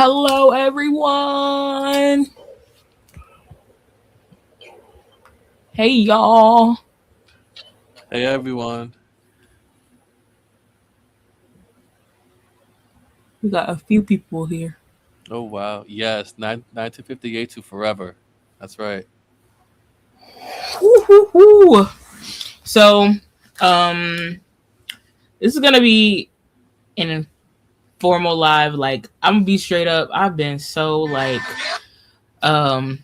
Hello, everyone. Hey, y'all. Hey everyone. We got a few people here. Oh wow. Yes, 1958 to forever. That's right. Woo, woo, woo. So, um, this is gonna be an informal live. Like, I'm gonna be straight up. I've been so um,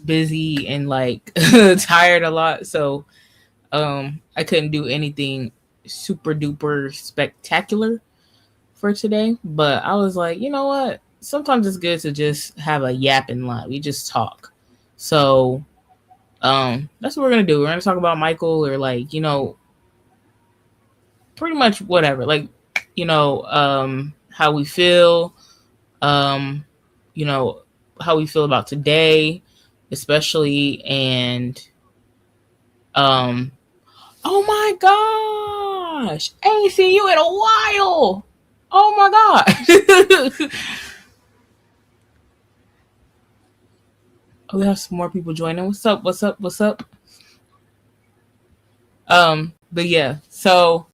busy and tired a lot. So, I couldn't do anything super duper spectacular for today. But I was like, you know what? Sometimes it's good to just have a yapping line. We just talk. So that's what we're gonna do. We're gonna talk about Michael or pretty much whatever. How we feel, um, you know, how we feel about today, especially and um oh my gosh. I ain't seen you in a while. Oh my god. Oh, we have some more people joining. What's up? What's up? What's up? But yeah, so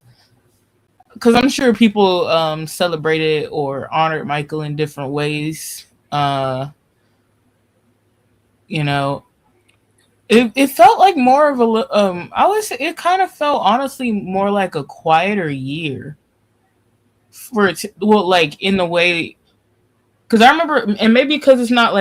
because I'm sure people celebrated or honored Michael in different ways. You know, it felt like more of I was it kind of felt honestly more like a quieter year for it to, well, like in the way, because I remember, and maybe because it's not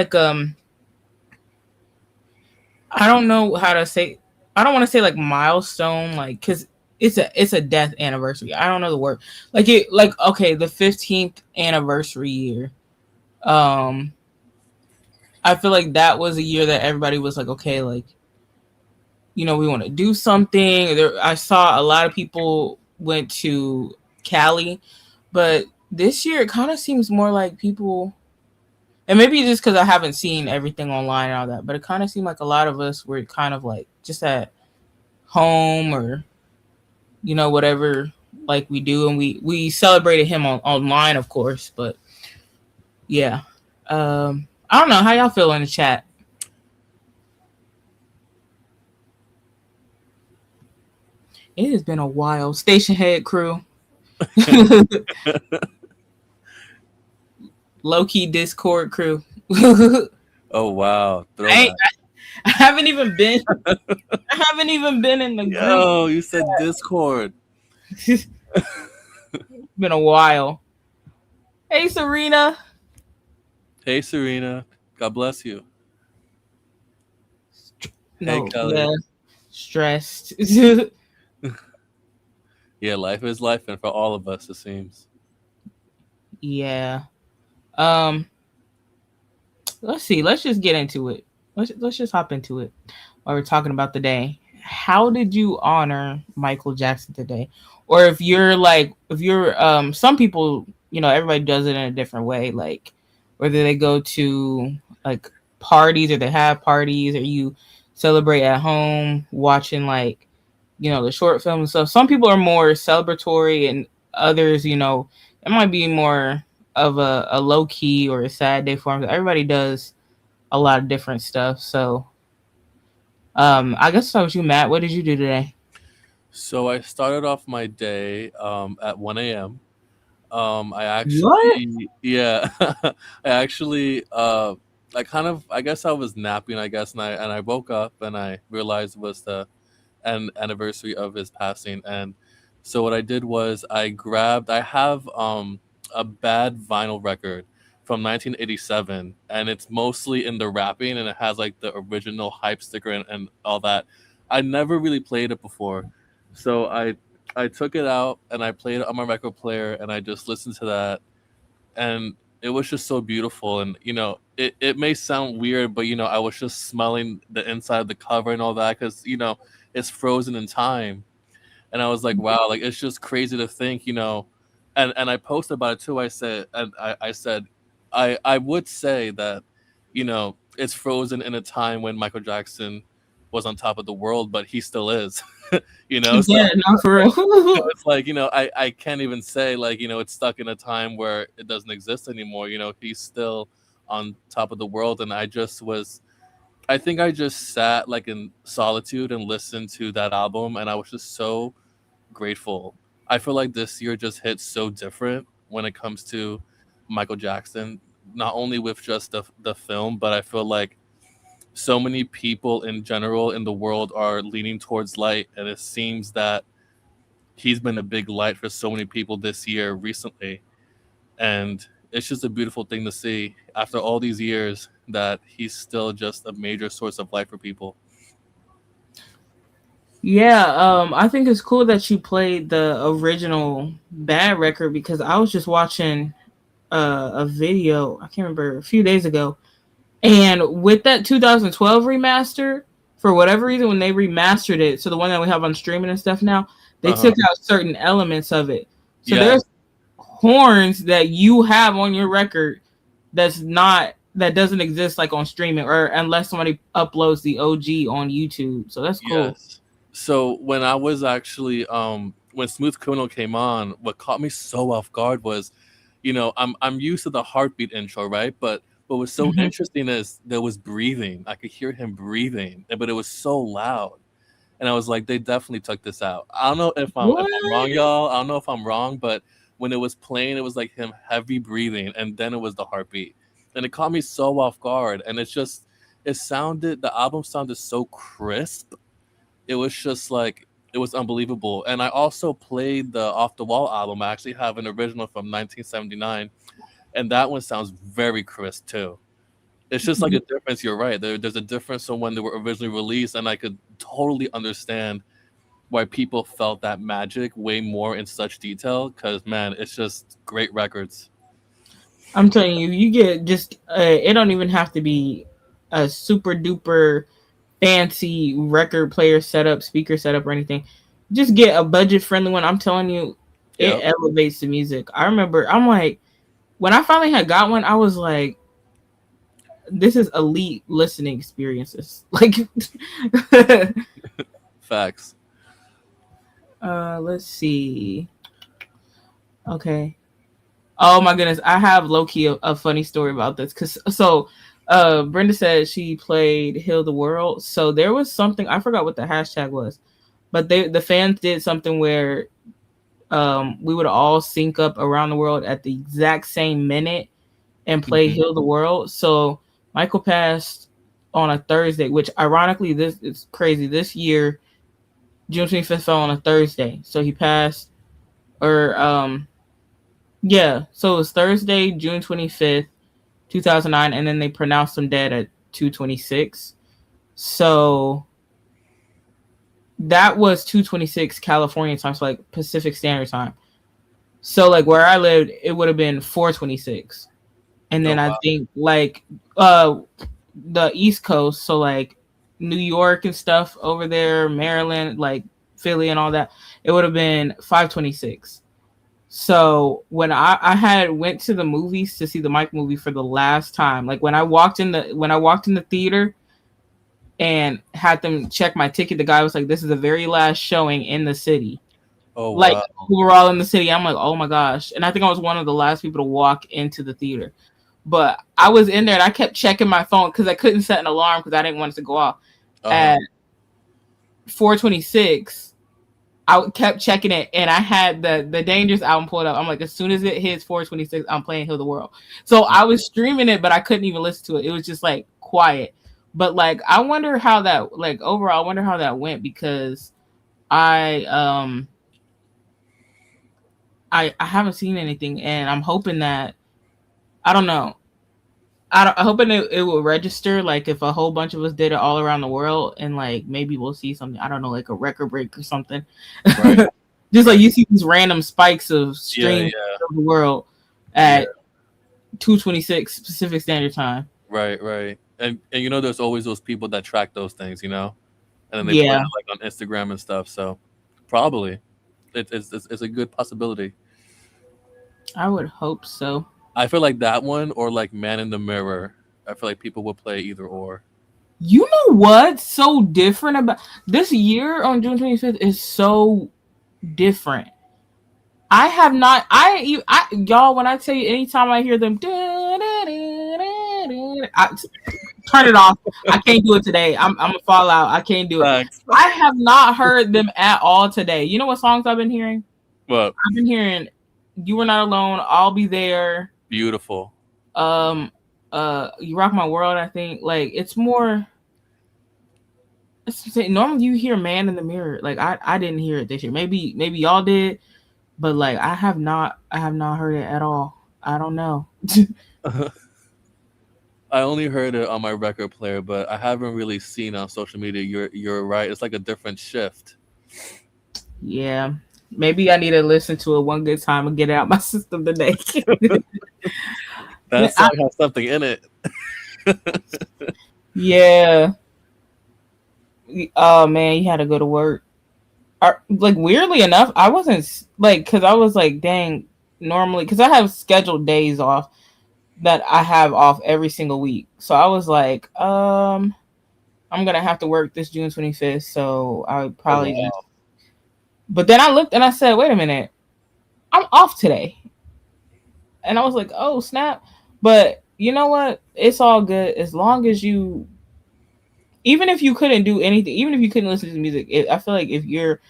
I don't know how to say. I don't want to say like milestone, like because it's a death anniversary. I don't know the word. Okay, the 15th anniversary year. Um, I feel like that was a year that everybody was like, okay, like we want to do something. I saw a lot of people went to Cali, but this year it kind of seems more like people, and maybe just because I haven't seen everything online and all that, but it kind of seemed like a lot of us were kind of like just at home or whatever like we do, and we celebrated him online, of course. But yeah, I don't know how y'all feel in the chat. It has been a while. Station head crew. Low key Discord crew. Oh wow. I, Throwback. I haven't even been. I haven't even been in the group. Yo, you said Discord. It's been a while. Hey, Serena. Hey Serena. God bless you. Hey No, Kelly. yeah, stressed. Yeah, life is life, and for all of us it seems. Yeah. Um. Let's see. Let's just get into it. Let's just hop into it. While we're talking about the day, how did you honor Michael Jackson today? Or if you're some people, everybody does it in a different way. Like whether they go to like parties or they have parties or you celebrate at home watching the short film and stuff. Some people are more celebratory and others, it might be more of a low key or a sad day for them. Everybody does a lot of different stuff. So I guess that was you, Matt. What did you do today? So I started off my day at 1 a.m. I What? actually, yeah, I actually, I kind of, I guess I was napping, I guess, and I woke up and I realized it was the anniversary of his passing, and so what I did was I have a bad vinyl record from 1987, and it's mostly in the wrapping, and it has like the original hype sticker and all that. I never really played it before, so I took it out and I played it on my record player and I just listened to that, and it was just so beautiful. And it may sound weird, but I was just smelling the inside of the cover and all that, because it's frozen in time. And I was like, wow, like it's just crazy to think, and I posted about it too. I said I would say that it's frozen in a time when Michael Jackson was on top of the world, but he still is. So Yeah, not for real. it's like, I can't even say like, it's stuck in a time where it doesn't exist anymore. He's still on top of the world. And I think I just sat like in solitude and listened to that album, and I was just so grateful. I feel like this year just hit so different when it comes to Michael Jackson, not only with just the film, but I feel like so many people in general in the world are leaning towards light, and it seems that he's been a big light for so many people this year recently. And it's just a beautiful thing to see after all these years that he's still just a major source of light for people. Yeah, I think it's cool that you played the original Bad record because I was just watching a video, I can't remember, a few days ago. And with that 2012 remaster, for whatever reason, when they remastered it, so the one that we have on streaming and stuff now, they Uh-huh. took out certain elements of it. So Yeah. there's horns that you have on your record that doesn't exist like on streaming or unless somebody uploads the OG on YouTube. So that's cool. Yes. So when I was actually when Smooth Criminal came on, what caught me so off guard was, I'm used to the heartbeat intro, right? But what was so Mm-hmm. interesting is there was breathing. I could hear him breathing, but it was so loud. And I was like, they definitely took this out. I don't know if I'm What? wrong, y'all. I don't know if I'm wrong, but when it was playing, it was like him heavy breathing, and then it was the heartbeat, and it caught me so off guard. And the album sounded so crisp. It was just like it was unbelievable. And I also played the Off the Wall album. I actually have an original from 1979, and that one sounds very crisp too. It's just like a difference. You're right. There's a difference from when they were originally released, and I could totally understand why people felt that magic way more in such detail. Because man, it's just great records. I'm telling you, you get just it don't even have to be a super duper fancy record player setup, speaker setup, or anything. Just get a budget friendly one. I'm telling you, it Yep. elevates the music. I remember, I'm like, when I finally had got one, I was like, this is elite listening experiences. Like, Facts. let's see. Okay. Oh my goodness, I have low key a funny story about this because Brenda said she played Heal the World. So there was something I forgot what the hashtag was, but the fans did something where we would all sync up around the world at the exact same minute and play Hmm. Heal the World. So Michael passed on a Thursday, which ironically this it's crazy. This year June 25th fell on a Thursday, so he passed or yeah, so it was Thursday, June 25th, 2009, and then they pronounced him dead at 2:26. So that was 2:26 California time, so like Pacific Standard Time. So like where I lived, it would have been 4:26. And Oh then I wow. think like uh the East Coast, so like New York and stuff over there, Maryland, like Philly and all that, it would have been 5:26. So when I had went to the movies to see the Mike movie for the last time, like when I walked in the theater and had them check my ticket, the guy was like, "This is the very last showing in the city." Oh Like wow. we were all in the city. I'm like, "Oh my gosh!" And I think I was one of the last people to walk into the theater. But I was in there and I kept checking my phone because I couldn't set an alarm because I didn't want it to go off Uh huh. at 4:26. I kept checking it, and I had the Dangerous album pulled up. I'm like, as soon as it hits 4:26, I'm playing Heal the World. So I was streaming it, but I couldn't even listen to it. It was just like quiet. But like, I wonder how that like overall. I wonder how that went because I I haven't seen anything, and I'm hoping that I don't know. I'm hoping it will register. Like if a whole bunch of us did it all around the world, and like maybe we'll see something. I don't know, like a record break or something. Right. Just like Right. you see these random spikes of Yeah. streams Yeah. of the world Yeah. at 2:26 Pacific Standard Time. Right. Right. And there's always those people that track those things, and then they put it Yeah, like on Instagram and stuff. So probably it's a good possibility. I would hope so. I feel like that one or like Man in the Mirror. I feel like people will play either or. You know what's so different about this year on June 25th is so different. I have not. Y'all. When I tell you, anytime I hear them, I, turn it off. I can't do it today. I'm gonna fall out. I can't do it. Thanks. I have not heard them at all today. You know what songs I've been hearing? Well, I've been hearing "You Were Not Alone," "I'll Be There," beautiful. um, "You Rock My World." I think like it's more. Normally you hear "Man in the Mirror." Like I didn't hear it this year. Maybe y'all did, but like I have not heard it at all. I don't know. I only heard it on my record player, but I haven't really seen it on social media. You're right. It's like a different shift. Yeah, maybe I need to listen to it one good time and get it out my system today. That song has something in it. Yeah. Oh man, you had to go to work. Like weirdly enough, I wasn't like because I was like, dang. Normally, because I have scheduled days off that I have off every single week, so I was like, I'm gonna have to work this June 25th, so I would Oh probably just. wow. But then I looked and I said, wait a minute, I'm off today, and I was like, oh snap. But you know what? It's all good as long as you even if you couldn't do anything, even if you couldn't listen to music, I feel like if you're,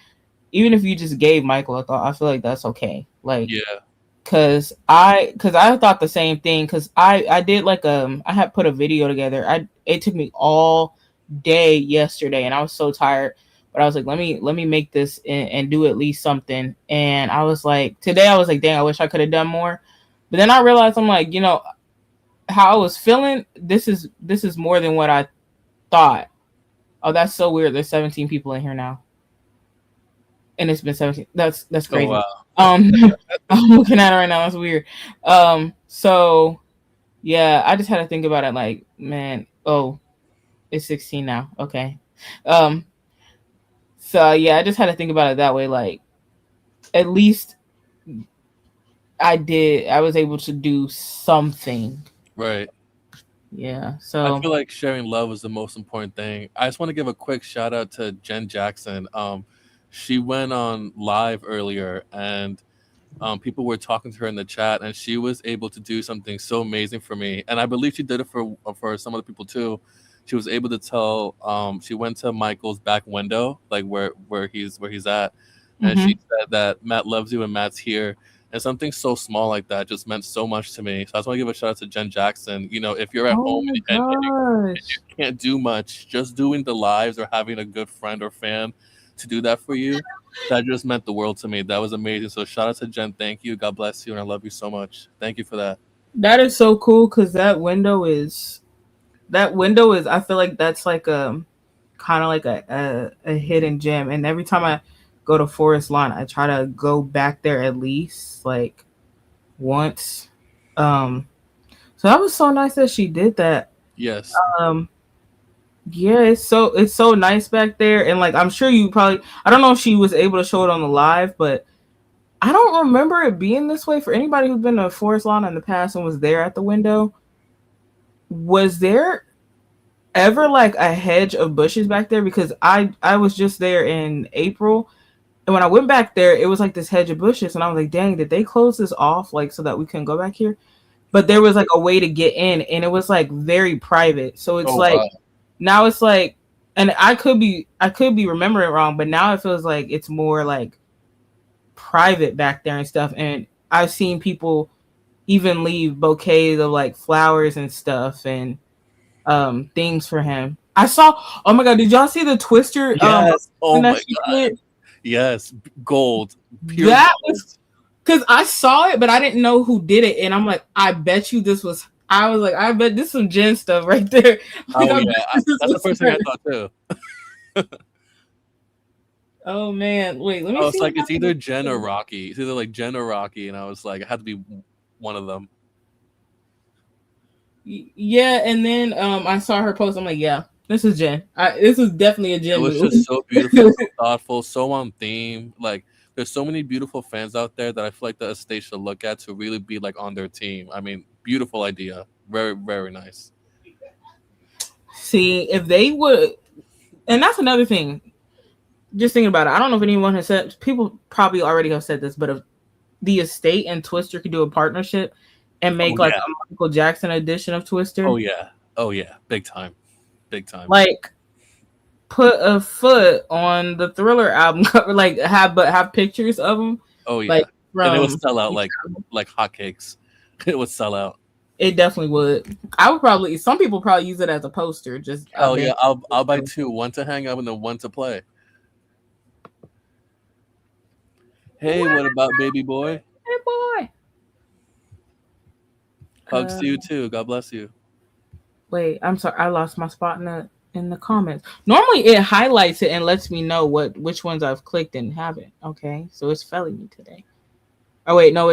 even if you just gave Michael a thought, I feel like that's okay. Like, Yeah. cause I thought the same thing. Cause I did like I had put a video together. It took me all day yesterday, and I was so tired. But I was like, let me make this and do at least something. And I was like, today I was like, dang, I wish I could have done more. But then I realized I'm like, how I was feeling. This is more than what I thought. Oh, that's so weird. There's 17 people in here now, and it's been 17. That's Oh crazy. wow. Um, I'm looking at it right now. That's weird. So yeah, I just had to think about it. Like, man, oh, it's 16 now. Okay. Um, so yeah, I just had to think about it that way. Like, at least I did. I was able to do something. Right. Yeah. I So. feel like sharing love is the most important thing. I just want to give a quick shout out to Jen Jackson. She went on live earlier, and people were talking to her in the chat, and she was able to do something so amazing for me. And I believe she did it for some other people too. She was able to tell. She went to Michael's back window, like where he's at, and she Mhm. said that Matt loves you and Matt's here. And something so small like that just meant so much to me. So I just want to give a shout out to Jen Jackson. If you're at Oh home my and gosh. you can't do much, just doing the lives or having a good friend or fan to do that for you, that just meant the world to me. That was amazing. So shout out to Jen. Thank you. God bless you, and I love you so much. Thank you for that. That is so cool because that window is I feel like that's like kind of like a hidden gem, and every time I go to Forest Lawn I try to go back there at least like once. Um so that was so nice that she did that. Yes. um yeah, it's so nice back there, and like I'm sure you probably, I don't know if she was able to show it on the live, but I don't remember it being this way. For anybody who's been to Forest Lawn in the past and was there at the window, was there ever like a hedge of bushes back there? Because I was just there in April, and when I went back there it was like this hedge of bushes, and I was like, dang, did they close this off like so that we couldn't go back here? But there was like a way to get in, and it was like very private, so it's Oh like wow. now it's like, and I could be remembering it wrong, but now it feels like it's more like private back there and stuff. And I've seen people even leave bouquets of like flowers and stuff, and things for him. I saw. Oh my god! Did y'all see the Twister Yes. Oh that my she god. did? Yes. Gold. Pure That gold. was because I saw it, but I didn't know who did it, and I'm like, I bet you this was. I was like, I bet this is some Jen stuff right there. Like, Oh I yeah. bet this That's the was first thing her. I thought too. Oh man, wait, let I me was see if like, I it's either Jen or can. Rocky. It's either like Jen or Rocky, and I was like, it had to be one of them. Yeah, and then I saw her post. I'm like, yeah, this is Jen. This is definitely a It Jen was move. just so beautiful, so thoughtful, so on theme. Like, there's so many beautiful fans out there that I feel like the estate should look at to really be like on their team. I mean, beautiful idea. Very, very nice. See, if they would, and that's another thing. Just thinking about it, I don't know if anyone has said. People probably already have said this, but if the estate and Twister could do a partnership and Oh make like yeah. a Michael Jackson edition of Oh Twister, yeah. Oh yeah. Big time. Big time. like put a foot on the Thriller album cover, like have pictures of them, Oh like yeah. And it would from sell out like hotcakes. It would sell out. it definitely would. I would probably some people probably use it as a poster, just a Hell band. yeah. I'll buy two, one to hang up and then one to play. Hey, what about baby boy? Hey boy. Hugs to you too. God bless you. Wait, I'm sorry, I lost my spot in the comments. Normally it highlights it and lets me know which ones I've clicked and haven't. Okay, so it's failing me today. Oh wait, no,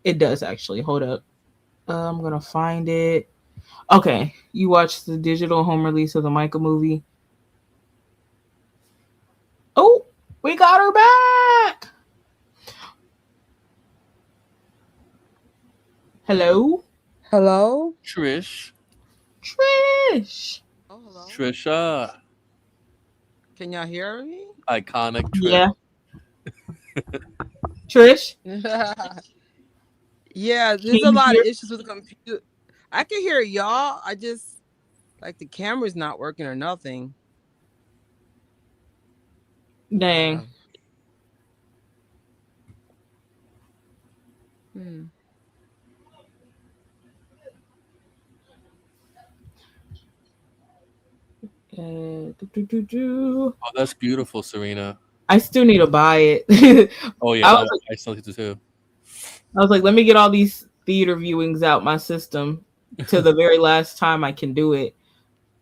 it does actually. Hold up. I'm gonna find it. Okay, you watched the digital home release of the Michael movie. Oh, we got her back. Hello, Hello? Trish. Trish. Oh, hello. Trisha. Can y'all hear me? Iconic Trish. Yeah, Trish. Yeah, Can there's a you lot of hear? issues with the computer. I can hear y'all. I just like the camera's not working or nothing. Dang. So, hmm. Oh, that's beautiful, Serena. I still need to buy it. Oh I yeah, was I still need to too. I was like, let me get all these theater viewings out my system to the very last time I can do it.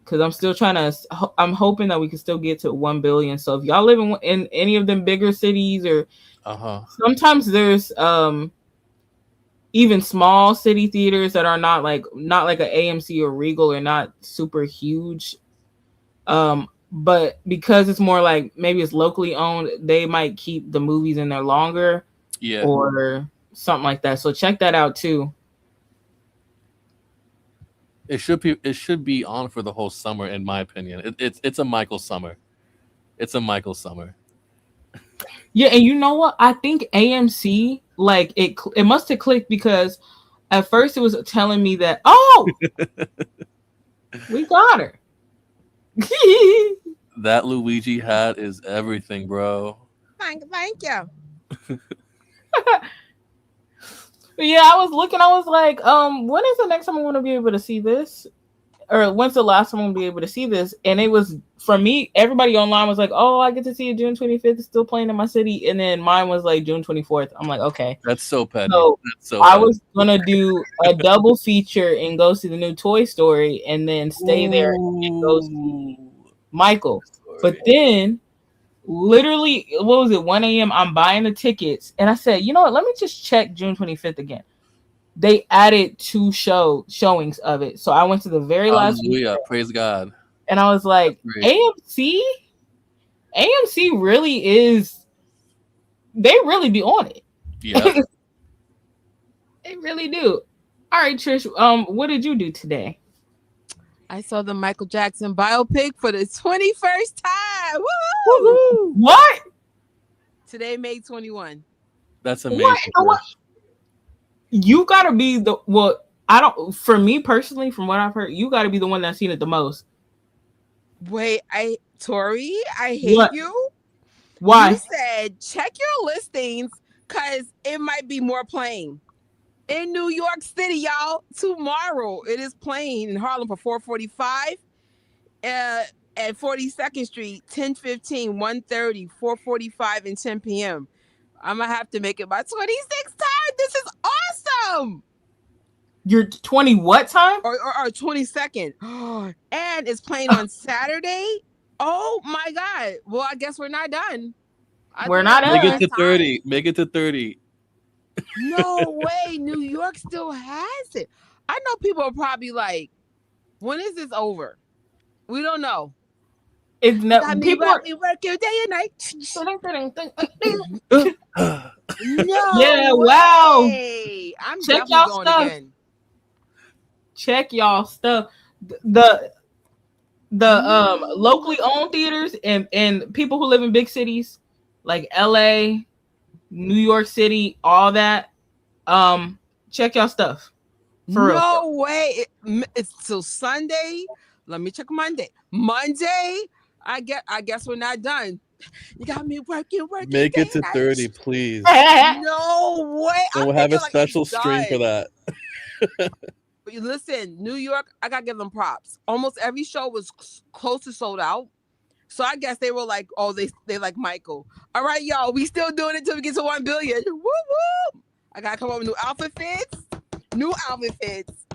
Because I'm still trying to, I'm hoping that we can still get to 1 billion. So if y'all live in any of them bigger cities, or Uh-huh. sometimes there's even small city theaters that are not like an AMC or Regal, or not super huge. But because it's more like maybe it's locally owned, they might keep the movies in there longer Yeah. or something like that. So check that out too. It should be on for the whole summer, in my opinion. It's a Michael summer. It's a Michael summer. Yeah, and you know what? I think AMC like it must have clicked because at first it was telling me that we got her. That Luigi hat is everything, bro. Thank you. Yeah, I was looking. I was like, when is the next time I'm going to be able to see this? Or when's the last time I'm going to be able to see this? And it was, for me, everybody online was like, oh, I get to see it June 25th. It's still playing in my city. And then mine was like June 24th. I'm like, okay. That's so petty. So That's so I petty. was going to do a double feature and go see the new Toy Story and then stay there and go see Michael. But then, literally, what was it, 1 a.m., I'm buying the tickets. And I said, you know what, let me just check June 25th again. They added 2 showings of it. So I went to the very last Hallelujah. Praise God. and I was like, AMC really is, they really be on it. Yeah. They really do. All right, Trish, what did you do today? I saw the Michael Jackson biopic for the 21st time. Woo-hoo! What? Today, May 21. That's amazing. What? You gotta be the for me personally, from what I've heard, you gotta be the one that's seen it the most. Wait, Tori, I hate you. Why? You said check your listings because it might be more playing. In New York City, y'all, tomorrow it is playing in Harlem for $4.45 at 42nd Street, 10:15, 1:30, 4:45, and 10 p.m. I'm going to have to make it my 26th time. This is awesome. Your 20 what time? Or 22nd. And it's playing on Saturday. Oh, my God. Well, I guess we're not done. We're not done. Make it to 30. Make it to 30. No way. New York still has it. I know people are probably like, when is this over? We don't know. It's not people we work your day and night. No. Yeah, way. wow. I'm Check definitely y'all going stuff. again. Check y'all stuff. The the locally owned theaters and people who live in big cities like LA, New York City, all that. Um, check y'all stuff for real. No way. It's till Sunday. Let me check Monday. Monday. I guess we're not done. You got me working Make day it to and 30, night. please. No way. And I'm we'll have a thinking like special it's stream for done. that. But listen, New York, I gotta give them props. Almost every show was close to sold out. So I guess they were like, oh, they like Michael. All right, y'all, we still doing it till we get to 1 billion. Woo woo! I gotta come up with new outfit fits. New outfit fits.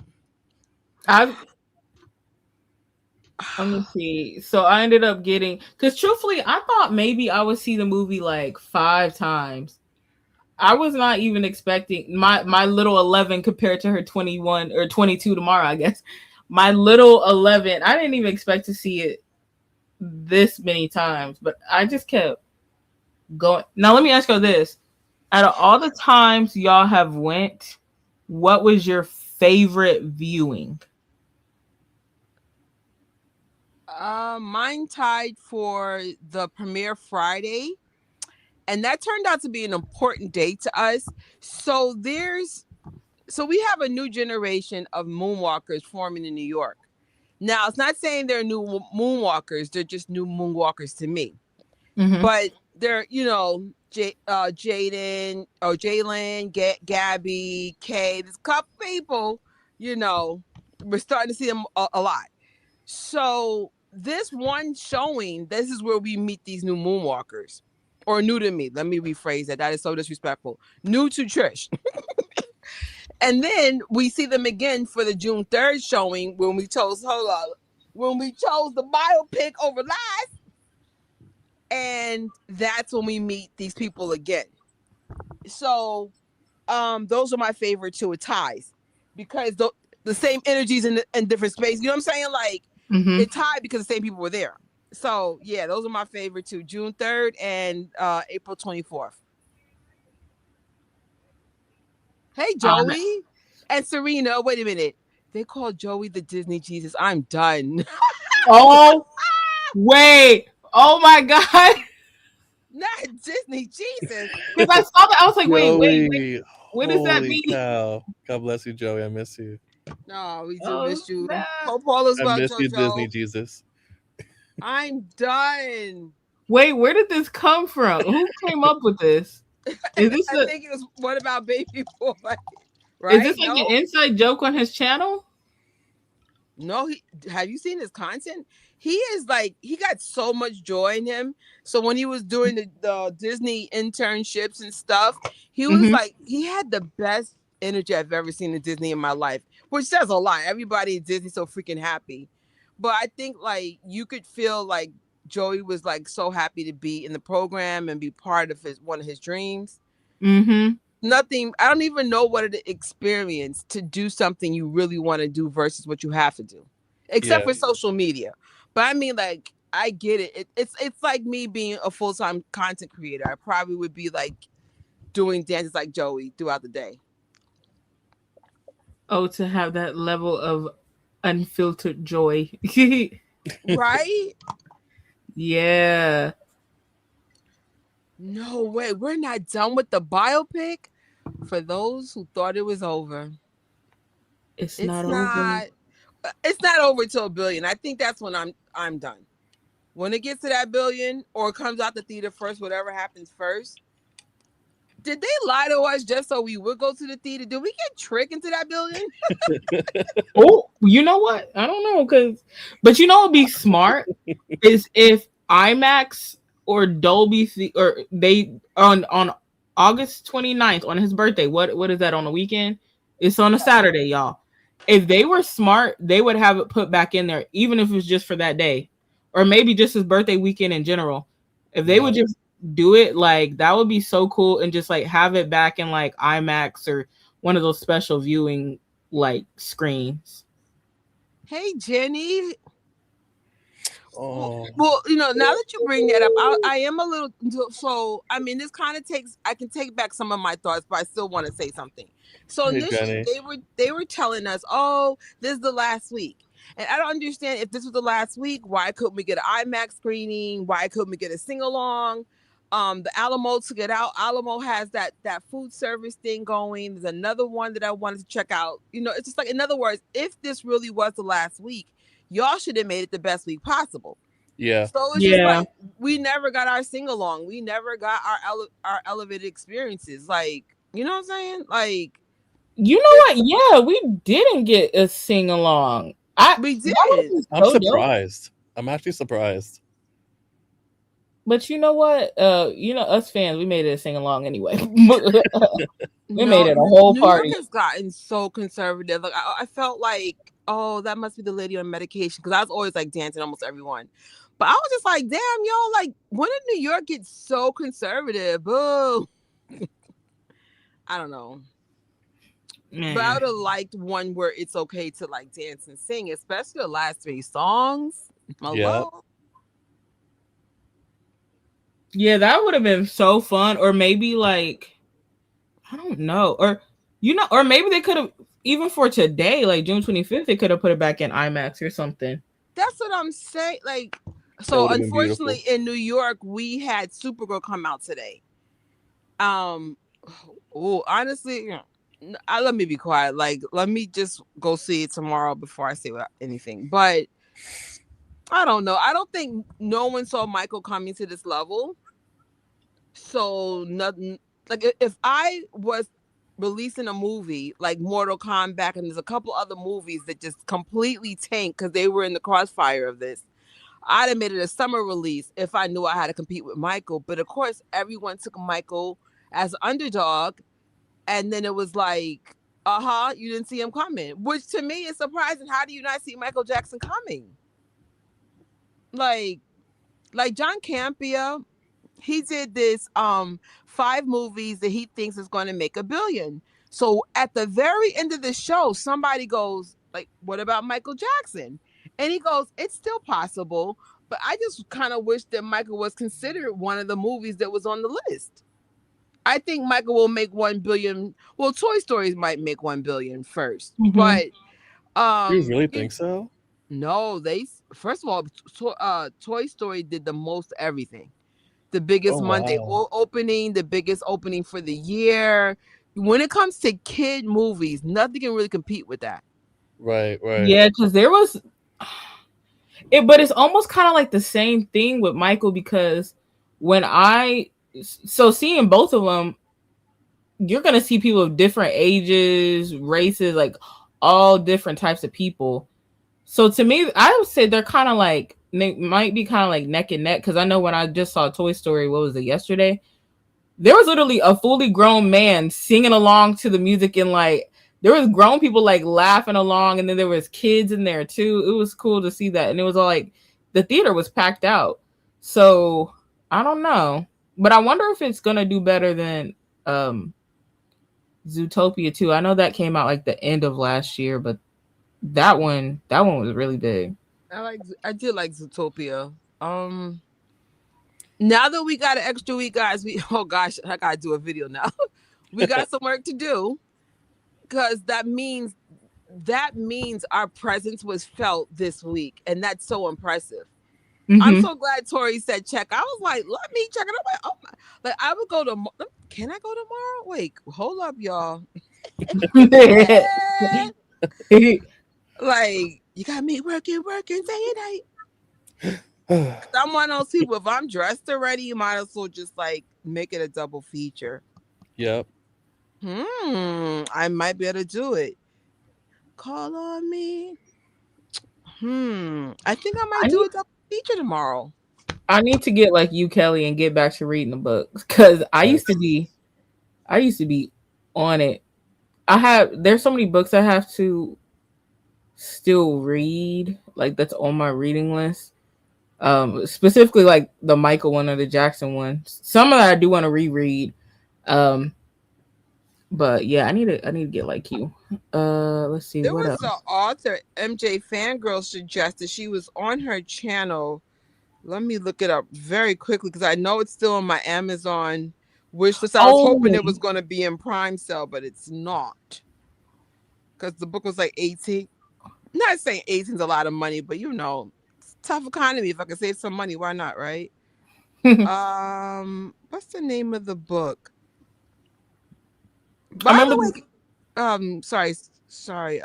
I Let me see. So I ended up getting because truthfully, I thought maybe I would see the movie like 5 times. I was not even expecting my little 11 compared to her 21 or 22 tomorrow, I guess. My little 11, I didn't even expect to see it this many times, but I just kept going. Now let me ask you this. Out of all the times y'all have went, what was your favorite viewing? Mine tied for the premiere Friday, and that turned out to be an important day to us. So we have a new generation of moonwalkers forming in New York. Now, it's not saying they're new moonwalkers; they're just new moonwalkers to me. Mm-hmm. But they're, Jaden or Jalen, Gabby, Kay. There's a couple people, we're starting to see them a lot. So this one showing, this is where we meet these new moonwalkers. Or new to me. Let me rephrase that. That is so disrespectful. New to Trish. And then we see them again for the June 3rd showing when we chose the biopic over last. And that's when we meet these people again. So those are my favorite two ties. Because the same energies in different spaces. You know what I'm saying? Like, Mm-hmm. it tied because the same people were there. So yeah, those are my favorite two: June 3rd and April 24th. Hey Joey and Serena. Wait a minute. They call Joey the Disney Jesus. I'm done. Oh, wait. Oh my God. Not Disney Jesus. Because I saw that. I was like, wait. Joey, What does that holy mean? cow. God bless you, Joey. I miss you. No, we do Oh, miss you. snap. Hope all is I well, miss you, Disney JoJo. Jesus. I'm done. Wait, where did this come from? Who came up with this? Is this I a think it was what about Baby Boy? is Right? this like an No? inside joke on his channel? No, have you seen his content? He is like, he got so much joy in him. So when he was doing the Disney internships and stuff, he was Mm-hmm. like, he had the best energy I've ever seen in Disney in my life, which says a lot. Everybody at Disney so freaking happy. But I think like you could feel like Joey was like so happy to be in the program and be part of one of his dreams. Mm-hmm. Nothing, I don't even know what it experience to do something you really want to do versus what you have to do, except Yeah. for social media. But I mean, like, I get it. It's like me being a full-time content creator. I probably would be like doing dances like Joey throughout the day. Oh, to have that level of unfiltered joy. Right? Yeah. No way, we're not done with the biopic. For those who thought it was over, It's it's not over. not. It's not over till a billion. I think that's when I'm done. When it gets to that billion or it comes out the theater first, whatever happens first. Did they lie to us just so we would go to the theater? Did we get tricked into that billion? Oh, you know what? I don't know but you know what'd be smart is if IMAX or or they on August 29th on his birthday. What is that on the weekend? It's on a Saturday, y'all. If they were smart, they would have it put back in there, even if it was just for that day, or maybe just his birthday weekend in general. If they would Yeah. just do it, like that would be so cool, and just like have it back in like IMAX or one of those special viewing like screens. Hey, Jenny. Oh, Well, now that you bring that up, I am a little. So, I mean, this kind of I can take back some of my thoughts, but I still want to say something. So hey, initially, Jenny. they were telling us, oh, this is the last week. And I don't understand if this was the last week, why couldn't we get an IMAX screening? Why couldn't we get a sing along? The Alamo took it out. Alamo has that food service thing going. There's another one that I wanted to check out. It's just like, in other words, if this really was the last week, y'all should have made it the best week possible. Yeah. So it's just Yeah. like we never got our sing along. We never got our elevated experiences. Like, you know what I'm saying? Like, You know what? Yeah, we didn't get a sing along. we That would did. be I'm so dope. surprised. I'm actually surprised. But you know what? Us fans, we made it a sing along anyway. We made it a whole New York party. has gotten so conservative. Like I felt like, oh, that must be the lady on medication, because I was always like dancing almost everyone. But I was just like, damn, y'all, like, when did New York get so conservative? Boo. I don't know. But I would have liked one where it's okay to like dance and sing, especially the last 3 songs. Hello. Yeah, that would have been so fun. Or maybe like, I don't know. Or maybe they could have, even for today, like June 25th, they could have put it back in IMAX or something. That's what I'm saying. Like, That so would have been unfortunately beautiful. in New York, we had Supergirl come out today. Honestly, let me be quiet. Like, let me just go see it tomorrow before I say anything. But I don't know. I don't think no one saw Michael coming to this level. So nothing. Like, if I was releasing a movie like Mortal Kombat, and there's a couple other movies that just completely tanked because they were in the crossfire of this, I'd have made it a summer release if I knew I had to compete with Michael. But of course, everyone took Michael as an underdog, and then it was like, you didn't see him coming, which to me is surprising. How do you not see Michael Jackson coming? Like John Campia, he did this 5 movies that he thinks is going to make $1 billion. So at the very end of the show, somebody goes like, what about Michael Jackson? And he goes, it's still possible, but I just kind of wish that Michael was considered one of the movies that was on the list. I think Michael will make 1 billion. Well, Toy Stories might make 1 billion first, Mm-hmm. but You really think so? no, they, first of all, Toy Story did the most everything. The biggest Oh Monday wow. opening, the biggest opening for the year. When it comes to kid movies, nothing can really compete with that. Right, right. Yeah, because there was it, but it's almost kind of like the same thing with Michael, because when seeing both of them, you're gonna see people of different ages, races, like all different types of people. So to me, I would say they're kind of like, they might be kind of like neck and neck, because I know when I just saw Toy Story, what was it, yesterday? There was literally a fully grown man singing along to the music, and like there was grown people like laughing along, and then there was kids in there too. It was cool to see that, and it was all like the theater was packed out. So I don't know, but I wonder if it's gonna do better than Zootopia 2. I know that came out like the end of last year, but that one was really big. I did like Zootopia. Now that we got an extra week, guys, oh gosh, I gotta do a video now. We got some work to do, because that means our presence was felt this week, and that's so impressive. I'm Mm-hmm. so glad Tori said check. I was like, let me check it out. Like, oh my, like I would go to. Can I go tomorrow? Wait, hold up, y'all. Like, you got me working day and night. I'm one of those people. If I'm dressed already, you might as well just like make it a double feature. Yep. I might be able to do it. Call on me. I think I might I do need a double feature tomorrow. I need to get like you, Kelly, and get back to reading the books, because Yes. I used to be on it. There's so many books I have to still read, like that's on my reading list. Specifically like the Michael one or the Jackson one. Some of that I do want to reread. Um, but yeah, I need to get like you. Let's see There what was an else. author, MJ Fangirl, suggested. She was on her channel. Let me look it up very quickly, because I know it's still on my Amazon wish list. I was hoping Oh, it was going to be in Prime sale, but it's not, because the book was like 18. Not saying 18's a lot of money, but it's tough economy. If I could save some money, why not, right? I What's the name of the book? By remember. the way, sorry,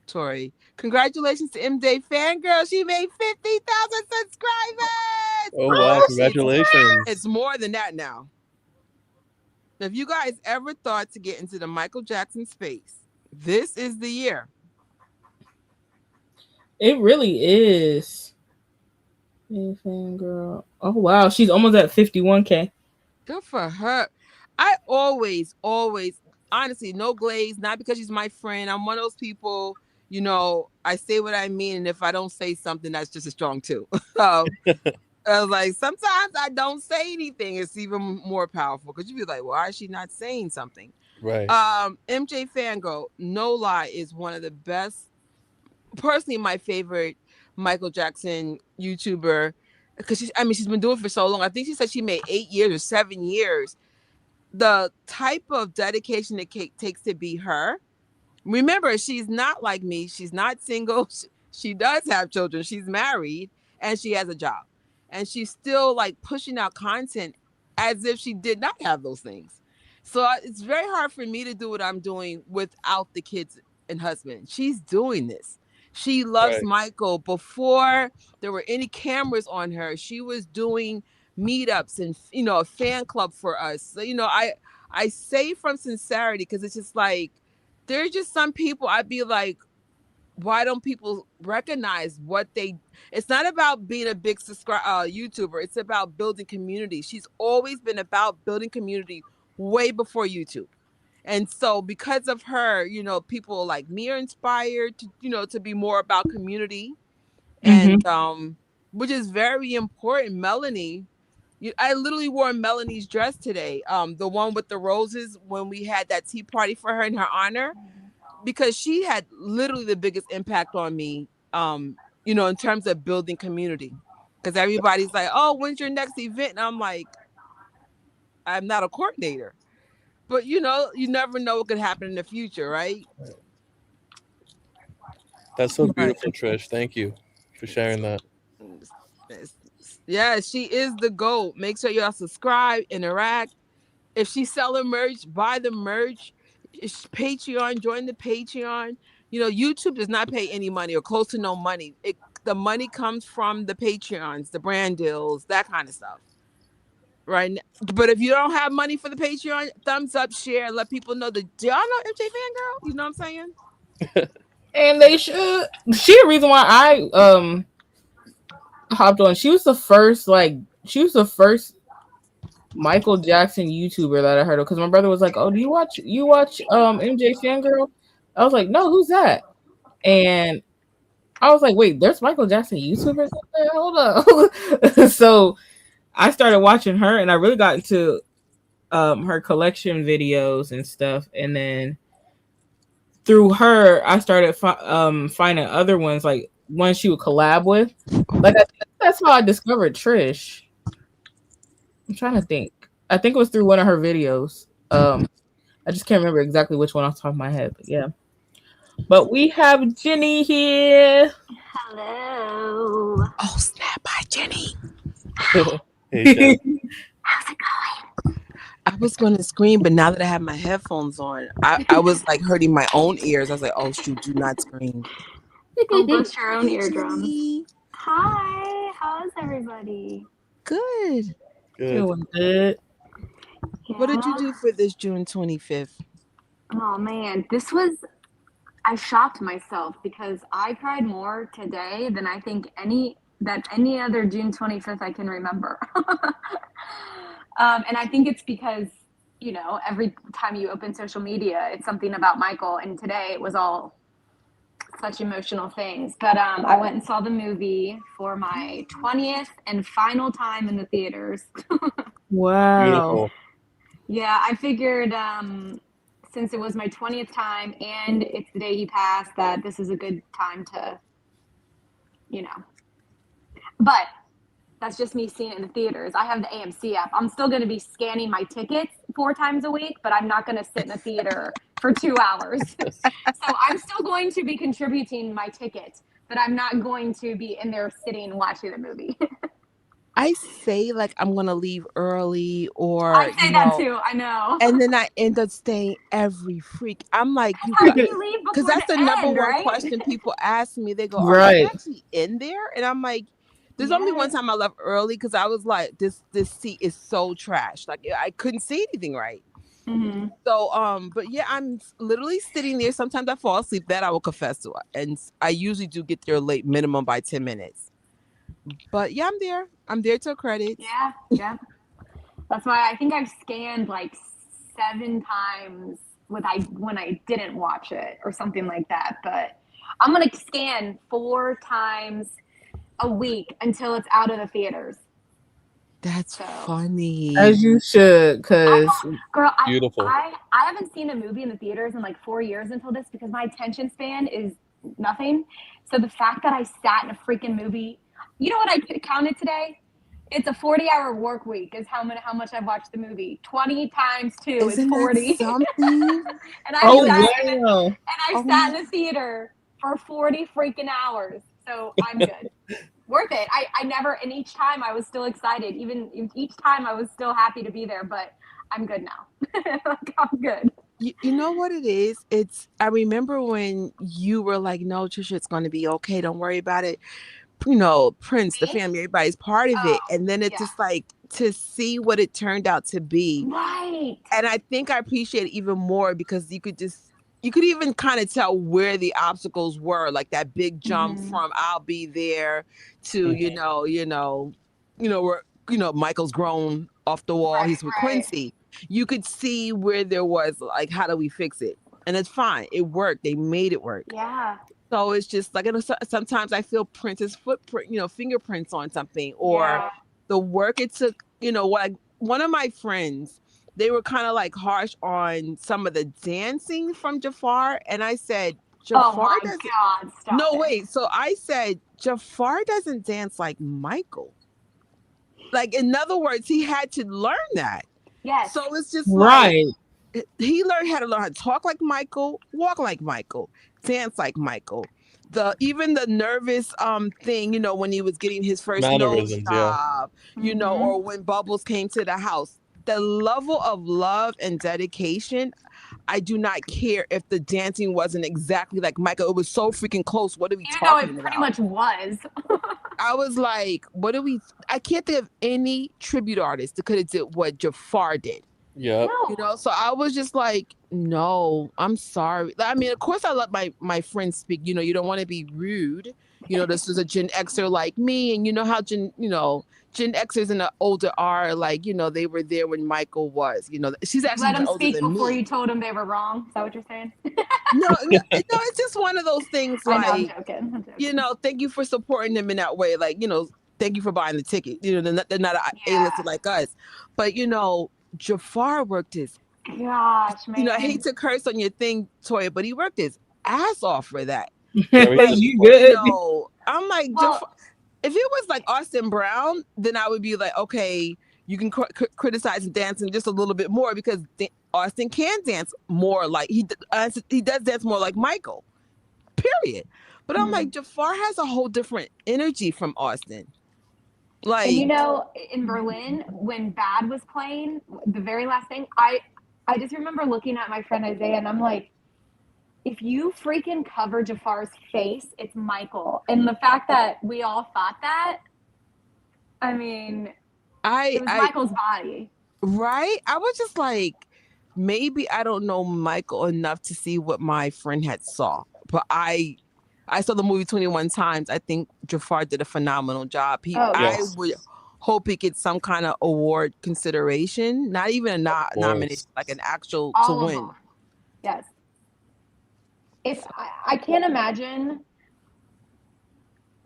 Tori. Congratulations to MJ Fangirl. She made 50,000 subscribers. Oh wow! Actually, it's Congratulations. more than that now. If you guys ever thought to get into the Michael Jackson space, this is the year. It really is. Hey, fangirl. Oh wow, she's almost at 51K. Good for her. I always, honestly, no glaze, not because she's my friend. I'm one of those people, I say what I mean. And if I don't say something, that's just as strong too. I was like, sometimes I don't say anything. It's even more powerful because you'd be like, why is she not saying something? Right. MJ Fango, no lie, is one of the best, personally, my favorite Michael Jackson YouTuber. Because she's been doing it for so long. I think she said she made 8 years or 7 years. The type of dedication it takes to be her. Remember, she's not like me. She's not single. She does have children. She's married and she has a job. And she's still like pushing out content as if she did not have those things. So it's very hard for me to do what I'm doing without the kids and husband. She's doing this. She loves Right. Michael. Before there were any cameras on her, she was doing meetups and a fan club for us. So, I say from sincerity because it's just like there's just some people I'd be like, why don't people recognize what they, it's not about being a big YouTuber. It's about building community. She's always been about building community way before YouTube. And so because of her, people like me are inspired to be more about community. Mm-hmm. And which is very important. Melanie, I literally wore Melanie's dress today. The one with the roses when we had that tea party for her in her honor, because she had literally the biggest impact on me, in terms of building community. Because everybody's like, oh, when's your next event? And I'm like, I'm not a coordinator. But you never know what could happen in the future, right? That's so Right. beautiful, Trish. Thank you for sharing that. Yeah, she is the GOAT. Make sure y'all subscribe, interact. If she's selling merch, buy the merch. It's Patreon, join the Patreon. YouTube does not pay any money or close to no money. The money comes from the Patreons, the brand deals, that kind of stuff. Right. But if you don't have money for the Patreon, thumbs up, share, let people know that. Do y'all know MJ Fangirl? You know what I'm saying? And they should. She the reason why I hopped on. She was the first Michael Jackson YouTuber that I heard of because my brother was like, "Oh, do you watch MJ Fangirl?" I was like, "No, who's that?" And I was like, "Wait, there's Michael Jackson YouTubers out there? Hold up!" So I started watching her, and I really got into her collection videos and stuff, and then through her, I started finding other ones like ones she would collab with. Like I think that's how I discovered Trish. I'm trying to think. I think it was through one of her videos. I just can't remember exactly which one off the top of my head, but yeah. But we have Jenny here. Hello. Oh, snap. Hi, Jenny. Hey, Jen. How's it going? I was going to scream, but now that I have my headphones on, I was like hurting my own ears. I was like, oh, shoot, do not scream. Oh, bust your own Hey, eardrums. Jenny. Hi. How's everybody? Good. Good. Doing good. What did you Yeah. do for this June 25th? Oh man, I shocked myself because I cried more today than I think any other June 25th I can remember. And I think it's because, every time you open social media, it's something about Michael, and today it was all such emotional things. But I went and saw the movie for my 20th and final time in the theaters. Wow. Beautiful. Yeah, I figured since it was my 20th time and it's the day he passed, that this is a good time to, you know. But that's just me seeing it in the theaters. I have the AMC app. I'm still going to be scanning my tickets 4 times a week, but I'm not going to sit in the theater for 2 hours. So I'm still going to be contributing my ticket, but I'm not going to be in there sitting watching the movie. I say like I'm gonna leave early, I or say that too. I know. and then I end up staying every freak. I'm like, you How got, can you leave because before that's the the number end, one right? question people ask me. They go, "Are you Right. actually in there?" And I'm like, "There's only one Yes. time I left early because I was like, this seat is so trash. Like I couldn't see anything right." Mm-hmm. So but yeah, I'm literally sitting there. Sometimes I fall asleep. That I will confess to, and I usually do get there late, minimum by 10 minutes. But yeah, I'm there. I'm there till credits. Yeah, yeah. That's why I think I've scanned like 7 times when I didn't watch it or something like that. But I'm gonna scan 4 times a week until it's out of the theaters. That's So funny. As you should, I cause don't, girl, Beautiful. I haven't seen a movie in the theaters in like 4 years until this because my attention span is nothing. So the fact that I sat in a freaking movie, you know what I counted today? It's a 40-hour work week is how much I've watched the movie. 20 times 2 is Isn't that 40. something? And I've oh You're sat like, in wow. I've oh sat my, in the theater for 40 freaking hours. So I'm good. Worth it. I never, and each time I was still excited. Even each time I was still happy to be there, but I'm good now. Like, I'm good. you know what it is? I remember when you were like, no, Trisha, it's going to be okay. Don't worry about it. Prince, the Me? family, everybody's part of it. Oh, And then it's yeah. just like to see what it turned out to be. Right. And I think I appreciate it even more because you could even kind of tell where the obstacles were, like that big jump Mm-hmm. from I'll be there to, Mhm. where, Michael's grown off the wall. Right, He's with right. Quincy. You could see where there was like, how do we fix it? And it's fine. It worked. They made it work. Yeah. So it's just like, sometimes I feel Prince's footprint, fingerprints on something, or Yeah. the work it took, like one of my friends, they were kind of like harsh on some of the dancing from Jafar. And I said, Oh Jafar my doesn't, God, stop no, it. wait. So I said, Jafar doesn't dance like Michael. Like, in other words, he had to learn that. Yes. So it's just like, Right. he learned how to learn how to talk like Michael, walk like Michael, dance like Michael. Even the nervous thing, when he was getting his first nose Mannerisms, yeah. job, Mm-hmm. or when Bubbles came to the house. The level of love and dedication, I do not care if the dancing wasn't exactly like Michael. It was so freaking close. What are we Even though it talking pretty about? much was. I was like, I can't think of any tribute artist that could have did what Jafar did. Yep. No. So I was just like, no, I'm sorry. I mean, of course I let my friends speak. You don't want to be rude. This is a Gen Xer like me, and you know how Gen Xers and the older are like, they were there when Michael was. She's You actually let even them older speak than before me. you told them they were wrong. Is that what you're saying? No, no, it's just one of those things I know, I'm like, joking. I'm joking. thank you for supporting them in that way. Like, thank you for buying the ticket. They're not A-lister Yeah. like us. But, Jafar worked his, Gosh, I hate man. to curse on your thing, Toya, but he worked his ass off for that. Very Like, You disappointing. good? I'm like, Well, if it was like Austin Brown, then I would be like, okay, you can criticize dancing just a little bit more because Austin can dance more like he does dance more like Michael. Period. But I'm like, mhm. Jafar has a whole different energy from Austin. And Like, in Berlin, when Bad was playing, the very last thing, I just remember looking at my friend Isaiah and I'm like, if you freaking cover Jafar's face, it's Michael. And the fact that we all thought that, I mean, I it was I Michael's body. right? I was just like, maybe I don't know Michael enough to see what my friend had saw. But I saw the movie 21 times. I think Jafar did a phenomenal job. Oh, I Yes, yeah. would hope he gets some kind of award consideration, not even a of nomination, course. like an actual to All of win. them. Yes. If I can't imagine,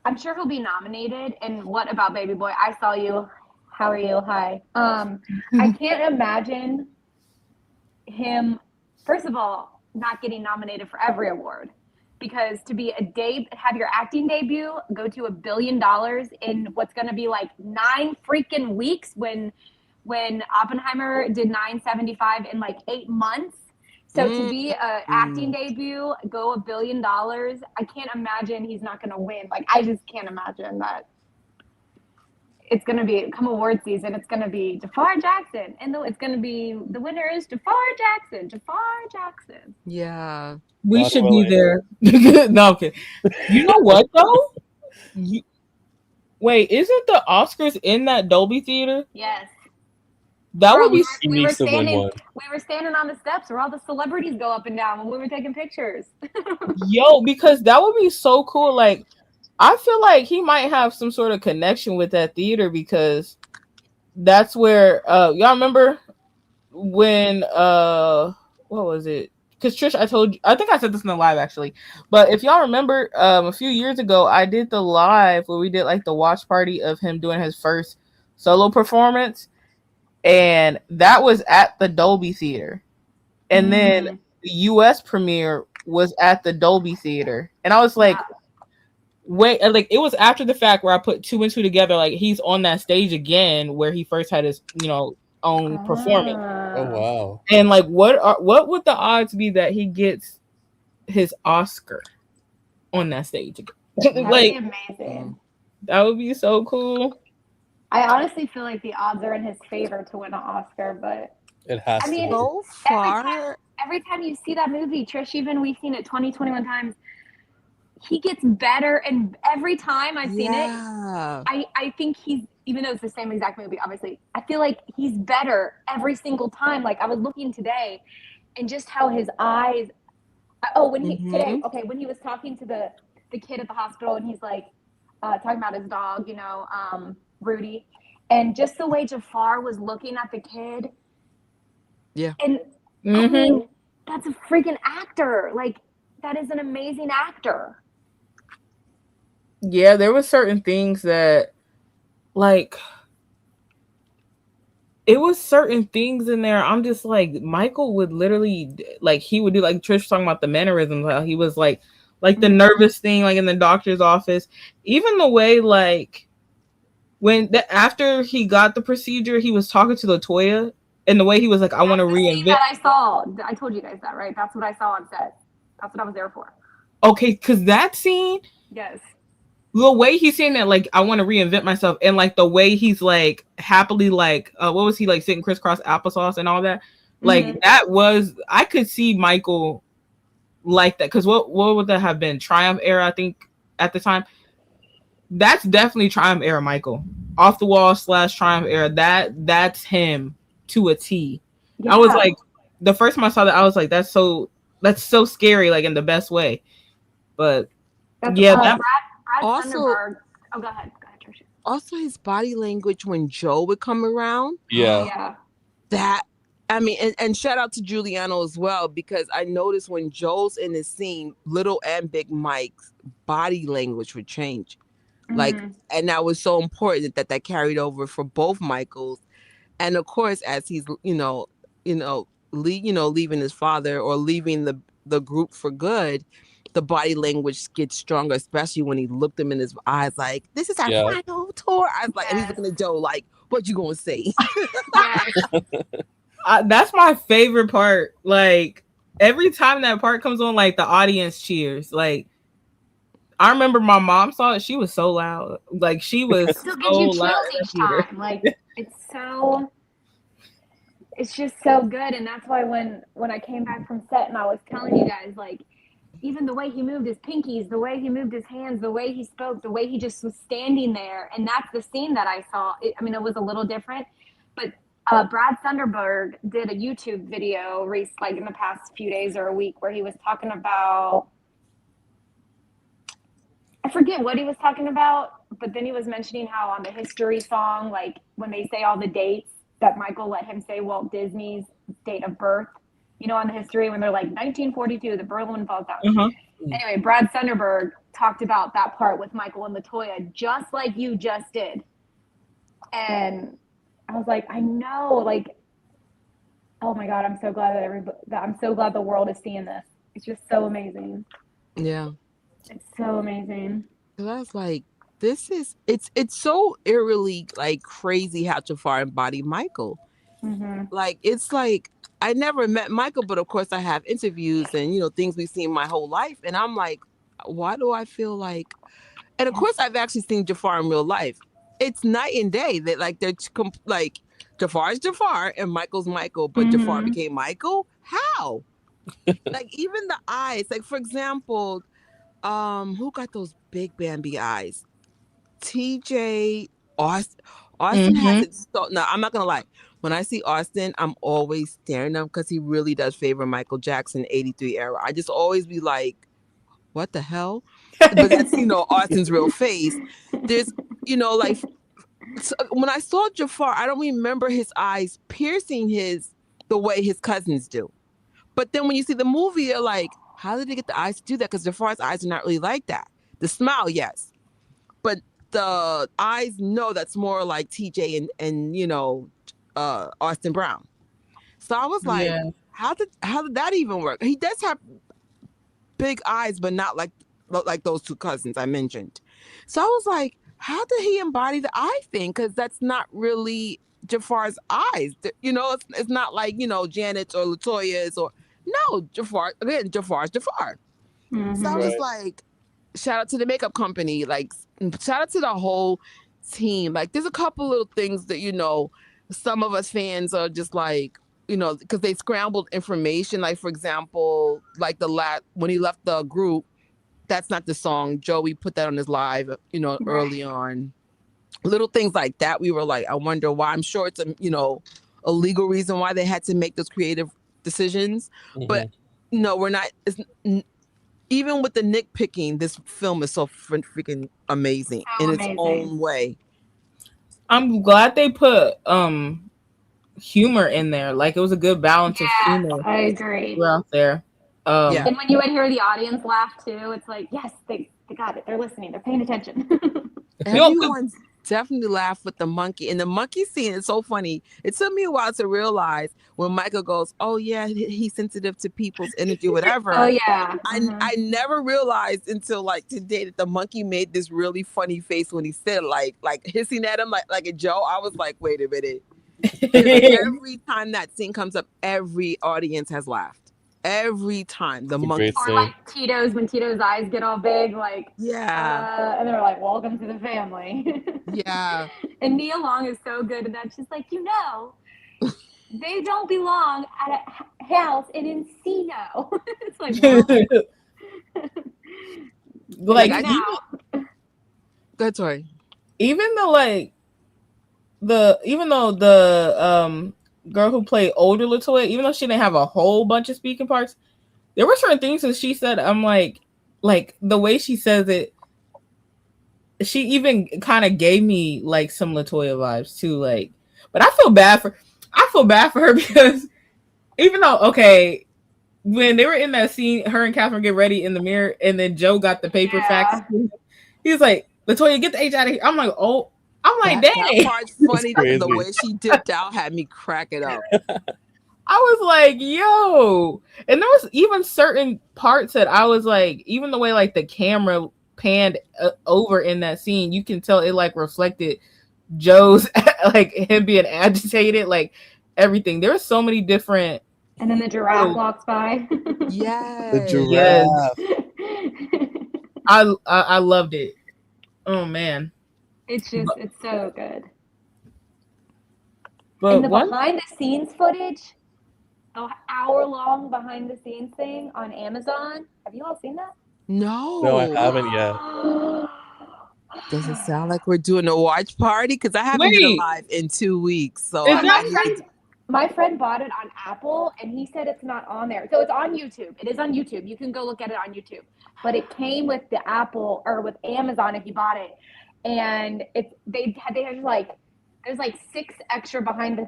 I'm sure he'll be nominated. And what about Baby Boy? I saw you. How are you? Hi. I can't imagine him, first of all, not getting nominated for every award because to be have your acting debut go to $1 billion in what's going to be like 9 freaking weeks when Oppenheimer did 975 in like 8 months. So to be a acting debut, go $1 billion, I can't imagine he's not going to win. Like, I just can't imagine that it's going to be, come award season, it's going to be Jafar Jackson. And it's going to be, the winner is Jafar Jackson. Jafar Jackson. Yeah. We God should willing. be there. No, okay. You know what though? Wait, isn't the Oscars in that Dolby Theater? Yes. That Bro, would be He needs to win one. we were standing on the steps where all the celebrities go up and down when we were taking pictures. yo, because that would be so cool. Like, I feel like he might have some sort of connection with that theater because that's where y'all remember when what was it? Because Trish, I think I said this in the live actually, but if y'all remember, a few years ago, I did the live where we did like the watch party of him doing his first solo performance, and that was at the Dolby Theater, and then the U.S. premiere was at the Dolby Theater, and I was like, wait, like it was after the fact where I put two and two together, like he's on that stage again where he first had his, own performance. Oh wow. And like what would the odds be that he gets his Oscar on that stage again? That Like, would be amazing. that would be so cool. I honestly feel like the odds are in his favor to win an Oscar, but It has I mean, to be. So far, every time you see that movie, Trish, even we've seen it 20, 21 times, he gets better, and every time I've seen it, I think he's, even though it's the same exact movie, obviously, I feel like he's better every single time. Like, I was looking today, and just how his eyes, when he was talking to the kid at the hospital, and he's like talking about his dog, Rudy, and just the way Jafar was looking at the kid. Yeah. And I mean, that's a freaking actor. Like, that is an amazing actor. Yeah, there were certain things that, like, it was certain things in there. I'm just like, Michael would literally, like, he would do, like Trish talking about the mannerisms, how he was like the nervous thing, like in the doctor's office. Even the way, like, after he got the procedure, he was talking to Latoya, and the way he was like, I want to reinvent. That I saw. I told you guys that, right? That's what I saw on set. That's what I was there for. Okay, because that scene, yes, the way he's saying that, like, I want to reinvent myself, and like the way he's like happily, like, what was he like, sitting crisscross applesauce and all that, like that was, I could see Michael like that, because what would that have been, Triumph era, I think at the time. That's definitely Triumph era Michael, off the wall / Triumph era. That's him to a T. Yeah. I was like, the first time I saw that, I was like, that's so scary, like in the best way. But Brad also, Thunderberg. Oh, go ahead, Tricia. Also, his body language when Joe would come around. Yeah. That, I mean, and shout out to Giuliano as well, because I noticed when Joe's in the scene, Little and Big Mike's body language would change. Like, and that was so important that carried over for both Michaels. And of course, as he's, leaving his father or leaving the group for good, the body language gets stronger, especially when he looked him in his eyes like, this is our final tour. I was like, and he's looking at Joe like, what you gonna say? That's my favorite part. Like, every time that part comes on, like, the audience cheers. Like, I remember my mom saw it. She was so loud. Like, she was still gives you chills each time. Like, it's just so good. And that's why when I came back from set and I was telling you guys, like, even the way he moved his pinkies, the way he moved his hands, the way he spoke, the way he just was standing there. And that's the scene that I saw. It was a little different, but Brad Thunderberg did a YouTube video like in the past few days or a week where he was talking about, I forget what he was talking about, but then he was mentioning how on the history song, like when they say all the dates, that Michael let him say Walt Disney's date of birth, on the history, when they're like 1942, the Berlin falls down. Anyway, Brad Thunderberg talked about that part with Michael and LaToya, just like you just did. And I was like, I know, like, oh my God, I'm so glad I'm so glad the world is seeing this. It's just so amazing. Yeah. It's so amazing. Cause I was like, it's so eerily like crazy how Jafar embodied Michael. Like, it's like I never met Michael, but of course I have interviews and things we've seen my whole life, and I'm like, why do I feel like? And of course I've actually seen Jafar in real life. It's night and day that like like Jafar's Jafar and Michael's Michael, but Jafar became Michael. How? Like even the eyes. Like for example, who got those big Bambi eyes? TJ Austin. Austin has Mm-hmm. it. So no, I'm not gonna lie. When I see Austin, I'm always staring at him because he really does favor Michael Jackson '83 era. I just always be like, what the hell? But that's Austin's real face. There's like so when I saw Jafar, I don't remember his eyes piercing the way his cousins do. But then when you see the movie, you're like, how did they get the eyes to do that? Because Jafar's eyes are not really like that. The smile, yes, but the eyes, no, that's more like TJ and Austin Brown. So I was like, Yeah. how did that even work? He does have big eyes, but not like those two cousins I mentioned. So I was like, how did he embody the eye thing? Because that's not really Jafar's eyes. It's not like Janet's or Latoya's or no Jafar. Again, Jafar's Jafar. So I was Right. like, shout out to the makeup company, like shout out to the whole team. Like there's a couple little things that some of us fans are just like, because they scrambled information. Like for example, like when he left the group, that's not the song. Joey put that on his live, Right. early on. Little things like that. We were like, I wonder why. I'm sure it's a legal reason why they had to make those creative decisions. But Hmm. no, we're not. Even with the nitpicking, this film is so freaking amazing So in its amazing. own way. I'm glad they put humor in there. Like it was a good balance of Yes, humor I agree. throughout there. Yeah. And when you would hear the audience laugh too, it's like, yes, they got it. They're listening. They're paying attention. You know, 'cause Everyone's definitely laughed with the monkey. And the monkey scene is so funny. It took me a while to realize when Michael goes, oh, yeah, he's sensitive to people's energy, Oh whatever. yeah. I never realized until like today that the monkey made this really funny face when he said like hissing at him like a Joe. I was like, wait a minute. Because every time that scene comes up, every audience has laughed. Every time the It's a monkey great Or scene. scene. like Tito's, when Tito's eyes get all big, like, Yeah. and they're like, "Welcome to the family." Yeah. And Nia Long is so good, and that's just like, they don't belong at a house in Encino. It's like, well, Like like I now. good Tori. even though like even though the girl who played older Latoya, even though she didn't have a whole bunch of speaking parts, there were certain things that she said. I'm like the way she says it, she even kind of gave me like some Latoya vibes too. Like, but I feel bad for her because even though okay, when they were in that scene, her and Catherine get ready in the mirror, and then Joe got the paper fax. Yeah. He's like, Latoya, get the H out of here. I'm like, oh, I'm like, That dang. part's It's funny. The crazy. way she dipped out had me cracking up. I was like, yo. And there was even certain parts that I was like, even the way like the camera panned over in that scene, you can tell it like reflected Joe's like him being agitated, like everything. There were so many different. And then the giraffe walks by. The Yes. Yes, giraffe. I loved it. Oh man. It's just, it's so good. But And the one, behind the scenes footage, an hour long behind the scenes thing on Amazon. Have you all seen that? No, I No. haven't yet. Does it sound like we're doing a watch party? Because I haven't did a wait, live in 2 weeks. So is I My that need friend, to. my friend bought it on Apple, and he said it's not on there. So it's on YouTube. It is on YouTube. You can go look at it on YouTube. But it came with the Apple or with Amazon if you bought it, and they had like there's like 6 extra behind the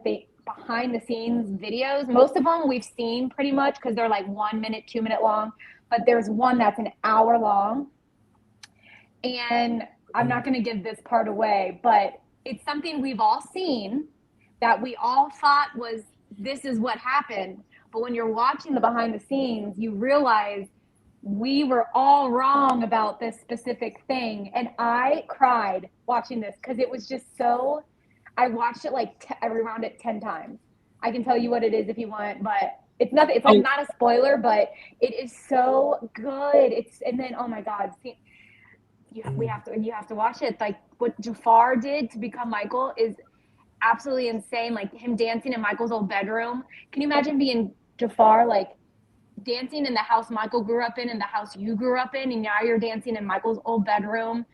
scenes videos. Most of them we've seen pretty much because they're like 1 minute, 2 minute long. But there's one that's an hour long, and I'm not going to give this part away, but it's something we've all seen that we all thought was this is what happened. But when you're watching the behind the scenes, you realize we were all wrong about this specific thing. And I cried watching this because it was just so. I watched it like I rewound it 10 times I can tell you what it is if you want, but it's nothing. It's like Oh, not a spoiler, but it is so good. And then oh my god, see, you have to watch it. Like what Jafar did to become Michael is absolutely insane. Like him dancing in Michael's old bedroom. Can you imagine being Jafar, like dancing in the house Michael grew up in and the house you grew up in, and now you're dancing in Michael's old bedroom,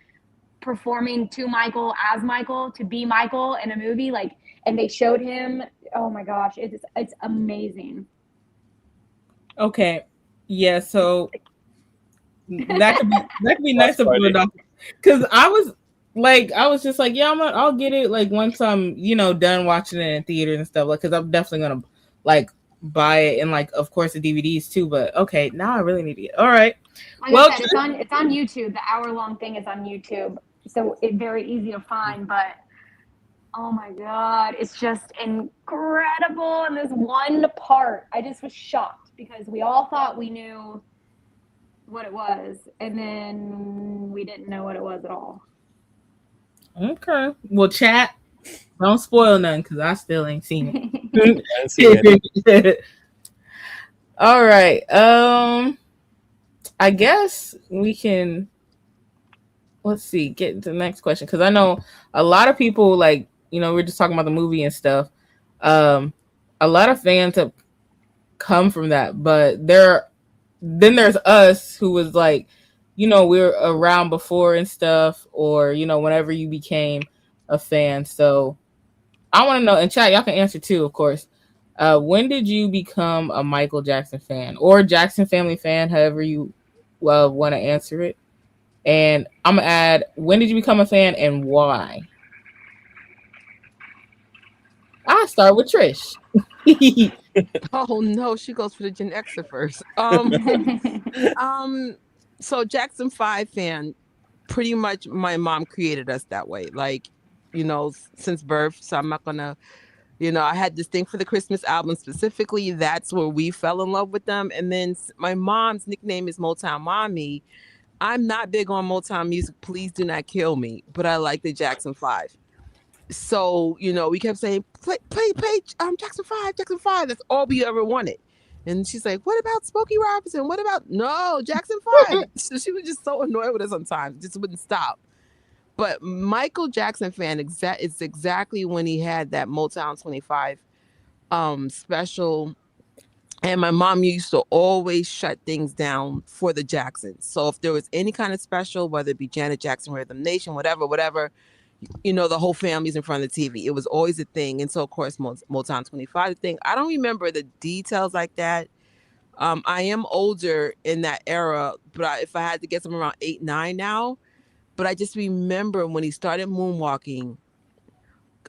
performing to Michael as Michael to be Michael in a movie, like, and they showed him. Oh my gosh, it's amazing. okay. Yeah, so that could be nice Watch of party. a because I was just like, yeah, I'll get it like once I'm done watching it in theaters and stuff, like because I'm definitely gonna like buy it and like of course the DVDs too. But okay, now I really need to get. All right, Like well, I said, it's on YouTube. The hour-long thing is on YouTube, so it's very easy to find. But oh my god, it's just incredible. And there's one part I just was shocked because we all thought we knew what it was, and then we didn't know what it was at all. okay, well, chat, don't spoil nothing because I still ain't seen I haven't seen it. it. All right, I guess we can. Let's see, get to the next question because I know a lot of people like we're just talking about the movie and stuff. Um, a lot of fans have come from that, but there's us who was like, we're around before and stuff, or whenever you became a fan. So I want to know, and chat, y'all can answer too, of course. When did you become a Michael Jackson fan or Jackson Family fan, however you want to answer it? And I'm gonna add, when did you become a fan and why? I start with Trish. Oh no, she goes for the Gen Xer first. So Jackson 5 fan, pretty much my mom created us that way. Like, since birth. So I'm not gonna, I had this thing for the Christmas album specifically. That's where we fell in love with them. And then my mom's nickname is Motown Mommy. I'm not big on Motown music. Please do not kill me. But I like the Jackson 5. So, we kept saying, play, Jackson 5, Jackson 5. That's all we ever wanted. And she's like, what about Smokey Robinson? What about, no, Jackson 5. So she was just so annoyed with us sometimes. Just wouldn't stop. But Michael Jackson fan, it's exactly when he had that Motown 25 special. And my mom used to always shut things down for the Jacksons. So if there was any kind of special, whether it be Janet Jackson, Rhythm Nation, whatever, the whole family's in front of the TV. It was always a thing. And so, of course, Motown 25 thing. I don't remember the details like that. I am older in that era, but if I had to guess, I'm around 8, 9 now. But I just remember when he started moonwalking.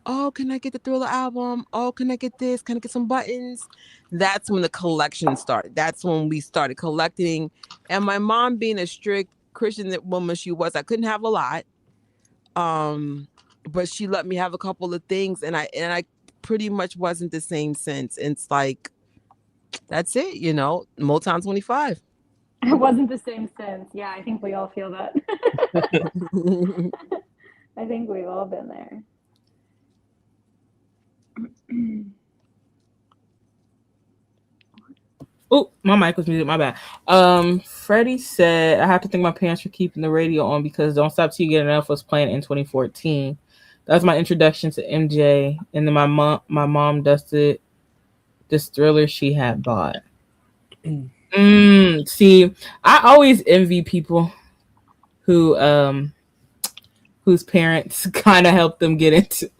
Oh, can I get the Thriller album? Oh, can I get this? Can I get some buttons? That's when the collection started. That's when we started collecting. And my mom, being a strict Christian woman she was, I couldn't have a lot. But she let me have a couple of things, and I pretty much wasn't the same since. It's like, that's it, Motown 25. It wasn't the same sense. Yeah, I think we all feel that. I think we've all been there. Oh, my mic was muted. My bad. Freddie said, I have to thank my parents for keeping the radio on because Don't Stop Till You Get Enough was playing in 2014. That was my introduction to MJ, and then my mom dusted this Thriller she had bought. See, I always envy people who whose parents kind of helped them get into.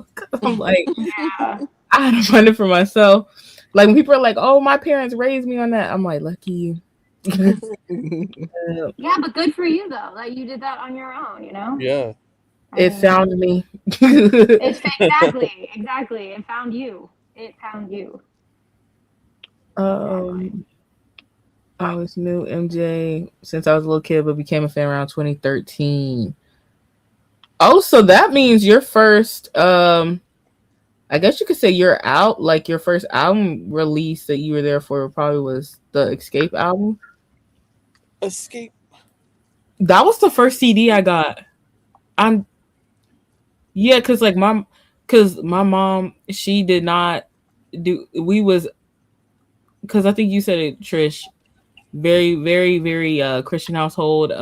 I'm like, Yeah. I had to find it for myself. Like when people are like, "Oh, my parents raised me on that," I'm like, "Lucky you." Yeah, but good for you though. Like you did that on your own, Yeah. It found me. It's exactly. It found you. I was new MJ since I was a little kid, but became a fan around 2013. Oh, so that means your first, I guess you could say you're out. Like your first album release that you were there for probably was the Escape album. Escape. That was the first CD I got. Yeah, because my mom, she did not do we was because I think you said it, Trish. Very, very, very Christian household.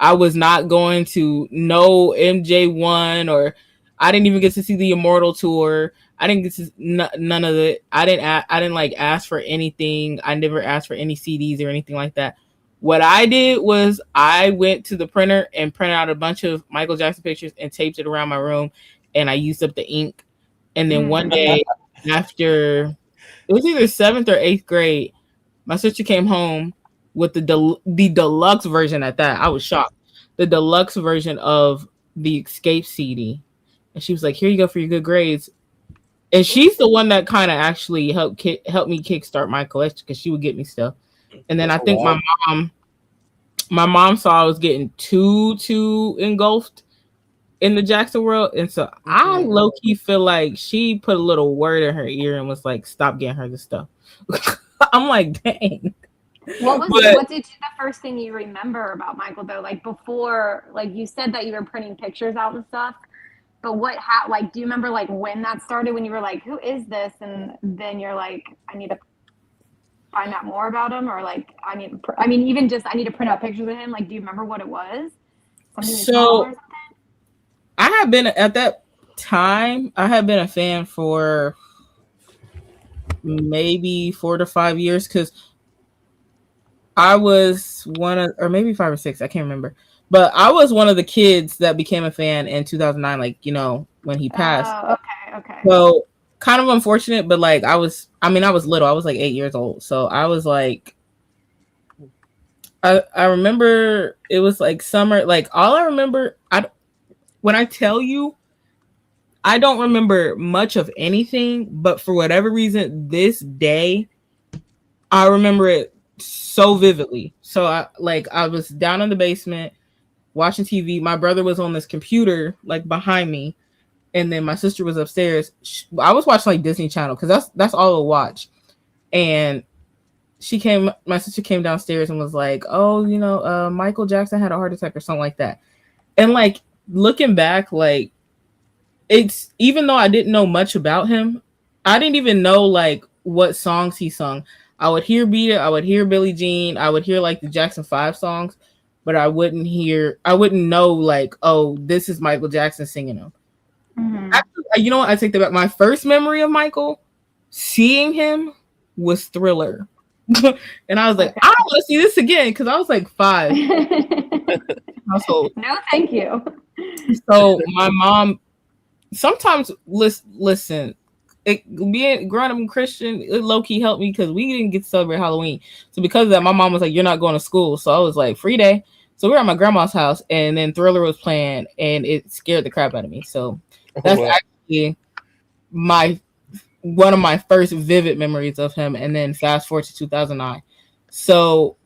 I was not going to no MJ1 or I didn't even get to see the Immortal tour. I didn't get to none of it. I didn't like ask for anything. I never asked for any CDs or anything like that. What I did was I went to the printer and printed out a bunch of Michael Jackson pictures and taped it around my room, and I used up the ink. And then one day after it was either 7th or 8th grade, my sister came home with the deluxe version at that. I was shocked. The deluxe version of the Escape CD. And she was like, "Here you go for your good grades." And she's the one that kind of actually helped me kickstart my collection because she would get me stuff. And then I think my mom saw I was getting too engulfed in the Jackson world, and so I low key feel like she put a little word in her ear and was like, "Stop getting her this stuff." I'm like, dang. What did the first thing you remember about Michael though? Like before, like you said that you were printing pictures out and stuff, but like, do you remember like when that started, when you were like, who is this? And then you're like, I need to find out more about him, or like, I mean, even just, I need to print out pictures of him. Like, do you remember what it was? Something you saw or something? I have been at that time, I had been a fan for maybe 4 to 5 years because I was or maybe 5 or 6, I can't remember. But I was one of the kids that became a fan in 2009, like, when he passed. Oh, okay. So kind of unfortunate, but like I was little. I was like 8 years old. So I was like, I remember it was like summer. Like all I remember, when I tell you, I don't remember much of anything, but for whatever reason, this day, I remember it so vividly. So I was down in the basement watching TV. My brother was on this computer like behind me, and then my sister was upstairs. I was watching like Disney Channel because that's all I'll watch. And my sister came downstairs and was like, "Oh, Michael Jackson had a heart attack or something like that." And like looking back, like it's, even though I didn't know much about him, I didn't even know like what songs he sung. I would hear Beat It, I would hear Billie Jean, I would hear like the Jackson 5 songs, but I wouldn't know like, oh, this is Michael Jackson singing them. Mm-hmm. Actually, you know what? I take that back. My first memory of Michael seeing him was Thriller. And I was like, I don't want to see this again because I was like 5. Household. No, thank you. So my mom sometimes listen. Being growing up Christian, it low key helped me because we didn't get to celebrate Halloween. So because of that, my mom was like, "You're not going to school." So I was like, free day. So we were at my grandma's house, and then Thriller was playing, and it scared the crap out of me. So that's actually one of my first vivid memories of him. And then fast forward to 2009. So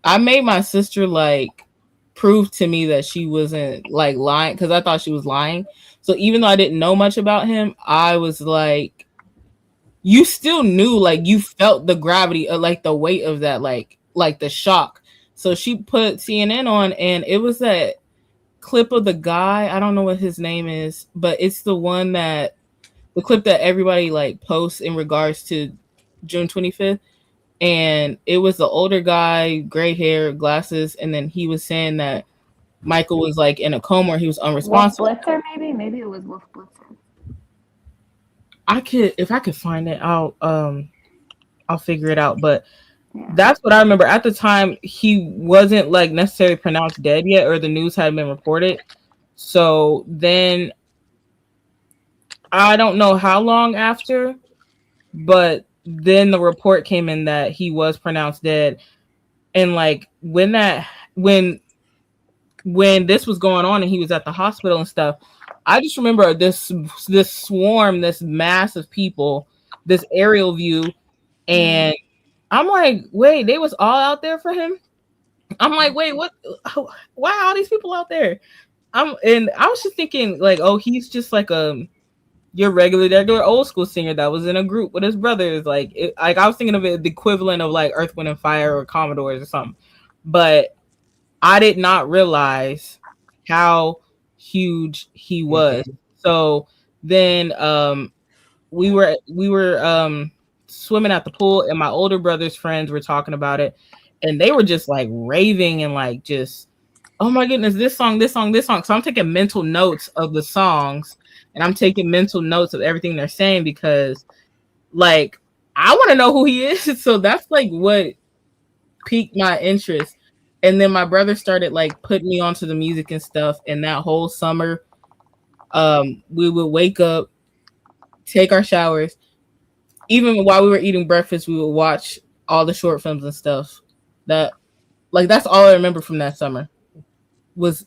I made my sister like prove to me that she wasn't like lying because I thought she was lying. So even though I didn't know much about him, I was like, you still knew, like you felt the gravity of like the weight of that, like the shock. So she put CNN on, and it was that clip of the guy. I don't know what his name is, but it's the clip that everybody like posts in regards to June 25th. And it was the older guy, gray hair, glasses, and then he was saying that Michael was like in a coma or he was unresponsible. Wolf Blitzer, maybe it was Wolf Blitzer. If I could find it, I'll figure it out. But that's what I remember. At the time, he wasn't like necessarily pronounced dead yet, or the news hadn't been reported. So then I don't know how long after, but then the report came in that he was pronounced dead. And like when this was going on and he was at the hospital and stuff, I just remember this swarm, this mass of people, this aerial view, and I'm like, wait, they was all out there for him? I'm like, wait, what? Why are all these people out there? And I was just thinking like, oh, he's just like your regular old school singer that was in a group with his brothers. Like I was thinking of it the equivalent of like Earth, Wind and Fire or Commodores or something. But I did not realize how huge he was. So then we were swimming at the pool, and my older brother's friends were talking about it, and they were just like raving and like just, oh my goodness, this song, this song, this song. So I'm taking mental notes of the songs, and I'm taking mental notes of everything they're saying because like I want to know who he is. So that's like what piqued my interest. And then my brother started like putting me onto the music and stuff. And that whole summer, we would wake up, take our showers. Even while we were eating breakfast, we would watch all the short films and stuff. That like that's all I remember from that summer was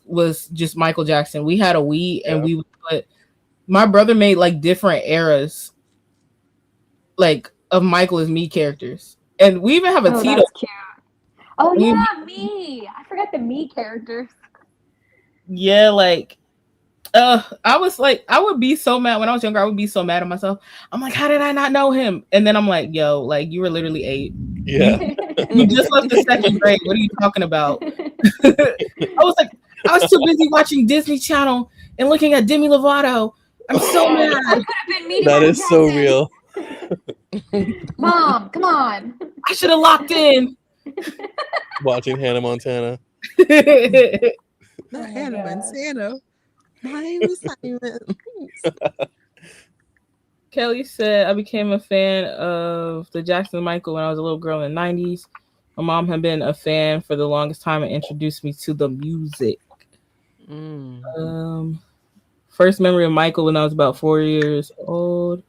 just Michael Jackson. We had a Wii and we would put my brother made like different eras like of Michael as me characters. And we even have a Oh, Tito. that's cute. Oh yeah, me. I forgot the me characters. Yeah, like I was like, I would be so mad when I was younger. I would be so mad at myself. I'm like, how did I not know him? And then I'm like, yo, like you were literally 8. Yeah. You just left the second grade. What are you talking about? I was too busy watching Disney Channel and looking at Demi Lovato. I'm so mad. I could have been meeting That Michael is so Jackson. real. Mom, come on. I should have locked in. Watching Hannah Montana. Not my Hannah God. Montana. My name is Simon. Kelly said, I became a fan of the Jackson Michael when I was a little girl in the 90s. My mom had been a fan for the longest time and introduced me to the music. First memory of Michael when I was about 4 years old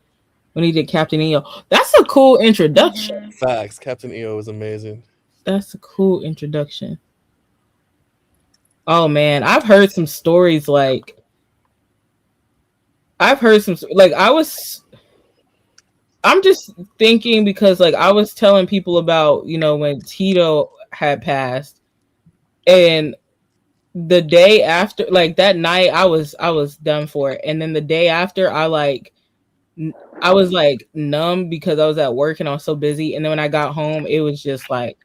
when he did Captain EO. That's a cool introduction. Facts. Captain EO was amazing. That's a cool introduction. Oh man, I've heard some stories like I'm just thinking because like I was telling people about, when Tito had passed, and the day after, like that night I was done for it. And then the day after I was like numb because I was at work and I was so busy. And then when I got home, it was just like,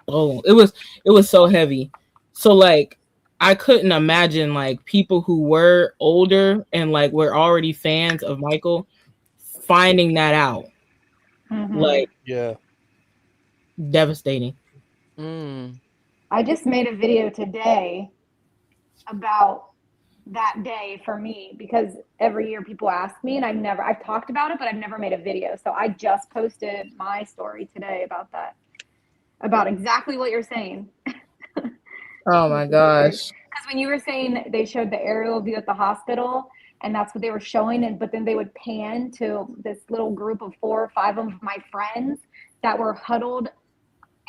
oh, it was so heavy. So like I couldn't imagine like people who were older and like were already fans of Michael finding that out. Like Yeah. devastating. I just made a video today about that day for me because every year people ask me and I've talked about it, but I've never made a video. So I just posted my story today about that, about exactly what you're saying. Oh my gosh. Because when you were saying they showed the aerial view at the hospital and that's what they were showing, but then they would pan to this little group of 4 or 5 of my friends that were huddled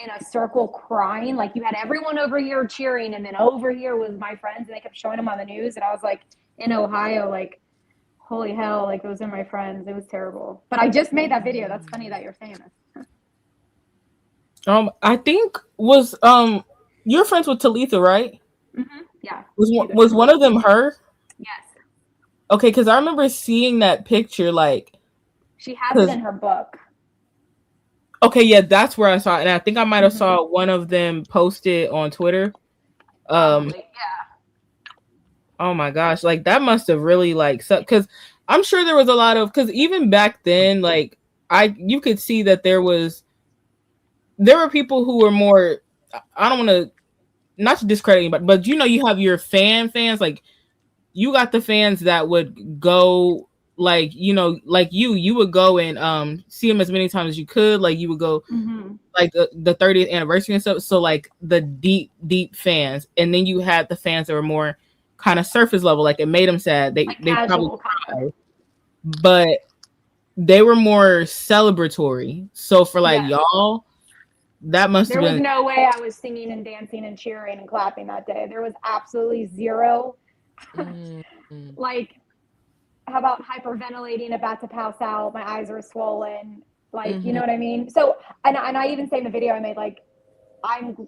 in a circle crying. Like you had everyone over here cheering and then over here was my friends, and they kept showing them on the news, and I was like in Ohio, like holy hell, like those are my friends. It was terrible. But I just made that video. That's funny that you're saying this. I think was you're friends with Talitha, right? Yeah. Was one of them her? Yes. Okay, because I remember seeing that picture. Like she has it in her book. Okay, yeah, that's where I saw it, and I think I might have saw one of them posted on Twitter. Yeah. Oh my gosh, like that must have really like sucked, because I'm sure there was a lot of, because even back then, like you could see that there were people who were more. I don't want to, not to discredit anybody, but you have your fans, like you got the fans that would go. Like like you would go and see them as many times as you could. Like you would go like the 30th anniversary and stuff. So like the deep fans, and then you had the fans that were more kind of surface level. Like it made them sad. They probably cried, but they were more celebratory. So for like y'all, that must have been. There was no way I was singing and dancing and cheering and clapping that day. There was absolutely zero. Like, how about hyperventilating, about to pass out, my eyes are swollen, like you know what I mean? So and I even say in the video I made, like I'm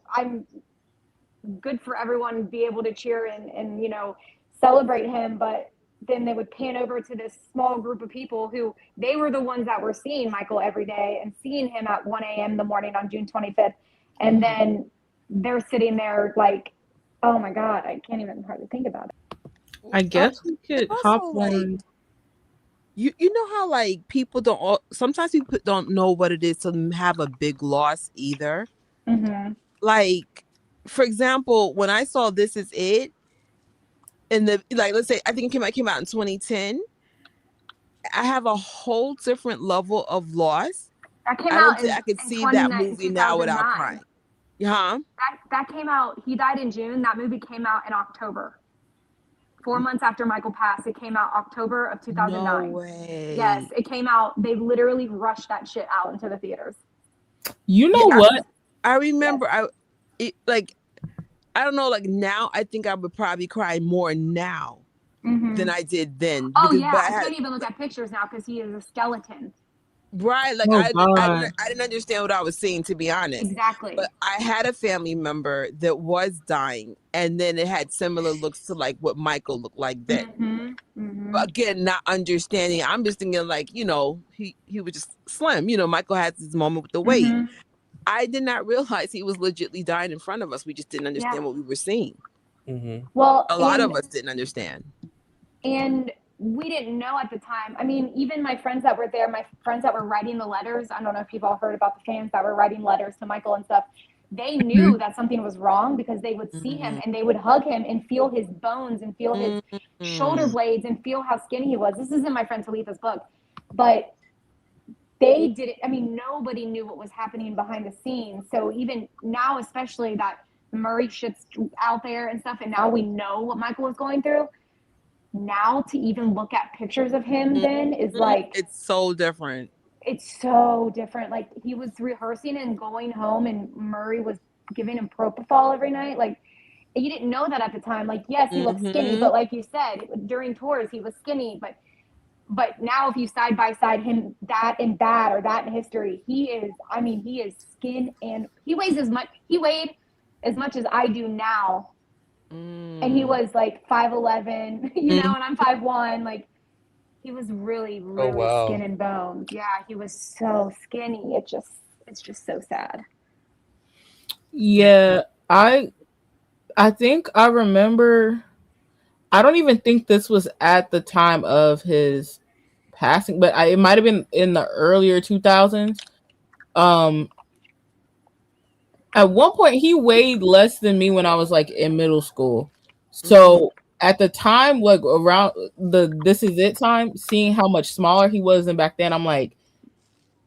good for everyone to be able to cheer and celebrate him, but then they would pan over to this small group of people who they were the ones that were seeing Michael every day and seeing him at 1 a.m. in the morning on June 25th, and then they're sitting there like, oh my God, I can't even hardly think about it. I guess we could hop on. you know how like people sometimes people don't know what it is to have a big loss either. Mm-hmm. Like, for example, when I saw This Is It, and the like, let's say I think it came out in 2010. I have a whole different level of loss. That came I don't out think I could in see that 29 movie now without 2009. crying. Huh? That came out. He died in June. That movie came out in October. 4 months after Michael passed, it came out October of No 2009. Yes, way. it came out. They literally rushed that shit out into the theaters. You know Yeah, what? I Yes. remember. Like, I don't know. Like now, I think I would probably cry more now than Mm-hmm. I did then Oh because, yeah, but I I had can't even look at pictures now because he is a skeleton. right. Like Oh God. I didn't understand what I was seeing, to be honest. But Exactly. I had a family member that was dying, and then it had similar looks to like what Michael looked like then. Mm-hmm. Mm-hmm. But again, not understanding. I'm just thinking like, he was just slim. Michael has his moment with the weight. Mm-hmm. I did not realize he was legitly dying in front of us. We just didn't Yeah. understand what we were seeing. Mm-hmm. Well, A lot of us didn't understand. and we didn't know at the time. I mean, even my friends that were there, my friends that were writing the letters, I don't know if you've all heard about the fans that were writing letters to Michael and stuff. They knew Mhm. that something was wrong because they would see him Mm, and they would hug him and feel his bones and feel his mm, shoulder mm, blades and feel how skinny he was. This is in my friend Talitha's book. But they didn't, I mean, nobody knew what was happening behind the scenes. So even now, especially that Murray shit's out there and stuff, and now we know what Michael was going through. Now to even look at pictures of him mm, then is mm. like, It's so different. it's so different. Like he was rehearsing and going home and Murray was giving him propofol every night. Like you didn't know that at the time. Like, yes, he looked skinny, Hmm. but like you said, during tours he was skinny, but now if you side by side him that in bad or that in history, he is skin, and he weighed as much as I do now. And he Mm. was like 5'11", Mm. and I'm 5'1". Like he was really, Oh really skin wow. and bones. Yeah, he was so skinny. It's just so sad. Yeah, I think I remember. I don't even think this was at the time of his passing, but it might have been in the earlier 2000s. Um, at one point, he weighed less than me when I was like in middle school. Mm. So at the time, like around the This Is It time, seeing how much smaller he was than back then, I'm like,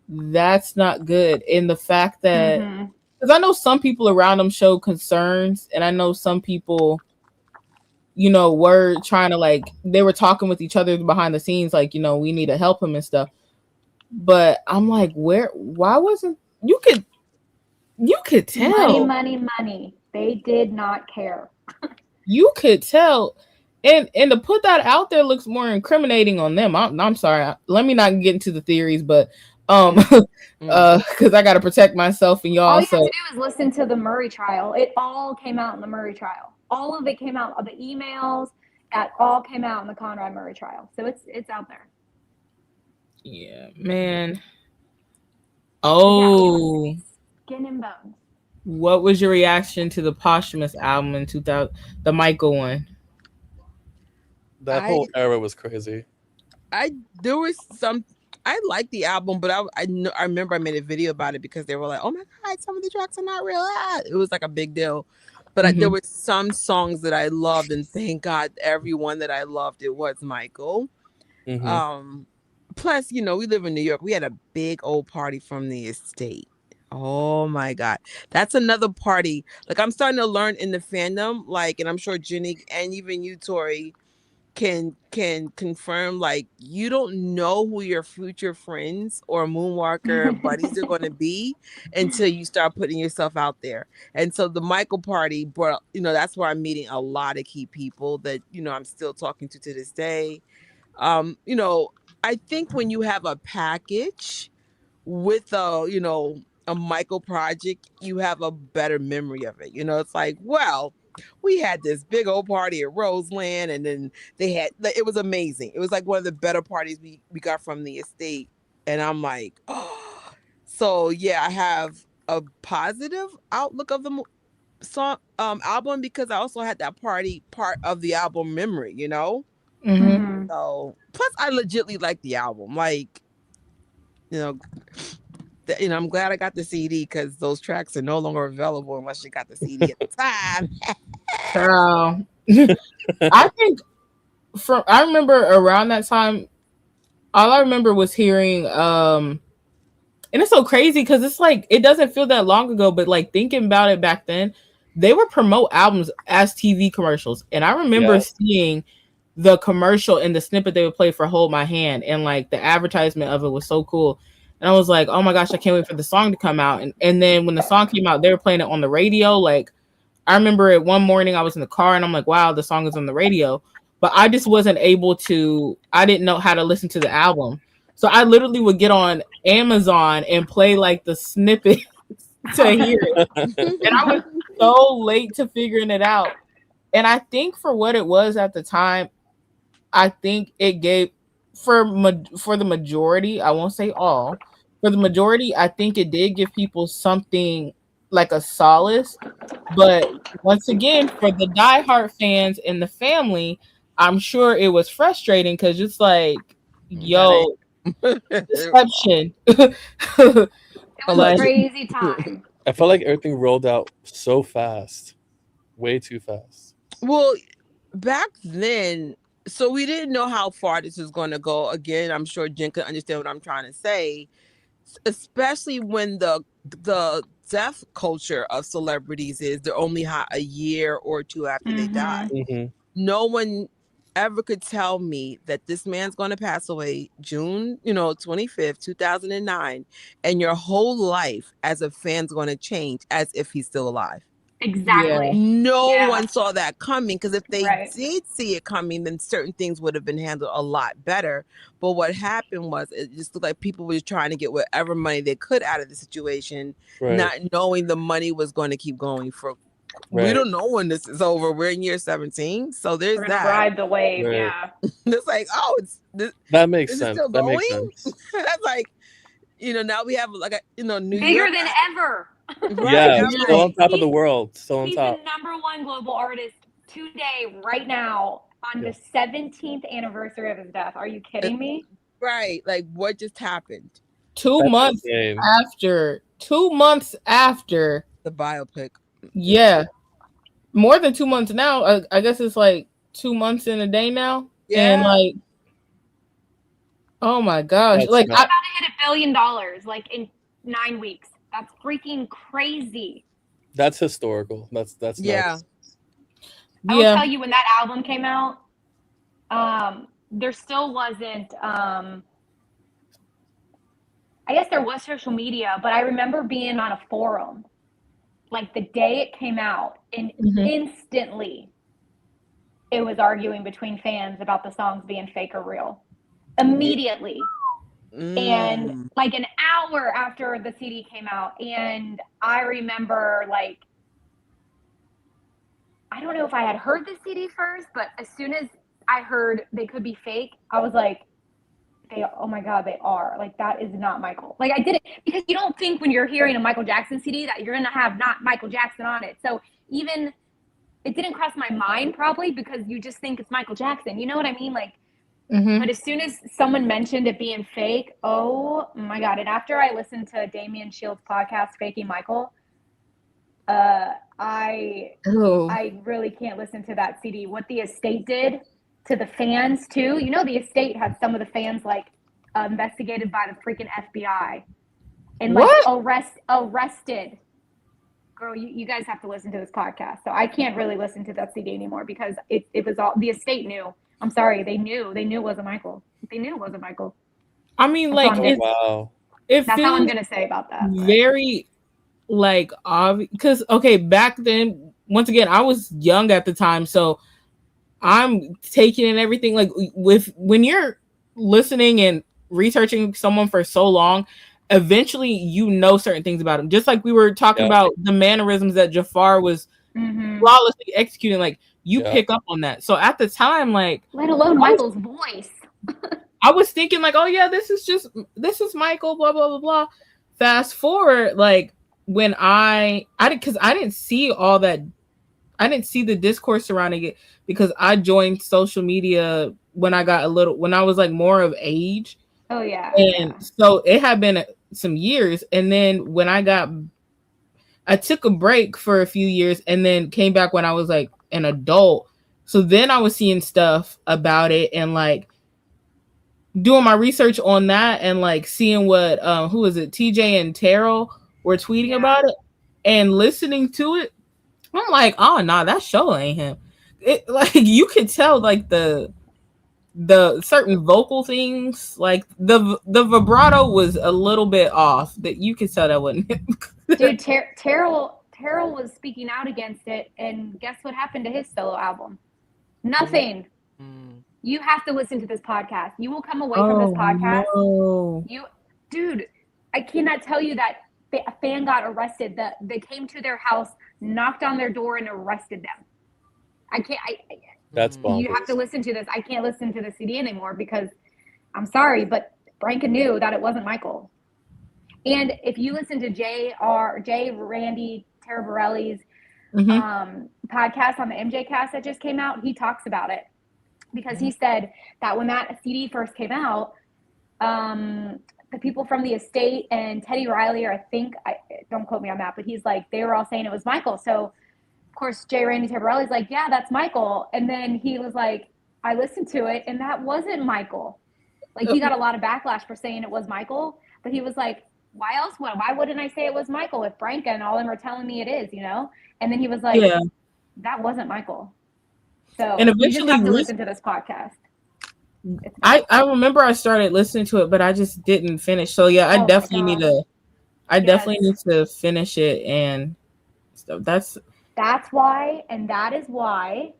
that's not good. And the fact that, Mm-hmm. because I know some people around him showed concerns, and I know some people, were trying to like, they were talking with each other behind the scenes, like, we need to help him and stuff. But I'm like, why wasn't, you could Money, tell. money, money. They did not care. You could tell. And to put that out there looks more incriminating on them. I'm sorry. Let me not get into the theories, but Mm. Mm. because I gotta protect myself and All y'all. you have to So do is listen to the Murray trial. It all came out in the Murray trial. All of it came out. The emails, that all came out in the Conrad Murray trial. So it's out there. yeah, man. But yeah, he was Oh, skin and bones. what was your reaction to the posthumous album in 2000, the Michael one? That I whole era was crazy. I there was some. I liked the album, but I remember I made a video about it because they were like, "Oh my god, some of the tracks are not real." It was like a big deal. But there Hmm. were some songs that I loved, and thank God, everyone that I loved, it was Michael. Mm-hmm. Um, Plus, we live in New York. We had a big old party from the estate. Oh my God. That's another party. Like I'm starting to learn in the fandom, like, and I'm sure Jenny and even you, Tori, can confirm, like, you don't know who your future friends or moonwalker buddies are going to be until you start putting yourself out there. And so the Michael party brought, that's where I'm meeting a lot of key people that I'm still talking to this day. um you know I think when you have a package with a Michael project, you have a better memory of it. It's like, well, we had this big old party at Roseland, and then it was amazing. It was like one of the better parties we got from the estate. And I'm like, oh. So yeah, I have a positive outlook of the song album because I also had that party part of the album memory. Hmm. Mm-hmm. So plus, I legitly like the album. Like, you know, I'm glad I got the CD because those tracks are no longer available unless you got the CD at the time. Girl. I think I remember around that time, all I remember was hearing and it's so crazy because it's like it doesn't feel that long ago, but like thinking about it back then, they would promote albums as TV commercials. And I remember seeing the commercial and the snippet they would play for Hold My Hand, and like the advertisement of it was so cool. And I was like, oh my gosh, I can't wait for the song to come out. And then when the song came out, they were playing it on the radio. Like I remember it one morning I was in the car and I'm like, wow, the song is on the radio. But I just wasn't able to, I didn't know how to listen to the album. So I literally would get on Amazon and play like the snippet to hear it. And I was so late to figuring it out. And I think for what it was at the time, I think it gave for the majority, I won't say all, for the majority, I think it did give people something like a solace. But once again, for the diehard fans and the family, I'm sure it was frustrating because it's like, yo, deception. It was a crazy time. I felt like everything rolled out so fast, way too fast. Well, back then, so we didn't know how far this was going to go. Again, I'm sure Jen can understand what I'm trying to say, especially when the death culture of celebrities is they're only hot a year or two after they die. No one ever could tell me that this man's going to pass away June 25th 2009, and your whole life as a fan's going to change as if he's still alive. Exactly. No one saw that coming, because if they did see it coming, then certain things would have been handled a lot better. But what happened was it just looked like people were just trying to get whatever money they could out of the situation, not knowing the money was going to keep going for. We don't know when this is over. We're in year 17, so there's that. Ride the wave, yeah. It's like, oh, that makes sense. Still that going? makes sense. That's like, now we have like a New bigger York than ever. Yeah, still on top of the world. Still on top. He's the #1 global artist today, right now, on the 17th anniversary of his death. Are you kidding me? Right. Like, what just happened? 2 months after. 2 months after the biopic. Yeah. More than 2 months now. I guess it's like 2 months in a day now. Yeah. And like, oh my gosh. That's like about to hit $1 billion like in 9 weeks. That's freaking crazy. That's historical. That's nuts. Yeah. I will tell you, when that album came out, there still wasn't I guess there was social media, but I remember being on a forum like the day it came out, and instantly it was arguing between fans about the songs being fake or real. Immediately. And like an hour after the CD came out, and I remember, like, I don't know if I had heard the CD first, but as soon as I heard they could be fake, I was like, oh my God, they are. Like, that is not Michael. Like, I did it because you don't think when you're hearing a Michael Jackson CD that you're going to have not Michael Jackson on it. So even it didn't cross my mind, probably because you just think it's Michael Jackson. You know what I mean? Like, but as soon as someone mentioned it being fake, oh my God. And after I listened to Damian Shields' podcast, Faking Michael, I really can't listen to that CD. What the estate did to the fans too. The estate had some of the fans like investigated by the freaking FBI and like arrested. Girl, you guys have to listen to this podcast. So I can't really listen to that CD anymore because it was all the estate knew. I'm sorry, they knew it wasn't Michael. They knew it wasn't Michael. I mean, like, wow. That's all I'm gonna say about that. Very like obvious, because back then, once again, I was young at the time, so I'm taking in everything. Like, when you're listening and researching someone for so long, eventually certain things about him. Just like we were talking about the mannerisms that Jafar was flawlessly executing, like you pick up on that. So at the time, like, let alone Michael's voice. I was thinking like, oh yeah, this is Michael, blah blah blah blah. Fast forward, like when I didn't see all that. I didn't see the discourse surrounding it because I joined social media when I was like more of age. Oh yeah, And yeah. so it had been some years. And then I took a break for a few years and then came back when I was like an adult. So then I was seeing stuff about it and like doing my research on that and like seeing what who is it, TJ and Terrell were tweeting Yeah. about it and listening to it. I'm like, oh no, nah, that show ain't him. It like you could tell like the certain vocal things, like the vibrato was a little bit off. That you could tell that wasn't him. Dude, Terrell was speaking out against it, and guess what happened to his solo album? Nothing. Mm. You have to listen to this podcast. You will come away from this Oh podcast. no. Dude, I cannot tell you that a fan got arrested. They came to their house, knocked on their door, and arrested them. I can't. That's bonkers. You have to listen to this. I can't listen to the CD anymore because I'm sorry, but Branca knew that it wasn't Michael. And if you listen to Randy Taraborelli's podcast on the MJ Cast that just came out, he talks about it because he said that when that CD first came out, the people from the estate and Teddy Riley, or don't quote me on that, but he's like, they were all saying it was Michael. So of course, Randy Taraborelli's like, yeah, that's Michael. And then he was like, I listened to it and that wasn't Michael. Like he got a lot of backlash for saying it was Michael, but he was like, why else? Why wouldn't I say it was Michael if Branca and all of them are telling me it is, you know? And then he was like, Yeah. that wasn't Michael. So And you just eventually have to listen to this podcast. I remember I started listening to it, but I just didn't finish. So yeah, I definitely need to finish it and stuff. That's why, and that is why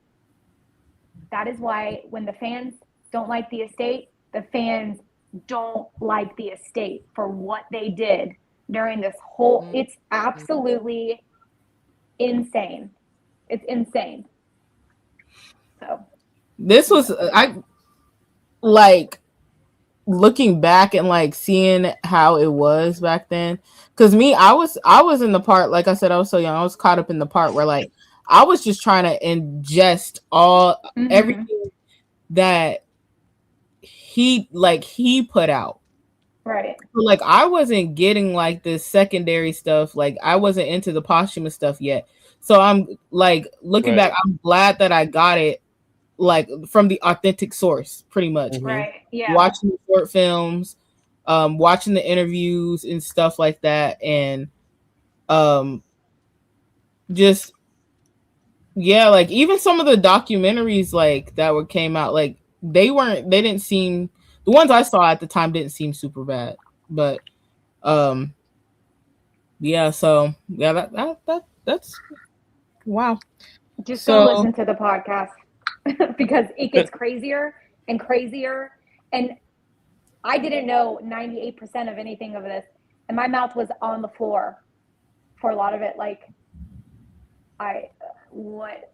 when the fans don't like the estate, the fans don't like the estate for what they did during this whole, it's absolutely insane. It's insane. So this was, I like looking back and like seeing how it was back then. Cause me, I was in the part, like I said, I was so young. I was caught up in the part where like I was just trying to ingest everything that he put out. Right. So, like I wasn't getting like this secondary stuff. Like I wasn't into the posthumous stuff yet. So I'm like looking back, I'm glad that I got it like from the authentic source, pretty much. Right. Yeah. Watching the short films, watching the interviews and stuff like that, and just like even some of the documentaries like that came out, like they didn't seem, the ones I saw at the time didn't seem super bad, but yeah, so yeah, that's wow. Just go listen to the podcast because it gets crazier and crazier. And I didn't know 98% of anything of this, and my mouth was on the floor for a lot of it. Like what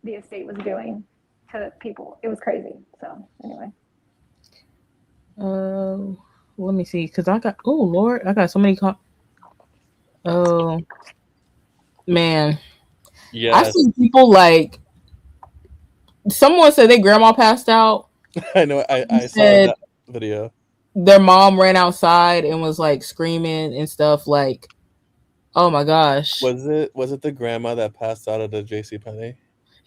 the estate was doing to people, it was crazy. So anyway, let me see, because I got so many oh man, yeah, I've seen people like, someone said their grandma passed out. I know. I saw that video. Their mom ran outside and was like screaming and stuff. Like, oh my gosh. Was it the grandma that passed out at the JCPenney?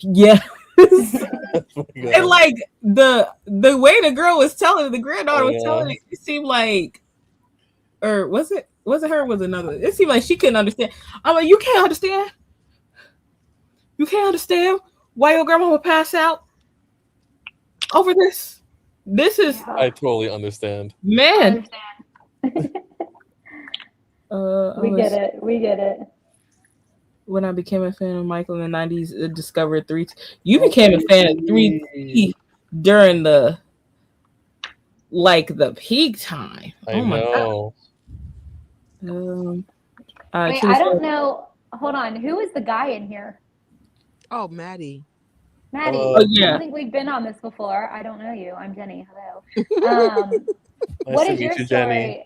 Yeah. And like the way the girl was telling it, the granddaughter was telling it, it seemed like, or was it her? Was another? It seemed like she couldn't understand. I'm like, you can't understand. You can't understand why your grandma would pass out over this. This is. I totally understand. Man. I understand. We get it. When I became a fan of Michael in the 90s, it discovered 3T. You became a fan of 3T during the peak time. I know. Wait, I don't know. Hold on. Who is the guy in here? Oh, Maddie. Maddie. Yeah. I don't think we've been on this before. I don't know you. I'm Jenny. Hello. What is your story?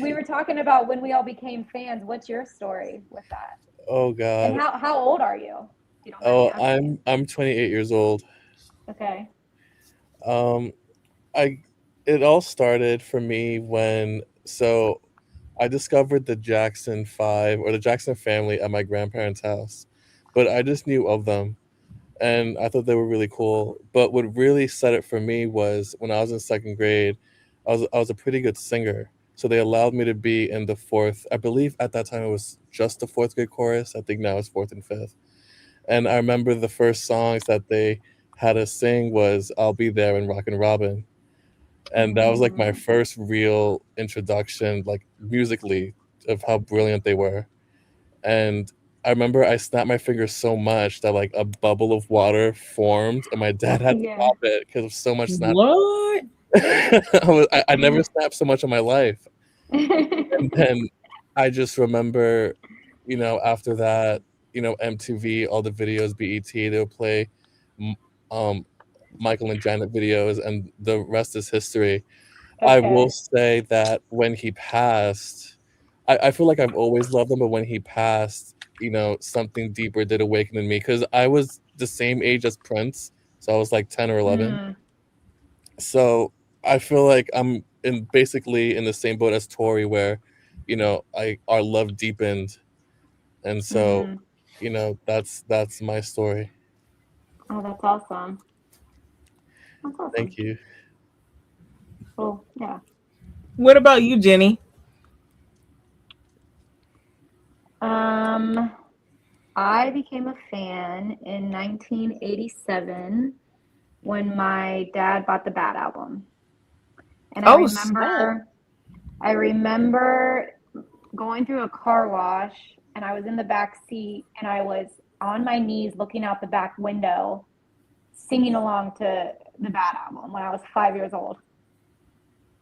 We were talking about when we all became fans. What's your story with that? Oh God. And how old are you? I'm 28 years old. Okay. Um, I it all started for me when I discovered the Jackson Five or the Jackson family at my grandparents' house, but I just knew of them and I thought they were really cool. But what really set it for me was when I was in second grade, I was a pretty good singer. So they allowed me to be in the fourth. I believe at that time it was just the fourth grade chorus. I think now it's fourth and fifth. And I remember the first songs that they had us sing was "I'll Be There" and "Rockin' Robin," and that was like my Mm, first real introduction, like musically, of how brilliant they were. And I remember I snapped my fingers so much that like a bubble of water formed, and my dad had to yeah. stop it because of so much snap. What? I never snapped so much in my life. And then I just remember, after that, MTV, all the videos, BET, they would play m- um, Michael and Janet videos, and the rest is history. I will Okay. say that when he passed, I feel like I've always loved him, but when he passed, something deeper did awaken in me because I was the same age as Prince. So I was like 10 or 11. Mm, So I feel like I'm basically in the same boat as Tori where, our love deepened. And so, mm. that's my story. Oh, that's awesome. That's Thank awesome. you. Cool. Yeah. What about you, Jenny? Um, I became a fan in 1987 when my dad bought the Bad album. And Oh, snap. I remember going through a car wash and I was in the back seat and I was on my knees looking out the back window singing along to the Bad album when I was 5 years old.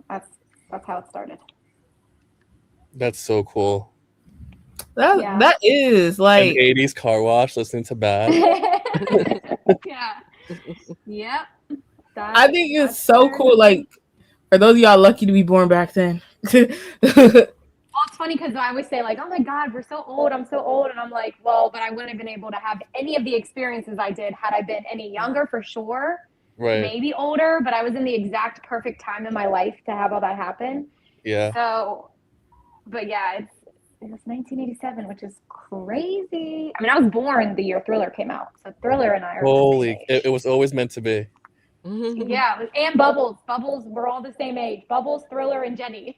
That's that's how it started. That's so cool. That Yeah. that is An like 80s car wash listening to Bad. Yeah. Yep. I think it's That's so where. cool. Like for those of y'all lucky to be born back then. Well, it's funny because I always say like, "Oh my God, we're so old. I'm so old," and I'm like, "Well, but I wouldn't have been able to have any of the experiences I did had I been any younger, for sure. Right. Maybe older, but I was in the exact perfect time in my life to have all that happen." Yeah. So, but yeah, it was 1987, which is crazy. I mean, I was born the year Thriller came out, so Thriller and I are the same Holy, it age. was always meant to be. Yeah, and Bubbles. Bubbles, we're all the same age. Bubbles, Thriller, and Jenny.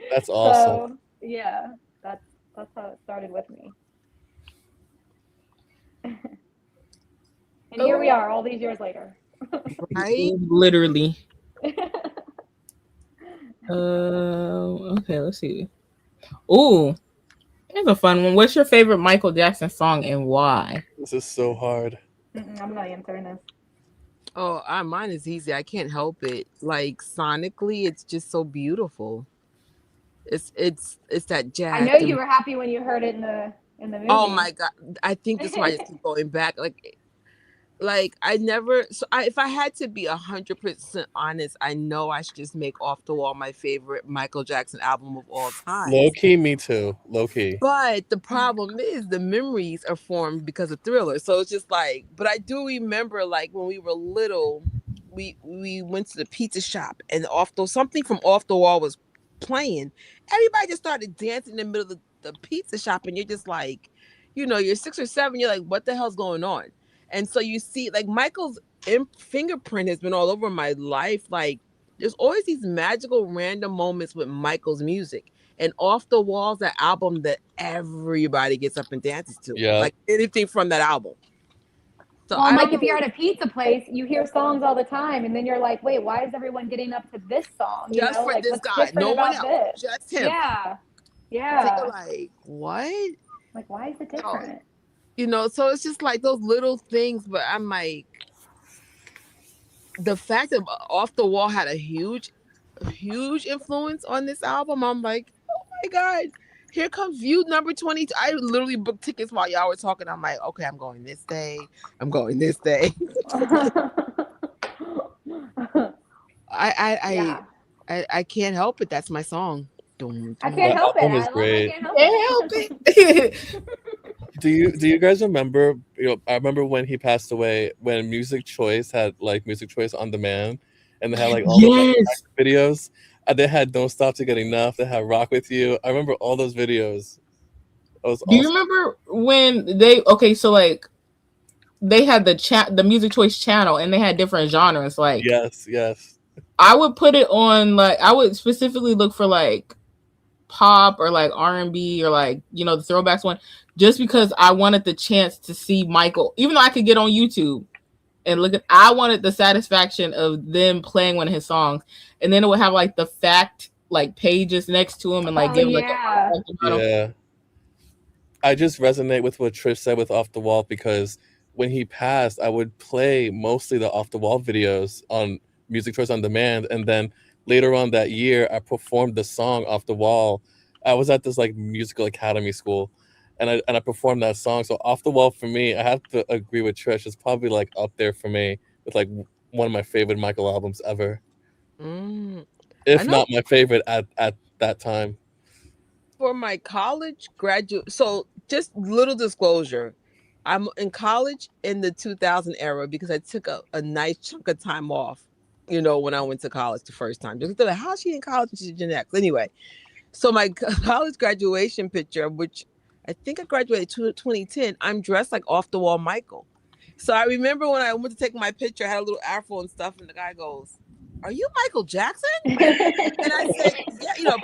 That's awesome. So yeah, that's how it started with me. And here we Oh, are, all these years later. Right? literally. Okay, let's see. Ooh, here's a fun one. What's your favorite Michael Jackson song and why? This is so hard. I'm not answering this. Oh, mine is easy. I can't help it. Like sonically, it's just so beautiful. It's that I know jacked you and were happy when you heard it in the oh movie. my god. I think this is why I just keep going back. Like I never if I had to be 100% honest, I know I should just make Off the Wall my favorite Michael Jackson album of all Low times. key, me too. Low key. But the problem is the memories are formed because of Thriller. So it's just like, but I do remember like when we were little, we went to the pizza shop and something from Off the Wall was playing. Everybody just started dancing in the middle of the pizza shop, and you're just like, you're 6 or 7, you're like, what the hell's going on? And so you see, like Michael's fingerprint has been all over my life. Like there's always these magical random moments with Michael's music. And Off the Walls, that album that everybody gets up and dances to, Yeah. like anything from that album. So Well, I like don't if you're know, at a pizza place, you hear songs all the time, and then you're like, wait, why is everyone getting up to this song? just for Like this what's guy, different no one about else, this? just him. Yeah, So you're yeah. like, what? Like why is it So, different? so it's just like those little things. But I'm like, the fact that Off the Wall had a huge influence on this album. I'm like, oh my god, here comes View number 20. I literally booked tickets while y'all were talking. I'm like, okay, I'm going this day. I'm going this day. I Yeah, I I can't help it. That's my song. Dun, I dun. can't That help it. album is I love I great. can't help Can't it. help it. Do you guys remember I remember when he passed away, when Music Choice had like Music Choice on demand, and they had like all those like Yes. videos. They had "Don't Stop to Get Enough." They had "Rock with You." I remember all those videos. It was Do you awesome. remember when they okay, so like they had the music choice channel and they had different genres. Like Yes, yes, I would put it on like I would specifically look for like pop or like R&B or like, the throwbacks one just because I wanted the chance to see Michael, even though I could get on YouTube and look at I wanted the satisfaction of them playing one of his songs, and then it would have like the fact like pages next to him and like Oh give like a yeah. fun fact about him. yeah. I just resonate with what Trish said with Off the Wall because when he passed, I would play mostly the Off the Wall videos on Music Choice on Demand, and then later on that year, I performed the song Off the Wall. I was at this like musical academy school, and I performed that song. So Off the Wall for me, I have to agree with Trish. It's probably like up there for me with like one of my favorite Michael albums ever, Mm. I if know not my favorite at that time. for my college graduate. So just little disclosure. I'm in college in the 2000 era because I took a nice chunk of time off, when I went to college the first time. Just like, how's she in college? She's Gen X. Anyway, so my college graduation picture, which I think I graduated 2010, I'm dressed like off the wall Michael. So I remember when I went to take my picture, I had a little afro and stuff, and the guy goes, "Are you Michael Jackson?" And I said, "Yeah,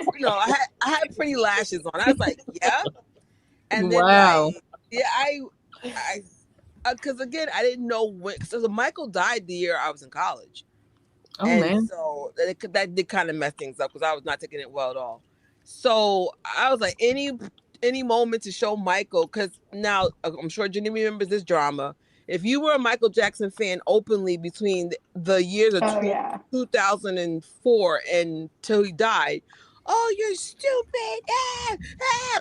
I had pretty lashes on." I was like, "Yeah," and then Wow. yeah, I, because again, I didn't know when. So Michael died the year I was in college, Oh and man. so that did kind of mess things up because I was not taking it well at all. So I was like, any moment to show Michael, because now I'm sure Jenny remembers this drama. If you were a Michael Jackson fan openly between the years of Oh yeah. 2004 until he died, oh, you're stupid.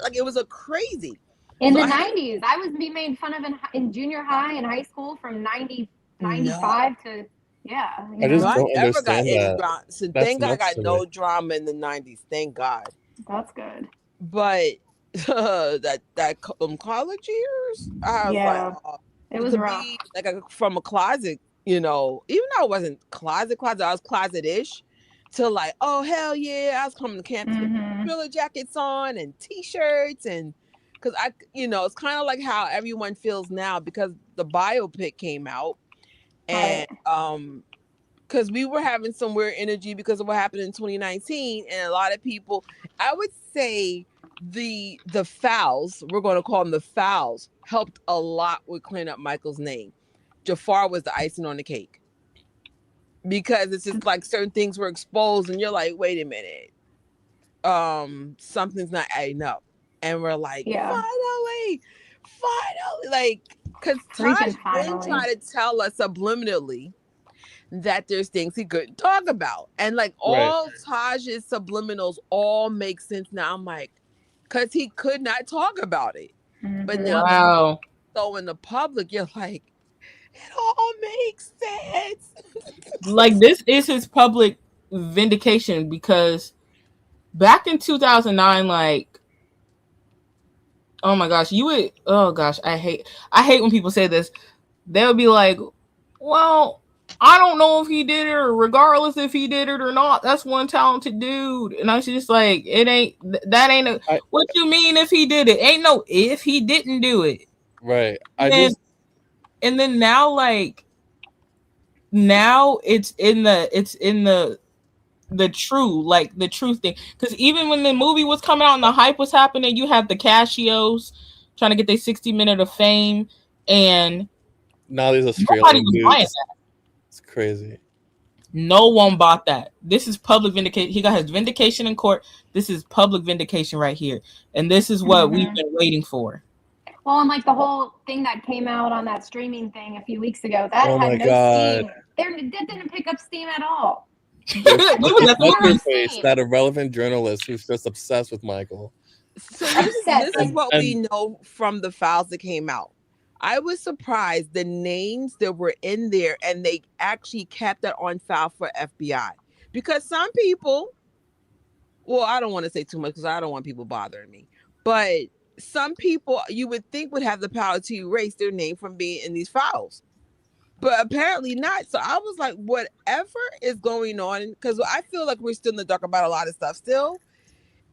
Like it was a crazy. In So the I had 90s, I was being made fun of in junior high and high school from 90 no, 95 to yeah, I no, just I don't never got understand any that. drama. So That's thank God I nuts got to me. no drama in the 90s. Thank God. that's good. But that college years, I was like, Yeah, oh, it you was could rough. be like from a closet, even though I wasn't closet, I was closet-ish to like, oh hell yeah, I was coming to campus with Mm-hmm. thriller jackets on and t-shirts and because it's kind of like how everyone feels now because the biopic came out and Right. because we were having some weird energy because of what happened in 2019 and a lot of people, I would say the fouls, we're going to call them the fouls, helped a lot with clearing up Michael's name. Jafar was the icing on the cake because it's just like certain things were exposed and you're like, wait a minute, something's not adding up, and we're like, Yeah. finally, like, because Taj Freaking been finally. trying to tell us subliminally that there's things he couldn't talk about. And like Right. all Taj's subliminals all make sense now. I'm like, because he could not talk about it. But now Mm-hmm. that it's Wow. so in the public, you're like, it all makes sense. Like this is his public vindication because back in 2009, like, oh my gosh, oh gosh, I hate when people say this. They would be like, well, I don't know if he did it or regardless if he did it or not, that's one talented dude. And I was just like, it ain't, that ain't I what you mean if he did it? Ain't no if he didn't do it. right. And I then, just and then now, like, now it's in the the truth thing, because even when the movie was coming out and the hype was happening, you have the Cashios trying to get their 60 minute of fame, and now these nobody Australian was buying dudes. that. It's crazy. No one bought that. This is public vindication. He got his vindication in court. This is public vindication right here, and this is what we've Mm-hmm. been waiting for. Well, and like the whole thing that came out on that streaming thing a few weeks ago, that Oh had my no god. steam. That didn't pick up steam at all. There's It That was took at the what's her zero street. face? steam. That irrelevant journalist who's just obsessed with Michael. So this Obsessed. is Like, what we And know from the files that came out. I was surprised the names that were in there and they actually kept that on file for FBI. Because some people, well, I don't want to say too much because I don't want people bothering me. But some people you would think would have the power to erase their name from being in these files, but apparently not. So I was like, whatever is going on, because I feel like we're still in the dark about a lot of stuff still.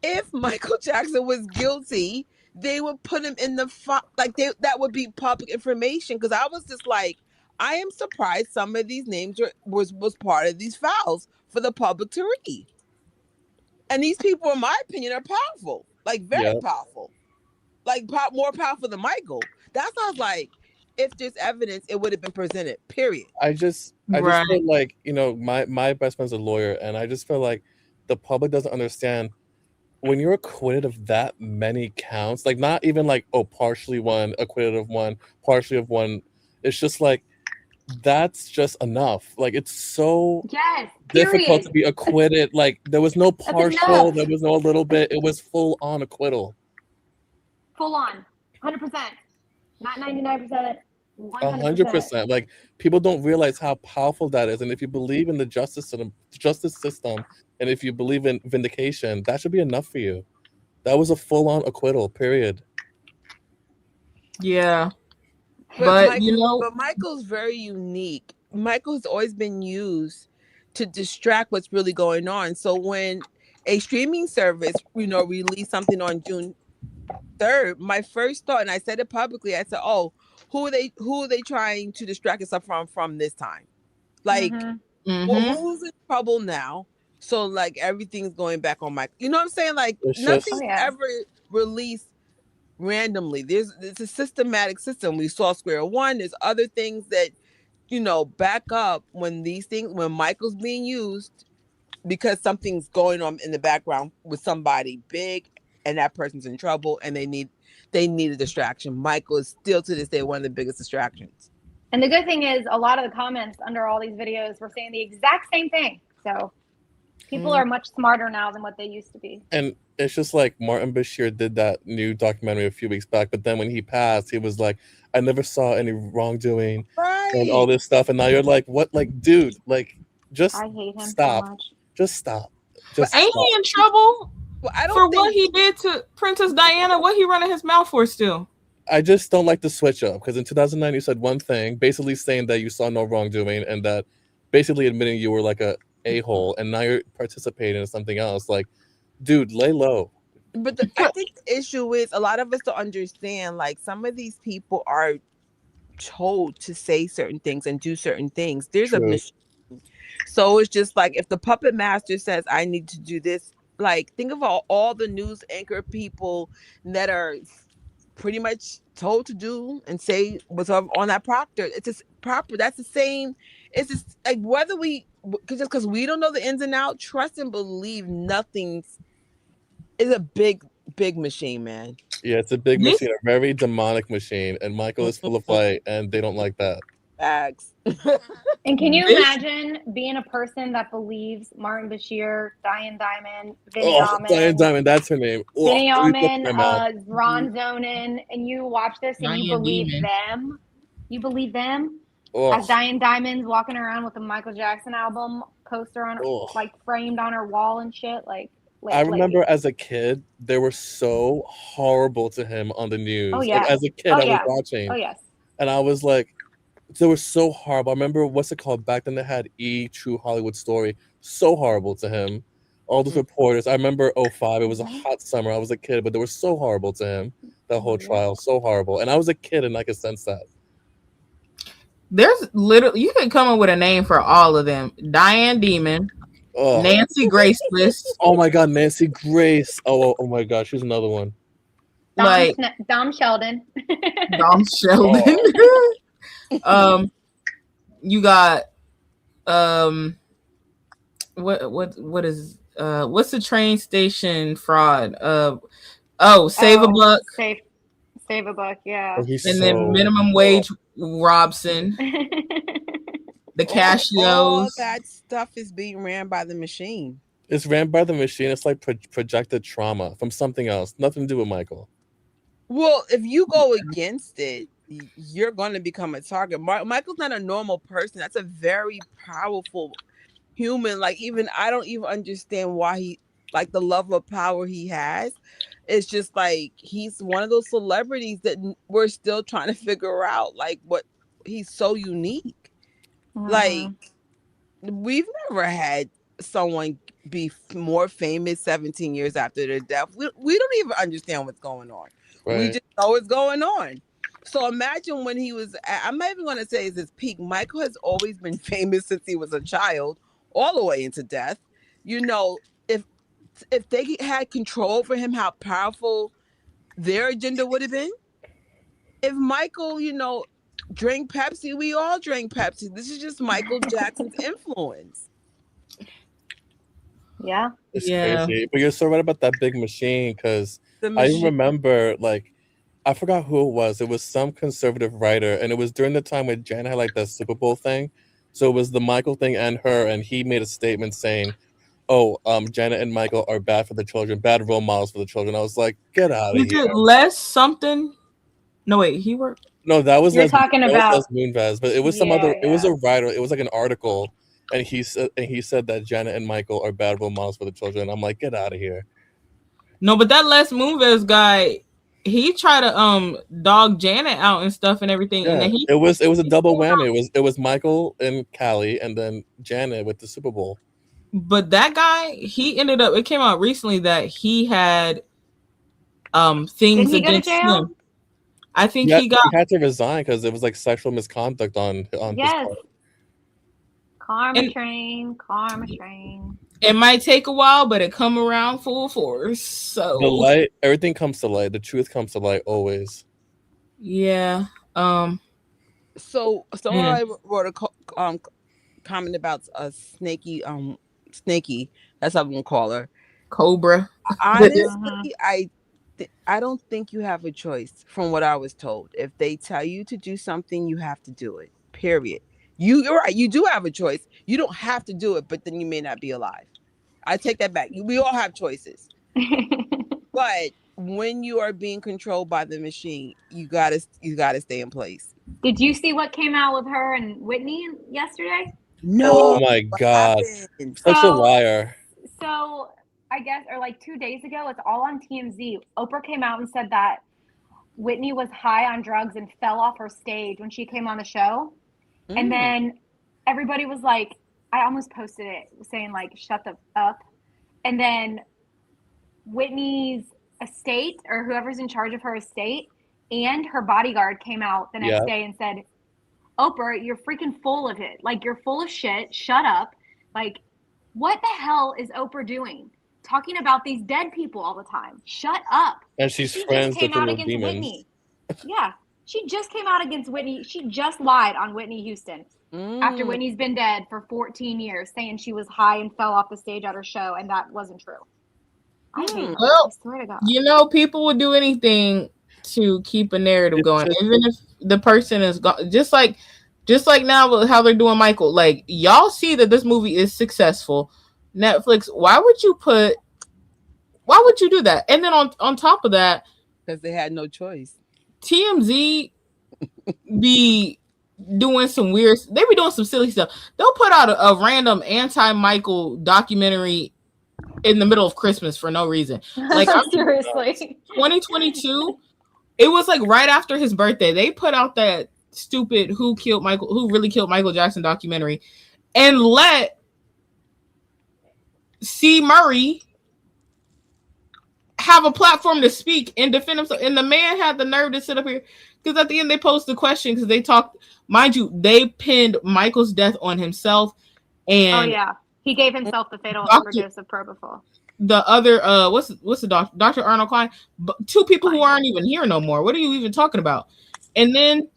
If Michael Jackson was guilty, they would put him in the like that would be public information. Because I was just like, I am surprised some of these names was part of these files for the public to read. And these people, in my opinion, are powerful, like very Yeah. powerful, like more powerful than Michael. That's why I was like, if there's evidence, it would have been presented. Period. I just Right. feel like, my best friend's a lawyer, and I just feel like the public doesn't understand when you're acquitted of that many counts, like not even like, oh, partially one, acquitted of one, partially of one. It's just like that's just enough. Like it's so Yes, difficult to period. be acquitted. Like there was no That's partial, enough. there was no little bit. It was full on acquittal. Full on, 100%, not 99%, 100%. 100%. Like people don't realize how powerful that is. And if you believe in the justice system, and if you believe in vindication, that should be enough for you. That was a full on acquittal, period. Yeah. But But you know, Michael's very unique. Michael's always been used to distract what's really going on. So when a streaming service, released something on June 3rd, my first thought, and I said it publicly, I said, "Oh, who are they trying to distract us from this time? Like, mm-hmm. who's in trouble now? So like everything's going back on Michael. You know what I'm saying? Like It's Oh nothing's just yeah. ever released randomly. It's a systematic system. We saw Square One. There's other things that back up when Michael's being used because something's going on in the background with somebody big, and that person's in trouble, and they need a distraction. Michael is still to this day one of the biggest distractions. And the good thing is, a lot of the comments under all these videos were saying the exact same thing. So people are much smarter now than what they used to be. and it's just like Martin Bashir did that new documentary a few weeks back, but then when he passed, he was like, I never saw any wrongdoing and Right. all this stuff. And now you're like, what? Like, dude, like, just I hate him so stop. much. Just stop. But Just Ain't stop. he in trouble Well, I for don't what think. he did to Princess Diana? What he running his mouth for still? I just don't like the switch up because in 2009 you said one thing, basically saying that you saw no wrongdoing and that basically admitting you were like a hole, and now you're participating in something else. Like, dude, lay low. But I think the issue is a lot of us don't understand. Like some of these people are told to say certain things and do certain things. There's a True. machine. So it's just like if the puppet master says, I need to do this, like think of all the news anchor people that are pretty much told to do and say what's on that proctor. It's just proper. That's the same. It's just like whether just because we don't know the ins and outs, trust and believe nothing's is a big machine, man. Yeah, it's a big This machine, a very demonic machine, and Michael is full of light, and they don't like that. Bags. And can you this imagine being a person that believes Martin Bashir, Diane Diamond, Vinny Oh, Diane Almond, Diamond, that's her name. Oh, Vinny let me put Almond, my mouth. Ron Zonin, and you watch this and you Diane believe Demon. them? You believe them? Oh, As Diane Diamond's walking around with the Michael Jackson album poster on, oh. like framed on her wall and shit. I remember as a kid, they were so horrible to him on the news. Oh Like yeah. as a kid, Oh I was yeah. watching, Oh yes. and I was like, they were so horrible. I remember what's it called back then? They had True Hollywood Story. So horrible to him. All those reporters. I remember '05. It was a hot summer. I was a kid, but they were so horrible to him. That whole Yeah. trial, so horrible. And I was a kid, and I could sense that. there's literally you can come up with a name for all of them. Diane Demon, Oh, Nancy Graceless, oh my God, Nancy Grace. Oh my God, she's another one. like Dom Sheldon. Dom Sheldon. You got what is what's the train station fraud? Save a Buck, Save a Buck, yeah. Oh, he's and so. then minimum wage Robson, the All Cashios. that stuff is being ran by the machine. It's ran by the machine. It's like projected trauma from something else. Nothing to do with Michael. Well, if you go against it, you're going to become a target. Michael's not a normal person. That's a very powerful human. Like I don't even understand why he, like the level of power he has. It's just like he's one of those celebrities that we're still trying to figure out like what he's so unique. Like Mm. we've never had someone be more famous 17 years after their death. We don't even understand what's going on. We Right. just know what's going on. So imagine when he was, I'm not even going to say it's his peak. Michael has always been famous since he was a child, all the way into death. You know, if if they had control over him, how powerful their agenda would have been. If Michael, drank Pepsi, we all drank Pepsi. This is just Michael Jackson's influence. Yeah. It's Yeah. crazy. But you're so right about that big machine because The I machine. remember like I forgot who it was. It was some conservative writer, and it was during the time when Janet had like that Super Bowl thing. So it was the Michael thing and her, and he made a statement saying, "Oh, Janet and Michael are bad for the children, bad role models for the children." I was like, "Get out of Is here!" it Les something? No, wait, he worked. No, You're talking That was about, Les Moonves, but it was some other. yeah, It was yeah. a writer. It was like an article, and he said that Janet and Michael are bad role models for the children. I'm like, get out of here. No, but that Les Moonves guy, he tried to dog Janet out and stuff and everything, and Yeah, then he it was a double whammy. It was Michael and Callie, and then Janet with the Super Bowl. but that guy, he ended up. It came out recently that he had Didn't things he go to against jail? him. I think Yeah, he got. he had to resign because it was like sexual misconduct on his Yes. part. Karma And train, karma train. it might take a while, but it come around full force. The So light, everything comes to light. The truth comes to light always. yeah, So someone yeah, wrote a comment about a snaky. That's what I'm gonna call her. Cobra. Mm-hmm. Honestly, I don't think you have a choice. From what I was told, if they tell you to do something, you have to do it. Period. You're right. You do have a choice. You don't have to do it, but then you may not be alive. I take that back. We all have choices, but when you are being controlled by the machine, you gotta stay in place. Did you see what came out with her and Whitney yesterday? Oh No, my what God, happened? such a So, liar. so I guess, or like 2 days ago, it's all on TMZ. Oprah came out and said that Whitney was high on drugs and fell off her stage when she came on the show. And Mm. then everybody was like, I almost posted it saying like, shut the up. And then Whitney's estate or whoever's in charge of her estate and her bodyguard came out the next Yeah, day and said, Oprah, you're freaking full of it. Like, you're full of shit. Shut up. Like, what the hell is Oprah doing? Talking about these dead people all the time. Shut up. and she's She just friends came with the out little against demons. Whitney. Yeah. She just came out against Whitney. She just lied on Whitney Houston after Mm. Whitney's been dead for 14 years, saying she was high and fell off the stage at her show, and that wasn't true. I hate Mm. her. I Well, swear to God. you know, people would do anything to keep a narrative It's going, just even if the person is gone. Just like now with how they're doing Michael. Like y'all see that this movie is successful. Netflix, why would you do that? And then on top of that, Because they had no choice. TMZ be doing some weird. They be doing some silly stuff. They'll put out a random anti-Michael documentary in the middle of Christmas for no reason. Like I'm Seriously. 2022. It was like right after his birthday. They put out that stupid who really killed Michael Jackson documentary and let C. Murray have a platform to speak and defend himself. And the man had the nerve to sit up here because at the end they posed the question because they talked, mind you, they pinned Michael's death on himself Oh and yeah, he gave himself the fatal Dr. overdose of propofol. the other what's the doctor, Dr. Arnold Klein, two people who Klein. aren't even here no more. What are you even talking about? And then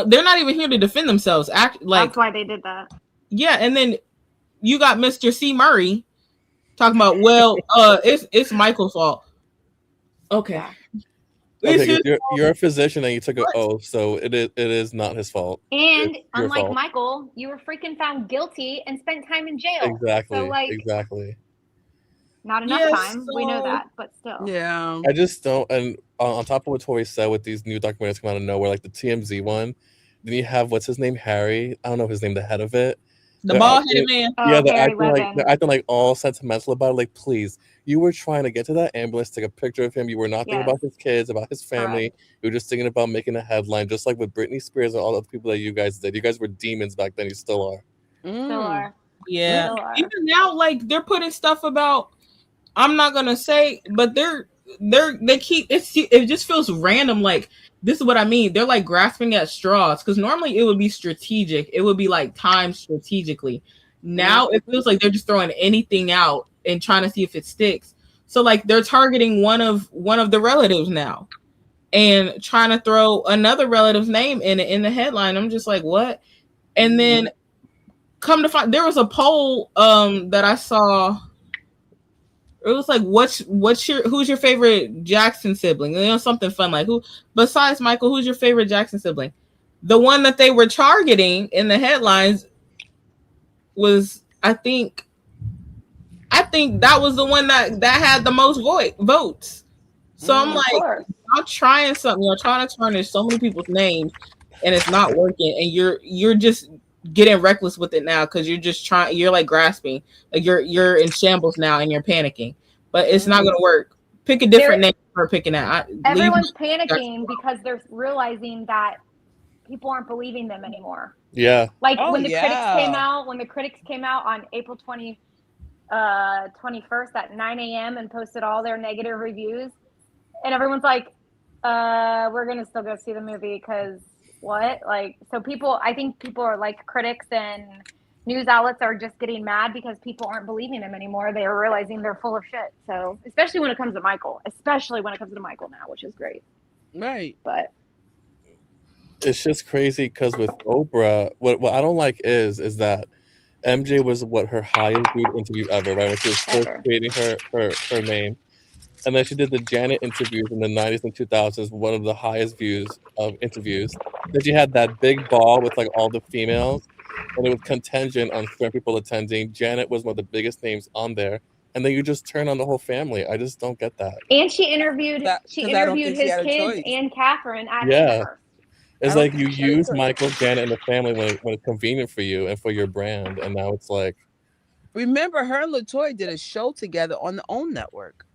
they're not even here to defend themselves. That's why they did that. Yeah, and then you got Mr. C. Murray talking about, well, it's Michael's fault. Okay. Yeah. okay. 'Cause you're a physician and you took an oath, so it is not his fault. And It's your unlike fault. Michael, you were freaking found guilty and spent time in jail. Exactly. So like, Exactly. not enough time. We know that, but still. Yeah. I just don't. And on top of what Tori said, with these new documentaries come out of nowhere, like the TMZ one, then you have what's his name, Harry. I don't know his name, the head of it. The They're bald headed acting, man. yeah, Oh, Barry Levin. they're acting like all sentimental about it. Like, please, you were trying to get to that ambulance, take a picture of him. You were not thinking Yes, about his kids, about his family. correct. You were just thinking about making a headline, just like with Britney Spears and all the other people that you guys did. You guys were demons back then. You still are. Still Mm. are. Yeah. Still are. Even now, like they're putting stuff about. I'm not gonna say, but they keep it just feels random. Like this is what I mean. They're like grasping at straws because normally it would be strategic. It would be like timed strategically. Now it feels like they're just throwing anything out and trying to see if it sticks. So like they're targeting one of the relatives now and trying to throw another relative's name in the headline. I'm just like, what? And then come to find there was a poll that I saw. It was like, who's your favorite Jackson sibling? You know, something fun like who besides Michael, who's your favorite Jackson sibling? The one that they were targeting in the headlines was, I think that was the one that had the most votes. So I'm Of like, course. y'all trying something, you're trying to tarnish so many people's names, and it's not working, and you're just getting reckless with it now because you're just trying. You're like grasping, like you're in shambles now, and you're panicking, but it's not gonna work. Pick a different name for picking that. Everyone's panicking because they're realizing that people aren't believing them anymore. Yeah. Like Oh, when the critics came yeah. out, on April 21st at 9 a.m. and posted all their negative reviews, and everyone's like, we're gonna still go see the movie because what? Like, so I think people are like, critics and news outlets are just getting mad because people aren't believing them anymore. They are realizing they're full of shit. So especially when it comes to Michael now, which is great. Right. But It's just crazy because with Oprah, what I don't like is that MJ was what her highest viewed interview ever, right? When she was first ever. creating her name. And then she did the Janet interviews in the 90s and 2000s, one of the highest views of interviews. Then she had that big ball with like all the females, and it was contingent on certain people attending. Janet was one of the biggest names on there. And then you just turn on the whole family. I just don't get that. And she interviewed Because I don't think she his had a kids choice. and Catherine at Yeah. Amherst. It's I don't like think you she had a use choice. Michael, Janet, and the family when it's convenient for you and for your brand. And now it's like, Remember, her and LaToya did a show together on the OWN network.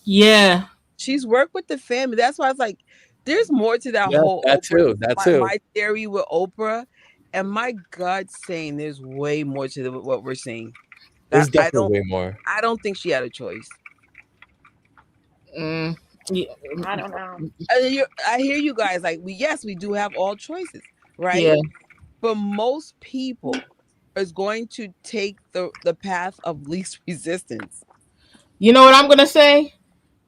Yeah. She's worked with the family. That's why it's like, there's more to that yeah, whole that Oprah. too. That too. My theory with Oprah, and my gut's saying there's way more to what we're seeing. There's I definitely way more. don't think she had a choice. Yeah. I don't know. I hear you guys like we do have all choices, right? Yeah. But most people is going to take the path of least resistance. You know what I'm gonna say?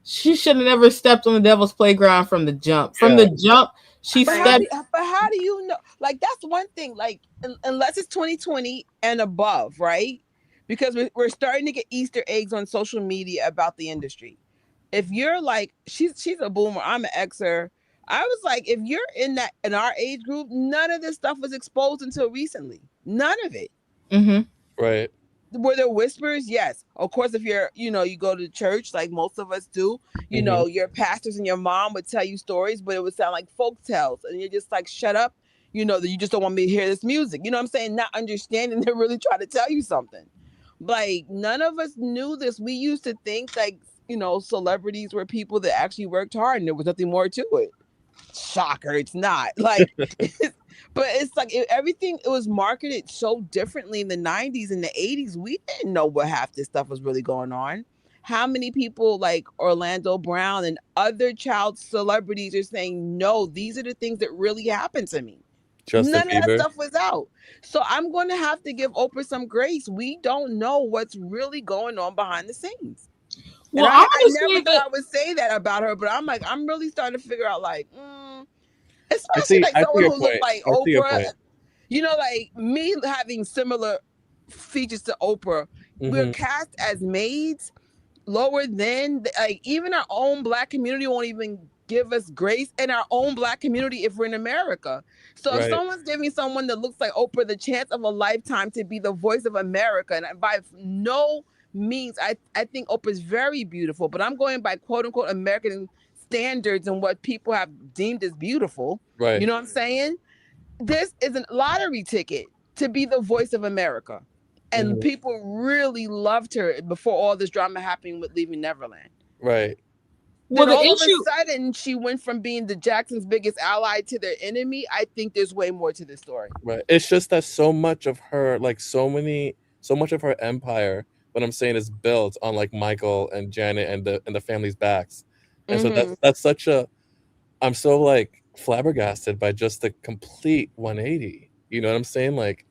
She should have never stepped on the devil's playground from the jump. From the jump, she But stepped. how do you know? Like that's one thing. Like unless it's 2020 and above, right? Because we're starting to get Easter eggs on social media about the industry. If you're like she's a boomer, I'm an Xer. I was like, if you're in our age group, none of this stuff was exposed until recently. None of it. Mm-hmm. Right. Were there whispers? Yes. Of course, if you're, you go to church like most of us do, your pastors and your mom would tell you stories, but it would sound like folk tales. And you're just like, shut up. That you just don't want me to hear this music. You know what I'm saying? Not understanding they're really trying to tell you something. Like, none of us knew this. We used to think like, celebrities were people that actually worked hard and there was nothing more to it. Shocker, it's not. Like, but it's like everything, it was marketed so differently in the 90s and the 80s. We didn't know what half this stuff was really going on. How many people like Orlando Brown and other child celebrities are saying, no, these are the things that really happened to me. Justin None of that Bieber. stuff was out. So I'm going to have to give Oprah some grace. We don't know what's really going on behind the scenes. Well, And I'm I gonna never say thought that. I would say that about her, but I'm really starting to figure out like, I especially see. like I see someone your who looked point. like I see your Oprah. point. Like me having similar features to Oprah. We're cast as maids, lower than like even our own Black community won't even give us grace in our own Black community if we're in America. So if Right. someone's giving someone that looks like Oprah the chance of a lifetime to be the voice of America, and by no means, I think Oprah's very beautiful, but I'm going by quote unquote American standards and what people have deemed as beautiful. Right. You know what I'm saying? This is a lottery ticket. to be the voice of America. And Mhm. people really loved her before all this drama happened with Leaving Neverland. Right. Well, Then the all of a issue, sudden, she went from being the Jacksons' biggest ally to their enemy. I think there's way more to this story. Right. It's just that so much of her, like so much of her empire, what I'm saying is built on like Michael and Janet and the family's backs. And so Mm-hmm. that's such a I'm so like flabbergasted by just the complete 180. You know what I'm saying? Like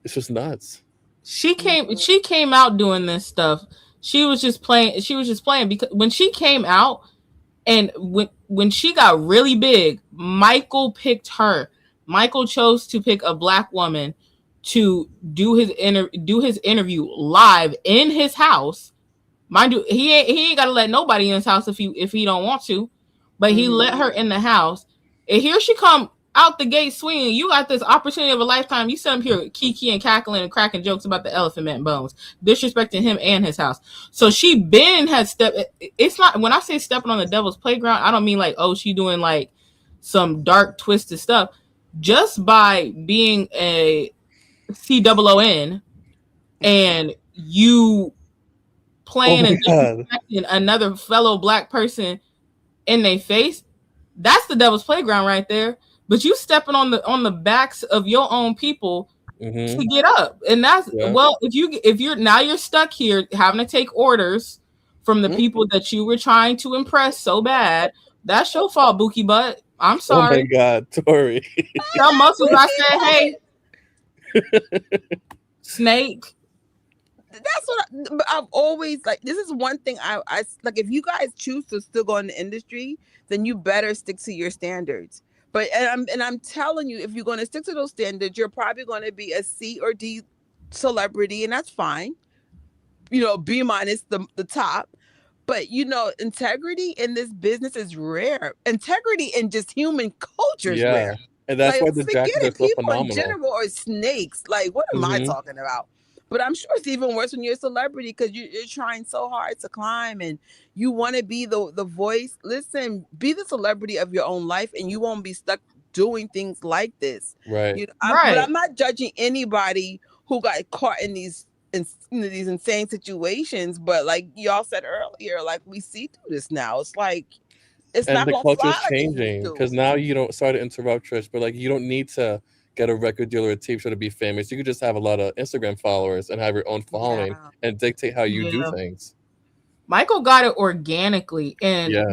it's just nuts. she came out doing this stuff. She was just playing because when she came out and when she got really big, Michael picked her. Michael chose to pick a black woman to do his interview live in his house. Mind you, he ain't got to let nobody in his house if he don't want to, but he Mm-hmm. let her in the house, and here she come out the gate swinging. You got this opportunity of a lifetime. You sit up here kiki and cackling and cracking jokes about the elephant man bones, disrespecting him and his house. So she been has stepped. It's not when I say stepping on the devil's playground, I don't mean like oh she doing like some dark twisted stuff. Just by being a COON and you Oh playing my and god. disrespecting another fellow black person in their face, that's the devil's playground right there. But you stepping on the backs of your own people to Mhm. get up, and that's Yeah. well, if you're now you're stuck here having to take orders from the people that you were trying to impress so bad. That's your fault, Bookie Butt. I'm Oh my sorry. god, Tori. Tell muscles I Bookie said, hey, Butt. snake. That's what but I've always like. This is one thing I like. If you guys choose to still go in the industry, then you better stick to your standards. But and I'm telling you, if you're going to stick to those standards, you're probably going to be a C or D celebrity, and that's fine. B minus the top. But integrity in this business is rare. Integrity in just human culture is Yeah. rare. And that's Like, why the forget Jacksons are it. so People in phenomenal. general are snakes. Like, what am I Mhm. talking about? But I'm sure it's even worse when you're a celebrity because you're trying so hard to climb and you want to be the voice. Listen, be the celebrity of your own life, and you won't be stuck doing things like this. Right. But Right. I'm not judging anybody who got caught in these insane situations. But like y'all said earlier, like we see through this now. It's like it's And not the gonna culture fly is like it used changing to. because now you don't. Sorry to interrupt, Trish, but like you don't need to get a record deal or a tape show to be famous. You could just have a lot of Instagram followers and have your own following Yeah. and dictate how you do Yeah. things. Michael got it organically, and Yeah.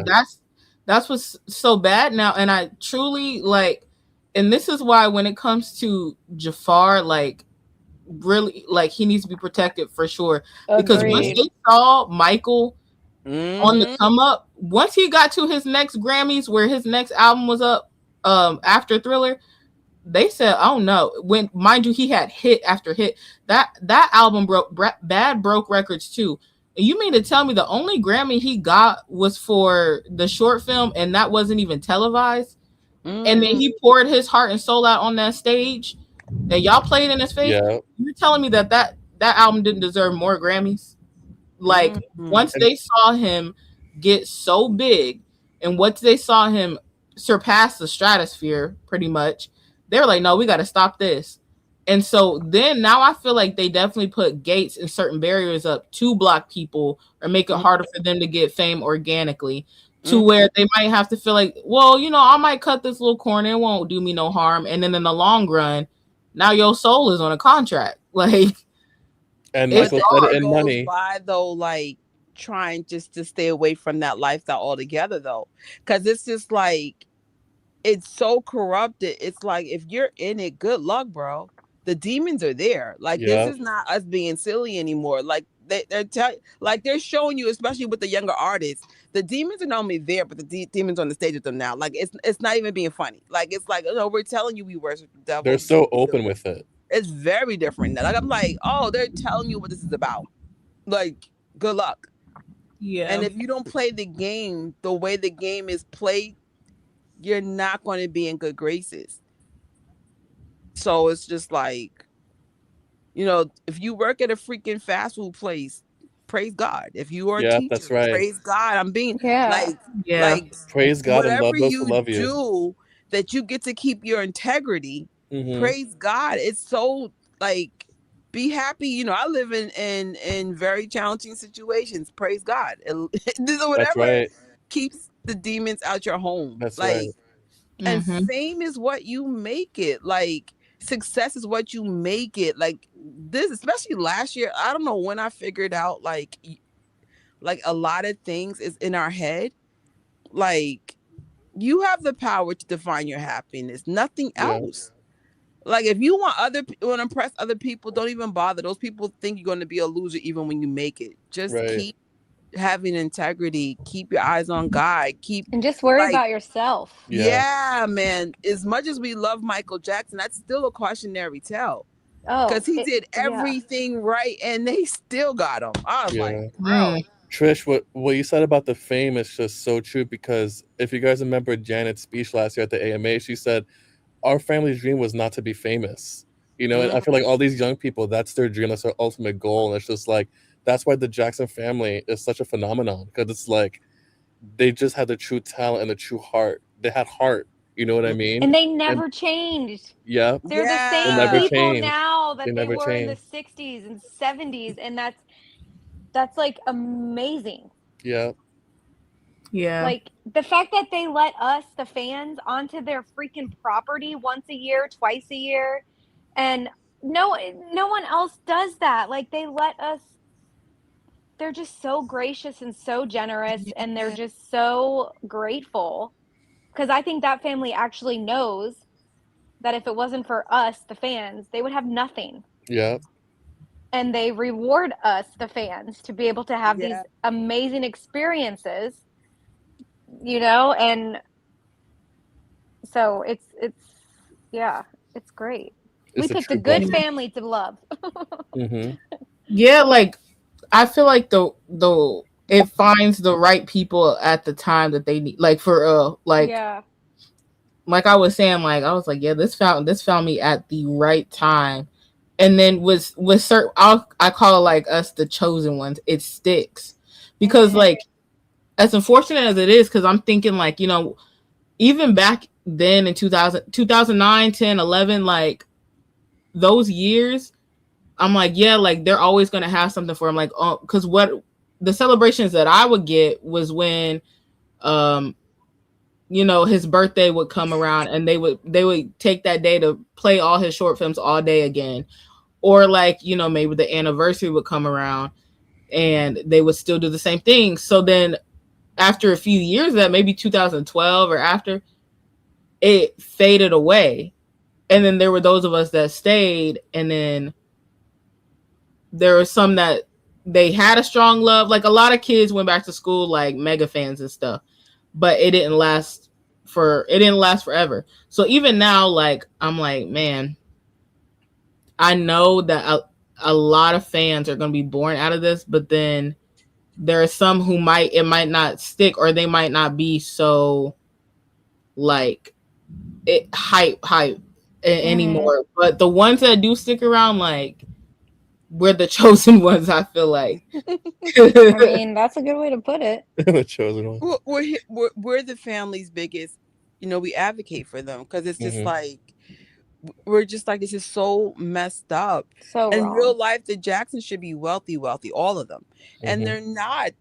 that's what's so bad now. And I truly like, and this is why when it comes to Jafar, like really, like he needs to be protected for sure. Because once Agreed. they saw Michael on the Mm-hmm. come up, once he got to his next Grammys, where his next album was up, after Thriller, they said, "Oh no!" When mind you, he had hit after hit. That album broke records too. You mean to tell me the only Grammy he got was for the short film, and that wasn't even televised? And then Mm-hmm. he poured his heart and soul out on that stage, and y'all played in his face. Yeah. You're telling me that album didn't deserve more Grammys? Like Mm-hmm. once And they saw him get so big and once they saw him surpass the stratosphere pretty much, they were like, no, we got to stop this. And so then now I feel like they definitely put gates and certain barriers up to block people or make it harder for them to get fame organically, to Mm-hmm. where they might have to feel like, well, I might cut this little corner, it won't do me no harm. And then in the long run, now your soul is on a contract. Like and it's But Michael that said it hard. in goes Money. by though, like trying just to stay away from that lifestyle altogether though. Cause it's just like it's so corrupted. It's like if you're in it, good luck, bro. The demons are there. Like this Yeah. is not us being silly anymore. Like they're showing you, especially with the younger artists, the demons are not only there, but the demons on the stage with them now. Like it's not even being funny. Like it's like we're telling you we worship the They're devil. so We do. open with it. It's very different now. Like I'm like, oh, they're telling you what this is about. Like good luck. And Yeah. if you don't play the game the way the game is played, you're not going to be in good graces. So it's just like, if you work at a freaking fast food place, praise God. If you are a Yeah, that's teacher, right. praise God. I'm being Yeah. like, Yeah. like Praise God and whatever love those who you love you. do, that you get to keep your integrity. Mm-hmm. Praise God. It's so like be happy. I live in very challenging situations. Praise God. That's Whatever right. keeps the demons out your home. That's Like, right. and Mm-hmm. fame is what you make it. Like, success is what you make it. Like this, especially last year. I don't know when I figured out like a lot of things is in our head. Like, you have the power to define your happiness, nothing Yeah. else. Like, if you want to impress other people, don't even bother. Those people think you're going to be a loser even when you make it. Just Right. keep having integrity. Keep your eyes on God. Keep And just worry like, about yourself. Yeah. yeah, man. As much as we love Michael Jackson, that's still a cautionary tale Oh, because he did yeah. everything right and they still got him. I was like, Yeah. bro. Trish, what you said about the fame is just so true, because if you guys remember Janet's speech last year at the AMA, she said our family's dream was not to be famous. And I Mm, feel like all these young people, that's their dream, that's their ultimate goal. And it's just like, that's why the Jackson family is such a phenomenon, because it's like they just had the true talent and the true heart. They had heart. You know what I mm. mean? And they And never changed. yeah, They're the they same never Yeah. people changed. now They that they never were in the changed. 60s and 70s, and that's like amazing. Yeah, Yeah. Like the fact that they let us, the fans, onto their freaking property once a year, twice a year, and no one else does that. Like they let us. They're just so gracious and so generous, and they're Yeah. just so grateful, because I think that family actually knows that if it wasn't for us, the fans, they would have nothing. yeah. And they reward us, the fans, to be able to have Yeah. these amazing experiences, and so it's yeah, it's great. We It's a picked a true good Yeah. blessing. family to love. Mm-hmm. Yeah, like I feel like the it finds the right people at the time that they need. Like for Yeah. like I was saying, like I was like, yeah, this found me at the right time. And then with certain, I call it like us the chosen ones. It sticks because Mhm. like as unfortunate as it is, because I'm thinking like even back then in 2009, 10, 11, like those years, I'm like, yeah, like they're always gonna have something for him. Like, oh, because what the celebrations that I would get was when, um, his birthday would come around and they would take that day to play all his short films all day again, or like maybe the anniversary would come around and they would still do the same thing. So then after a few years, that maybe 2012 or after, it faded away, and then there were those of us that stayed, and then there were some that they had a strong love. Like a lot of kids went back to school like mega fans and stuff, but it didn't last forever. So even now, like I'm like, man, I know that a lot of fans are going to be born out of this, but then there are some who it might not stick, or they might not be so like hype Mhm. anymore. But the ones that do stick around, like we're the chosen ones, I feel like. I mean, that's a good way to put it. The chosen one. We're the family's biggest. We advocate for them because it's just Mm-hmm. like we're just like, this is so messed up. So In real wrong. life, the Jacksons should be wealthy, wealthy, all of them, and Mm-hmm.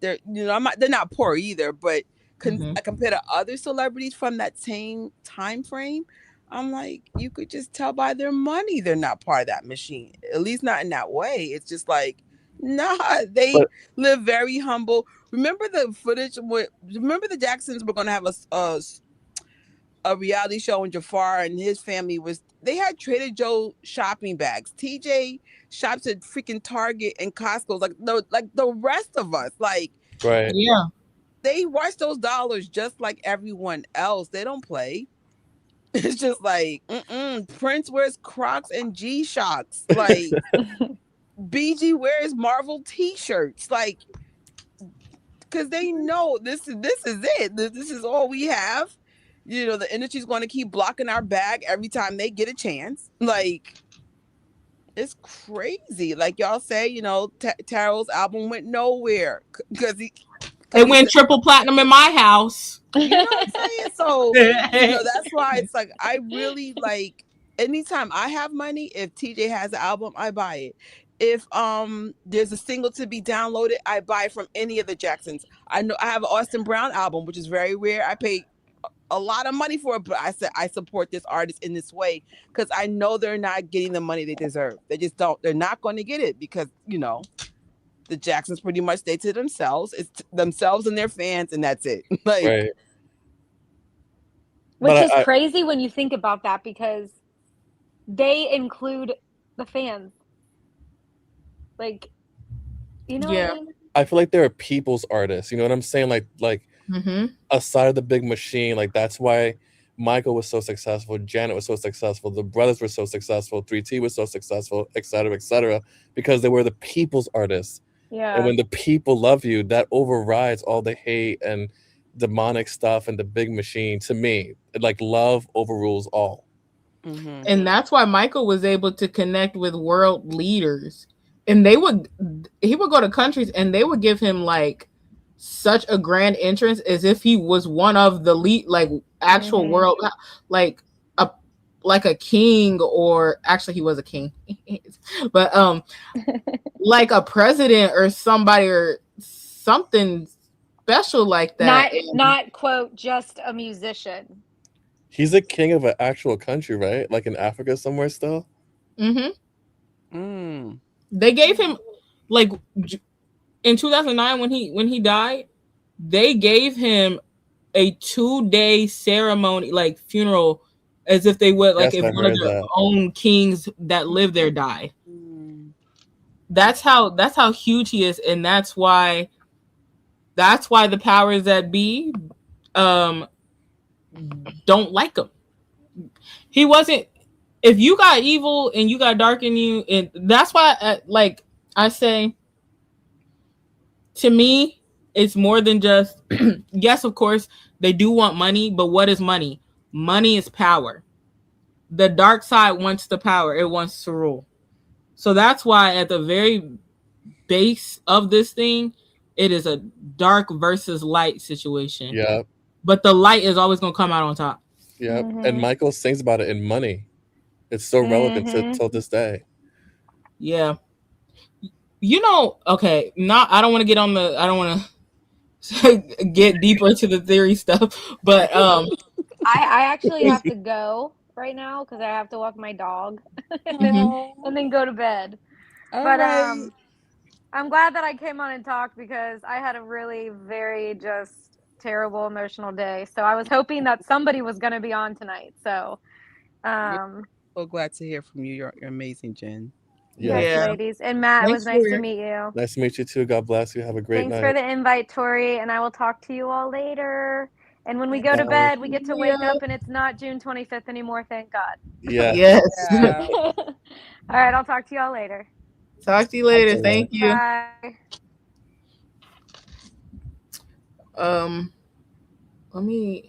they're not. they're not poor either, but Mhm. compared to other celebrities from that same time frame, I'm like, you could just tell by their money they're not part of that machine. At least not in that way. It's just like, nah, they But live very humble. Remember the footage? Remember the Jacksons were going to have a reality show when Jafar and his family they had Trader Joe shopping bags. TJ shops at freaking Target and Costco, like the rest of us. Like, right. Yeah. they watch those dollars just like everyone else. They don't play. It's just like, Prince wears Crocs and G Shocks. Like, BG wears Marvel T-shirts. Like, because they know this is it. This is all we have. The industry's going to keep blocking our bag every time they get a chance. Like, it's crazy. Like y'all say, Taro's album went nowhere because It he went said, triple platinum in my house. you know what I'm saying. So, that's why it's like I really like. anytime I have money, if TJ has an album, I buy it. If there's a single to be downloaded, I buy it from any of the Jacksons. I know I have an Austin Brown album, which is very rare. I pay a lot of money for it, but I said I support this artist in this way because I know they're not getting the money they deserve. They just don't. They're not going to get it because the Jacksons pretty much stay to themselves. It's themselves and their fans, and that's it. Like, Right. Which But is crazy when you think about that because they include the fans. Like, you know what I mean? I feel like they're a people's artist. You know what I'm saying? Like Mm-hmm. aside of the big machine, like that's why Michael was so successful, Janet was so successful, the brothers were so successful, 3T was so successful, etc., because they were the people's artists. And Yeah. when the people love you, that overrides all the hate and demonic stuff and the big machine. To me, like love overrules all. mhm. And that's why Michael was able to connect with world leaders. And he would go to countries and they would give him like such a grand entrance as if he was one of the lead, like actual world, like a like a king, or actually he was a king, but like a president or somebody or something special like that. Not quote just a musician. He's a king of an actual country, right? Like in Africa somewhere still. Mm-hmm. They gave him like in 2009 when he died, they gave him a 2-day ceremony, like funeral, as if they would like Yes, if I one of heard their that. own kings that lived there died. That's how huge he is, and that's why the powers that be don't like him. He wasn't. If you got evil and you got dark in you, and that's why, like I say, to me, it's more than just. Yes, of course, they do want money, but what is money? Money is power. The dark side wants the power; it wants to rule. So that's why, at the very base of this thing, it is a dark versus light situation. Yeah. But the light is always going to come out on top. Yep. And Michael sings about it in Money. It's so relevant till this day. Yeah. Okay, I don't want to get on the, I don't want to get deeper into the theory stuff, but I actually have to go right now because I have to walk my dog and then go to bed. But I'm glad that I came on and talked because I had a really very just terrible emotional day. So I was hoping that somebody was going to be on tonight. So so glad to hear from you. You're amazing, Jen. Yes, ladies. And Matt, it was nice to meet you. Nice to meet you too. God bless you. Have a great night. Thanks for the invite, Tori, and I will talk to you all later. And when we go to bed, we get to wake up and it's not June 25th anymore, thank God. Yeah. Yes. Yeah. All right, I'll talk to you all later. Talk to you later. Thank you. Bye. Let me.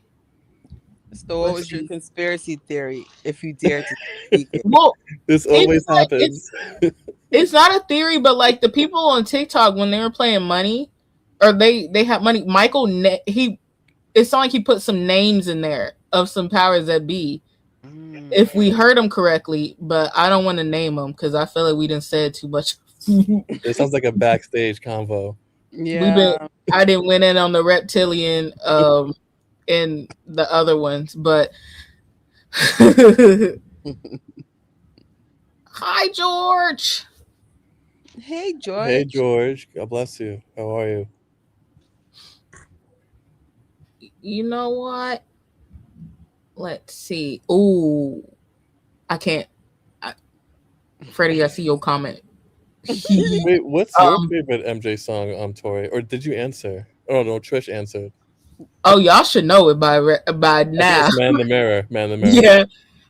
So what was your conspiracy theory, if you dare to speak it? Well, this always happens. It's not a theory, but like the people on TikTok when they were playing Money, or they have money. Michael, it sounded like he put some names in there of some powers that be. If we heard them correctly, but I don't want to name them because I feel like we didn't say too much. It sounds like a backstage convo. Yeah, I didn't went in on the reptilian and the other ones, but hi George. Hey George. Hey George. God bless you. How are you? You know what? Let's see. Ooh, I can't. Freddie, I see your comment. Wait, what's your favorite MJ song, Tori? Or did you answer? Oh no, Trish answered. Oh, y'all should know it by now. Man in the Mirror. Man in the Mirror. Yeah.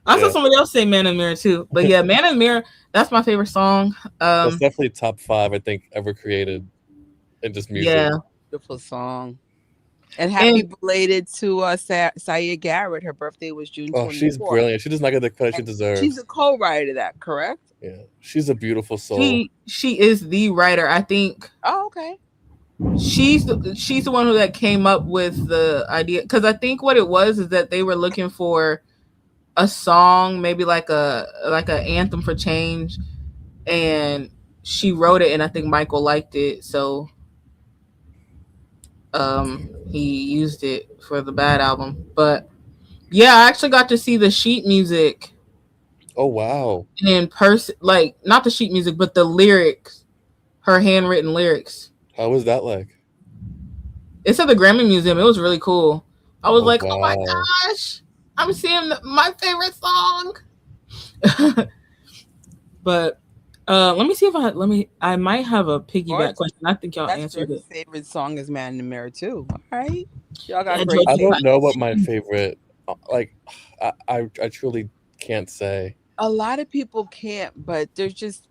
I saw somebody else say Man in the Mirror too. But yeah, Man in the Mirror, that's my favorite song. That's definitely top 5, I think, ever created in just music. Yeah. Beautiful song. And happy belated to Saya Garrett. Her birthday was June 24th. Oh, she's brilliant. She does not get the credit she deserves. She's a co-writer to that, correct? Yeah. She's a beautiful soul. She is the writer, I think. Oh, okay. She's the one that came up with the idea, because I think what it was is that they were looking for a song, maybe like a anthem for change, and she wrote it, and I think Michael liked it, so he used it for the Bad album. But yeah, I actually got to see the sheet music Oh wow. in person, like not the sheet music, but the lyrics, her handwritten lyrics. How was that like? It's at the Grammy Museum. It was really cool. I was Oh like, oh my wow. gosh, I'm seeing my favorite song. But let me see if I might have a piggyback George, question. I think y'all that's answered George's it. favorite song is "Man in the Mirror" too. All right, y'all got Yeah, great George, I you taste. don't got know what my favorite like I truly can't say. A lot of people can't, but there's just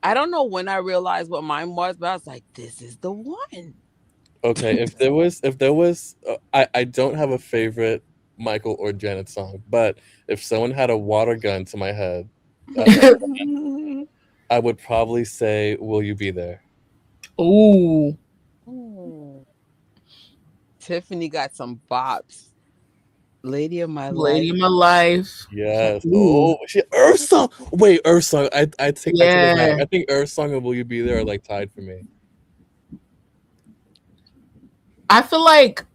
I don't know when I realized what mine was, but I was like, this is the one. Okay, if there was I don't have a favorite Michael or Janet song, but if someone had a water gun to my head, uh, I would probably say "Will You Be There." Ooh, Ooh. Tiffany got some bops. Lady of My Lady Life. of My Life. Yes. Ooh, Oh, she Earth song. Wait, Earth song. I take it back. yeah. I think Earth song and "Will You Be There" are like tied for me. I feel like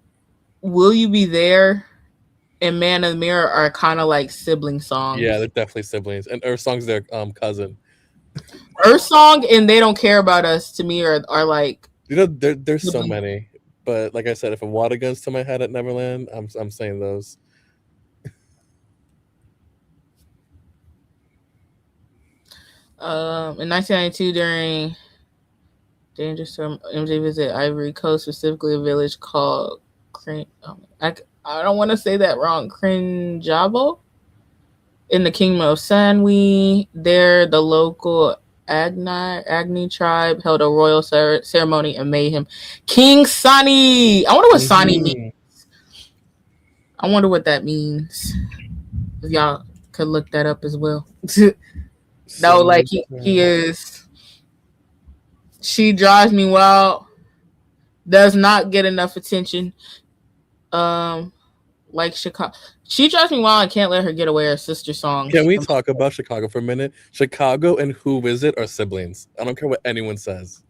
Will You Be There and Man in the Mirror are kind of like sibling Yeah, they're songs. definitely siblings, and Earth song's their cousin. Earth Song and They Don't Care About Us to me are like You know, there's so sibling. many, but like I said, if a water guns to my head at Neverland, I'm saying those. In 1992, during Dangerous Storm, MJ visit Ivory Coast, specifically a village called I don't want to say that wrong. Crinjabo in the kingdom of Sanwi. There, the local Agni tribe held a royal ceremony and made him King Sani. I wonder what Sani means. Mhm. I wonder what that means. If y'all could look that up as well. No, like Sunny he Side. is. She drives me wild. Does not get enough attention. Um, like Chicago. She drives me wild. I can't let her get away. Her sister Can songs. we talk about Chicago for a minute? Chicago and Who Is It are siblings. I don't care what anyone says.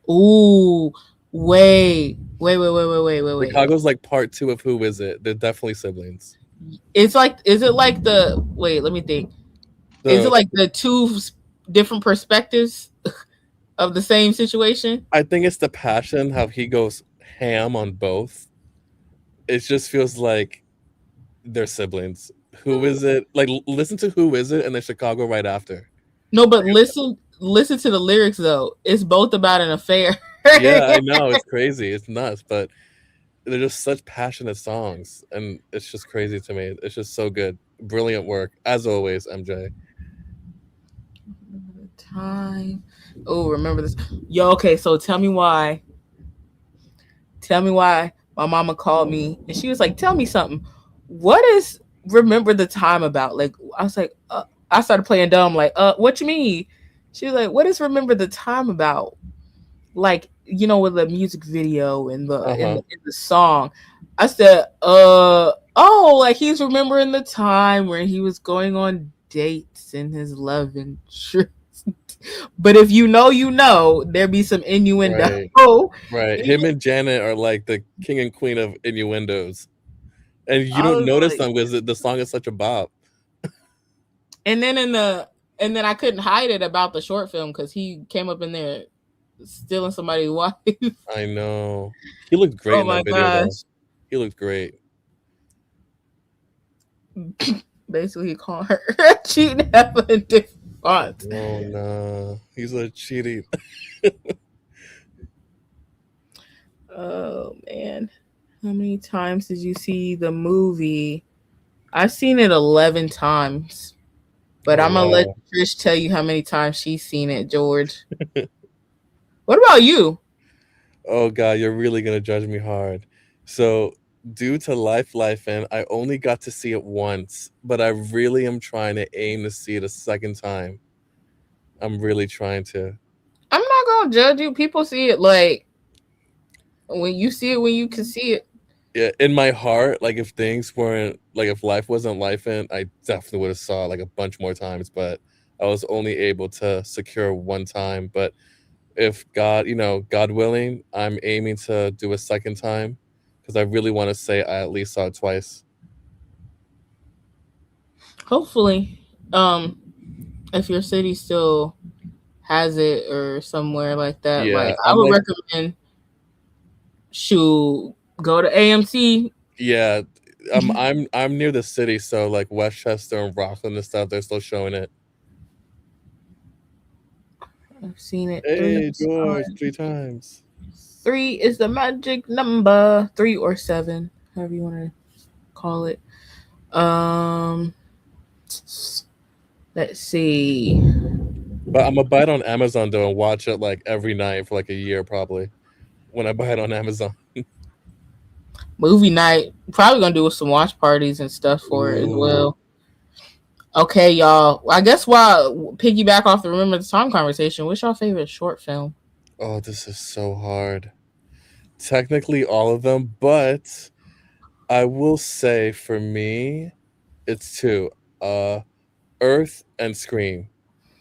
Ooh, wait. Chicago's like part two of Who Is It. They're definitely siblings. It's like, is it like the wait? Let me think. Is it The like the two different perspectives of the same situation? I think it's the passion, how he goes ham on both. It just feels like they're siblings. Who is it? Like listen to Who Is It and then Chicago right after. No, but listen to the lyrics though. It's both about an affair. Yeah, I know it's crazy. It's nuts, but they're just such passionate songs, and it's just crazy to me. It's just so good. Brilliant work as always, MJ. Time. Oh, remember this. Yo, okay, so tell me why. Tell me why my mama called me and she was like, "Tell me something. What is remember the time about?" Like I was like, I started playing dumb. Like, what you mean? She was like, "What is remember the time about?" Like, with the music video and the Uh huh. in the song. I said, oh, like he's remembering the time where he was going on dates in his love interest. But if there be some innuendo. Right. Right. Him and Janet are like the king and queen of innuendos, and you I don't was notice like, them because the song is such a bop. And then and then I couldn't hide it about the short film because he came up in there stealing somebody's wife. I know. He looked great Oh in my that video, though. gosh! He looked great. Basically, he called her cheating having different fonts. Oh no, he's a cheating. Oh man, how many times did you see the movie? I've seen it 11 times, but Oh I'm gonna let wow. Trish tell you how many times she's seen it. George, what about you? Oh god, you're really gonna judge me hard. So, due to life, and I only got to see it once, but I really am trying to aim to see it a second time. I'm really trying to. I'm not gonna judge you. People see it like when you see it when you can see it. Yeah, in my heart, like if things weren't like if life wasn't life in, I definitely would have saw like a bunch more times, but I was only able to secure one time. But if God, God willing, I'm aiming to do a second time because I really want to say I at least saw it twice. Hopefully, um, if your city still has it or somewhere like that, like Yeah, I I'm would like, recommend shoot go to AMC. yeah, I'm near the city, so like Westchester and Rockland and stuff, they're still showing it. I've seen it three Hey, George, times. 3 times. 3 is the magic number. 3 or 7, however you want to call it. Let's see. But I'm gonna buy it on Amazon though and watch it like every night for like a year probably. When I buy it on Amazon. Movie night. Probably gonna do some watch parties and stuff for it as Ooh. well. Okay, y'all. I guess while piggyback off the Remember the Time conversation, what's your favorite short film? Oh, this is so hard. Technically all of them, but I will say for me, it's two. Uh Earth and Scream.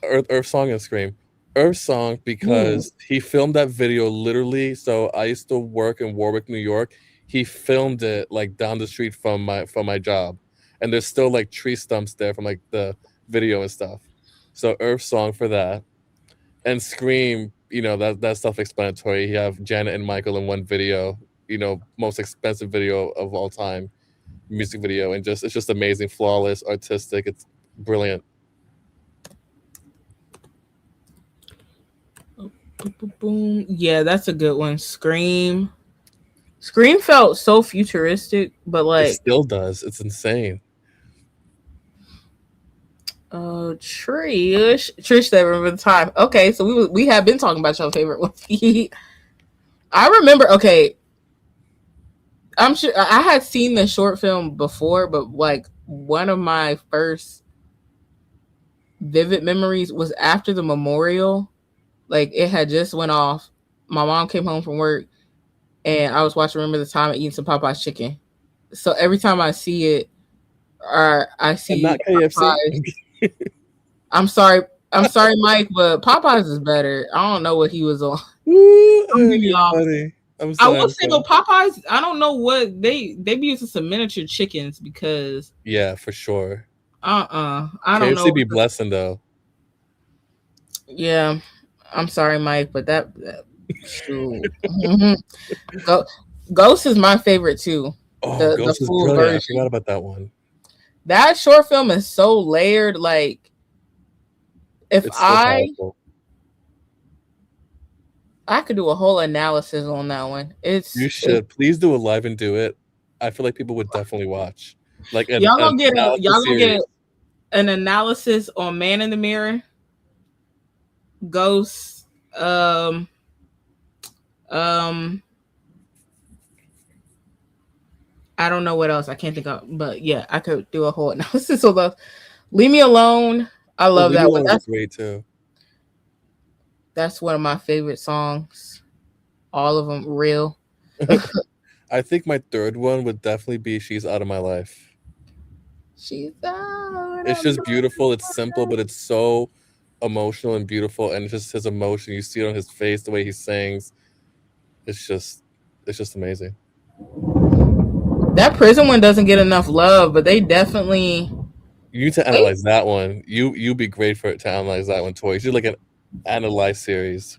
Earth Song and Scream. Earth Song Ooh. because he filmed that video literally. So I used to work in Warwick, New York. He filmed it like down the street from my job, and there's still like tree stumps there from like the video and stuff. So Earth Song for that, and Scream. That's self-explanatory. You have Janet and Michael in one video. Most expensive video of all time, music video, and just it's just amazing, flawless, artistic. It's brilliant. Boom. Yeah, that's a good one. Scream. Scream felt so futuristic, but It like still does. It's insane. Trish that remember the time. Okay, so we have been talking about your favorite movie. I remember. Okay, I'm sure I had seen the short film before, but like one of my first vivid memories was after the memorial. Like it had just went off. My mom came home from work, and I was watching Remember the Time and eating some Popeye's chicken. So every time I see it, or I And see not KFC. Popeyes, I'm sorry. I'm sorry, Mike, but Popeyes is better. I don't know what he was on. You're Y'all. funny. I'm I sorry. will say though, Popeyes. I don't know what they be using some miniature chickens because Yeah, for sure. I don't know. KFC be blessing though. Yeah, I'm sorry, Mike, but that shoot. Mhm. Go, Ghost is my favorite too. Oh, The Ghost is full brilliant. I version. forgot about that one. That short film is so layered. Like if It's so powerful. I could do a whole analysis on that one. You It's should. Please do a live and do it. I feel like people would definitely watch. Like an y'all analysis gonna get series. an analysis on Man in the Mirror, Ghost, um, I don't know what else I can't think of, but yeah, I could do a whole analysis of those. Leave Me Alone. I Oh, love Leave Me that one. Alone is great too. That's one of my favorite songs. All of them real. I think my third one would definitely be She's Out of My Life. She's out It's of just my beautiful. It's simple, life. but it's so emotional and beautiful, and it's just his emotion. You see it on his face, the way he sings. It's just amazing. That prison one doesn't get enough love, but they definitely You need to they analyze that one. You'd be great for it to analyze that one, Tori. You should like an analyze series.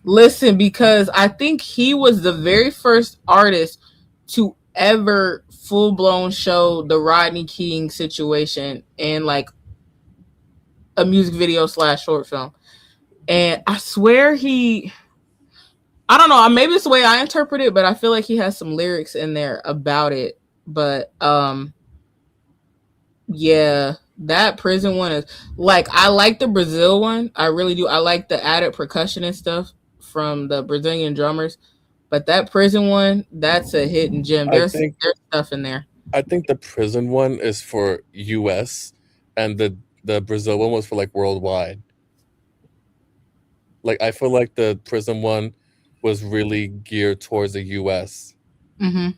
listen because I think he was the very first artist to ever full blown show the Rodney King situation in like a music video / short film. And I swear I don't know, maybe it's the way I interpret it, but I feel like he has some lyrics in there about it. But yeah, that prison one is like I like the Brazil one. I really do. I like the added percussion and stuff from the Brazilian drummers. But that prison one, that's a hidden gem. I There's think stuff in there. I think the prison one is for US and the Brazil one was for like worldwide. Like I feel like the prison one was really geared towards the US. Mm-hmm.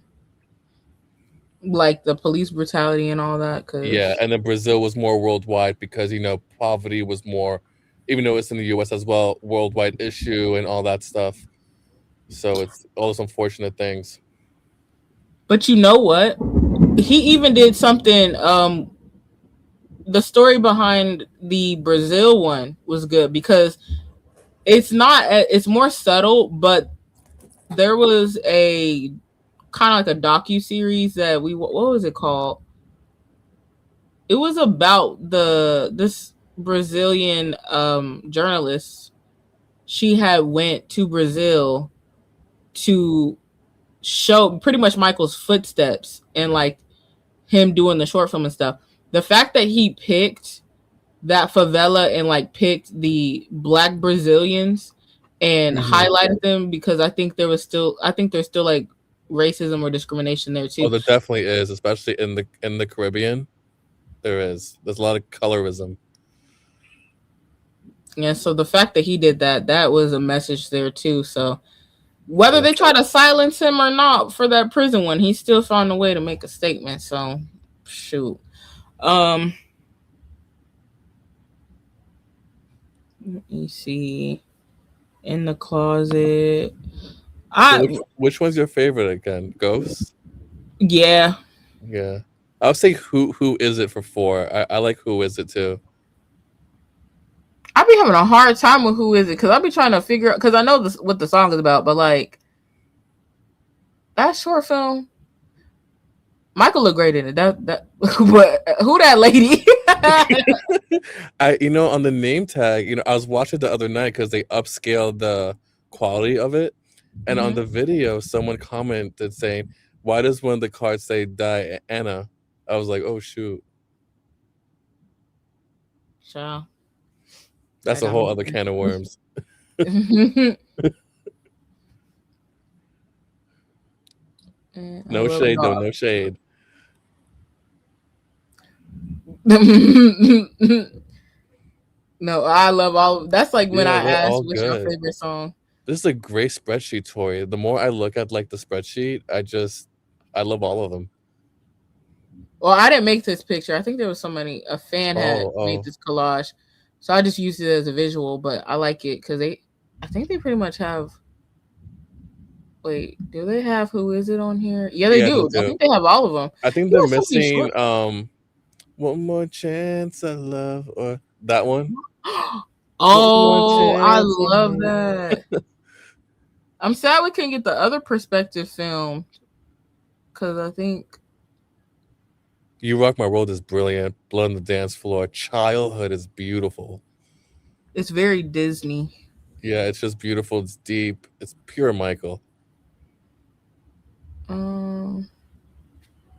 like the police brutality and all that. Yeah, Cause and then Brazil was more worldwide because poverty was more, even though it's in the U.S. as well, worldwide issue and all that stuff. So it's all those unfortunate things. but you know what? He even did something. The story behind the Brazil one was good because it's not. It's more subtle, but there was a kind of like a docu series that we. What was it called? It was about the this Brazilian journalist. She had went to Brazil to show pretty much Michael's footsteps and like him doing the short film and stuff. The fact that he picked that favela and like picked the black Brazilians and Hmm. highlighted them because I think there's still like racism or discrimination there Oh, too. there definitely is, especially in the Caribbean. There is. There's a lot of colorism. And so the fact that he did that, that was a message there too. So whether Yeah. they try to silence him or not for that prison one, he still found a way to make a statement. So shoot. Um let me see. In the closet. So I which one's your favorite again? Ghosts? yeah. Yeah. I would say who is it for four? I like who is it too. I be having a hard time with who is it because I be trying to figure out because I know this what the song is about, but like that short film, Michael looked great in it. That but who that lady? On the name tag, I was watching the other night because they upscaled the quality of it, and on Mhm. the video, someone commented saying, "Why does one of the cards say Diana?" I was like, "Oh shoot, Child, that that's a got whole me. other can of worms." I No love shade though, dog. no shade. No, I love all. That's like when Yeah, I they're asked, all "What's your good. favorite song?" This is a great spreadsheet, Tori. The more I look at like the spreadsheet, I love all of them. Well, I didn't make this picture. I think there was somebody, a fan had Oh, made oh, this collage, so I just used it as a visual. But I like it because I think they pretty much have. Wait, do they have Who Is It on here? Yeah, they yeah, they do. I do. think they have all of them. I think There they're was something short. missing one more chance of love or that one. One more Oh, I chance of love love. that. I'm sad we couldn't get the other perspective film because I think You Rock My World is brilliant. Blood on the Dance Floor. Childhood is beautiful. it's very Disney. Yeah, it's just beautiful. It's deep. It's pure Michael. Um,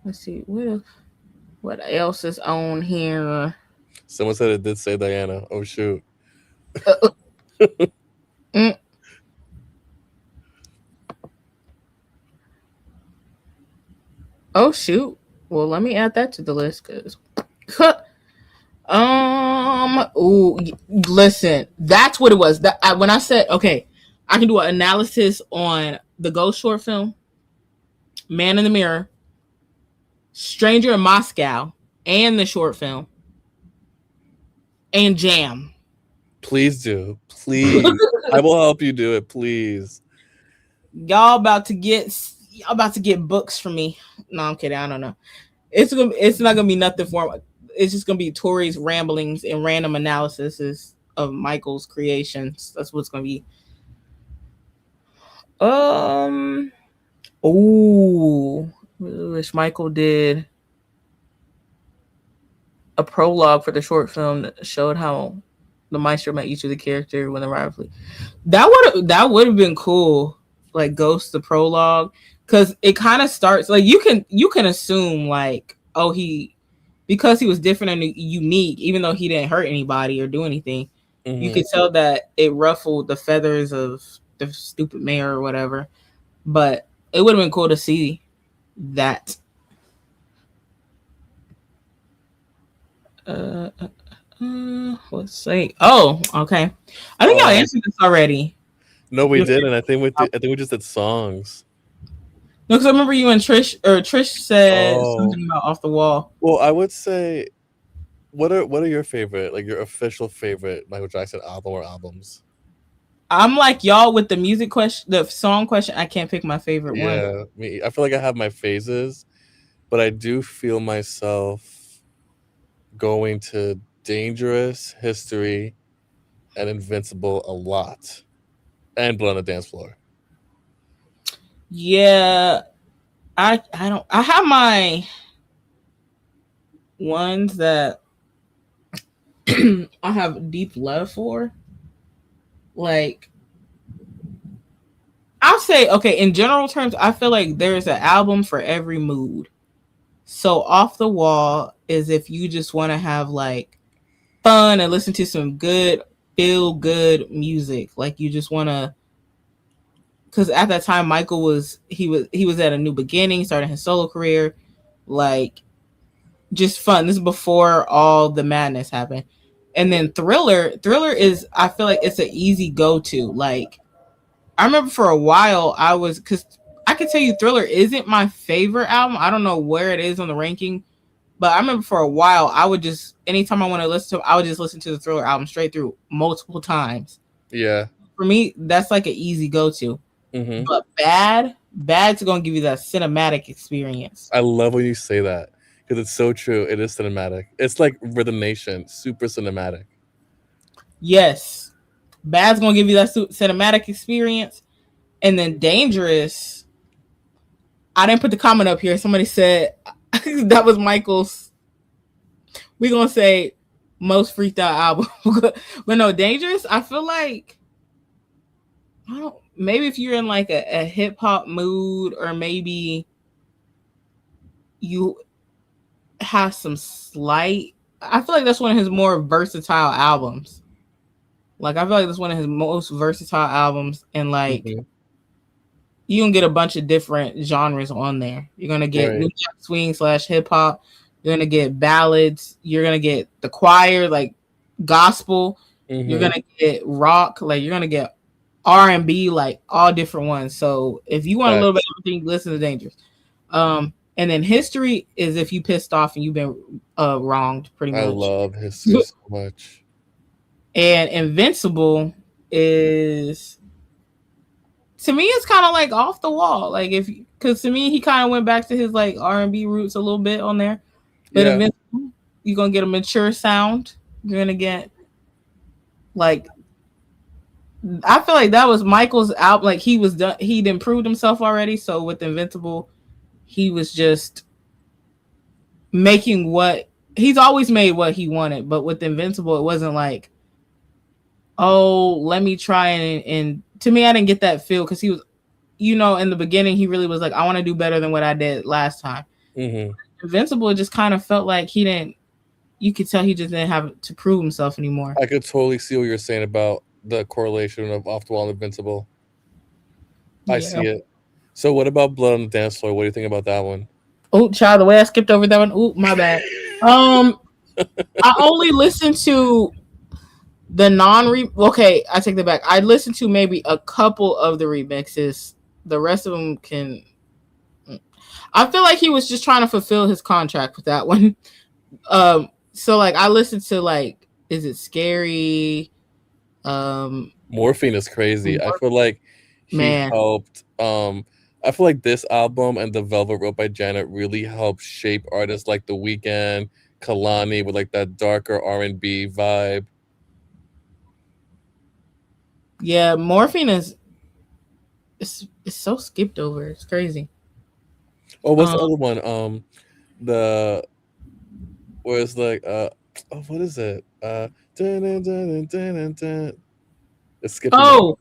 let's see what else is on here. Someone said it did say Diana. Oh shoot. Uh, mm, oh shoot. Well, let me add that to the list because. Ooh, listen, that's what it was. When I said okay, I can do an analysis on the Ghost short film, Man in the Mirror, Stranger in Moscow, and the short film, and Jam. Please do. Please. I will help you do it, please. Y'all about to get books from me. No, I'm kidding. I don't know. It's not gonna be nothing for. It's just gonna be Tori's ramblings and random analyses of Michael's creations. That's what's gonna be. Um. Ooh, wish Michael did a prologue for the short film that showed how the maestro met each of the character when the rivalry. That would have been cool. Like Ghost the prologue, because it kind of starts like you can assume like because he was different and unique, even though he didn't hurt anybody or do anything. You Hmm. could tell that it ruffled the feathers of the stupid mayor or whatever. But it would have been cool to see that. Uh, let's see. Oh, okay. I think y'all Oh answered this already. no, we Your did, and favorite- I think we just did songs. No, because I remember you and Trish said Oh, something about Off the Wall. well, I would say, what are your favorite, like your official favorite Michael Jackson album or albums? I'm like y'all with the music question, the song question. I can't pick my favorite one. Yeah, me. I feel like I have my phases, but I do feel myself going to Dangerous, History, and Invincible a lot, and Blood on the Dance Floor. Yeah, I don't. I have my ones that I have deep love for. Like I'll say, okay, in general terms, I feel like there's an album for every mood. So Off the Wall is if you just want to have like fun and listen to some good feel good music. Like you just want to, because at that time Michael was at a new beginning, starting his solo career, like just fun. This is before all the madness happened. And then Thriller is, I feel like it's an easy go to. Like I remember for a while I was, because I can tell you Thriller isn't my favorite album. I don't know where it is on the ranking, but I remember for a while I would just, anytime I want to listen to, I would just listen to the Thriller album straight through multiple times. Yeah. For me, that's like an easy go to. Mm-hmm. But Bad's gonna give you that cinematic experience. I love when you say that because it's so true. It is cinematic. It's like Rhythm Nation, super cinematic. Yes, Bad's gonna give you that cinematic experience. And then Dangerous, I didn't put the comment up here. Somebody said that was Michael's. We gonna say most freaked out album, but no, Dangerous. I feel like I don't. Maybe if you're in like a hip hop mood, or maybe you have some slight. I feel like that's one of his more versatile albums. Like I feel like that's one of his most versatile albums, and like Mm-hmm. you can get a bunch of different genres on there. You're gonna get New Right. Jack Swing / hip hop. You're gonna get ballads. You're gonna get the choir, like gospel. You're Mm-hmm. gonna get rock. Like you're gonna get R&B, like all different ones. So if you want a little bit Facts. of everything, listen to Dangerous. And then History is if you pissed off and you've been wronged, pretty I much. love History so much. And Invincible is, to me, it's kind of like Off the Wall. Like if, because to me he kind of went back to his like R&B roots a little bit on there. But Yeah. Invincible, you're gonna get a mature sound. You're gonna get like, I feel like that was Michael's album. Like he was done. He'd improved himself already. So with Invincible, he was just making what he's always made what he wanted. But with Invincible, it wasn't like, oh, let me try and to me, I didn't get that feel because he was, in the beginning, he really was like, I want to do better than what I did last time. Mm-hmm. Invincible just kind of felt like he didn't. You could tell he just didn't have to prove himself anymore. I could totally see what you're saying about the correlation of Off the Wall and Invincible. I see it. So what about Blood on the Dance Floor? What do you think about that one? Oh, child, the way I skipped over that one. Oh, my bad. I only listened to the okay, I take that back. I listened to maybe a couple of the remixes. The rest of them can. I feel like he was just trying to fulfill his contract with that one. So like I listened to like, is it Scary? Morphine is crazy. I feel like he Man, helped. I feel like this album and The Velvet Rope by Janet really helped shape artists like The Weeknd, Kalani with like that darker R&B vibe. yeah, Morphine is it's so skipped over. It's crazy. Oh, what's the other one? The where it's like oh, what is it? Dun, dun, dun, dun, dun, dun. It's skipping me. Oh,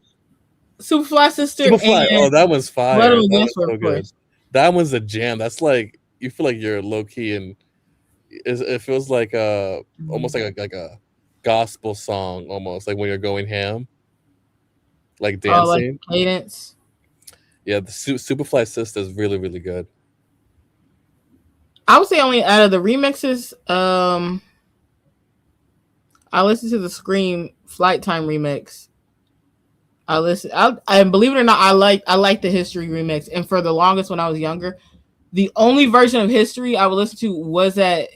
Superfly Sister Superfly. Oh, and that one's fire. Blood on That the one's Dance Floor, so of good. course. That one's a jam. That's like you feel like you're low key and it feels like almost like a gospel song almost like when you're going ham, like Oh, like dancing. Cadence. Yeah, the Superfly Sister is really really good. I would say only out of the remixes, I listened to the Scream Flight Time remix. I listen. I believe it or not, I like the History remix. And for the longest, when I was younger, the only version of History I would listen to was that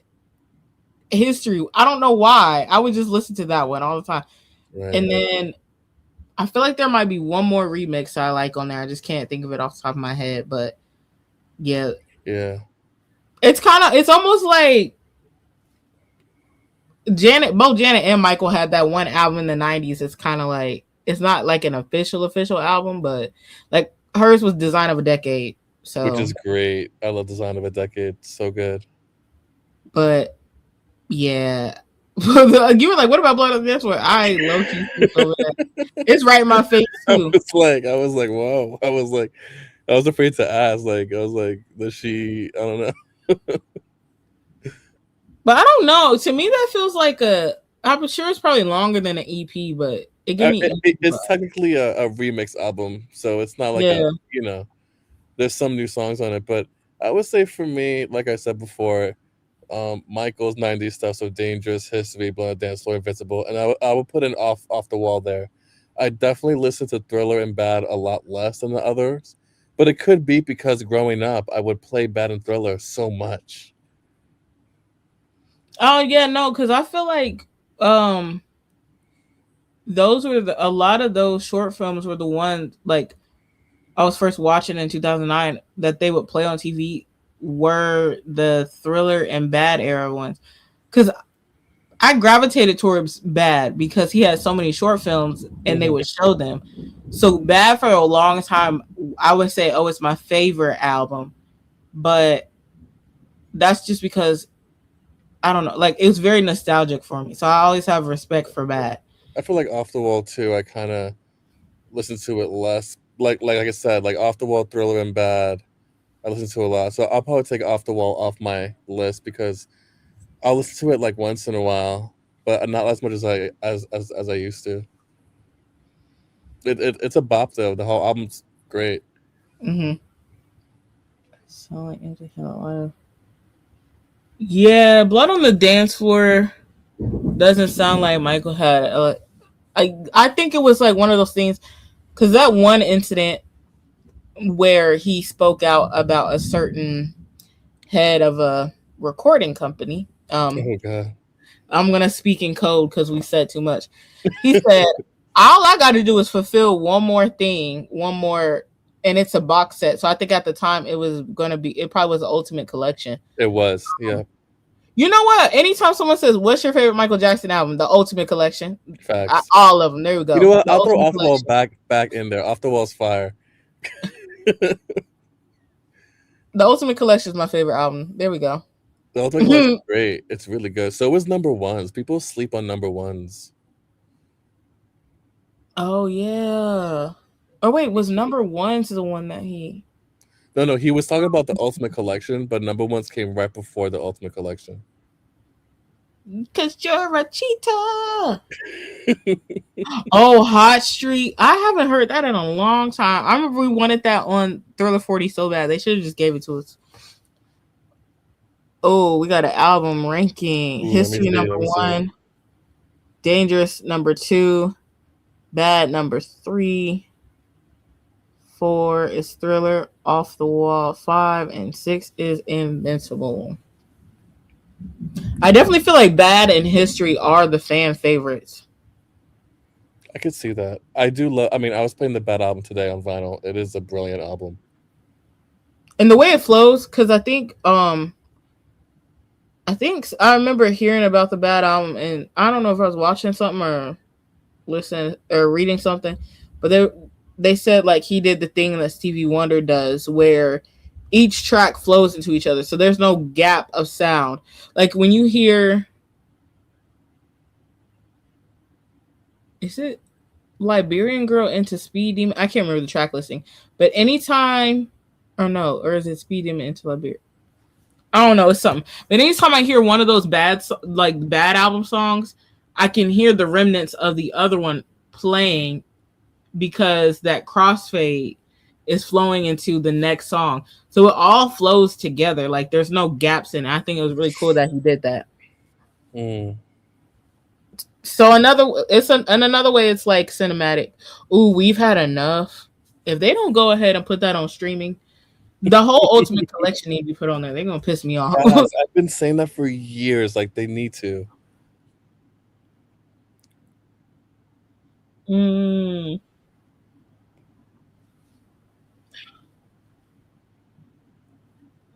History. I don't know why. I would just listen to that one all the time. Right. And then I feel like there might be one more remix I like on there. I just can't think of it off the top of my head. But yeah, it's almost like both Janet and Michael had that one album in the 90s. It's kind of like, it's not like an official album, but like hers was Design of a Decade. So, which is great. I love Design of a Decade. So good. But yeah. You were like, what about Blood on the Dance Floor? I low key over that. It's right in my face too. I was like, whoa. I was afraid to ask. Like, I was like, does she? I don't know. But I don't know. To me, that feels like I'm sure it's probably longer than an EP, but it gave me. It's technically a remix album, so it's not like there's some new songs on it. But I would say for me, like I said before, Michael's 90s stuff, so Dangerous, History, Blood Dance Floor, Invincible, and I would put an off the wall there. I definitely listen to Thriller and Bad a lot less than the others, but it could be because growing up I would play Bad and Thriller so much. Oh yeah, no, because I feel like those were a lot of those short films were the ones like I was first watching in 2009 that they would play on TV were the Thriller and Bad era ones, because I gravitated towards Bad because he had so many short films and they would show them. So Bad for a long time, I would say, oh, it's my favorite album, but that's just because I don't know, like it was very nostalgic for me. So I always have respect for Bad. I feel like Off the Wall too. I kind of listen to it less. Like I said, like Off the Wall, Thriller, and Bad, I listen to a lot. So I'll probably take Off the Wall off my list because I'll listen to it like once in a while, but not as much as I used to. It's a bop though. The whole album's great. Mm-hmm. So yeah, Blood on the Dance Floor doesn't sound like Michael had. I think it was like one of those things, because that one incident where he spoke out about a certain head of a recording company. Oh God. I'm gonna speak in code because we said too much. He said, "All I got to do is fulfill one more, and it's a box set." So I think at the time it probably was the Ultimate Collection. It was, yeah. You know what? Anytime someone says, "What's your favorite Michael Jackson album?" The Ultimate Collection. Facts. All of them. There we go. You know what? The I'll throw Off the Wall Collection. back in there. Off the Wall's fire. The Ultimate Collection is my favorite album. There we go. The Ultimate Collection is great. It's really good. So was number ones. People sleep on number ones. Oh yeah. Oh wait, was number one's the one that he? No, he was talking about the Ultimate Collection, but number ones came right before the Ultimate Collection. Cause you're a cheetah. Oh, Hot Street. I haven't heard that in a long time. I remember we wanted that on Thriller 40 so bad. They should have just gave it to us. Oh, we got an album ranking. Ooh, History number 1. Dangerous number 2. Bad number 3. 4 is Thriller. Off the Wall 5. And 6 is Invincible. I definitely feel like Bad and History are the fan favorites. I could see that. I do love. I mean, I was playing the Bad album today on vinyl. It is a brilliant album. And the way it flows, because I think I remember hearing about the Bad album, and I don't know if I was watching something or listening or reading something, but they said like he did the thing that Stevie Wonder does, where each track flows into each other, so there's no gap of sound. Like when you hear, is it Liberian Girl into Speed Demon? I can't remember the track listing, but anytime, or is it Speed Demon into Liberian? I don't know, it's something. But anytime I hear one of those bad album songs, I can hear the remnants of the other one playing, because that crossfade is flowing into the next song. So it all flows together. Like there's no gaps in it. I think it was really cool that he did that. So another way it's like cinematic. Ooh, we've had enough. If they don't go ahead and put that on streaming, the whole Ultimate Collection need to be put on there. They're gonna piss me off. Yes, I've been saying that for years. Like they need to. mm.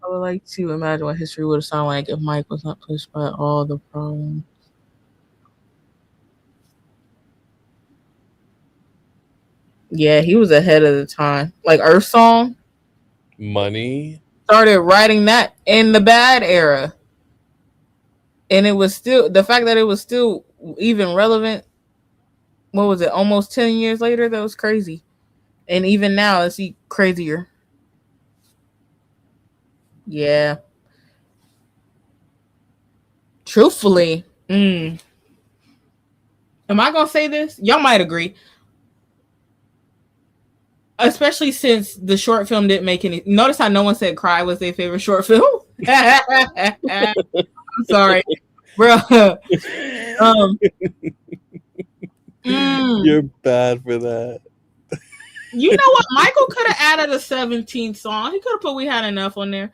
I would like to imagine what history would have sounded like if Mike was not pushed by all the problems. Yeah, he was ahead of the time. Like Earth Song Money. started writing that in the bad era. And it was still the fact that it was still even relevant. What was it? Almost 10 years later? That was crazy. And even now, it's crazier. Yeah. Truthfully, am I gonna say this? Y'all might agree. Especially since the short film didn't make any. Notice how no one said Cry was their favorite short film? I'm sorry. Bro. You're bad for that. You know what? Michael could have added a 17th song. He could have put We Had Enough on there.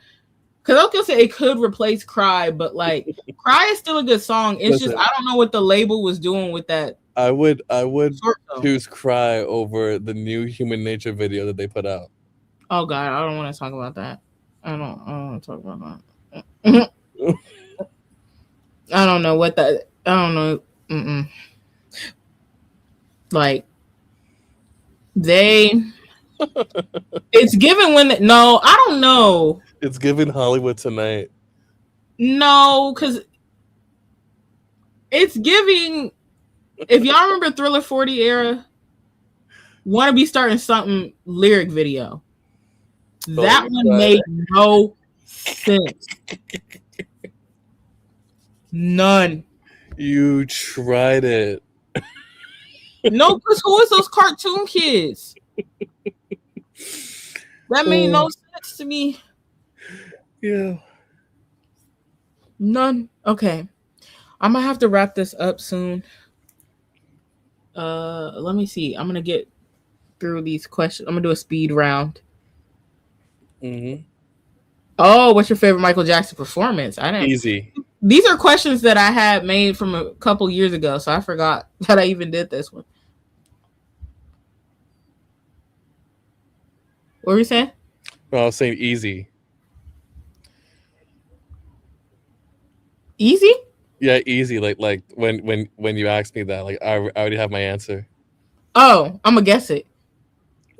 Because I was going to say it could replace Cry, but like Cry is still a good song. It's just I don't know what the label was doing with that. I would choose Cry over the new Human Nature video that they put out. Oh God, I don't want to talk about that. I don't want to talk about that. I don't know what that. I don't know. Like it's given no, I don't know. It's given Hollywood Tonight. No, because it's giving. If y'all remember Thriller 40 era, want to be starting something lyric video. That one made no sense. None. You tried it. No, because who is those cartoon kids? That made no sense to me. Yeah. None. Okay. I'm gonna have to wrap this up soon. Let me see. I'm gonna get through these questions. I'm gonna do a speed round. Oh, what's your favorite Michael Jackson performance? I didn't. Easy. These are questions that I had made from a couple years ago, so I forgot that I even did this one. What were you saying? No, I was saying easy. Easy? Yeah, easy. Like when you asked me that, like I already have my answer. Oh, I'm gonna guess it.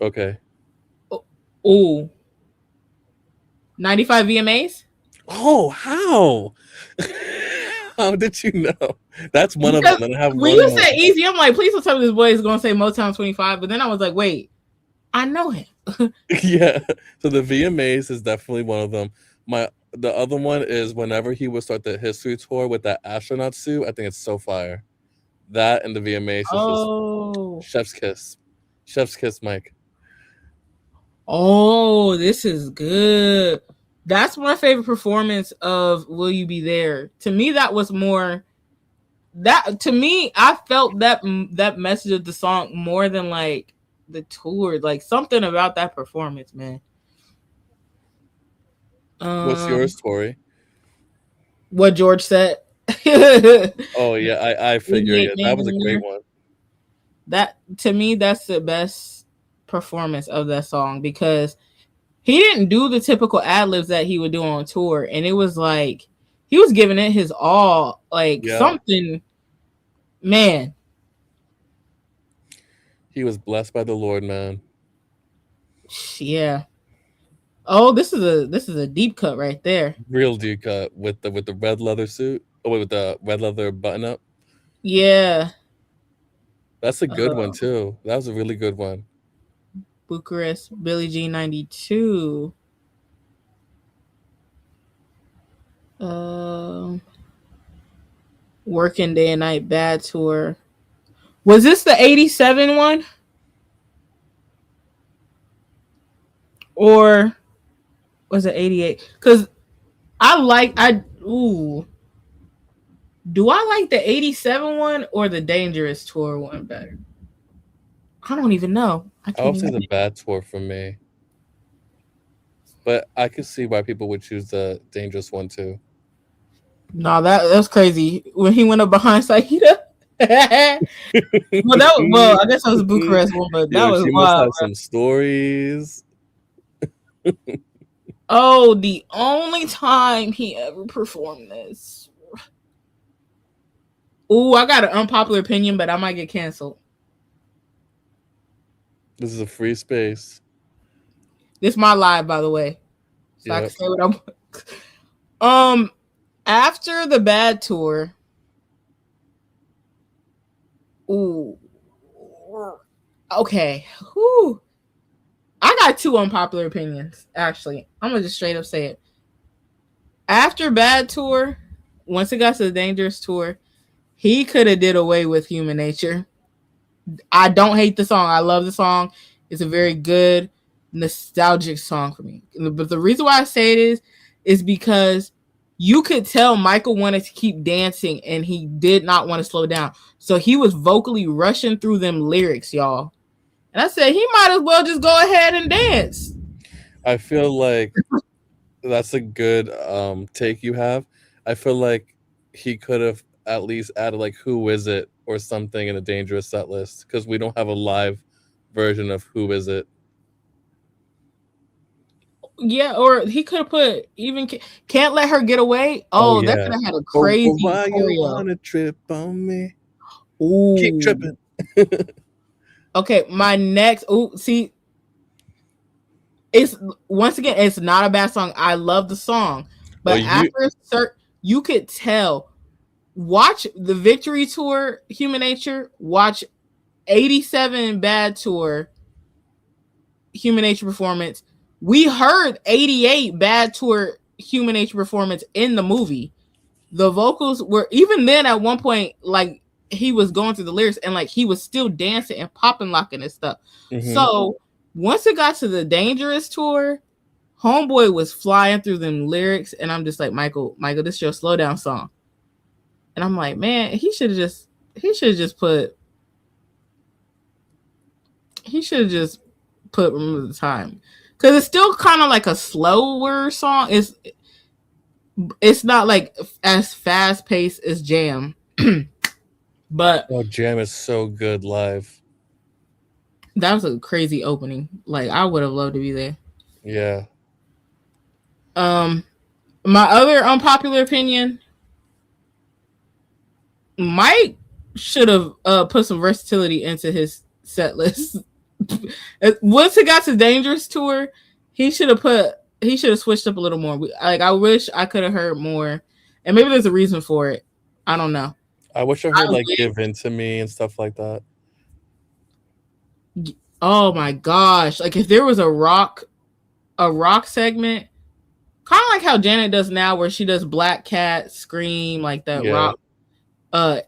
Okay. Oh. 95 VMAs? Oh, how? How did you know? That's one Because of them. And I have when you say easy, I'm like, please don't tell me this boy is gonna say Motown 25. But then I was like, wait, I know him. Yeah. So the VMAs is definitely one of them. The other one is whenever he would start the history tour with that astronaut suit. I think it's so fire. That and the VMAs is just chef's kiss. Chef's kiss, Mike. Oh, this is good. That's my favorite performance of Will You Be There. To me, that was more that to me, I felt that message of the song more than like the tour. Like something about that performance, man. What's yours, Tori? What George said. Oh yeah, I figured it. That was a great one. That to me, that's the best performance of that song because he didn't do the typical ad libs that he would do on tour, and it was like he was giving it his all, like something. Man, he was blessed by the Lord, man. Yeah. Oh, this is a deep cut right there. Real deep cut with the red leather suit. Oh, wait, with the red leather button up. Yeah. That's a good one too. That was a really good one. Bucharest, Billie Jean 92. Working Day and Night Bad Tour. Was this the 87 one? Or was it 88? Because ooh. Do I like the 87 one or the Dangerous Tour one better? I don't even know. I I can't would say even. the bad tour for me, but I could see why people would choose the dangerous one too. No, that's crazy. When he went up behind Saida. Well, I guess that was a Bucharest one, but that Yo, was she must wild. have some stories. Oh, the only time he ever performed this. Ooh, I got an unpopular opinion, but I might get canceled. This is a free space. This is my live, by the way, so I can Yep. say what I'm. After the Bad Tour. Ooh. Okay. Whew. I got two unpopular opinions. Actually, I'm gonna just straight up say it. After Bad Tour, once it got to the Dangerous Tour, he could have did away with Human Nature. I don't hate the song. I love the song. It's a very good nostalgic song for me. But the reason why I say it is because you could tell Michael wanted to keep dancing and he did not want to slow down. So he was vocally rushing through them lyrics, y'all. And I said he might as well just go ahead and dance. I feel like that's a good take you have. I feel like he could have at least added like "Who Is It" or something in a dangerous set list because we don't have a live version of "Who Is It." Yeah, or he could have put even Can't Let Her Get Away. Oh Oh, that yeah. could have had a But crazy why you choreo. wanna trip on me? Keep Ooh. tripping. Okay, my next. Oh, see, it's once again, it's not a bad song. I love the song, Well, but after you could tell. Watch the Victory Tour, Human Nature. Watch 87 Bad Tour, Human Nature performance. We heard 88 Bad Tour, Human Nature performance in the movie. The vocals were even then at one point like he was going through the lyrics and like he was still dancing and popping locking and stuff. Mhm. So once it got to the Dangerous Tour, Homeboy was flying through them lyrics, and I'm just like, Michael, this is your slow down song. And I'm like, man, he should have just put Remember the Time, because it's still kind of like a slower song. It's not like as fast paced as Jam. But Oh, Jam is so good live. that was a crazy opening. Like I would have loved to be there. Yeah. My other unpopular opinion, Mike should have put some versatility into his set list. Once it got to Dangerous Tour, he should have switched up a little more. Like I wish I could have heard more, and maybe there's a reason for it. I don't know. I wish I heard like "Give In to Me" and stuff like that. Oh my gosh! Like if there was a rock segment, kind of like how Janet does now, where she does Black Cat, Scream, like that Yeah. rock.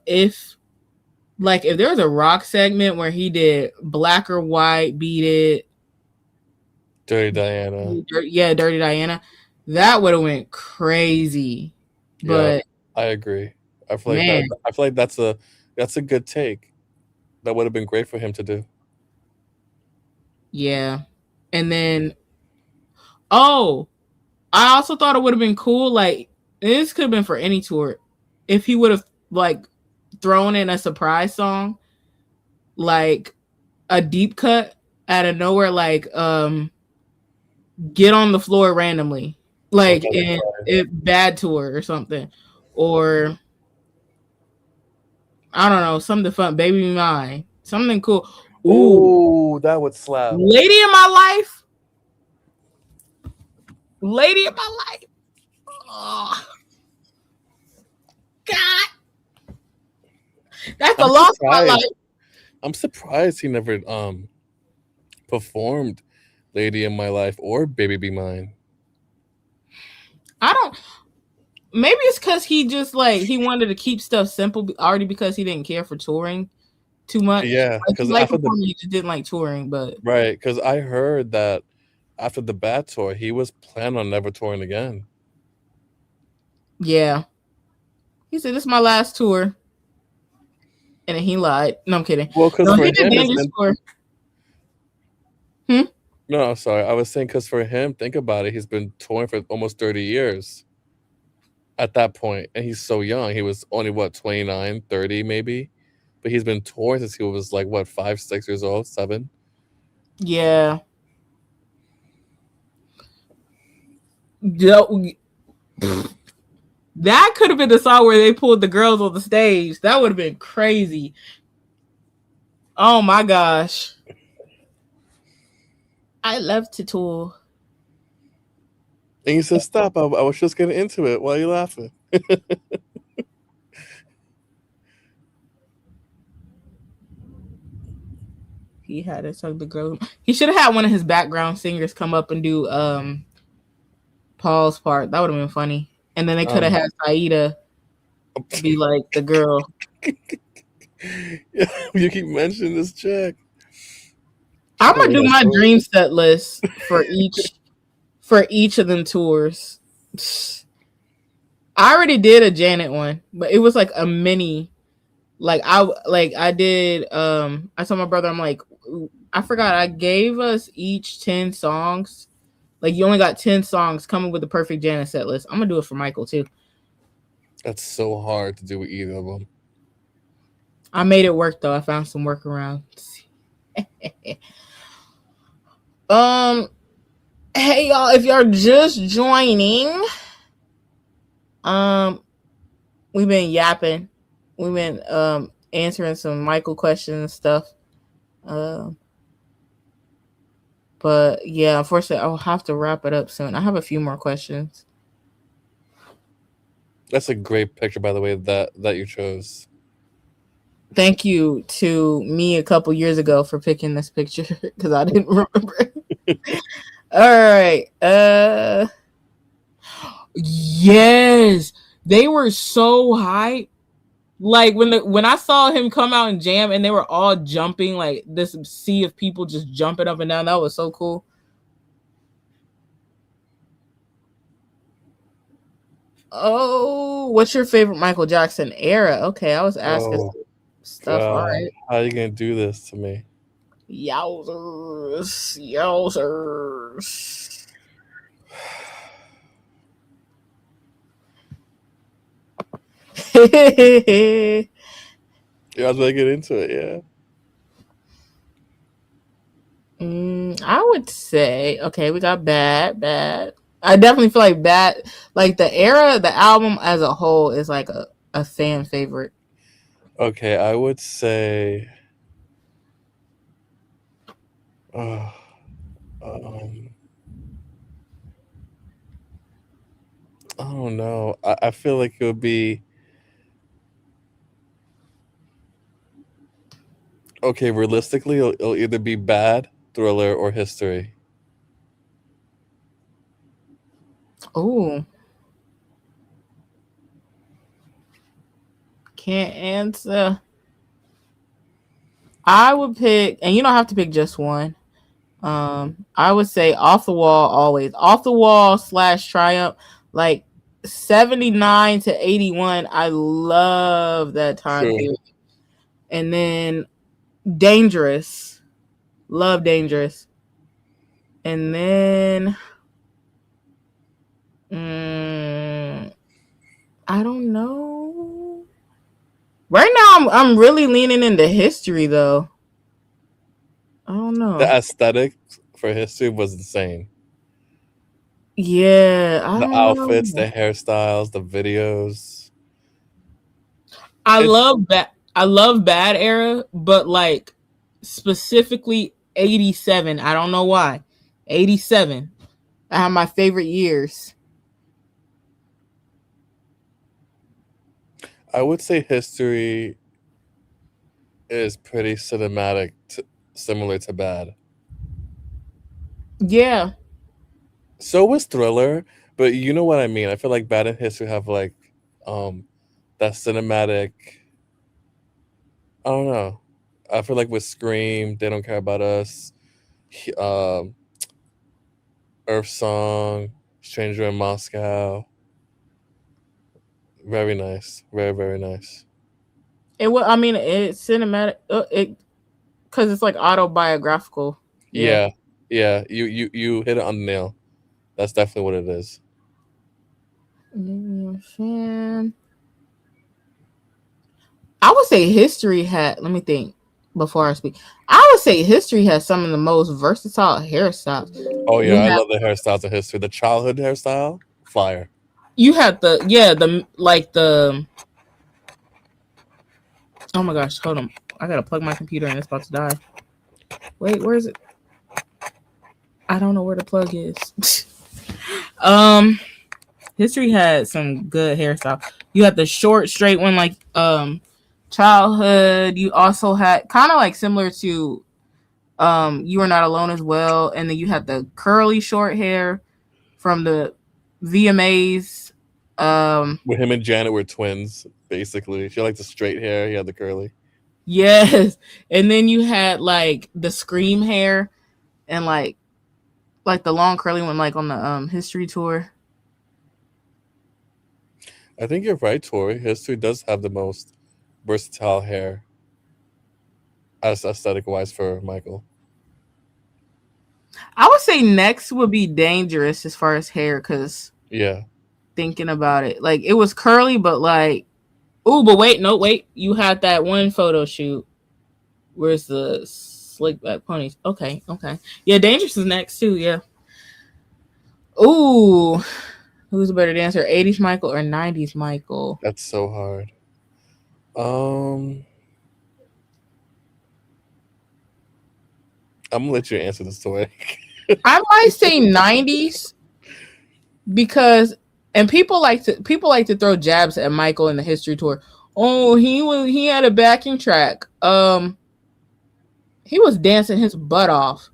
If there was a rock segment where he did Black or White, Beat It, Dirty Diana. Dirty Diana, that would have went crazy. But I agree. I feel like man, that's a good take. That would have been great for him to do. yeah. And then, I also thought it would have been cool. Like this could have been for any tour, if he would have like thrown in a surprise song, like a deep cut out of nowhere, like Get on the Floor randomly, like in Bad Tour or something, or I don't know, something fun, Baby Be Mine, something cool. Ooh, that would slap. Lady in My Life. Lady in My Life. Oh, God. That's the loss of my life. I'm surprised he never performed Lady in My Life or Baby Be Mine. Maybe it's because he just like he wanted to keep stuff simple already because he didn't care for touring too much. Yeah, because like he just didn't like touring, but right, because I heard that after the Bad Tour, he was planning on never touring again. Yeah. He said, "This is my last tour," and then he lied. No, I'm kidding. Well, because No, for he did him, it's Dangerous Tour. Hmm? no, sorry. I was saying because for him, think about it. He's been touring for almost 30 years at that point, and he's so young. He was only, what, 29, 30 maybe? But he's been touring since he was like, what, 5, 6 years old, 7? Yeah. That could have been the song where they pulled the girls on the stage. That would have been crazy. Oh my gosh. I love to tour. And he said, "Stop! I was just getting into it. Why are you laughing?" He had it sung the girl. He should have had one of his background singers come up and do Paul's part. That would have been funny. And then they could have had Saida be like the girl. You keep mentioning this chick. I'm gonna do my dream set list for each of them tours. I already did a Janet one, but it was like a mini. I did. I told my brother, I'm like, I forgot. I gave us each 10 songs. Like you only got 10 songs coming with the perfect Janet set list. I'm gonna do it for Michael too. That's so hard to do with either of them. I made it work though. I found some workarounds. Hey y'all, if y'all just joining, we've been yapping. We've been answering some Michael questions and stuff. But yeah, unfortunately, I'll have to wrap it up soon. I have a few more questions. That's a great picture, by the way, that you chose. Thank you to me a couple years ago for picking this picture because I didn't remember. All right. Yes, they were so hype. Like when I saw him come out and jam and they were all jumping, like this sea of people just jumping up and down. That was so cool. Oh, what's your favorite Michael Jackson era? Okay, I was asking stuff. God. All right. How are you gonna do this to me? Yowzers. Yeah, I was gonna get into it, yeah. I would say, okay, we got bad. I definitely feel like bad, like the era, the album as a whole is like a fan favorite. Okay, I would say I don't know. I feel like it would be okay. Realistically, it'll either be Bad, Thriller, or History. Oh, can't answer. I would pick, and you don't have to pick just one. I would say Off the Wall always. Off the Wall / Triumph, like 79 to 81. I love that time period. And then Dangerous. Love Dangerous. And then I don't know. Right now I'm really leaning into History though. I don't know. The aesthetic for History was insane. Yeah, the outfits, the hairstyles, the videos. I love Bad era, but like specifically 87. I don't know why. 87. I have my favorite years. I would say History is pretty cinematic, similar to Bad. Yeah. So was Thriller, but you know what I mean. I feel like Bad and History have like that cinematic. I don't know. I feel like with Scream, They Don't Care About Us, Earth Song, Stranger in Moscow. Very nice. Very, very nice. It was. I mean, it's cinematic. It because it's like autobiographical. Yeah. Yeah. Yeah. You hit it on the nail. That's definitely what it is. Fan. I would say history had. Let me think before I speak. I would say history has some of the most versatile hairstyles. Oh You yeah, I have love the hairstyles in history. The childhood hairstyle, fire. you had the like the. Oh my gosh! Hold on. I gotta plug my computer and it's about to die. Wait, where is it? I don't know where the plug is. um, history had some good hairstyle. You had the short, straight one, like childhood. You also had kind of like similar to You Were Not Alone as well, and then you had the curly short hair from the VMAs. When him and Janet were twins, basically. She liked the straight hair. He had the curly. Yes, and then you had like the scream hair and like the long curly one, like on the history tour. I think you're right, Tori. History does have the most versatile hair, as aesthetic wise for Michael. I would say next would be Dangerous as far as hair, because Yeah. thinking about it, like it was curly, but like, oh, but wait, no, wait, you had that one photo shoot. Where's the slick back ponies? Okay, yeah, Dangerous is next too. Yeah. Ooh, who's a better dancer, 80s Michael or 90s Michael? That's so hard. I'm gonna let you answer this, Tori. I might say 90s because, and people like to throw jabs at Michael in the history tour. Oh, he had a backing track. He was dancing his butt off,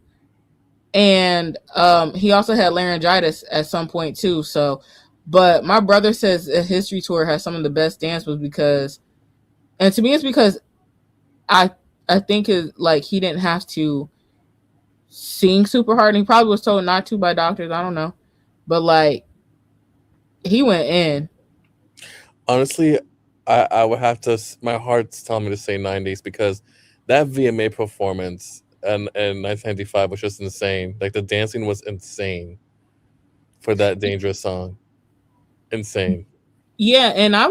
and he also had laryngitis at some point too. So, but my brother says a history tour has some of the best dance moves because, and to me, it's because I I think it like he didn't have to sing super hard, and he probably was told not to by doctors. I don't know, but like he went in. Honestly, I would have to. My heart's telling me to say 90s because that VMA performance in 1995 was just insane. Like the dancing was insane for that Dangerous song. Insane. Yeah, and I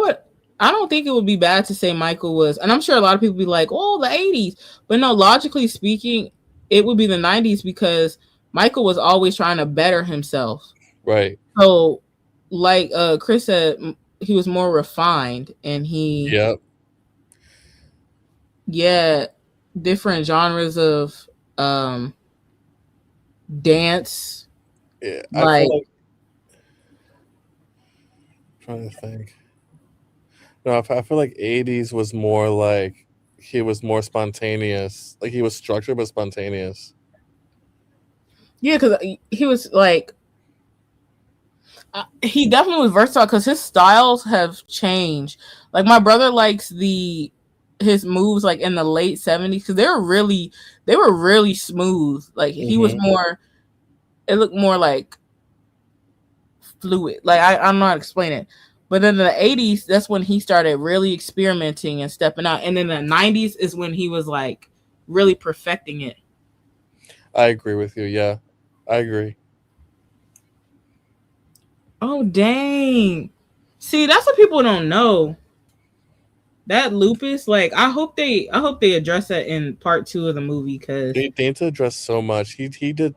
don't think it would be bad to say Michael was, and I'm sure a lot of people be like, oh, the 80s. But no, logically speaking, it would be the 90s because Michael was always trying to better himself. Right. So, like Chris said, he was more refined and Yep. yeah, different genres of dance. Yeah. I Like, feel like trying to think. No, I feel like 80s was more like he was more spontaneous. Like he was structured but spontaneous. yeah, because he was like, he definitely was versatile because his styles have changed. Like my brother likes his moves like in the late 70s because they were really smooth. Like he was more, it looked more like fluid. Like I don't know how to explain it. But then in the 80s, that's when he started really experimenting and stepping out. And then the 90s is when he was like really perfecting it. I agree with you. Yeah, I agree. Oh dang! See, that's what people don't know. That lupus, like I hope they address that in part 2 of the movie because They need to address so much. He did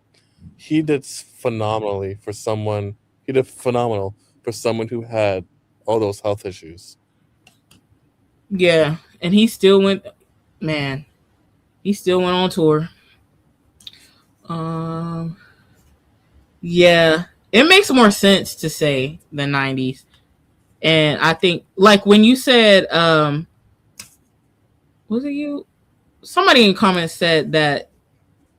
phenomenally for someone. He did phenomenal for someone who had all those health issues. yeah, and he still went. Man, he still went on tour. Yeah, it makes more sense to say the 90s, and I think like when you said, was it you? Somebody in comments said that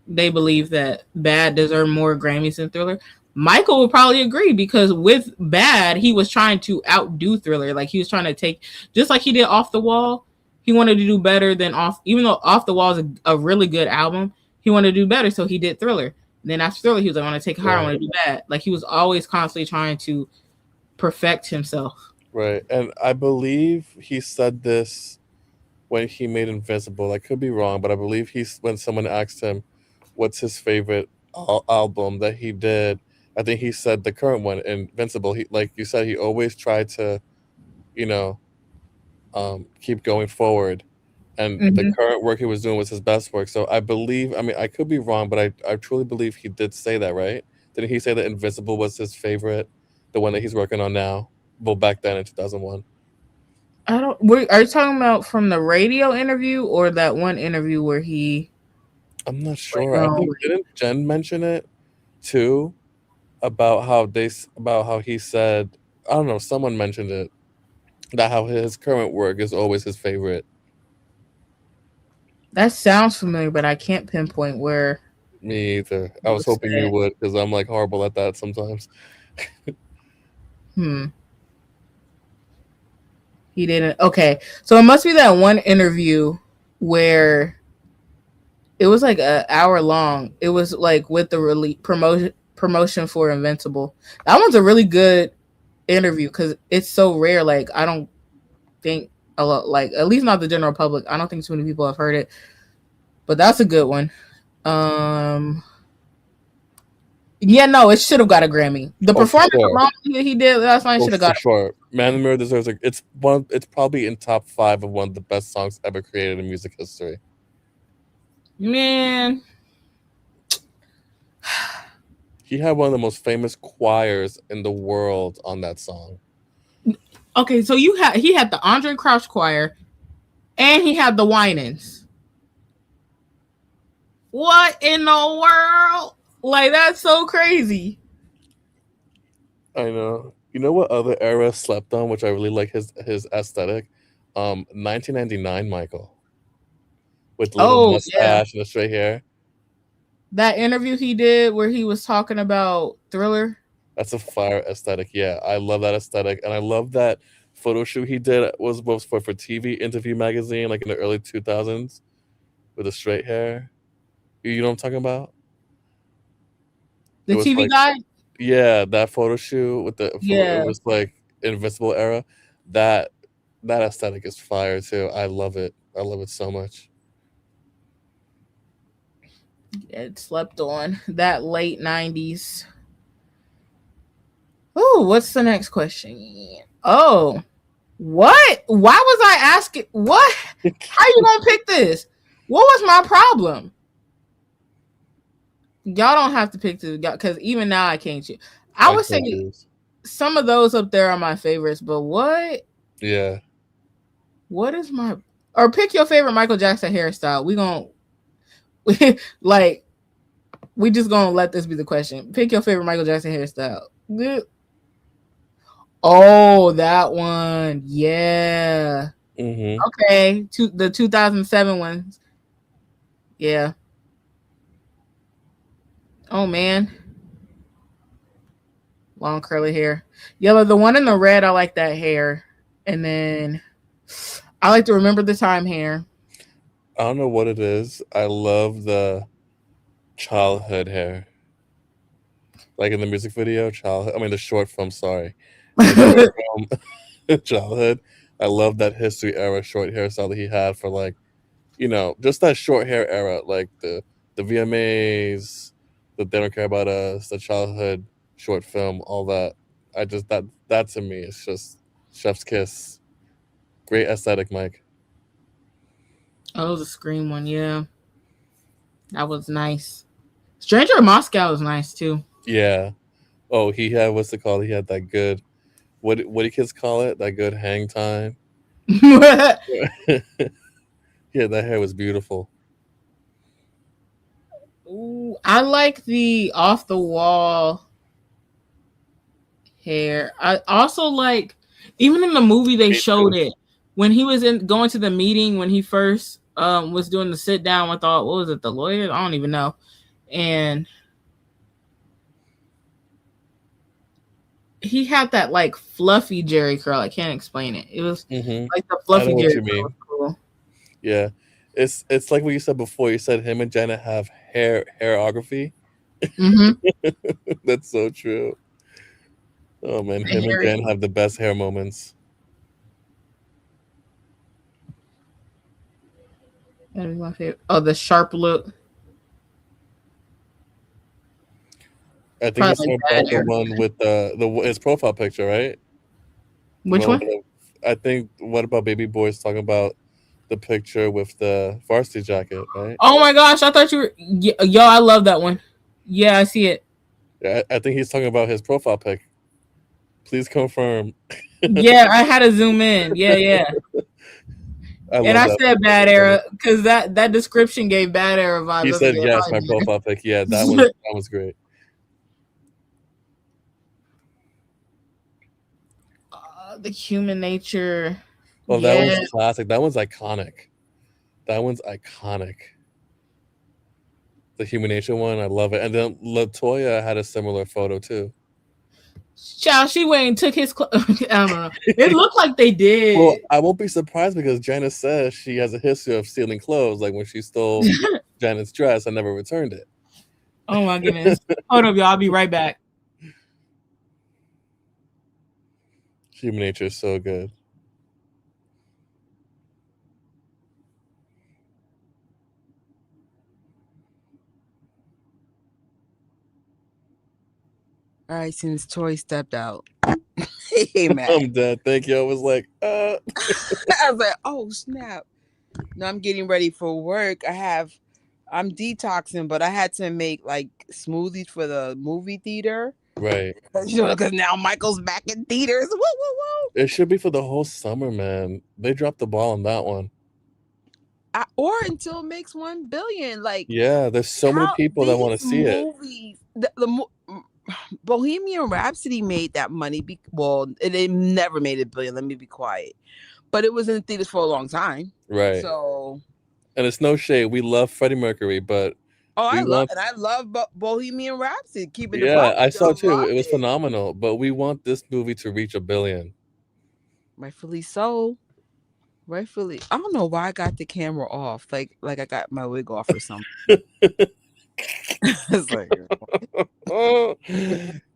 they believe that Bad deserved more Grammys than Thriller. Michael would probably agree because with Bad, he was trying to outdo Thriller. Like he was trying to take, just like he did Off the Wall. He wanted to do better than even though Off the Wall is a really good album, he wanted to do better. So he did Thriller. And then after Thriller, he was like, I want to take it higher, I want to do Bad. Like he was always constantly trying to perfect himself. Right. And I believe he said this when he made Invincible. I could be wrong, but I believe he's when someone asked him what's his favorite album that he did. I think he said the current one, Invincible. He, like you said, he always tried to, you know, keep going forward. And the Hmm. current work he was doing was his best work. So I believe, I mean, I could be wrong, but I truly believe he did say that, right? Didn't he say that Invincible was his favorite, the one that he's working on now? Well, back then in 2001. I don't. Are you talking about from the radio interview or that one interview where he I'm not went sure. I on? think didn't Jen mention it too about about how he said, I don't know, someone mentioned it, that how his current work is always his favorite. That sounds familiar, but I can't pinpoint where Me either. I it was was hoping you said. would because I'm like horrible at that sometimes. Hmm. He didn't. Okay, so it must be that one interview where it was like an hour long. It was like with the release promotion for Invincible. That one's a really good interview because it's so rare. Like I don't think a lot, like at least not the general public. I don't think too many people have heard it, but that's a good one. Um, yeah, no, it should have got a Grammy. The Oh, for performance sure. alone he did last night Oh, should have for got. sure. Man in the Mirror deserves a. It's one. It's probably in top 5 of one of the best songs ever created in music history. Man, He had one of the most famous choirs in the world on that song. okay, so he had the Andre Crouch Choir, and he had the Winans. What in the world? Like that's so crazy. I know. You know what other era slept on, which I really like his aesthetic? 1999 Michael with the little Oh yeah, mustache and the straight hair. that interview he did where he was talking about Thriller. That's a fire aesthetic. Yeah, I love that aesthetic, and I love that photo shoot he did was for TV Interview magazine, like in the early 2000s, with the straight hair. You know what I'm talking about? It The was TV like, guy. yeah, that photo shoot with it Yeah, was like Invincible era. That that aesthetic is fire too. I love it. I love it so much. it slept on that late '90s. Oh, what's the next question? Oh, what? Why was I asking? What? How you gonna pick this? What was my problem? Y'all don't have to pick this because even now I can't choose. I I would can't say choose. some of those up there are my favorites, but what? Yeah. What is my or pick your favorite Michael Jackson hairstyle? Like we just gonna let this be the question. Pick your favorite Michael Jackson hairstyle. Oh, that one. Yeah. Mm-hmm. Okay. The 2007 ones. Yeah. Oh man. Long curly hair. Yellow. The one in the red. I like that hair. And then I like to remember the time hair. I don't know what it is. I love the childhood hair. Like in the music video, childhood. I mean, the short film. Sorry, in the short film, childhood. I love that history era short hairstyle that he had for like, just that short hair era, like the VMAs, the They Don't Care About Us, the childhood short film, all that. I just that to me, it's just chef's kiss. Great aesthetic, Mike. Oh, the Scream one. Yeah. That was nice. Stranger in Moscow was nice too. Yeah. Oh, he had what's it called? He had that good. What do kids call it? That good hang time. Yeah, that hair was beautiful. Ooh, I like the off the wall hair. I also like even in the movie they Me too. showed it when he was in going to the meeting when he first was doing the sit down with all what was it, the lawyers? I don't even know. And he had that like fluffy Jerry curl. I can't explain it. It was Mm-hmm. like the I know fluffy what Jerry you curl was mean. cool. Yeah, it's like what you said before. You said him and Jenna have hairography. Mm-hmm. That's so true. Oh man, The him and hairy. Jen have the best hair moments. That is my favorite. Oh, the sharp look. I think he's Probably like talking bad about the era. one with the his profile picture, right? Which Well, one? I think what about Baby Boy's talking about the picture with the varsity jacket, right? Oh my gosh, I thought you were. Yo, I love that one. Yeah, I see it. Yeah, I think he's talking about his profile pic. Please confirm. Yeah, I had to zoom in. Yeah, yeah. I And love I that said picture. bad So funny. era because that description gave bad era vibes. He I was like, said yeah, yes, my probably profile pic. Yeah, bad. that was great. The human nature. Oh, that Yeah. one's classic. That one's iconic. That one's iconic. The Human Nature one, I love it. And then Latoya had a similar photo too. Child, she went and took his clothes. I don't know. It looked like they Well, did. I won't be surprised because Janice says she has a history of stealing clothes. Like when she stole Janet's dress and never returned it. Oh my goodness. Hold up, y'all. I'll be right back. Human Nature is so good. All right, since Tori stepped out. Hey, man. I'm dead. Thank you. I was like, I was like, oh, snap. No, I'm getting ready for work. I'm detoxing, but I had to make like smoothies for the movie theater. right. Because now Michael's back in theaters. Woo, woo, woo. It should be for the whole summer, man. They dropped the ball on that one. Or until it makes 1 billion. Like, Yeah, there's so many how people that want these to see it. movies, Bohemian Rhapsody made that money. It never made $1 billion. Let me be quiet. But it was in theaters for a long time. Right. So, And it's no shade. We love Freddie Mercury, but we want. I love Bohemian Rhapsody. Keeping the Yeah, Promise. I saw Still too. love It was it. phenomenal. But we want this movie to reach $1 billion. Rightfully so. Rightfully. I don't know why I got the camera off. Like I got my wig off or something. It's like,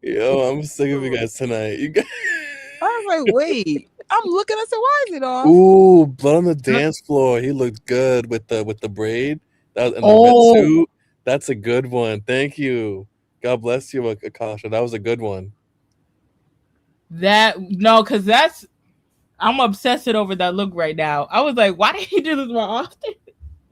Yo, I'm sick of you guys tonight. You guys... I was like, wait. I'm looking. I said, why is it off? Ooh, blood on the dance floor. He looked good with the braid. That was in the red Oh, suit. That's a good one. Thank you. God bless you, Akasha. That was a good one. no, because I'm obsessed over that look right now. I was like, why did he do this more often?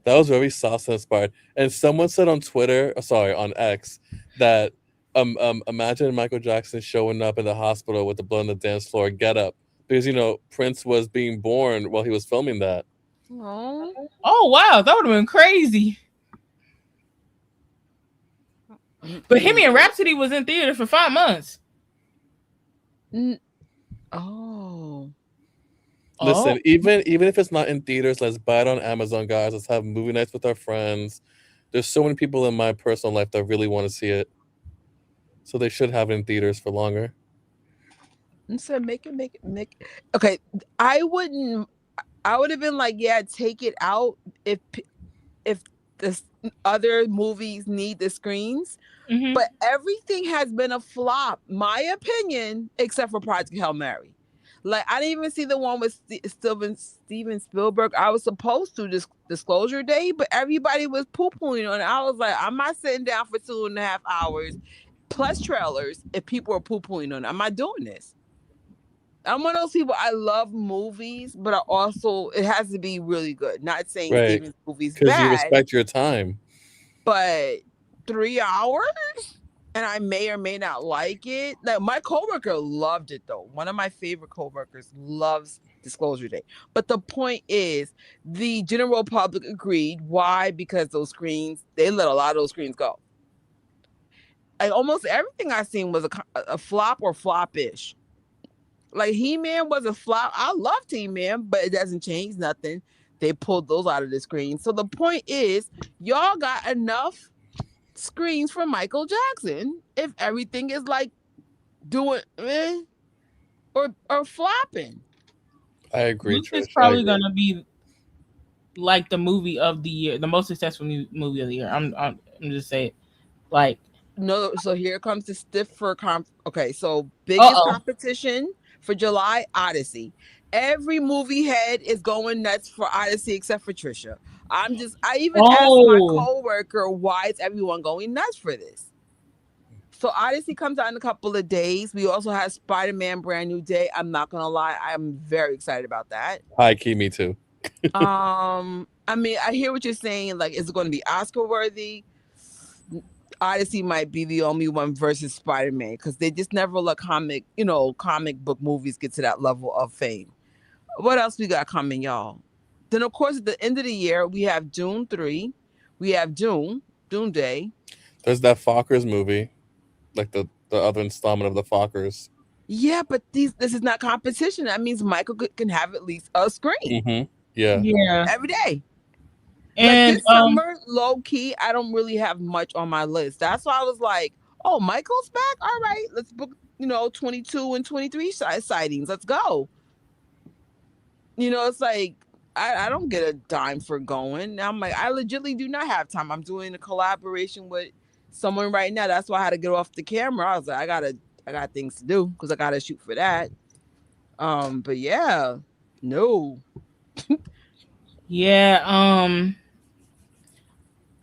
That was very salsa inspired. And someone said on Twitter, sorry, on X, that imagine Michael Jackson showing up in the hospital with the blood on the dance floor get up. Because Prince was being born while he was filming that. Oh. Oh wow, that would have been crazy. Bohemian Rhapsody was in theaters for 5 months. Oh. Listen, even if it's not in theaters, let's buy it on Amazon, guys. Let's have movie nights with our friends. There's so many people in my personal life that really want to see it. So they should have it in theaters for longer. So make it. Okay, I would have been like, yeah, take it out if the other movies need the screens. Mm-hmm. But everything has been a flop, my opinion, except for Project Hail Mary. Like, I didn't even see the one with Steven Spielberg. I was supposed to Disclosure Day, but everybody was poo-pooing on it. I was like, I'm not sitting down for 2.5 hours plus trailers if people are poo-pooing on it. I'm not doing this. I'm one of those people. I love movies, but it has to be really good. Not saying Right. Steven's movies Because you bad, respect your time. but 3 hours, and I may or may not like it. Like, my coworker loved it though. One of my favorite coworkers loves Disclosure Day. But the point is, the general public agreed. Why? Because those screens, they let a lot of those screens go. Like, almost everything I seen was a flop or flop-ish. Like, He-Man was a flop. I loved He-Man, but it doesn't change nothing. They pulled those out of the screen. So the point is, y'all got enough screens for Michael Jackson if everything is like doing or flopping. I agree, It's Trish. probably gonna be like the movie of the year, the most successful movie of the year. I'm just saying, like. No, so here comes the stiffer okay, so biggest competition for July, Odyssey. Every movie head is going nuts for Odyssey except for Trisha. I even asked my Oh, coworker, why is everyone going nuts for this? So Odyssey comes out in a couple of days. We also have Spider-Man Brand New Day. I'm not gonna lie, I'm very excited about that. High key, me too. I mean, I hear what you're saying. Like, is it going to be Oscar worthy? Odyssey might be the only one versus Spider-Man because they just never let comic book movies get to that level of fame. What else we got coming, y'all? Then, of course, at the end of the year, we have Dune 3. We have Dune Day. There's that Fockers movie, like the other installment of the Fockers. Yeah, but this is not competition. That means Michael can have at least a screen Yeah. yeah. every day. Like And this summer, low key, I don't really have much on my list. That's why I was like, oh, Michael's back? All right, let's book, 22 and 23 sightings. Let's go. It's like I don't get a dime for going. I'm like, I legitimately do not have time. I'm doing a collaboration with someone right now. That's why I had to get off the camera. I was like, I got things to do because I gotta shoot for that. But yeah, no. yeah,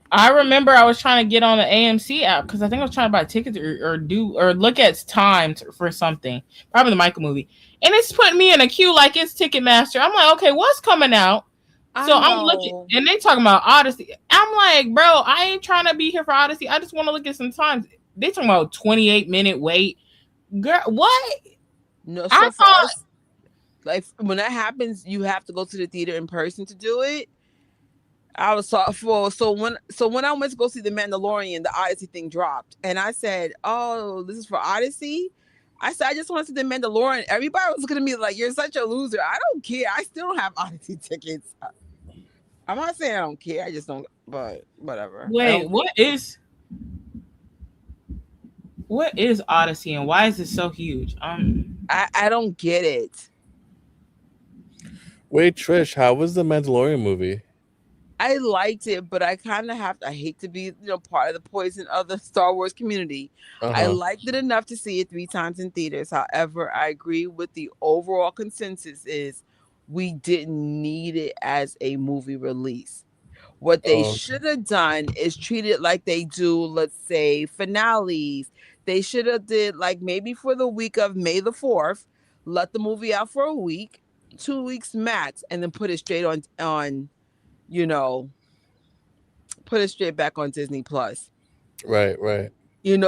I remember I was trying to get on the AMC app because I think I was trying to buy tickets or look at times for something, probably the Michael movie, and it's putting me in a queue like it's Ticketmaster. I'm like, okay, what's coming out? So I'm looking, and they talking about Odyssey. I'm like, bro, I ain't trying to be here for Odyssey. I just want to look at some times. They talking about 28-minute wait, girl. What? No, I so for thought. us, like when that happens, you have to go to the theater in person to do it. I was thoughtful. So when I went to go see the Mandalorian, the Odyssey thing dropped, and I said, "Oh, this is for Odyssey." I said, "I just want to see the Mandalorian." Everybody was looking at me like, "You're such a loser." I don't care. I still don't have Odyssey tickets. I'm not saying I don't care. I just don't. But whatever. Wait, what is Odyssey and why is it so huge? I don't get it. Wait, Trish, how was the Mandalorian movie? I liked it, but I kind of I hate to be, part of the poison of the Star Wars community. I liked it enough to see it 3 times in theaters. However, I agree with the overall consensus is we didn't need it as a movie release. What they should have done is treat it like they do, let's say, finales. They should have did like maybe for the week of May the 4th, let the movie out for a week, 2 weeks max, and then put it straight on you know, put it straight back on Disney Plus. Right.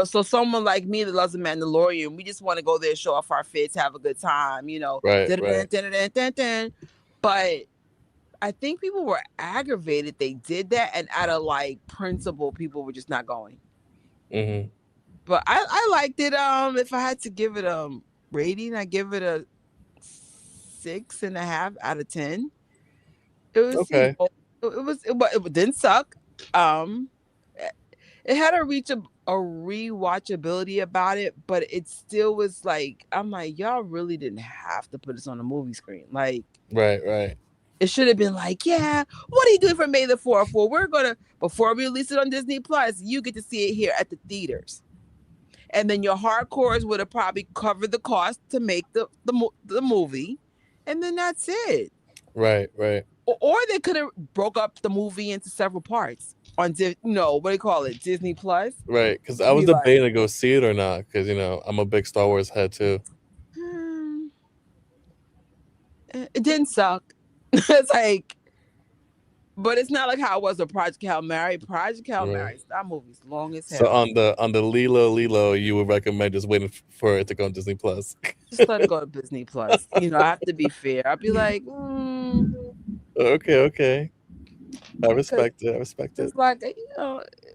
So someone like me that loves the Mandalorian, we just want to go there, show off our fits, have a good time, Right. But I think people were aggravated they did that, and out of like principle, people were just not going. But I liked it. If I had to give it a rating, I give it a 6.5 out of 10. It was Okay. it didn't suck. It had a rewatchability about it, but it still was like, I'm like, y'all really didn't have to put this on a movie screen. Like, Right. it should have been like, yeah, what are you doing for May the 4th? Well, we're gonna, before we release it on Disney Plus, you get to see it here at the theaters. And then your hardcores would have probably covered the cost to make the movie, and then that's it. Right. Or they could have broke up the movie into several parts on what do you call it, Disney Plus. Right, because I was debating to go see it or not, because I'm a big Star Wars head too. It didn't suck. It's like, but it's not like how it was with Project Hail Mary. Project Hail Mary, that movie's long as hell. So on the Lilo, you would recommend just waiting for it to go on Disney Plus. Just let it go to Disney Plus. I have to be fair. I'd be like, Okay. I respect it. It's like,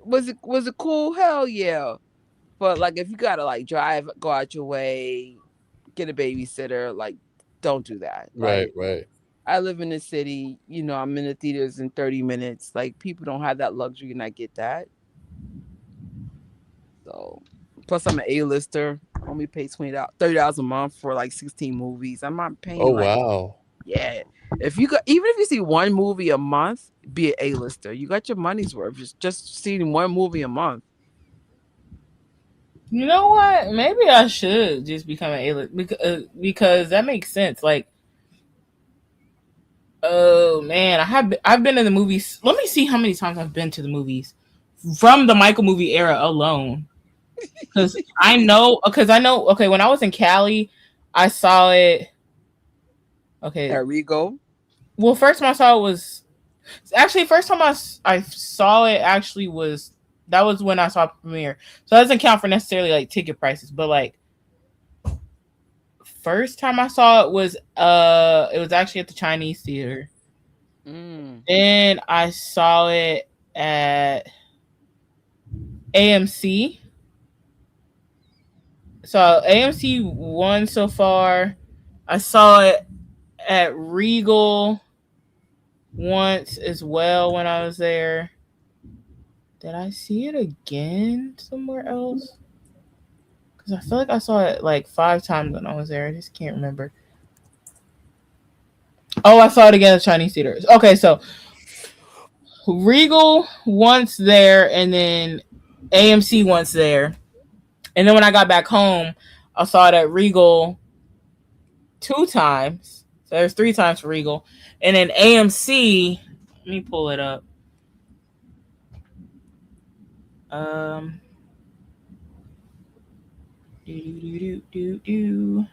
was it cool? Hell yeah. But like, if you gotta like drive, go out your way, get a babysitter, like, don't do that. Right. I live in the city, I'm in the theaters in 30 minutes. Like, people don't have that luxury, and I get that. So, plus I'm an A-lister. Only pay $30 a month for like 16 movies. I'm not paying. Oh, wow. Yeah. Even if you see one movie a month, be an A-lister. You got your money's worth. Just seeing one movie a month. You know what? Maybe I should just become an A-list because that makes sense. Like, Oh man, I've been in the movies. Let me see how many times I've been to the movies from the Michael movie era alone. Because I know. Okay, when I was in Cali, I saw it. Okay, There we go. well, first time I saw it was actually first time I saw it actually was that was when I saw premiere. So that doesn't count for necessarily like ticket prices, but like first time I saw it was actually at the Chinese theater. Mm. Then I saw it at AMC. So AMC won so far. I saw it at Regal once as well when I was there. Did I see it again somewhere else? Because I feel like I saw it like 5 times when I was there. I just can't remember. Oh, I saw it again at Chinese theaters. Okay, so Regal once there, and then AMC once there. And then when I got back home, I saw it at Regal 2 times. So there's 3 times for Regal. And then AMC, let me pull it up. Um, do.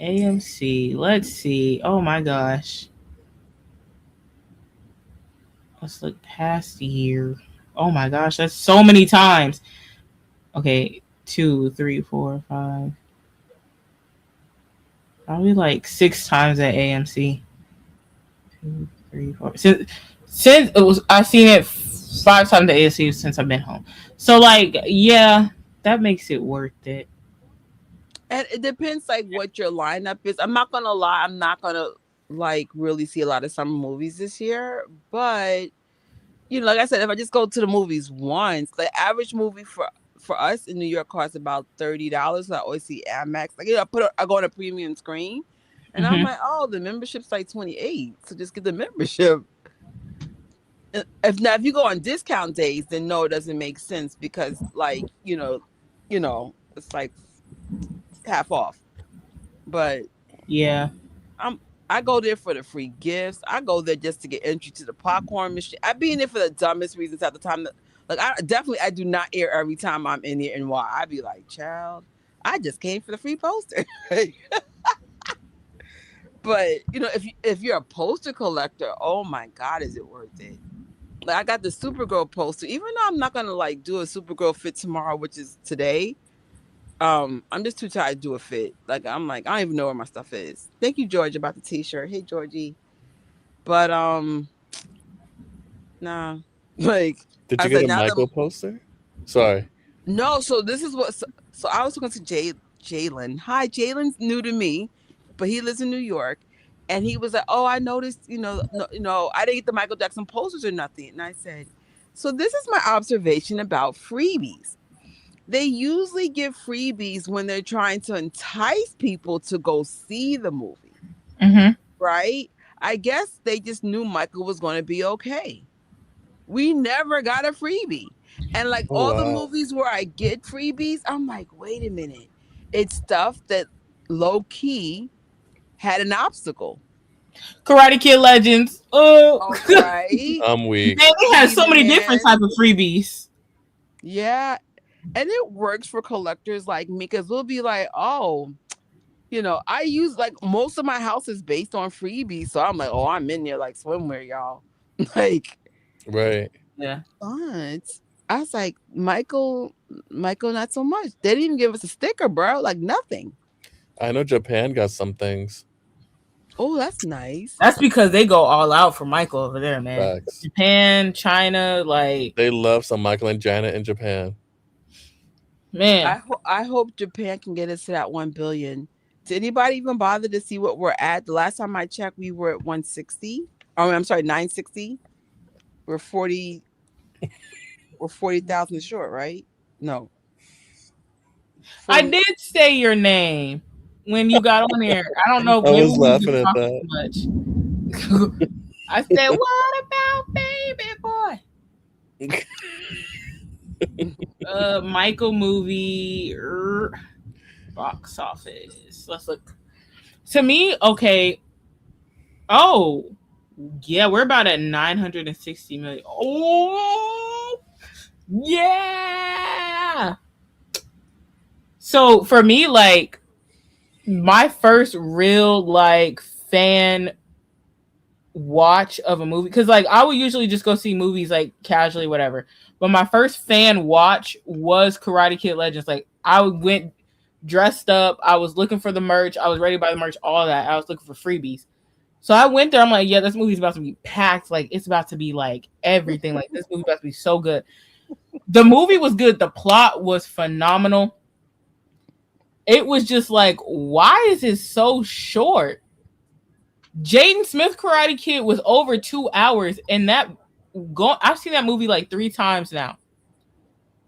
AMC. Let's see. Oh my gosh. Let's look past the year. Oh my gosh, that's so many times. Okay, 2, 3, 4, 5. Probably like 6 times at AMC. 2, 3, 4. Since it was, I've seen it 5 times at AMC since I've been home. So like, yeah, that makes it worth it. And it depends like what your lineup is. I'm not gonna lie, I'm not gonna like really see a lot of summer movies this year. But like I said, if I just go to the movies once, the average movie for us in New York costs about $30. So I always see Amex. Like I go on a premium screen, and I'm Mm-hmm. like, oh, the membership's like 28. So just get the membership. If you go on discount days, then no, it doesn't make sense because like it's like half off. But Yeah. I'm I go there for the free gifts. I go there just to get entry to the popcorn machine. I be in there for the dumbest reasons at the time. Like I do not air every time I'm in there and why. I be like, child, I just came for the free poster. But if you're a poster collector, oh my God, is it worth it? Like I got the Supergirl poster. Even though I'm not gonna like do a Supergirl fit tomorrow, which is today. I'm just too tired to do a fit. Like I'm like, I don't even know where my stuff is. Thank you, George, about the t-shirt. Hey Georgie. But nah. Like Did I you get said, a now the Michael poster? Sorry. no, so this is what so I was talking to Jalen. Hi, Jalen's new to me, but he lives in New York. And he was like, oh, I noticed, no, I didn't get the Michael Jackson posters or nothing. And I said, so this is my observation about freebies. They usually give freebies when they're trying to entice people to go see the movie, Mm-hmm. right? I guess they just knew Michael was going to be okay. We never got a freebie. And like Oh all the wow. movies where I get freebies, I'm like, wait a minute. It's stuff that low key had an obstacle. Karate Kid Legends. Oh, All right. I'm man, weak. they have so many different He-Man. type of freebies. Yeah. And it works for collectors like me because we'll be like, oh, I use like most of my house is based on freebies. So I'm like, oh, I'm in there like swimwear, y'all. Like, Right. Yeah. but I was like, Michael, not so much. They didn't even give us a sticker, bro. Like nothing. I know Japan got some things. Oh, that's nice. That's because they go all out for Michael over there, man. Facts. Japan, China, like, They love some Michael and Janet in Japan. man. I hope Japan can get us to that 1 billion. Did anybody even bother to see what we're at? The last time I checked, we were at 160. Oh, I'm sorry, 960. We're 40. We're 40,000 short, right? No, I 40. did say your name when you got on here. I don't know. I Maybe was we laughing just at talking that. too much. I said, "What about baby boy?" Michael movie box office. Let's look. To me, okay. Oh, yeah, we're about at 960 million. Oh, yeah. So for me, like my first real like fan watch of a movie, because like I would usually just go see movies like casually, whatever. But my first fan watch was Karate Kid Legends. Like I went dressed up, I was looking for the merch, I was ready to buy the merch, all that. I was looking for freebies. So I went there. I'm like, yeah, this movie's about to be packed. Like it's about to be like everything. Like this movie's about to be so good. The movie was good. The plot was phenomenal. It was just like, why is it so short? Jaden Smith Karate Kid was over 2 hours, and I've seen that movie like 3 times now.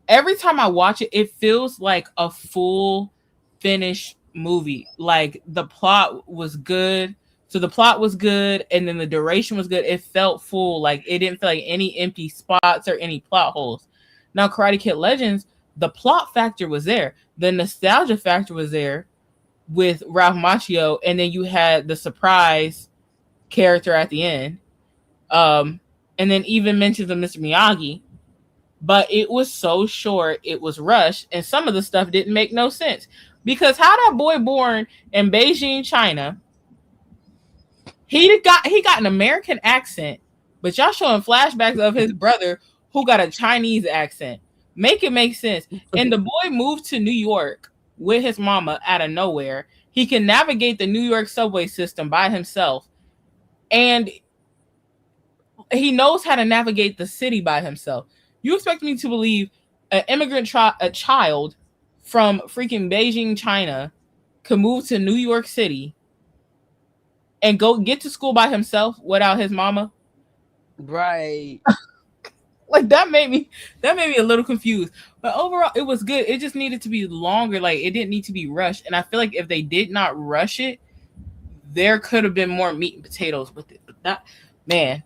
Every time I watch it, it feels like a full finished movie. Like the plot was good. So the plot was good, and then the duration was good. It felt full. Like it didn't feel like any empty spots or any plot holes. Now, Karate Kid Legends, the plot factor was there. The nostalgia factor was there with Ralph Macchio, and then you had the surprise character at the end. And then even mentions of Mr. Miyagi, but it was so short, it was rushed, and some of the stuff didn't make no sense. Because how that boy born in Beijing, China, he got an American accent, but y'all showing flashbacks of his brother who got a Chinese accent. Make it make sense. And the boy moved to New York with his mama out of nowhere. He can navigate the New York subway system by himself. And he knows how to navigate the city by himself. You expect me to believe an a child from freaking Beijing, China, could move to New York City and go get to school by himself without his mama? Right. Like that made me a little confused. But overall, it was good. It just needed to be longer. Like it didn't need to be rushed. And I feel like if they did not rush it, there could have been more meat and potatoes with it. But that, man,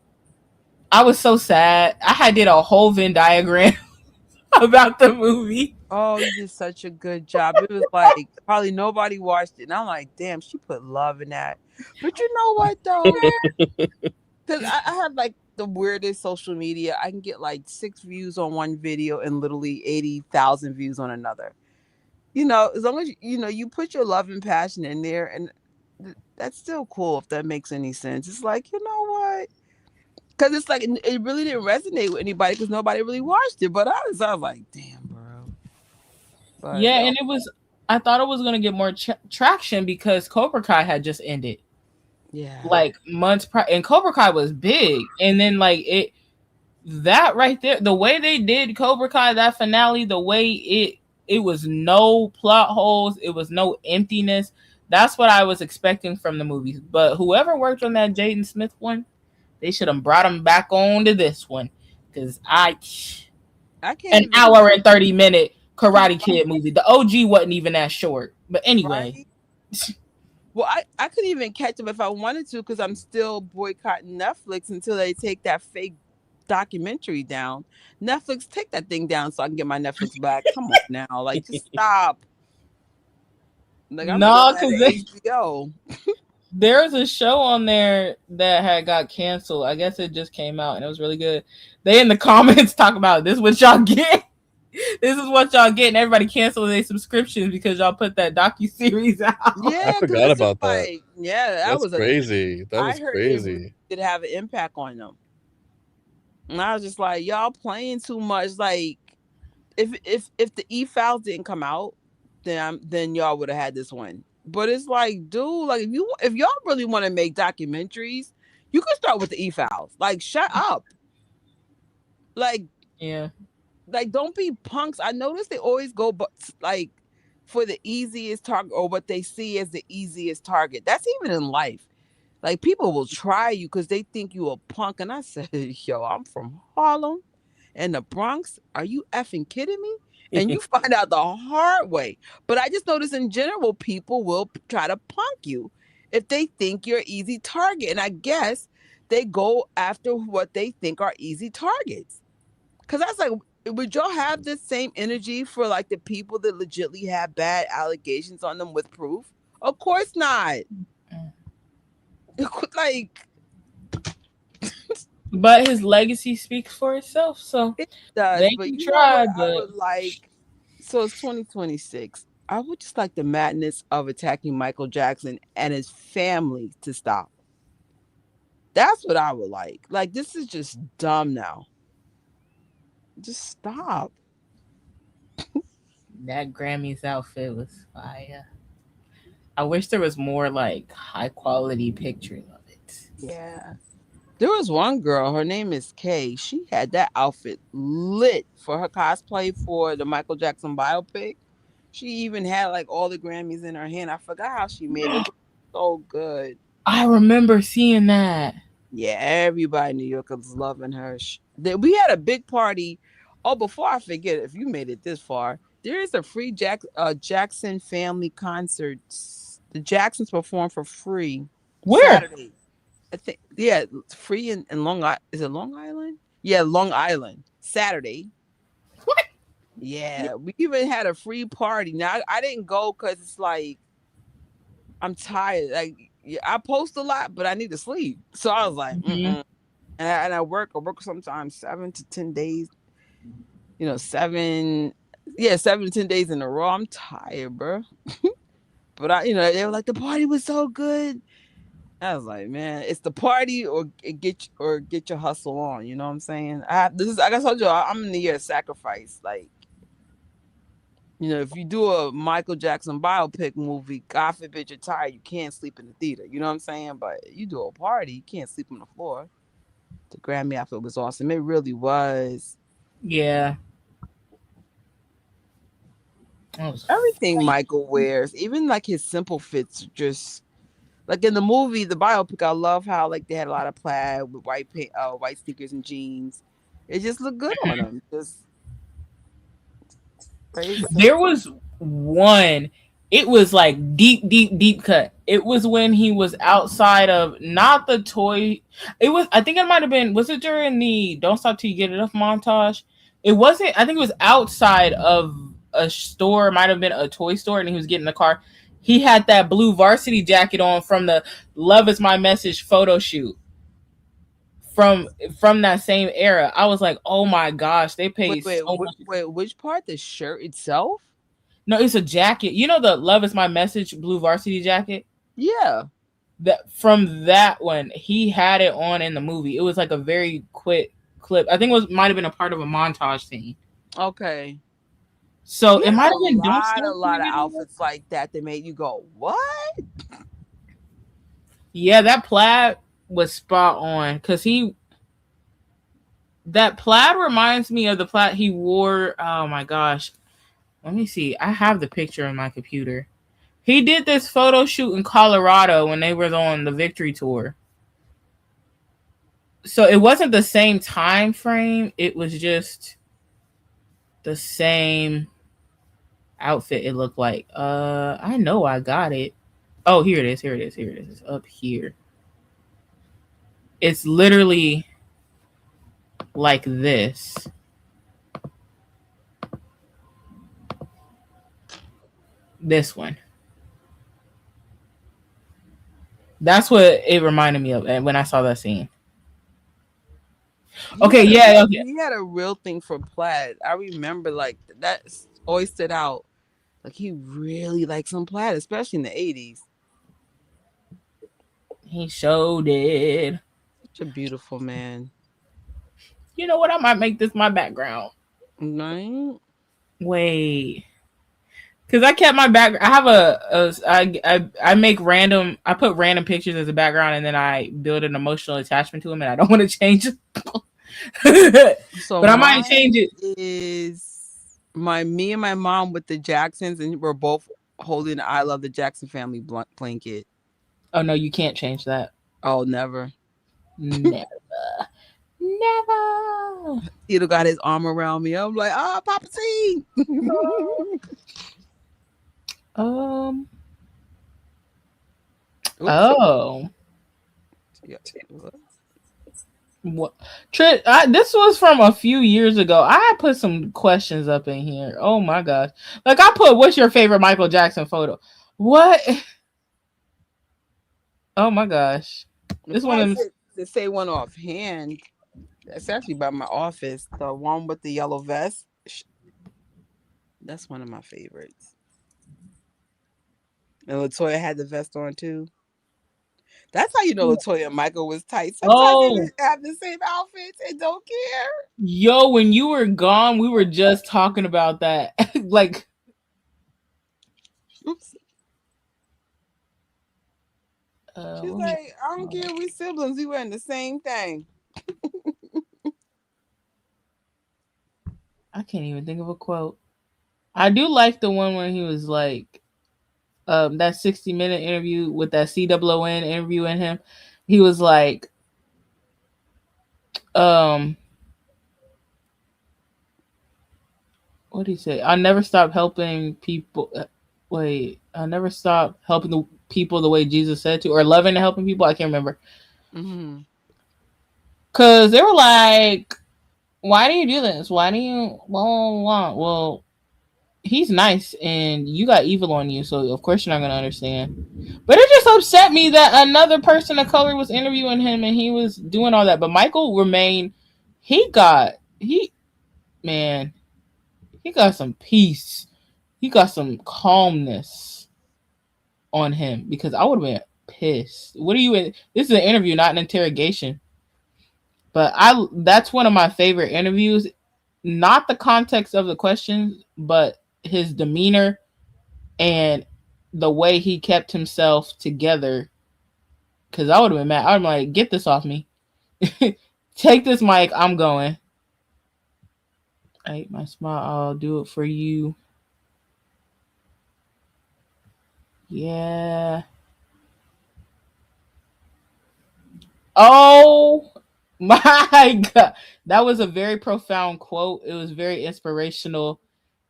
I was so sad. I had did a whole Venn diagram about the movie. Oh, you did such a good job. It was like probably nobody watched it. And I'm like, damn, she put love in that. But you know what though? Because I have like the weirdest social media. I can get like 6 views on one video and literally 80,000 views on another. As long as you put your love and passion in there, and that's still cool if that makes any sense. It's like, you know what? Because it's like it really didn't resonate with anybody because nobody really watched it. But I was like, damn, bro. But Yeah, and it was. I thought it was gonna get more traction because Cobra Kai had just ended, yeah, like months prior, and Cobra Kai was big. And then like that right there, the way they did Cobra Kai, that finale, the way it was no plot holes, it was no emptiness. That's what I was expecting from the movies. But whoever worked on that Jaden Smith one, they should have brought him back on to this one, because I can't an even hour and 30 minute Karate Kid movie. The OG wasn't even that short. But anyway, right. Well, I couldn't even catch them if I wanted to because I'm still boycotting Netflix until they take that fake documentary down. Netflix, take that thing down so I can get my Netflix back. Come on now, like just stop. Like I'm still no, at because HBO. there's a show on there that had got canceled. I guess it just came out and it was really good. They in the comments talk about this, what y'all get. This is what y'all get, and everybody canceled their subscriptions because y'all put that docu-series out. Yeah, I because forgot it's just about that. like, yeah, That's crazy. That I was heard it really crazy. did have an impact on them. And I was just like, y'all playing too much. Like, if the e-files didn't come out, then y'all would have had this one. But it's like, dude, like if y'all really want to make documentaries, you can start with the e-files. Like, shut up. Like, Yeah. don't be punks. I notice they always go, but like for the easiest target or what they see as the easiest target. That's even in life. Like people will try you because they think you a punk. And I said, yo, I'm from Harlem and the Bronx. Are you effing kidding me? And you find out the hard way. But I just notice in general, people will try to punk you if they think you're easy target. And I guess they go after what they think are easy targets. Cause I was like, would y'all have the same energy for like the people that legitly have bad allegations on them with proof? Of course not. Like But his legacy speaks for itself. So it does, they but can you know what try, I but would like? So it's 2026. I would just like the madness of attacking Michael Jackson and his family to stop. That's what I would like. Like this is just dumb now. Just stop. that Grammys outfit was fire. I wish there was more like high quality pictures of it. Yeah. There was one girl, her name is Kay. She had that outfit lit for her cosplay for the Michael Jackson biopic. She even had like all the Grammys in her hand. I forgot how she made it. It looked so good. I remember seeing that. Yeah, everybody in New York was loving her. We had a big party. Oh, before I forget, if you made it this far, there is a free Jackson family concert. The Jacksons perform for free Where? Saturday. I think yeah, it's free in Long Island. Is it Long Island? Yeah, Long Island. Saturday. What? Yeah, we even had a free party. Now I didn't go because it's like I'm tired. Like yeah, I post a lot, but I need to sleep. So I was like, Mhm. mm-mm. And I work. I work sometimes 7 to 10 days. You know, 7 to 10 days in a row. I'm tired, bro. But they were like the party was so good. I was like, man, it's the party or get your hustle on. You know what I'm saying? This is like I told you, I'm in the year of sacrifice. Like, if you do a Michael Jackson biopic movie, God forbid you're tired, you can't sleep in the theater. You know what I'm saying? But you do a party, you can't sleep on the floor. The Grammy outfit was awesome. It really was. Yeah. That was Everything Michael wears, even like his simple fits, just like in the movie, the biopic. I love how like they had a lot of plaid with white sneakers and jeans. It just looked good on him. Just very There simple. was one. It was like deep, deep, deep cut. It was when he was outside of not the toy. It was. I think it might have been. Was it during the "Don't Stop Till You Get Enough" montage? It wasn't. I think it was outside of a store. It might have been a toy store, and he was getting in the car. He had that blue varsity jacket on from the "Love Is My Message" photo shoot from that same era. I was like, oh my gosh, they Wait, paid wait, so much. wait. Which part? The shirt itself? No, it's a jacket. You know the "Love Is My Message" blue varsity jacket? Yeah. That from that one, he had it on in the movie. It was like a very quick clip. I think it was might have been a part of a montage scene. Okay. So He it had might a have been "Don't lot, Stop a Till You lot of Get Enough." outfits like that made you go, "What?" Yeah, that plaid was spot on because that plaid reminds me of the plaid he wore. Oh my gosh, let me see. I have the picture on my computer. He did this photo shoot in Colorado when they were on the Victory Tour. So it wasn't the same time frame. It was just the same outfit. It looked like. I know I got it. Oh, here it is. Here it is. Here it is. It's up here. It's literally like this. This one. That's what it reminded me of when I saw that scene. He Okay, had a yeah, okay. he had a real thing for plaid. I remember like that always stood out. Like he really liked some plaid, especially in the 80s. He showed it. Such a beautiful man. You know what? I might make this my background. Right? Wait. Because I kept my back. I have I make random. I put random pictures as a background, and then I build an emotional attachment to them, and I don't want to change it. So But I might mine change it. is me and my mom with the Jacksons, and we're both holding the "I Love the Jackson Family" blanket. Oh no, you can't change that. Oh, never. Never, never. Tito got his arm around me. I'm like, Papa C. Um. Oops. Oh. Yeah. What? This was from a few years ago. I put some questions up in here. Oh my gosh! Like I put, "What's your favorite Michael Jackson photo?" What? Oh my gosh. This If one I of them. said to say one offhand, that's actually by my office. The one with the yellow vest. That's one of my favorites. And Latoya had the vest on too. That's how you know Latoya and Michael was tight. Sometimes they Oh, would have the same outfits and don't care. yo, when you were gone, we were just talking about that. Like, Oops. She's let me. like, I don't care. We siblings. We wearing the same thing. I can't even think of a quote. I do like the one when he was like, that 60-minute interview with that COON interviewing him. He was like, um, what did he say? I never stop helping people. Wait, I never stop helping the people the way Jesus said to, or loving and helping people. I can't remember. Mm-hmm. Cause they were like, why do you do this? Why do you Well, he's nice and you got evil on you, so of course you're not gonna understand. But it just upset me that another person of color was interviewing him and he was doing all that. But Michael remained. He man, he got some peace. He got some calmness on him because I would have been pissed. What are you in? This is an interview, not an interrogation. But that's one of my favorite interviews. Not the context of the questions, but his demeanor and the way he kept himself together. Because I would have been mad. I'm like, get this off me. Take this mic. I'm going. I ate my smile. I'll do it for you. Yeah. Oh my God. That was a very profound quote. It was very inspirational.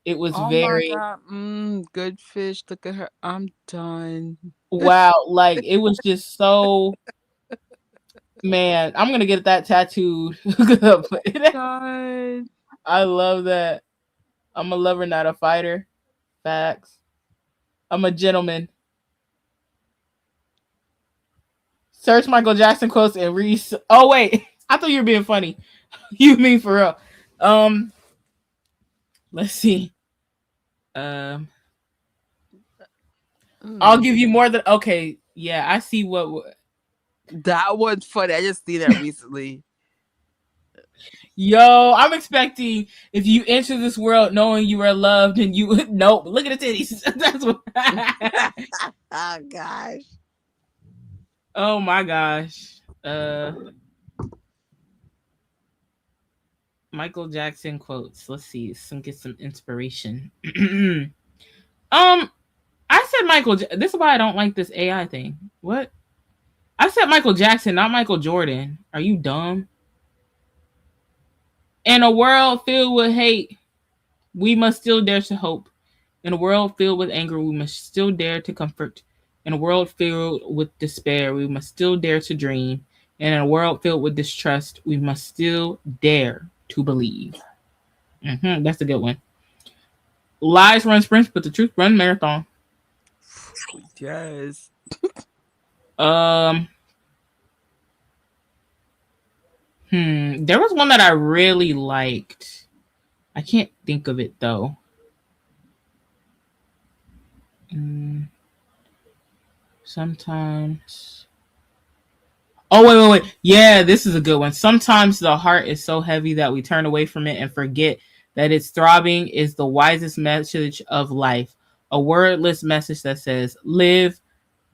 It was Oh my very, God. Good fish. Look at her. I'm done. wow. Like, it was just so, man, I'm going to get that tattooed. Done. I love that. I'm a lover, not a fighter. Facts. I'm a gentleman. Search Michael Jackson quotes and read. Oh, wait. I thought you were being funny. You mean for real. Um, let's see. Um, I'll give you more than okay. Yeah, I see what. That was funny. I just seen that recently. Yo, I'm expecting if you enter this world knowing you are loved and you nope. Look at the titties. That's what. Oh gosh. Oh my gosh. Michael Jackson quotes. Let's see. Get some inspiration. I said Michael. This is why I don't like this AI thing. What? I said Michael Jackson, not Michael Jordan. Are you dumb? In a world filled with hate, we must still dare to hope. In a world filled with anger, we must still dare to comfort. In a world filled with despair, we must still dare to dream. And in a world filled with distrust, we must still dare to believe. That's a good one. Lies run sprints, but the truth run marathon. Yes. There was one that I really liked. I can't think of it though. Sometimes. Oh, wait. Yeah, this is a good one. Sometimes the heart is so heavy that we turn away from it and forget that its throbbing is the wisest message of life. A wordless message that says, live,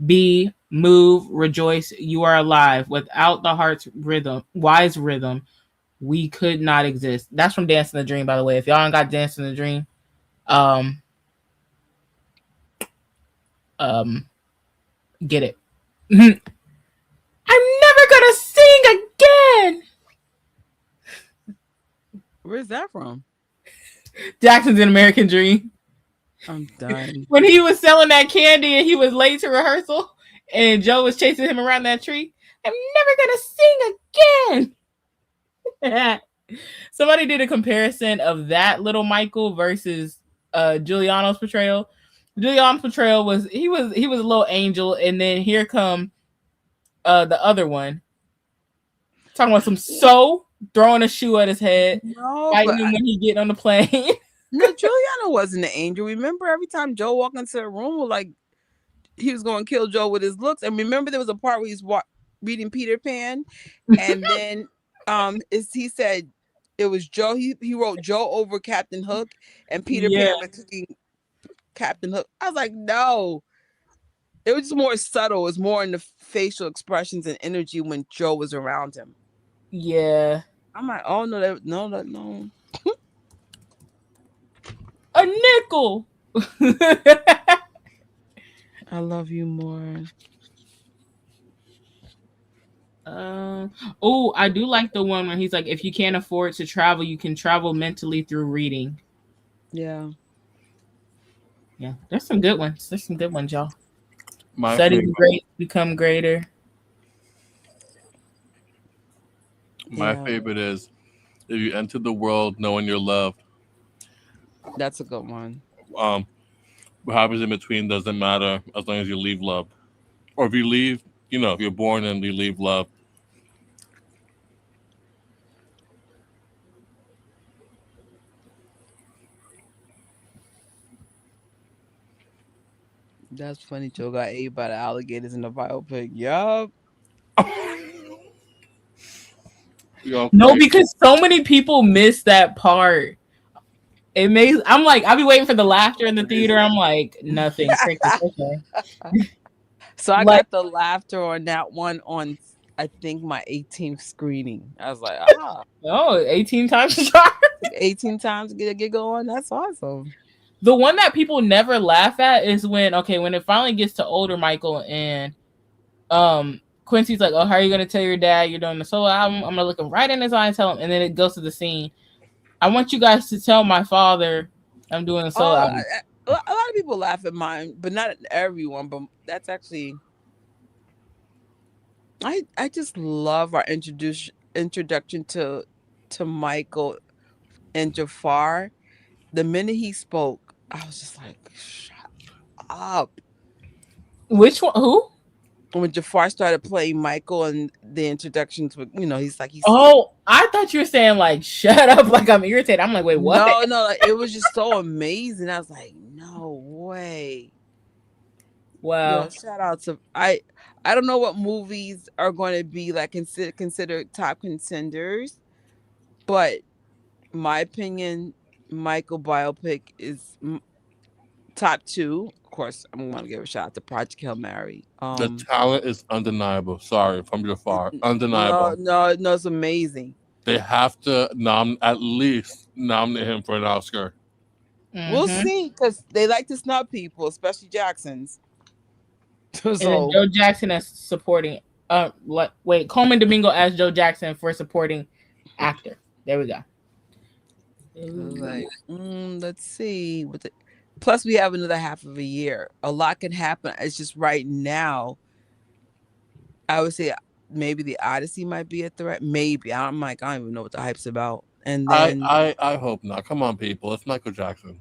be, move, rejoice, you are alive. Without the heart's rhythm, wise rhythm, we could not exist. That's from Dance in the Dream, by the way. If y'all ain't got Dance in the Dream, get it. I'm never gonna sing again. Where's that from? Jackson's An American Dream. I'm done. When he was selling that candy and he was late to rehearsal and Joe was chasing him around that tree. I'm never gonna sing again. Somebody did a comparison of that little Michael versus Giuliano's portrayal. Giuliano's portrayal was he was a little angel, and then here come The other one. Talking about throwing a shoe at his head, No, fighting but him when he get on the plane. no, Juliana wasn't an angel. Remember, every time Joe walked into a room, like he was going to kill Joe with his looks. And remember, there was a part where he's reading Peter Pan, and then he said it was Joe. He wrote Joe over Captain Hook, and Peter Yeah. Pan was kicking Captain Hook. I was like, no. It was just more subtle. It was more in the facial expressions and energy when Joe was around him. Yeah. I'm like, oh no, no. A nickel. I love you more. Oh, I do like the one where he's like, if you can't afford to travel, you can travel mentally through reading. Yeah. Yeah, there's some good ones. There's some good ones, y'all. My Study favorite. the great, become greater. My Yeah. favorite is if you enter the world knowing you're loved. That's a good one. What happens in between doesn't matter as long as you leave love. Or if you leave, if you're born and you leave love. That's funny. Joe got ate by the alligators in the biopic. Yup. No, because so many people miss that part. It makes I'm like, I'll be waiting for the laughter in the theater. I'm like, nothing. Crickets. Okay. So I Like, got the laughter on that one on, I think, my 18th screening. I was like, oh, 18 times the charm. 18 times to get a giggle on. That's awesome. The one that people never laugh at is when it finally gets to older Michael and Quincy's like, oh, how are you gonna tell your dad you're doing the solo album? I'm gonna look him right in his eye and tell him, and then it goes to the scene. I want you guys to tell my father I'm doing a solo album. A lot of people laugh at mine, but not everyone. But that's actually, I just love our introduction to Michael and Jafar. The minute he spoke, I was just like, shut up. Which one? Who? When Jafar started playing Michael and the introductions with, he's oh, I thought you were saying like shut up, like I'm irritated. I'm like, wait, what? No, like, it was just so amazing. I was like, no way. Wow. Yo, shout out to I don't know what movies are going to be like considered top contenders, but my opinion, Michael biopic is top 2. Of course, I'm going to give a shout out to Project Hail Mary. The talent is undeniable. Sorry, from Jafar. Undeniable. No, it's amazing. They have to at least nominate him for an Oscar. Mm-hmm. We'll see, because they like to snub people, especially Jacksons. And then Joe Jackson as supporting. Coleman Domingo as Joe Jackson for supporting actor. There we go. Like, let's see. Plus, we have another half of a year. A lot can happen. It's just right now. I would say maybe the Odyssey might be a threat. Maybe. I don't even know what the hype's about. And then I hope not. Come on, people. It's Michael Jackson.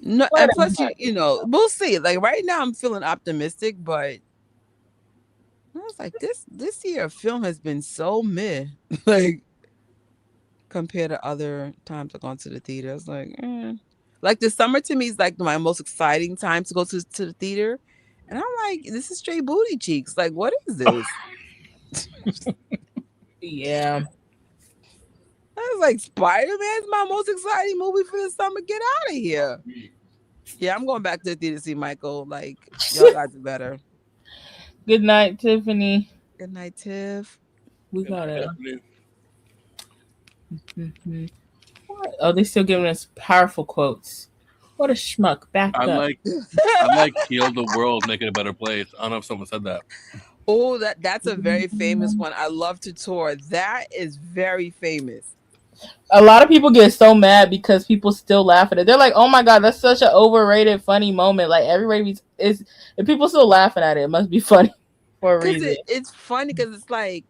No, and plus we'll see. Like right now, I'm feeling optimistic, but I was like, this year film has been so meh. Like compared to other times I've gone to the theater, I was like, like the summer to me is like my most exciting time to go to the theater, and I'm like, this is straight booty cheeks. Like, what is this? Yeah. I was like, Spider-Man's my most exciting movie for the summer. Get out of here. Yeah, I'm going back to the theater to see Michael. Like, y'all guys are better. Good night, Tiffany. Good night, Tiff. We got it. Oh, they're still giving us powerful quotes. What a schmuck. Back up. I like heal the world, make it a better place. I don't know if someone said that. Oh, that's a very famous one. I love to tour. That is very famous. A lot of people get so mad because people still laugh at it. They're like, "Oh my god, that's such an overrated, funny moment." Like everybody is, if people still laughing at it, it must be funny for a reason. It's funny because it's like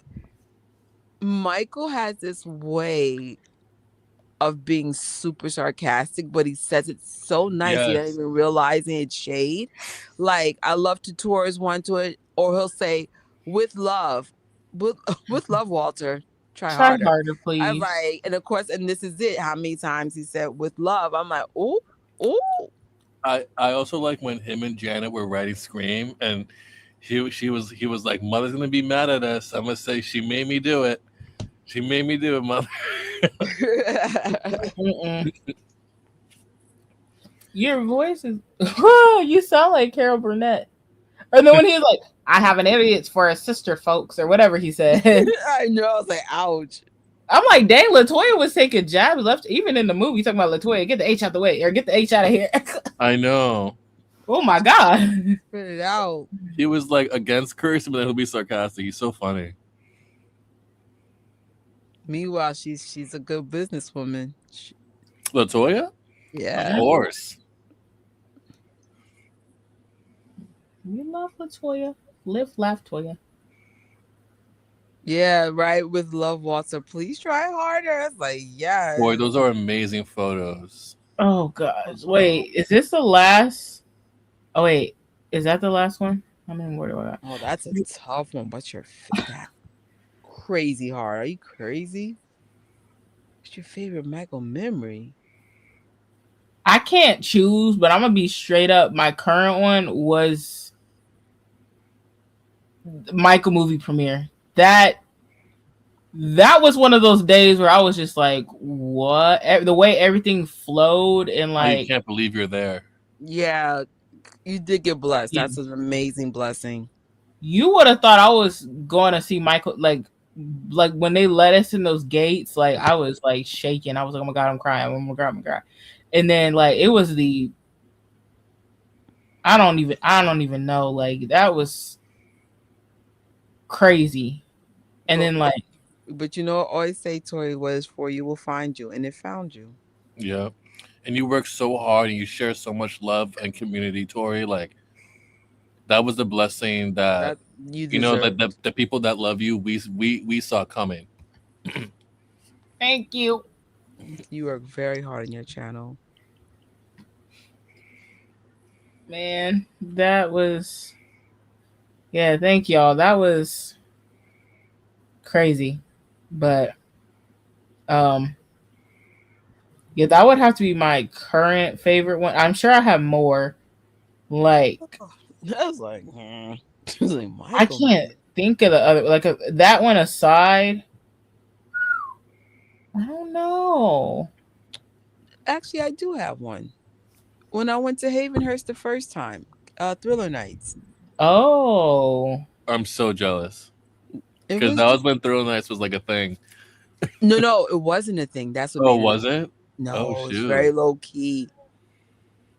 Michael has this way of being super sarcastic, but he says it so nice. Yes. He doesn't even realize it's shade. Like, I love to tour is one to it, or he'll say, with love, with with love, Walter. Try Try harder. harder, I was please. like, and of course, and this is it. How many times he said with love? I'm like, oh, oh. I also like when him and Janet were writing Scream, and he was like, "Mother's gonna be mad at us." I'm gonna say she made me do it. She made me do it, mother. Mm-mm. Your voice is. You sound like Carol Burnett. Or then when he's like, "I have an idiots for a sister, folks," or whatever he said. I know. I was like, ouch. I'm like, dang, Latoya was taking jabs left. Even in the movie, talking about Latoya, get the H out the way, or get the H out of here. I know. Oh my god. Spit it out. He was like against cursing, but then he'll be sarcastic. He's so funny. Meanwhile, she's a good businesswoman. Latoya? Yeah. Of course. We love Latoya. Live, laugh, Toya. Yeah, right. With love, Walter. Please try harder. It's like, yeah. Boy, those are amazing photos. Oh gosh. Wait, is this the last? Oh wait, is that the last one? How many more do I got? Oh, that's a tough one. What's your that crazy hard? Are you crazy? What's your favorite Michael memory? I can't choose, but I'm gonna be straight up. My current one was Michael movie premiere. That was one of those days where I was just like, what? The way everything flowed and I like, can't believe you're there. Yeah, you did get blessed. Yeah. That's an amazing blessing. you would have thought I was going to see Michael. Like when they let us in those gates, like I was like shaking. I was like, oh my god, I'm crying. Oh my god, I'm crying. And then like it was the I don't even know. Like that was crazy. And then like But you know, always say, Tori, what is for you will find you, and it found you. Yeah. And you work so hard and you share so much love and community, Tori. Like that was the blessing that You know deserve. that the people that love you we saw coming. thank you. You work very hard on your channel. Man, that was thank y'all. That was crazy. But yeah, that would have to be my current favorite one. I'm sure I have more. Like I was like, I was like, I can't think of the other that one aside. I don't know. Actually, I do have one. When I went to Havenhurst the first time, Thriller Nights. Oh. I'm so jealous. It Because was that was when Thrill Nights was like a thing. no, it wasn't a thing. That's what. Oh, made was it? No, Oh, it was shoot. very low key.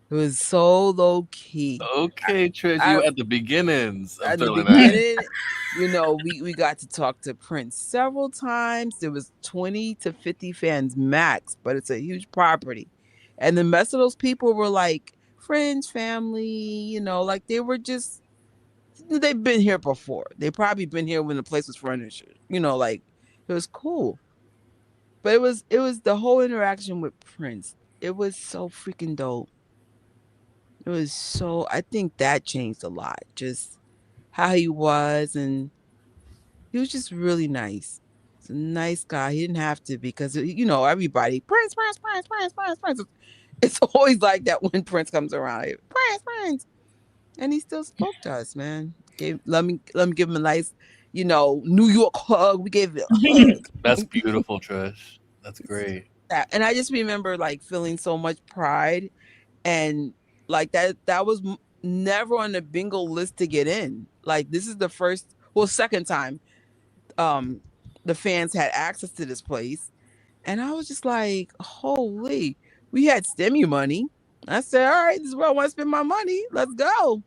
It was so low key. Okay, Trish, you at the beginnings of At the Thriller Nights. beginning, you know, we got to talk to Prince several times. There was 20 to 50 fans max, but it's a huge property. And the rest of those people were like friends, family, you know, like they were just they've been here before. They probably been here when the place was furnished. You know, like it was cool. But it was the whole interaction with Prince. It was so freaking dope. It was so I think that changed a lot. Just how he was, and he was just really nice. He's a nice guy. He didn't have to because you know everybody Prince, Prince, Prince, Prince, Prince, Prince. It's always like that when Prince comes around. Prince, Prince, and he still spoke to us, man. Let me give him a nice, you know, New York hug. We gave it a hug. That's beautiful, Trish. That's great. And I just remember like feeling so much pride, and like that was never on the bingo list to get in. Like this is the second time the fans had access to this place, and I was just like, holy, we had STEMU money. I said, all right, this is where I want to spend my money. Let's go.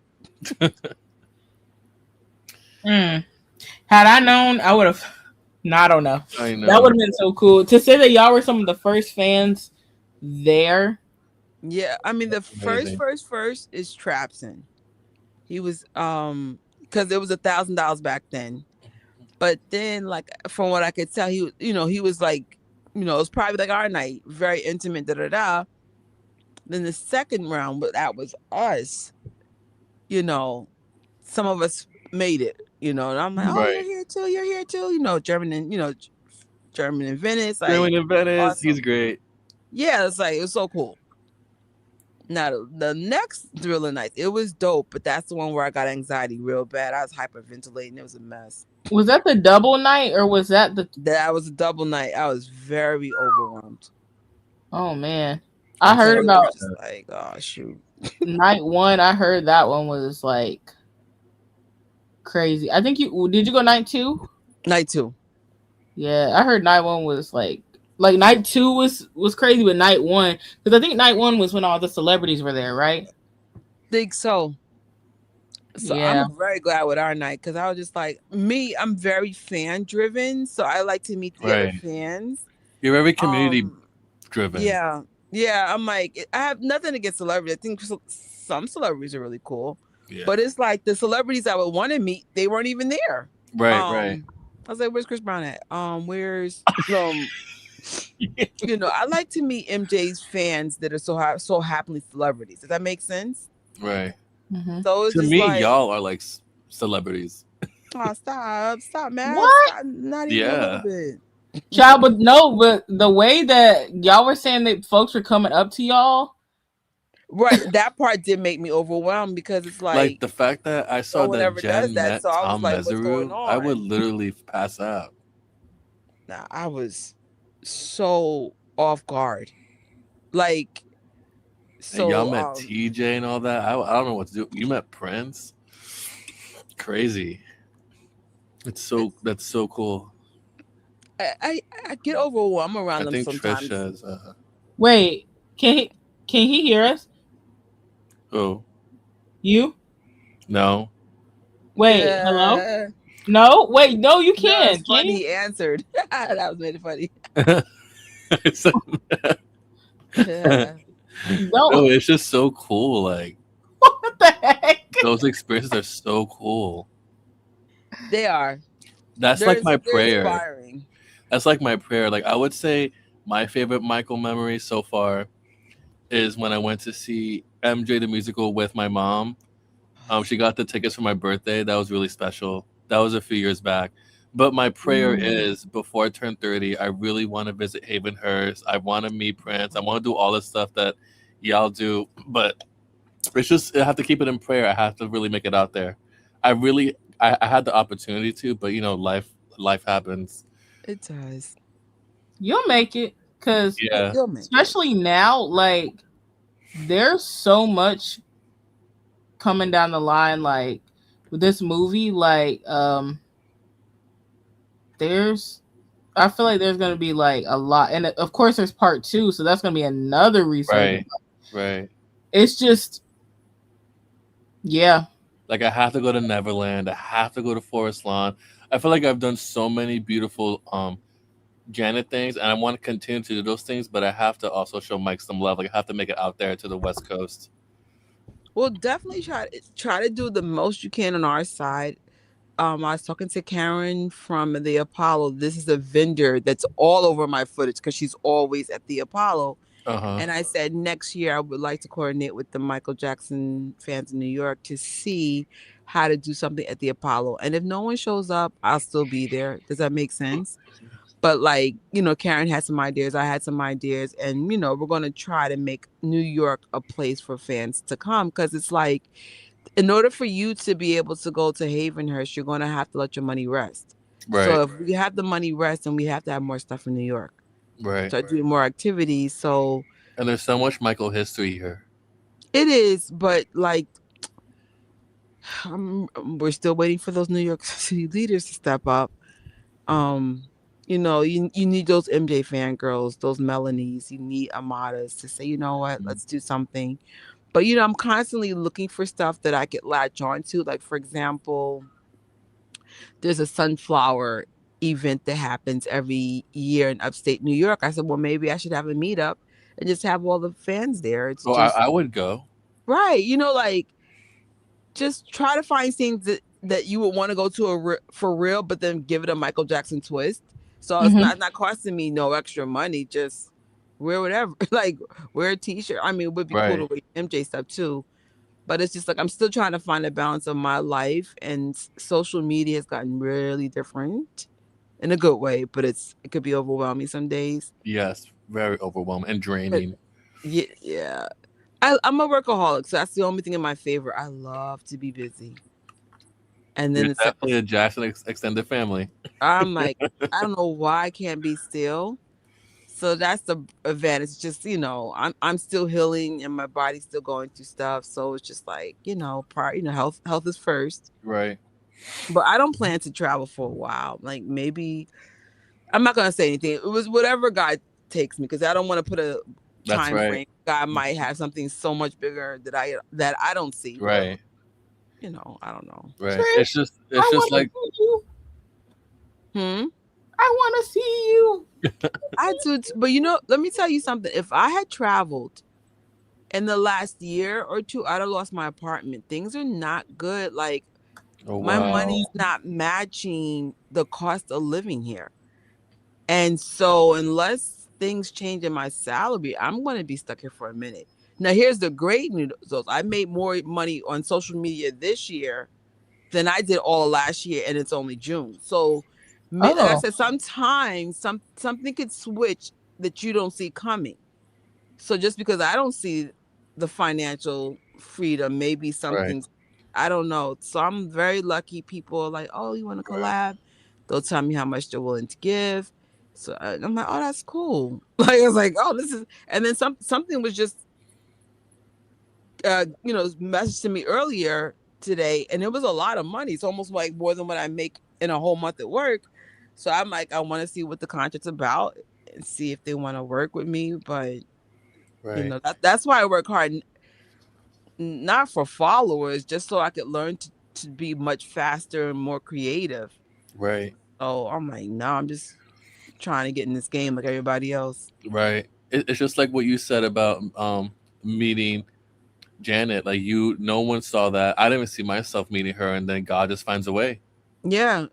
Had I known, I would have. No, I don't know. I know. That would have been so cool to say that y'all were some of the first fans there. Yeah, I mean That's the amazing. first is Trapson. He was because it was $1,000 back then. But then, like from what I could tell, he was like, you know, it was probably like our night, very intimate, da da da. Then the second round, but that was us. You know, some of us made it. And I'm like, oh, Right. you're here too. German and Venice, like German in Venice. He's awesome. great. Yeah, it's like it's so cool. Now the next Thriller Nights, it was dope, but that's the one where I got anxiety real bad. I was hyperventilating. It was a mess. Was that the double night or was that the? That was a double night. I was very overwhelmed. Oh man, I I'm So heard it sorry to was hear about just that. like, oh shoot. night one. I heard that one was like crazy. I think you did. You go night two? Night two. Yeah, I heard night one was like night two was crazy, but night one because I think night one was when all the celebrities were there, right? Think so. So Yeah. I'm very glad with our night because I was just like me. I'm very fan driven, so I like to meet the other Right. fans. You're very community Um, driven. yeah, yeah. I'm like, I have nothing against celebrities. I think some celebrities are really cool, Yeah. but it's like the celebrities I would want to meet, they weren't even there. Right. Right. I was like, where's Chris Brown at? Where's I like to meet MJ's fans that are so happily celebrities. Does that make sense? Right. Mm-hmm. So it's To just me, like, y'all are like celebrities. oh, stop, man, What? stop, not even a little Yeah. bit. Child, but no, but the way that y'all were saying that folks were coming up to y'all, Right, that part did make me overwhelmed because it's Like like the fact that I no saw one that ever does Jen that. met So I was Tom like, what's going Mesereau, I would on? literally pass out. Nah, I was so off guard. Like, And y'all so met TJ and all that. I don't know what to do. You met Prince. Crazy. That's so cool. I get overwhelmed around I them think Trish sometimes. has. wait, can he hear us? Oh You? no. Wait, hello? Yeah. No, wait, no, you No, can. it's Can funny. you? He answered. That was made it funny. It's- Yeah. No, no, it's just so cool. Like what the heck? those experiences are so cool. They are. That's like my They're prayer. inspiring. That's like my prayer. Like I would say my favorite Michael memory so far is when I went to see MJ the musical with my mom. She got the tickets for my birthday. That was really special. That was a few years back. But my prayer is before I turn 30, I really want to visit Havenhurst. I want to meet Prince. I want to do all the stuff that y'all do. But it's just I have to keep it in prayer. I have to really make it out there. I had the opportunity to, but life happens. It does. You'll make it, cause Yeah. You'll make it. especially now, like there's so much coming down the line, like with this movie, like there's I feel like there's gonna be like a lot, and of course there's part two, so that's gonna be another resurgence. Right. It's just, yeah, Like I have to go to Neverland. I have to go to Forest Lawn. I feel like I've done so many beautiful Janet things, and I want to continue to do those things, but I have to also show Mike some love. Like I have to make it out there to the West Coast. Well, definitely try to do the most you can on our side. I was talking to Karen from the Apollo. This is a vendor that's all over my footage because she's always at the Apollo. Uh-huh. And I said next year I would like to coordinate with the Michael Jackson fans in New York to see how to do something at the Apollo. And if no one shows up, I'll still be there. Does that make sense? But like, Karen had some ideas, I had some ideas, and we're going to try to make New York a place for fans to come because it's like in order for you to be able to go to Havenhurst, you're going to have to let your money rest. Right. So if we have the money rest, then we have to have more stuff in New York. Right. Start doing more activities. So And there's so much Michael history here. it is, but like we're still waiting for those New York City leaders to step up. You need those MJ fangirls, those Melanies, you need Amadas to say, you know what, let's do something. But I'm constantly looking for stuff that I could latch on to. Like, for example, there's a sunflower event that happens every year in upstate New York. I said, well, maybe I should have a meetup and just have all the fans there. It's Oh, just I would go. right, like just try to find things that you would want to go to for real, but then give it a Michael Jackson twist. So it's not costing me no extra money. Just wear whatever, like wear a t-shirt. I mean, it would be cool to wear MJ stuff too. But it's just like I'm still trying to find a balance of my life, and social media has gotten really different in a good way, but it could be overwhelming some days. Yes, very overwhelming and But draining. yeah, yeah. I'm a workaholic, so that's the only thing in my favor. I love to be busy. And You're then it's like definitely a Jackson extended family. I'm like, I don't know why I can't be still. So that's the advantage. Just I'm still healing and my body's still going through stuff. So it's just like health is first. Right. But I don't plan to travel for a while. Like maybe I'm not gonna say anything. It was whatever God takes me because I don't want to put a That's time right. frame. God might have something so much bigger that I don't see. But Right. I don't know. Right. It's Trish, just I it's just want like to see you. Hmm. I want to see you. I do, but let me tell you something. If I had traveled in the last year or two, I'd have lost my apartment. Things are not good. Like oh my wow. money's not matching the cost of living here. And so unless things change in my salary, I'm going to be stuck here for a minute. Now, here's the great news. I made more money on social media this year than I did all last year, and it's only June. So, like I Oh, said, sometimes something could switch that you don't see coming. So just because I don't see the financial freedom, maybe Right. something's, I don't know. So I'm very lucky. People are like, "Oh, you want to Right. collab?" They'll tell me how much they're willing to give. So I'm like, "Oh, that's cool." Like I was like, "Oh, this is," and then something was just, messaged to me earlier today, and it was a lot of money. It's almost like more than what I make in a whole month at work. So I'm like, I want to see what the contract's about and see if they want to work with me. But Right. that's why I work hard, not for followers, just so I could learn to be much faster and more creative. Right. So I'm like, no, I'm just trying to get in this game like everybody else. Right. It's just like what you said about meeting Janet. Like no one saw that. I didn't even see myself meeting her, and then God just finds a way. Yeah,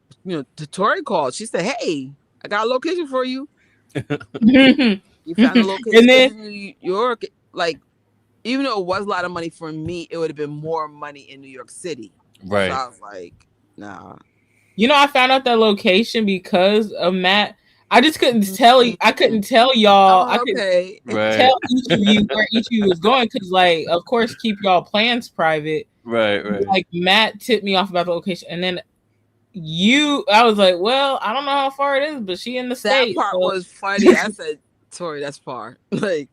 Tori called. She said, "Hey, I got a location for you. and You found a location because then in New York, like even though it was a lot of money for me, it would have been more money in New York City. So Right. I was like, nah." I found out that location because of Matt. I just couldn't tell you. I Mhm. couldn't tell y'all. I Oh, couldn't okay. Right. tell each of you where each of you was going because, like, of course, keep y'all plans private. Right. Right. Like Matt tipped me off about the location, and then I was like, well, I don't know how far it is, but she in the That state, part so was funny. I said, "Tori, that's far." Like,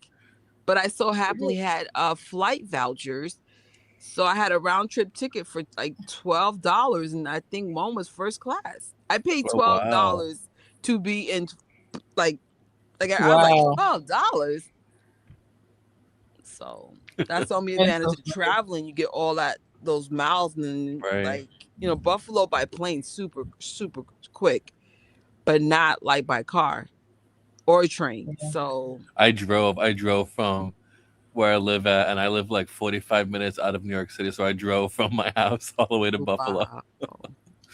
but I so happily had flight vouchers. So I had a round trip ticket for like $12, and I think one was first class. I paid Oh wow. $12 to be in, like I was like wow. $12. So that's the only That's advantage so of funny. traveling. You get all those miles, and then Right. like Buffalo by plane super super quick, but not like by car or train. So I drove from where I live at, and I live like 45 minutes out of New York City. So I drove from my house all the way to Buffalo. wow.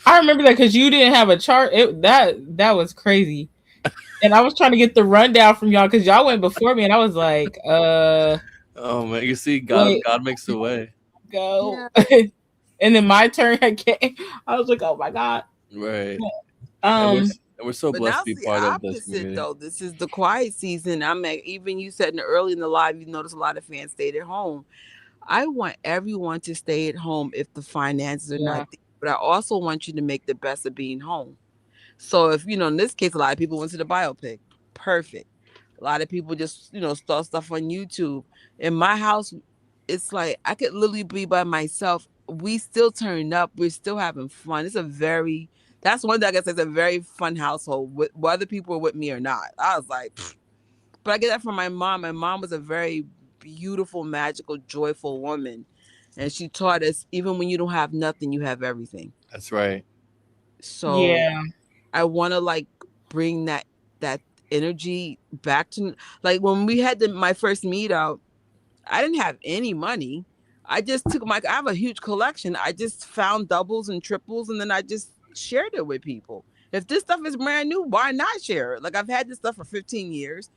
I remember that because you didn't have a chart. That was crazy, and I was trying to get the rundown from y'all because y'all went before me, and I was like, Oh man, you see, God, wait, God makes a way. go, Yeah. and then my turn came. I was like, oh my god. Right. And we're Um, and we're so But blessed now to be it's the part of this opposite community. though. This is the quiet season. Even you said early in the live, you noticed a lot of fans stayed at home. I want everyone to stay at home if the finances are not yeah, there. But I also want you to make the best of being home. So if in this case, a lot of people went to the biopic. Perfect. A lot of people just start stuff on YouTube. In my house, it's like I could literally be by myself. We still turn up. We're still having fun. That's one thing I guess it's a very fun household, whether people are with me or not. I was like, "Pfft." But I get that from my mom. My mom was a very beautiful, magical, joyful woman. And she taught us even when you don't have nothing, you have everything. That's right. So yeah, I want to like bring that energy back to like when we had my first meet out. I didn't have any money. I just took I have a huge collection. I just found doubles and triples, and then I just shared it with people. If this stuff is brand new, why not share it? Like I've had this stuff for 15 years,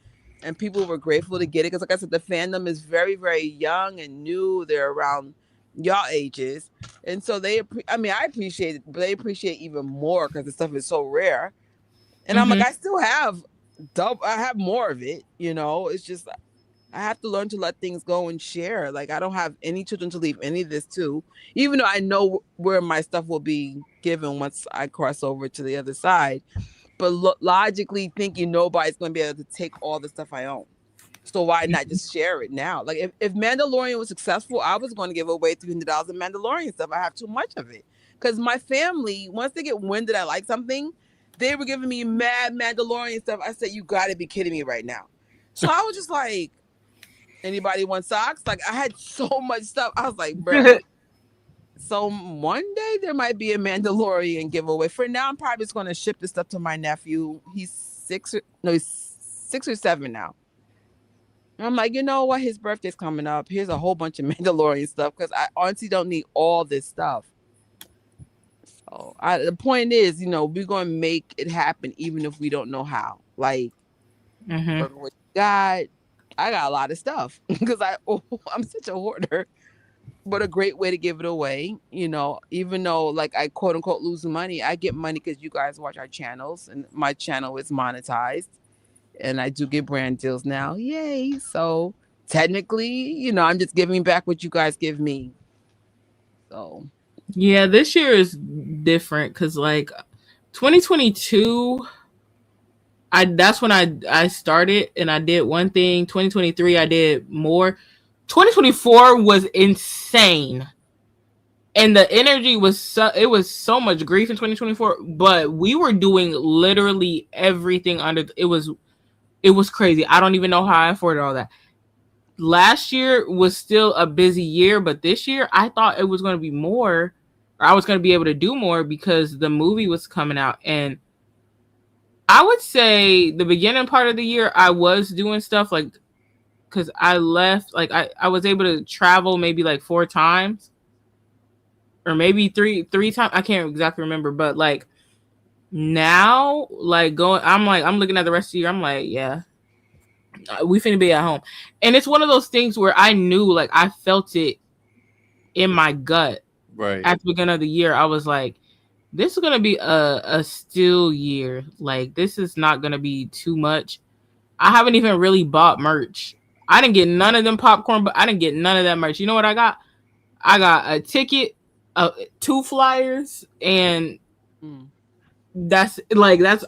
and people were grateful to get it because, like I said, the fandom is very, very young and new. They're around y'all ages, and so I mean, I appreciate it, but they appreciate even more because the stuff is so rare. And I'm like, Mhm. I still have double. I have more of it. It's just I have to learn to let things go and share. Like I don't have any children to leave any of this to, even though I know where my stuff will be given once I cross over to the other side. But logically thinking, nobody's going to be able to take all the stuff I own. So why not just share it now? Like if Mandalorian was successful, I was going to give away $300 of Mandalorian stuff. I have too much of it because my family, once they get wind that I like something, they were giving me mad Mandalorian stuff. I said, "You got to be kidding me right now." So I was just like, "Anybody want socks?" Like I had so much stuff. I was like, "Bruh." So one day there might be a Mandalorian giveaway. For now, I'm probably just going to ship this stuff to my nephew. He's 6 or 7 now. And I'm like, you know what? His birthday's coming up. Here's a whole bunch of Mandalorian stuff because I honestly don't need all this stuff. So the point is, we're going to make it happen even if we don't know how. Like, Mhm. for what you got, I got a lot of stuff because I'm such a hoarder. But a great way to give it away, even though like I quote unquote lose money, I get money because you guys watch our channels and my channel is monetized and I do get brand deals now. Yay. So technically, I'm just giving back what you guys give me. So Yeah, this year is different because like 2022, that's when I started and I did one thing. 2023, I did more. 2024 was insane, and the energy was it was so much grief in 2024. But we were doing literally everything under. It was crazy. I don't even know how I afforded all that. Last year was still a busy year, but this year I thought it was going to be more, or I was going to be able to do more because the movie was coming out. And I would say the beginning part of the year I was doing stuff like, because I left, like I was able to travel maybe like 4 times or maybe three times. I can't exactly remember, but like now, like I'm looking at the rest of the year. I'm like, yeah, we finna be at home. And it's one of those things where I knew, like I felt it in my gut Right. at the beginning of the year. I was like, this is gonna be a still year. Like this is not gonna be too much. I haven't even really bought merch. I didn't get none of them popcorn, but I didn't get none of that merch. You know what I got? I got a ticket, 2 flyers, and mm, that's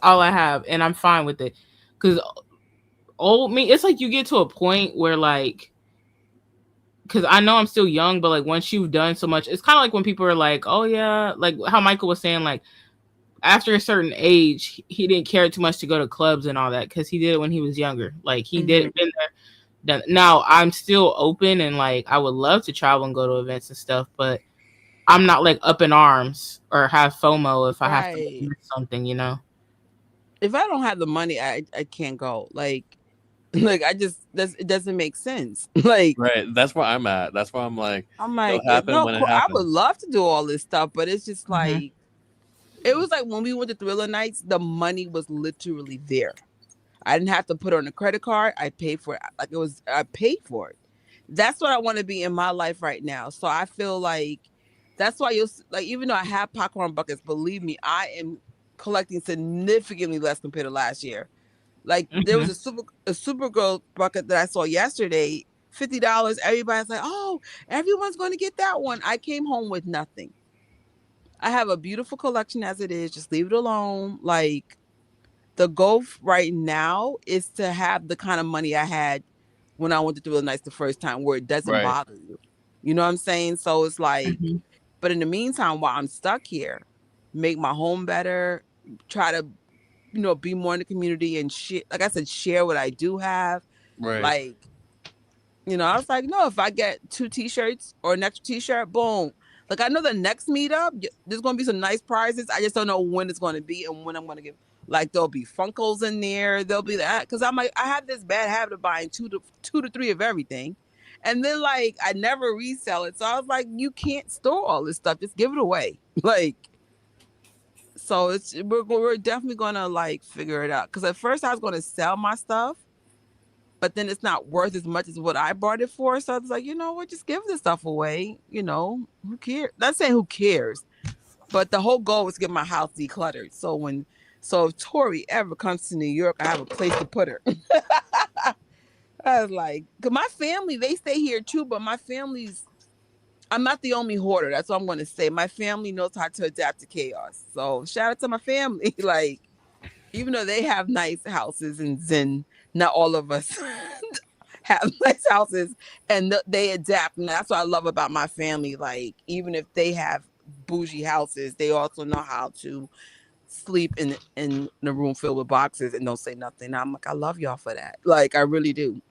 all I have, and I'm fine with it. Cause old me, it's like you get to a point where like, because I know I'm still young, but like once you've done so much, it's kind of like when people are like, "Oh yeah," like how Michael was saying, like after a certain age, he didn't care too much to go to clubs and all that because he did it when he was younger. Like he mm-hmm. did been there. Done. Now I'm still open and like I would love to travel and go to events and stuff, but I'm not like up in arms or have FOMO if I have to Right. miss something. If I don't have the money, I can't go. Like like it doesn't make sense. Like Right. That's where I'm at. That's why I'm like, I'm it'll like, happen no, when it I would happens. love to do all this stuff, but it's just Mm-hmm. like it was like when we went to Thriller Nights, the money was literally there. I didn't have to put it on a credit card. I paid for it. Like I paid for it. That's what I want to be in my life right now. So I feel like that's why like, even though I have popcorn buckets, believe me, I am collecting significantly less compared to last year. Like there was Mm-hmm. a Supergirl bucket that I saw yesterday, $50. Everybody's like, oh, everyone's going to get that one. I came home with nothing. I have a beautiful collection as it is. Just leave it alone. Like the goal right now is to have the kind of money I had when I went to Thriller Nights the first time, where it doesn't Right. bother you. You know what I'm saying? So it's like, Mm-hmm. but in the meantime, while I'm stuck here, make my home better, try to, be more in the community and shit. Like I said, share what I do have. Right. Like, I was like, no, if I get 2 T-shirts or an extra T-shirt, boom. Like I know the next meetup, there's gonna be some nice prizes. I just don't know when it's gonna be and when I'm gonna give. Like there'll be Funkos in there. There'll be that because I'm like I have this bad habit of buying two to three of everything, and then like I never resell it. So I was like, you can't store all this stuff. Just give it away. Like so, we're definitely gonna like figure it out. Because at first I was gonna sell my stuff, but then it's not worth as much as what I bought it for. So I was like, you know what, just give this stuff away. Who cares? Not saying who cares, but the whole goal was to get my house decluttered. So if Tori ever comes to New York, I have a place to put her. I was like, cause my family, they stay here too, but I'm not the only hoarder. That's what I'm going to say. My family knows how to adapt to chaos. So shout out to my family. Like, even though they have nice houses and Zen, not all of us have nice houses, and they adapt. And that's what I love about my family. Like, even if they have bougie houses, they also know how to sleep in a room filled with boxes and don't say nothing. I'm like, I love y'all for that. Like, I really do.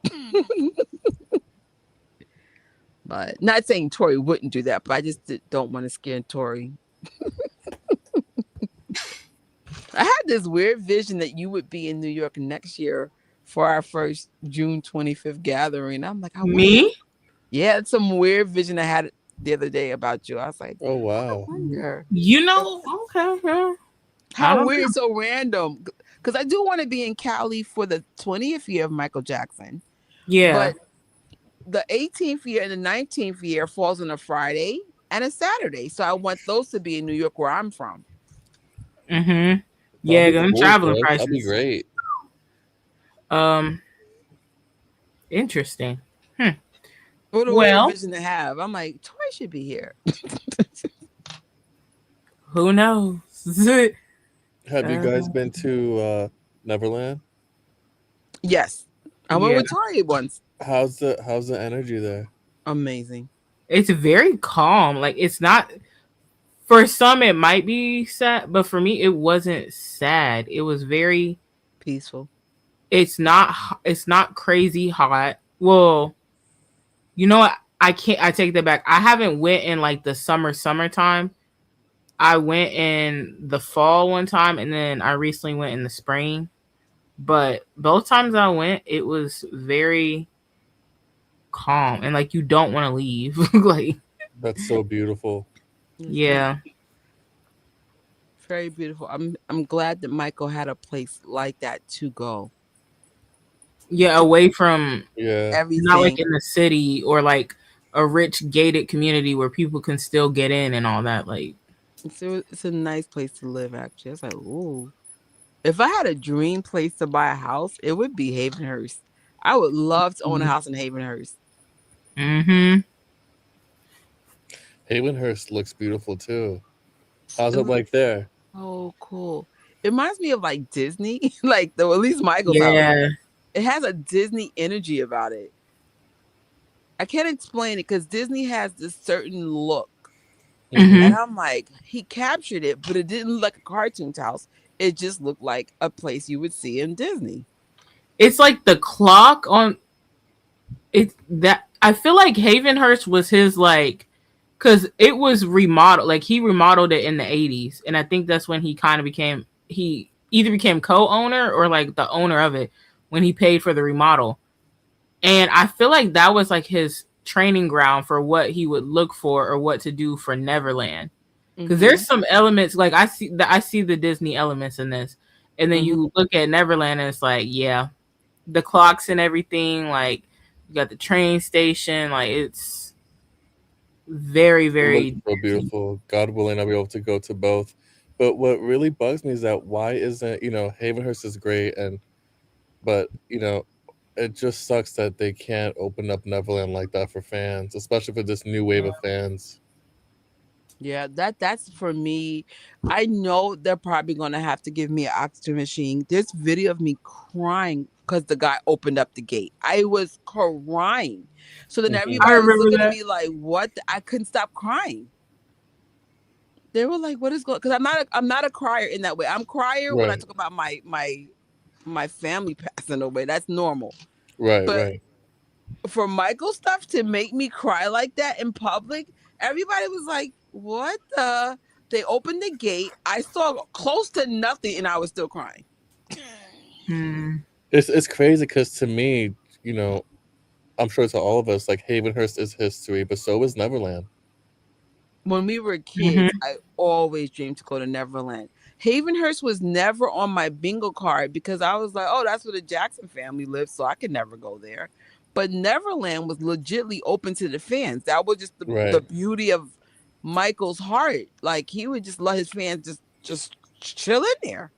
But not saying Tori wouldn't do that, but I just don't want to scare Tori. I had this weird vision that you would be in New York next year for our first June 25th gathering. I'm like, I wonder. Me? Yeah, it's some weird vision I had the other day about you. I was like, Oh I wow. wonder. Okay. Yeah. I How don't weird, know. so random. Because I do want to be in Cali for the 20th year of Michael Jackson. Yeah. But the 18th year and the 19th year falls on a Friday and a Saturday. So I want those to be in New York where I'm from. Mm-hmm. That'll Yeah, be them cool, traveling Trish. That'll be prices. great. Um, interesting. Hmm. What a weird Well, vision to have. I'm like, Tori should be here. who knows? Have you guys been to Neverland? Yes. I went Yeah, with Tori once. How's the energy there? Amazing. it's very calm. Like it's not for some it might be sad, but for me it wasn't sad. It was very Peaceful. it's not crazy hot. Well, you know what? I can't I take that back. I haven't went in like the summertime. I went in the fall one time and then I recently went in the spring. But both times I went, it was very calm and like you don't want to leave. Like That's so beautiful. It's yeah. very beautiful. I'm glad that Michael had a place like that to go. Yeah, To away from Yeah. not like everything. in the city or like a rich gated community where people can still get in and all that. Like, It's a nice place to live, actually. It's like, ooh. If I had a dream place to buy a house, it would be Havenhurst. I would love to own a house in Havenhurst. mm-hmm. Havenhurst looks beautiful too. How's It it looks like there? so cool. It reminds me of like Disney, like the at least Michael's house. Yeah. It has a Disney energy about it. I can't explain it because Disney has this certain look. Mm-hmm. And I'm like, he captured it, but it didn't look like a cartoon's house. It just looked like a place you would see in Disney. It's like the clock on it that I feel like Havenhurst was his like because it was remodeled. Like he remodeled it in the 80s, and I think that's when he kind of became he either became co-owner or like the owner of it when he paid for the remodel. And I feel like that was like his training ground for what he would look for or what to do for Neverland. Because Mm-hmm. there's some elements like I see the Disney elements in this, and then Mm-hmm. you look at Neverland and it's like yeah, the clocks and everything. Like you got the train station. Like it's very It looks very so beautiful. God willing, I'll be able to go to both. But what really bugs me is that why isn't, Havenhurst is great but it just sucks that they can't open up Neverland like that for fans, especially for this new wave of fans. Yeah, that's for me. I know they're probably gonna have to give me an oxygen machine. There's video of me crying because the guy opened up the gate. I was crying. So then Hmm. I everybody was remember looking at that. me like, "What?" I couldn't stop crying. They were like, "What is going?" Because I'm not a crier in that way. I'm crier when I Right, talk about my family passing away. That's normal. right, But right. for Michael stuff to make me cry like that in public, everybody was like, "What the?" They opened the gate. I saw close to nothing, and I was still crying. Hmm. It's crazy because to me, you know, I'm sure to all of us, like Havenhurst is history, but so is Neverland. When we were Mm-hmm. kids, I always dreamed to go to Neverland. Havenhurst was never on my bingo card because I was like, oh, that's where the Jackson family lives, so I could never go there. But Neverland was legitly open to the fans. That was just the Right. beauty of Michael's heart. Like he would just let his fans just chill in there.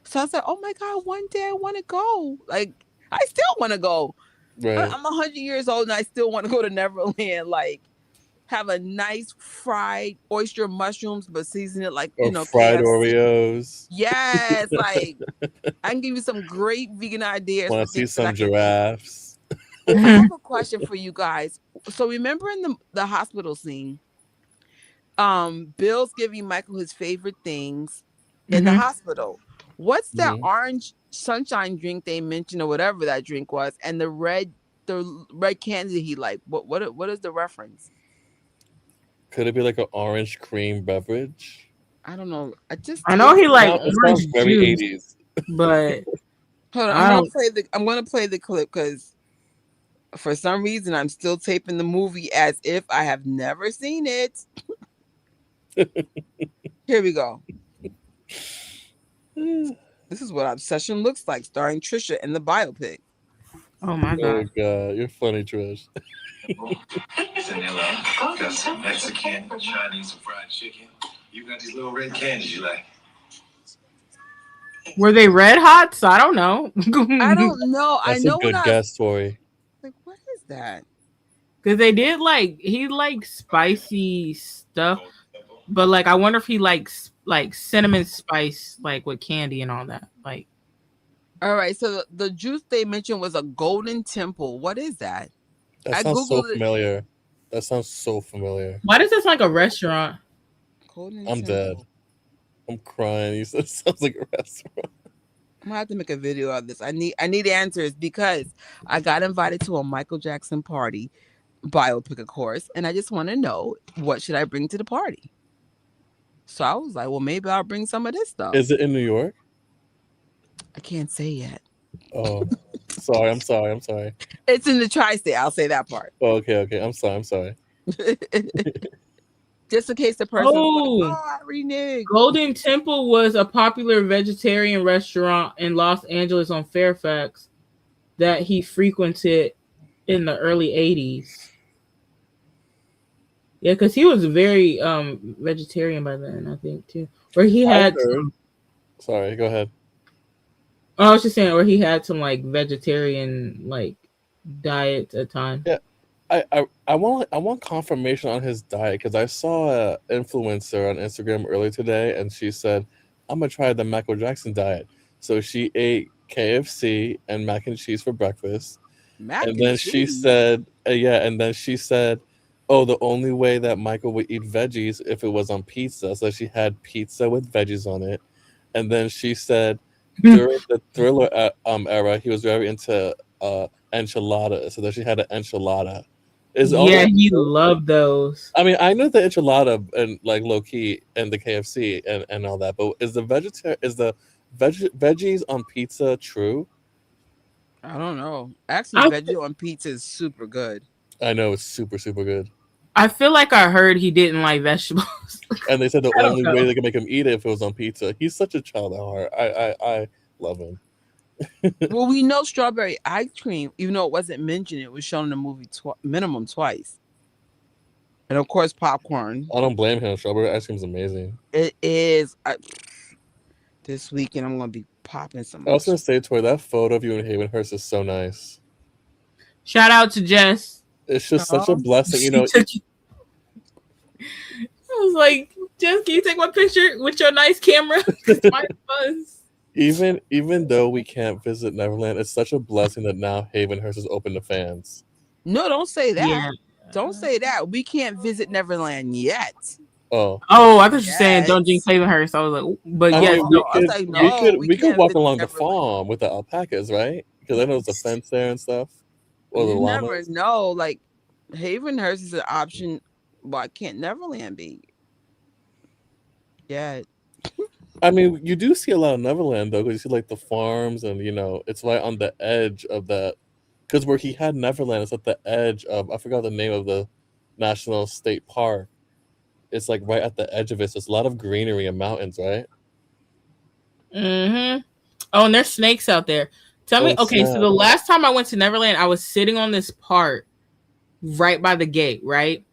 So I was like, oh my God, one day I want to go. Like I still want to go. Right. I'm 100 years old and I still want to go to Neverland. Like have a nice fried oyster mushrooms, but season it like, Or fried KFC. Oreos. Yes, like I can give you some great vegan ideas Want for to see things that I some can eat. giraffes? I have a question for you guys. So remember in the hospital scene, Bill's giving Michael his favorite things in the hospital. What's that Mhm. orange sunshine drink they mentioned or whatever that drink was, and the red candy he liked? What is the reference? Could it be like an orange cream beverage? I don't know. I just I know he tasted. like It sounds orange very juice, 80s. but Hold on, I don't. I'm gonna play the clip because for some reason I'm still taping the movie as if I have never seen it. Here we go. This is what obsession looks like, starring Trisha in the biopic. Oh my Oh God. God, you're funny, Trish. Vanilla, got some Mexican, Chinese, some fried chicken. You got these little red candies you like. Were they red hots? I don't know. I don't know. I That's a know when good I was guess, Tori. like, what is that? Because they did like he likes spicy stuff, but like I wonder if he likes like cinnamon spice, like with candy and all that. Like All right, so the juice they mentioned was a Golden Temple. What is that? That I sounds so googled it. familiar. That sounds so familiar. why does this like a restaurant? Golden I'm dead. Temple. I'm crying. You said it sounds like a restaurant. I'm gonna have to make a video of this. I need answers because I got invited to a Michael Jackson party, biopic, of course, and I just want to know what should I bring to the party. So I was like, well, maybe I'll bring some of this stuff. Is it in New York? I can't say yet. Oh, sorry. I'm sorry. It's in the tri-state. I'll say that part. Oh, okay. I'm sorry. Just in case the person's like, Oh, I reneged. Golden Temple was a popular vegetarian restaurant in Los Angeles on Fairfax that he frequented in the early 80s. Yeah, because he was very vegetarian by then, I think too. Where he I had heard. Sorry, go ahead. I was just saying where he had some like vegetarian like diet at time. Yeah, I want confirmation on his diet because I saw an influencer on Instagram earlier today, and she said, "I'm gonna try the Michael Jackson diet." So she ate KFC and mac and cheese for breakfast, and then she said, and then she said, "Oh, the only way that Michael would eat veggies if it was on pizza." So she had pizza with veggies on it, and then she said during the Thriller era, he was very into enchilada. So then she had an enchilada. Yeah, he loved those. I mean, I know the enchilada and like low key and the KFC and all that, but is the veggies on pizza true? I don't know. Actually, veggie on pizza is super good. I know it's super good. I feel like I heard he didn't like vegetables. And they said the only way they could make him eat it if it was on pizza. He's such a child at heart. I love him. Well, we know strawberry ice cream, even though it wasn't mentioned, it was shown in the movie minimum twice. And of course, popcorn. I don't blame him. Strawberry ice cream is amazing. It is. This weekend, I'm going to be popping some. I was going to say, Tori, that photo of you in Havenhurst is so nice. Shout out to Jess. It's just such a blessing, you know. I was like, Jess, can you take my picture with your nice camera? My buzz. Even though we can't visit Neverland, it's such a blessing that now Havenhurst is open to fans. No, don't say that. Yeah. Don't say that. We can't visit Neverland yet. Oh, I thought you were saying don't jinx Havenhurst. I was like, but yes, we could walk along the farm with the alpacas, right? Because I know there's a fence there and stuff. Or the llamas. Never know. Like Havenhurst is an option. Why can't Neverland be? Yeah. I mean, you do see a lot of Neverland though, because you see like the farms, and you know it's right on the edge of that. Because where he had Neverland, it's at the edge of, I forgot the name of the national state park. It's like right at the edge of it. So it's a lot of greenery and mountains, right? Mm-hmm. Oh, and there's snakes out there. Tell me, Oh okay, so snap! the last time I went to Neverland, I was sitting on this part right by the gate, right?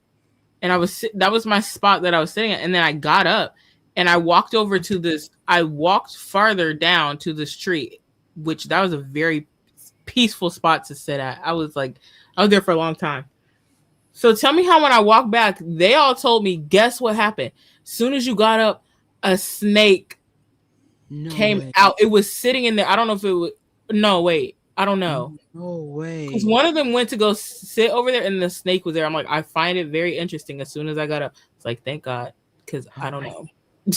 And that was my spot that I was sitting at. And then I got up and I walked over to this. I walked farther down to the street, which that was a very peaceful spot to sit at. I was there for a long time. So tell me how when I walked back, they all told me, guess what happened? Soon as you got up, a snake No came way. out. It was sitting in there. I don't know if it was. No, wait. I don't know. No Because way. one of them went to go sit over there and the snake was there. I'm like, I find it very interesting. As soon as I got up, it's like, thank God. Because I don't know.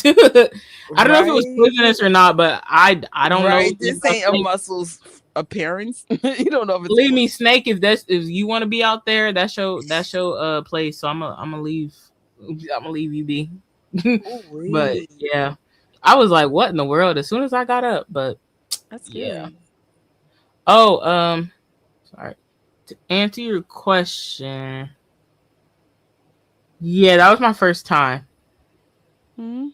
I don't know if it was Right. poisonous or not, but I don't know. Right. This ain't a muscle's appearance. You don't know if it's Believe me, Snake. If you want to be out there, that's your place. So I'm gonna leave. I'm gonna leave you be. But Ooh-wee. yeah, I was like, what in the world? As soon as I got up, but That's yeah. scary. Oh, sorry. To answer your question, yeah, that was my first time. Hmm?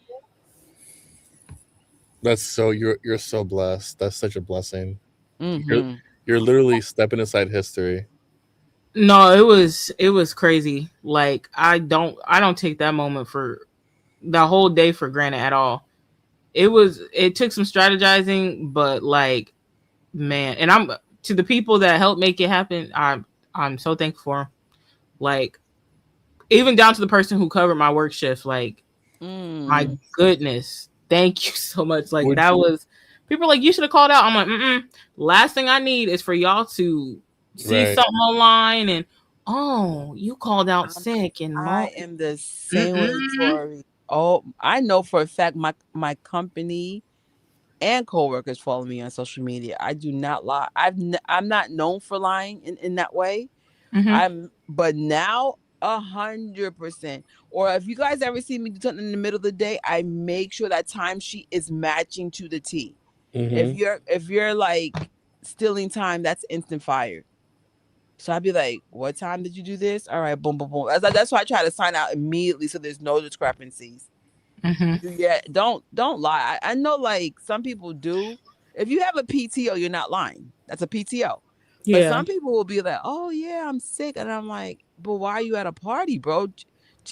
That's so you're so blessed. That's such a blessing. You're Mm-hmm. you're literally stepping inside history. No, it was crazy. Like I don't take that moment for the whole day for granted at all. It took some strategizing, but like man, and I'm to the people that helped make it happen. I'm so thankful for 'em. Like even down to the person who covered my work shift. Like my Mm. goodness, thank you so much. Like Would that was people are like you should have called out. I'm like, last thing I need is for y'all to see right. something online and oh, you called out I'm, sick and I am the same way, mm-mm. Tori. Oh, I know for a fact my company and coworkers follow me on social media. I do not lie. I'm not known for lying in that way. Mm-hmm. But now 100%. Or if you guys ever see me do something in the middle of the day, I make sure that timesheet is matching to the T. Mm-hmm. If you're like stealing time, that's instant fire. So I'd be like, "What time did you do this?" All right, boom, boom, boom. That's why I try to sign out immediately so there's no discrepancies. Mm-hmm. Yeah, don't lie. I know like some people do. If you have a PTO, you're not lying. That's a PTO. But Yeah. some people will be like, "Oh yeah, I'm sick," and I'm like, "But why are you at a party, bro?"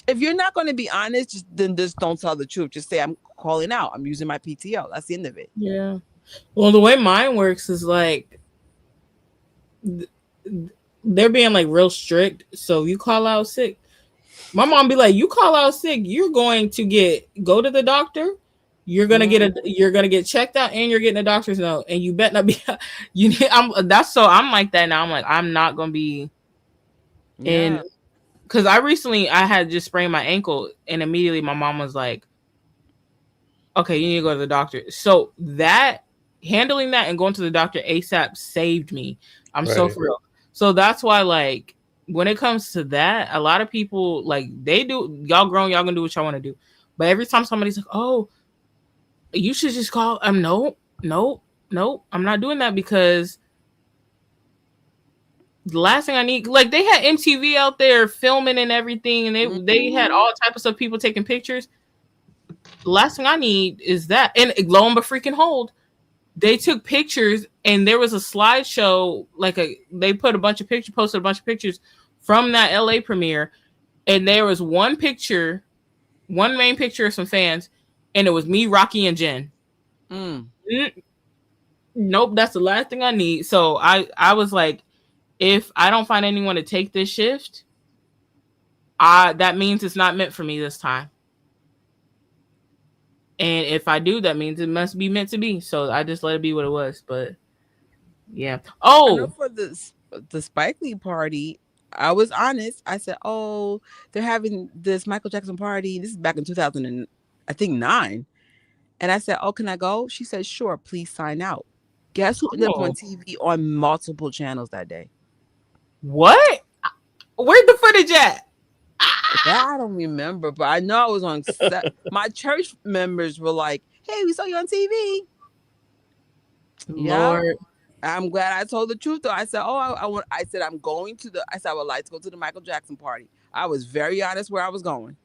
If you're not going to be honest, just don't tell the truth. Just say I'm calling out. I'm using my PTO. That's the end of it. Yeah. Well, the way mine works is like th- they're being like real strict. So you call out sick. My mom be like, "You call out sick, you're going to go to the doctor. You're gonna get checked out, and you're getting a doctor's note, and you bet not be. I'm like that now. I'm like I'm not gonna be in Yeah. because I had just sprained my ankle, and immediately my mom was like, "Okay, you need to go to the doctor." So that handling that and going to the doctor ASAP saved me. I'm so Right. for real. So that's why like when it comes to that, a lot of people like they do y'all grown, y'all gonna do what y'all want to do. But every time somebody's like, "Oh, you should just call," no, no, no, I'm not doing that because the last thing I need, like they had MTV out there filming and everything, and they had Mhm. all types of stuff, people taking pictures. The last thing I need is that, and lo and freaking hold, they took pictures, and there was a slideshow, they put a bunch of pictures, posted a bunch of pictures from that LA premiere, and there was one picture, one main picture of some fans, and it was me, Rocky, and Jen. Mm. Mm, nope, that's the last thing I need. So I was like, if I don't find anyone to take this shift, that means it's not meant for me this time. And if I do, that means it must be meant to be. So I just let it be what it was. But yeah. I know Oh, for the Spike Lee party, I was honest. I said, "Oh, they're having this Michael Jackson party. This is back in 2000 and I think 9." And I said, "Oh, can I go?" She said, "Sure, please sign out." Guess who ended up on oh, TV on multiple channels that day? what? Where'd the footage at? That I don't remember, but I know I was on set. My church members were like, "Hey, we saw you on TV." Yeah, Lord. I'm glad I told the truth though. I said, "Oh, I want." I said, "I'm going to the." I said, "I would like to go to the Michael Jackson party." I was very honest where I was going.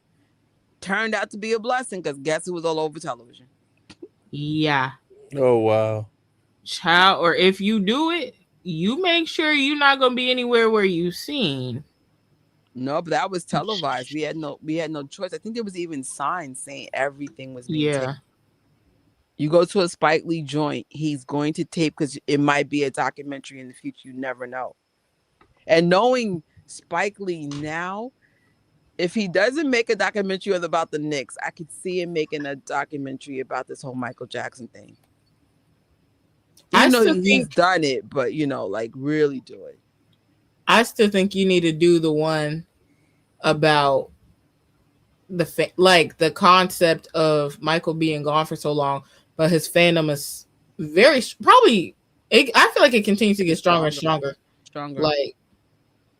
Turned out to be a blessing because guess who was all over television? Yeah. Oh wow. Child, or if you do it, you make sure you're not gonna be anywhere where you seen. No, but that was televised. We had no choice. I think there was even signs saying everything was being taped. Yeah. You go to a Spike Lee joint, he's going to tape because it might be a documentary in the future. You never know. And knowing Spike Lee now, if he doesn't make a documentary about the Knicks, I could see him making a documentary about this whole Michael Jackson thing. I Even though still he's think done it, but like really do it. I still think you need to do the one about like the concept of Michael being gone for so long, but his fandom is very probably. I feel like it continues to get stronger and stronger. Stronger. Like,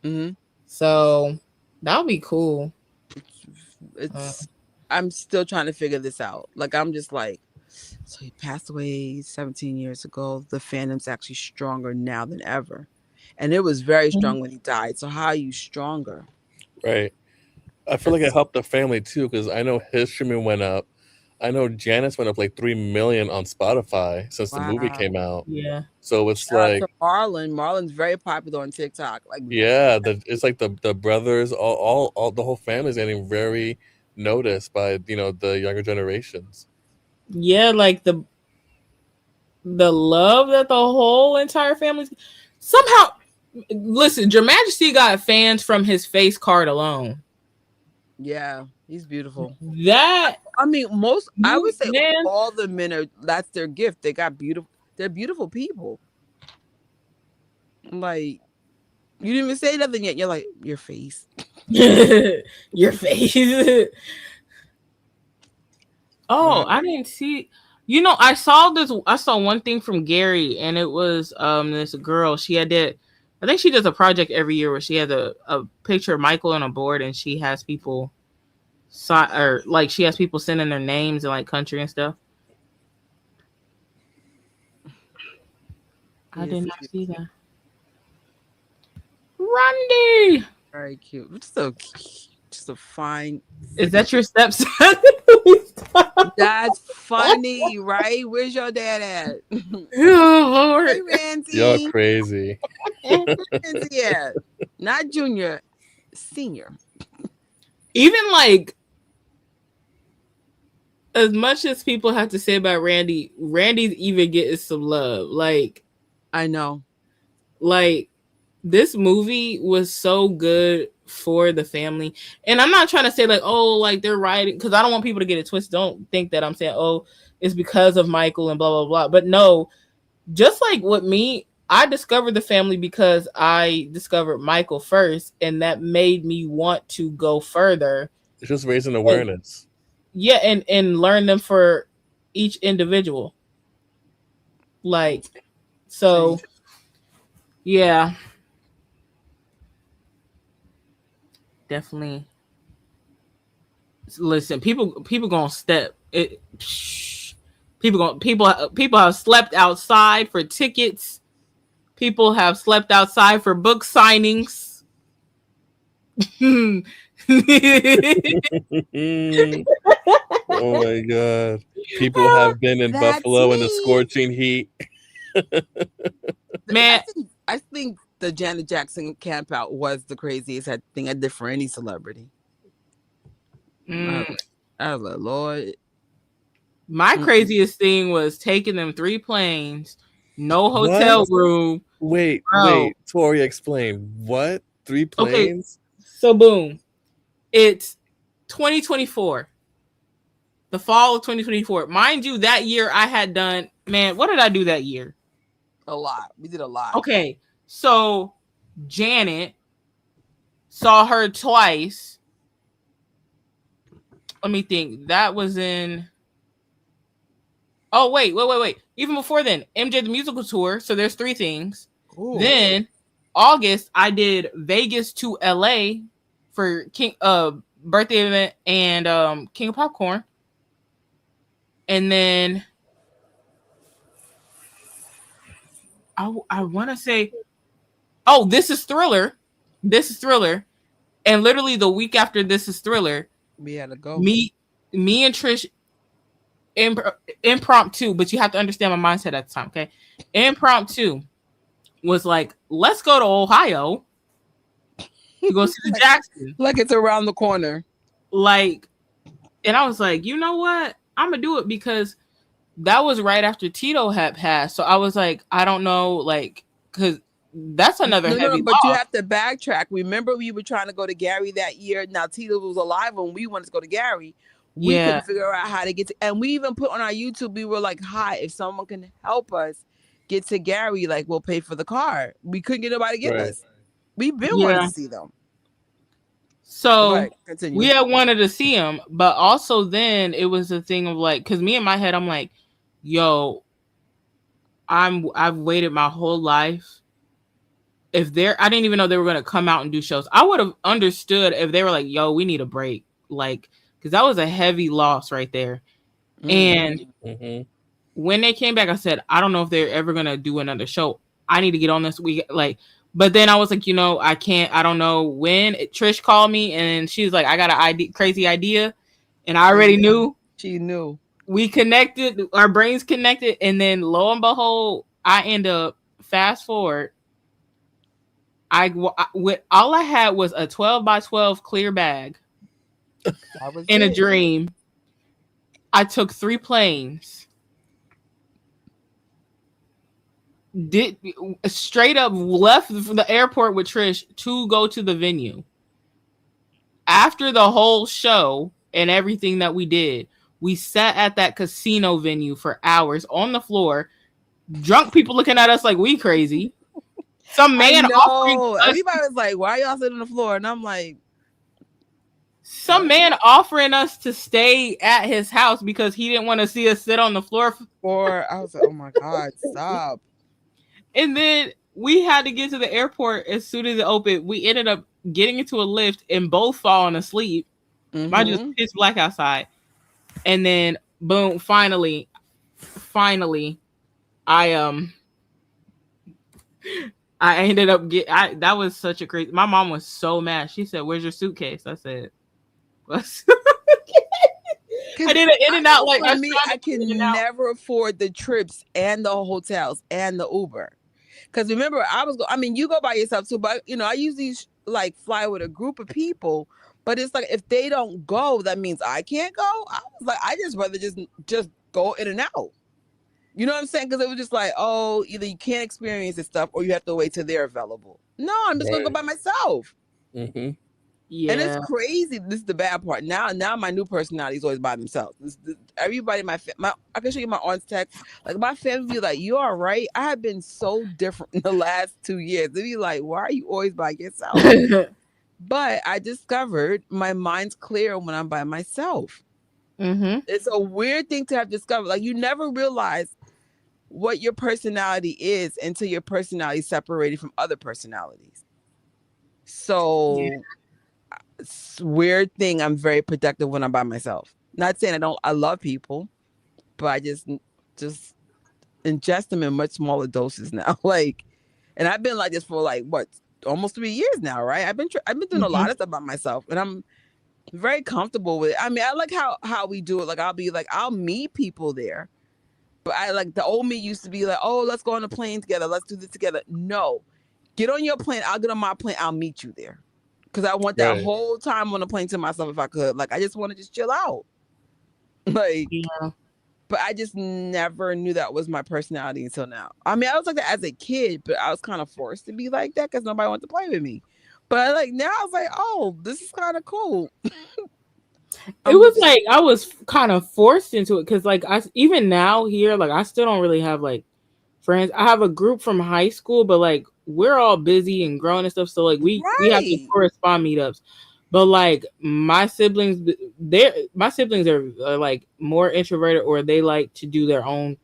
Mm-hmm. so that would be cool. I'm still trying to figure this out. Like, I'm just like, so he passed away 17 years ago. The fandom's actually stronger now than ever. And it was very strong when he died. So how are you stronger? Right. I feel like it helped the family too, because I know his streaming went up. I know Janice went up like 3 million on Spotify since the movie came out. Yeah. So it's Shout out like to Marlon. Marlon's very popular on TikTok. Like, yeah, it's like the brothers, all the whole family's getting very noticed by the younger generations. Yeah, like the love that the whole entire family somehow. Listen, Your Majesty got fans from his face card alone. yeah, he's beautiful. That I mean, I would say man. all the men that's their gift. They got beautiful. They're beautiful people. Like, you didn't even say nothing yet. You're like, your face. Your face. Oh, I didn't see. I saw this. I saw one thing from Gary, and it was this girl. She had did. I think she does a project every year where she has a picture of Michael on a board, and she has people, or like she has people sending their names and like country and stuff. I did not see that. Randy, very cute. So cute. Just a fine. Is that your stepson? That's funny, right? Where's your dad at? Oh Lord, Hey, Randy. Y'all crazy. Yeah, not junior, senior. Even like, as much as people have to say about Randy, Randy's even getting some love. Like, I know. Like, this movie was so good for the family. And I'm not trying to say like, oh, like they're writing, because I don't want people to get it twisted. Don't think that I'm saying, oh, it's because of Michael and blah, blah, blah. But no, just like with me, I discovered the family because I discovered Michael first, and that made me want to go further. It's just raising awareness. Yeah, and learn them for each individual. Like, so yeah. Definitely. Listen, people gonna step it. People have slept outside for tickets. People have slept outside for book signings. Oh my god! People have been in Buffalo in the scorching heat. Man, I think the Janet Jackson camp out was the craziest thing I did for any celebrity. I was like, Lord. My craziest thing was taking them 3 planes, no hotel room. Wait, Tori, explain. What? 3 planes? Okay, so boom. It's 2024. The fall of 2024. Mind you, that year I had done, man, what did I do that year? A lot. We did a lot. Okay, so Janet, saw her twice. Let me think. That was in... Oh, wait. Even before then, MJ the Musical Tour. So there's 3 things. Ooh. Then August, I did Vegas to LA for King birthday event and King of Popcorn. And then I want to say, oh, This Is Thriller. And literally the week after This Is Thriller, we had to go. Me and Trish impromptu, but you have to understand my mindset at the time. Okay, impromptu was like, let's go to Ohio to go see the Jackson. Like it's around the corner. Like, and I was like, you know what? I'm gonna do it because that was right after Tito had passed. So I was like, I don't know, like, because that's another No, heavy but you loss. have to backtrack. Remember, we were trying to go to Gary that year. Now Tito was alive when we wanted to go to Gary. We Yeah, couldn't figure out how to get to, and we even put on our YouTube. We were like, "Hi, if someone can help us get to Gary, like we'll pay for the car." We couldn't get nobody to get Right. us. We've been wanting yeah. to see them. Go So ahead, continue. we had wanted to see him, but also then it was a thing of like, because me in my head, I'm like, yo, I've waited my whole life. If I didn't even know they were gonna come out and do shows. I would have understood if they were like, yo, we need a break, like, because that was a heavy loss right there. And Mm-hmm. when they came back, I said, I don't know if they're ever gonna do another show. I need to get on this week, like. But then I was like, I can't. I don't know when. Trish called me and she was like, I got an crazy idea, and I already knew. She knew. We connected, our brains connected, and then lo and behold, I end up fast forward. With all I had was a 12x12 clear bag That was in a it. dream. I took 3 planes. Did straight up left from the airport with Trish to go to the venue. After the whole show and everything that we did, we sat at that casino venue for hours on the floor, drunk people looking at us like we crazy. Some man offering us, everybody was like, "Why y'all sitting on the floor?" And I'm like, some man offering us to stay at his house because he didn't want to see us sit on the floor. Or I was like, "Oh my god, stop!" And then we had to get to the airport as soon as it opened. We ended up getting into a lift and both falling asleep. Mind you, it was pitch black outside. And then boom, finally, I ended up that was such a crazy. My mom was so mad. She said, "Where's your suitcase?" I said, "What?" I did it in and out. Like, for me, I can never afford the trips and the hotels and the Uber. Because remember, you go by yourself too, but I usually like fly with a group of people. But it's like if they don't go, that means I can't go. I was like, I just rather just go in and out. You know what I'm saying? Because it was just like, oh, either you can't experience this stuff or you have to wait till they're available. No, I'm just gonna go by myself. Mm-hmm. Yeah. And it's crazy. This is the bad part. Now my new personality is always by themselves. Everybody, I can show you my aunt's text. Like my family be like, "You all right?" I have been so different in the last 2 years. They be like, "Why are you always by yourself?" But I discovered my mind's clear when I'm by myself. Mm-hmm. It's a weird thing to have discovered. Like you never realize what your personality is until your personality is separated from other personalities. So. Yeah. Weird thing, I'm very productive when I'm by myself. Not saying I love people, but I just ingest them in much smaller doses now. Like, and I've been like this for like what, almost 3 years now, right? I've been doing a lot of stuff by myself, and I'm very comfortable with it. I mean, I like how we do it. Like, I'll meet people there, but I like the old me used to be like, oh, let's go on a plane together, let's do this together. No, get on your plane, I'll get on my plane, I'll meet you there. Because I want that whole time on the plane to myself if I could. Like, I just want to just chill out. Like, yeah. But I just never knew that was my personality until now. I mean, I was like that as a kid, but I was kind of forced to be like that because nobody wanted to play with me. But like now I was like, oh, this is kind of cool. It was like I was kind of forced into it because like even now here, like I still don't really have like friends. I have a group from high school, but like we're all busy and grown and stuff. So like we have to correspond meetups. But like my siblings are like more introverted, or they like to do their own.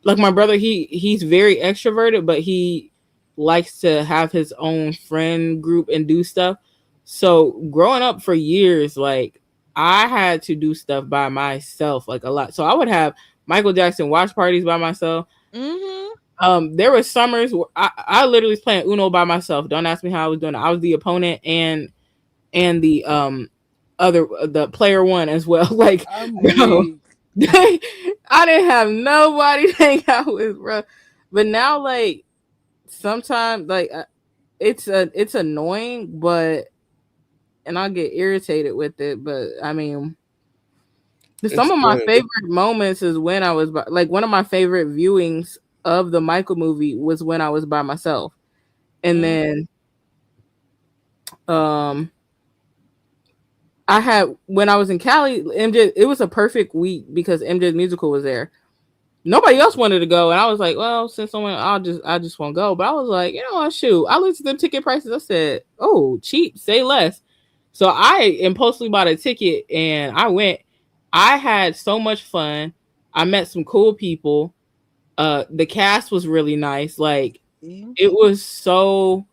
Like my brother, he's very extroverted, but he likes to have his own friend group and do stuff. So growing up for years, like I had to do stuff by myself, like a lot. So I would have Michael Jackson watch parties by myself. Mm-hmm. There were summers where I literally was playing Uno by myself. Don't ask me how I was doing it. I was the opponent and the player one as well. Like I didn't have nobody to hang out with, bro. But now, like, sometimes, like, it's annoying, but and I get irritated with it. But I mean, some It's of my good. favorite moments is when I was like one of my favorite viewings of the Michael movie was when I was by myself, and Mm. then um I had when I was in Cali, MJ. It was a perfect week because MJ's musical was there. Nobody else wanted to go, and I was like, "Well, since someone, I just won't go." But I was like, you know what, shoot! I looked at the ticket prices. I said, "Oh, cheap, say less." So I impulsively bought a ticket, and I went. I had so much fun. I met some cool people. The cast was really nice. Like See? it was so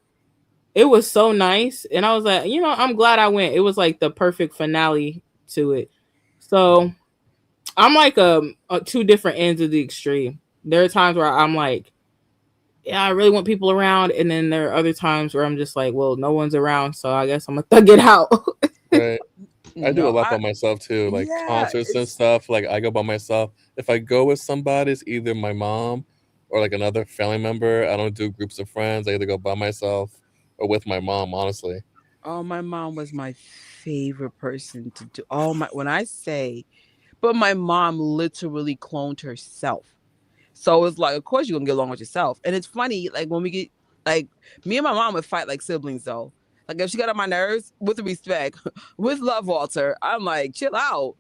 it was so nice, and I was like, you know, I'm glad I went. It was like the perfect finale to it. So I'm like two different ends of the extreme. There are times where I'm like, yeah, I really want people around, and then there are other times where I'm just like, well, no one's around, so I guess I'm gonna thug it out. Right. I do a No, lot by myself too, like yeah, concerts and it's stuff. Like I go by myself. If I go with somebody, it's either my mom or like another family member. I don't do groups of friends. I either go by myself or with my mom. Honestly, oh, my mom was my favorite person to do. Oh my, when I say, but my mom literally cloned herself. So it's like, of course you're gonna get along with yourself. And it's funny, like when we get like me and my mom would fight like siblings though. Like if she got on my nerves, with respect, with love, Walter, I'm like, chill out.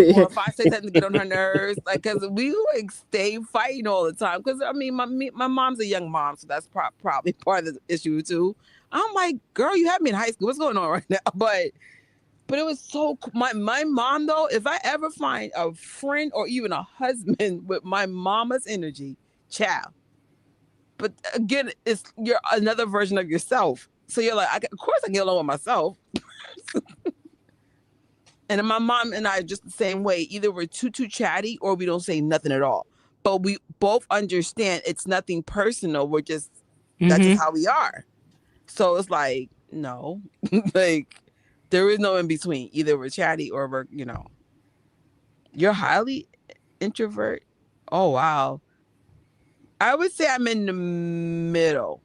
Or if I say something to get on her nerves, like, cause we like stay fighting all the time. Cause I mean, my mom's a young mom, so that's probably part of the issue too. I'm like, girl, you had me in high school. What's going on right now? But it was so my mom though. If I ever find a friend or even a husband with my mama's energy, child. But again, it's you're another version of yourself. So you're like, of course I get along with myself. And my mom and I are just the same way. Either we're too chatty or we don't say nothing at all. But we both understand it's nothing personal. We're just that's just hmm how we are. So it's like, no. Like there is no in between. Either we're chatty or we're. You're highly introvert. Oh wow. I would say I'm in the middle.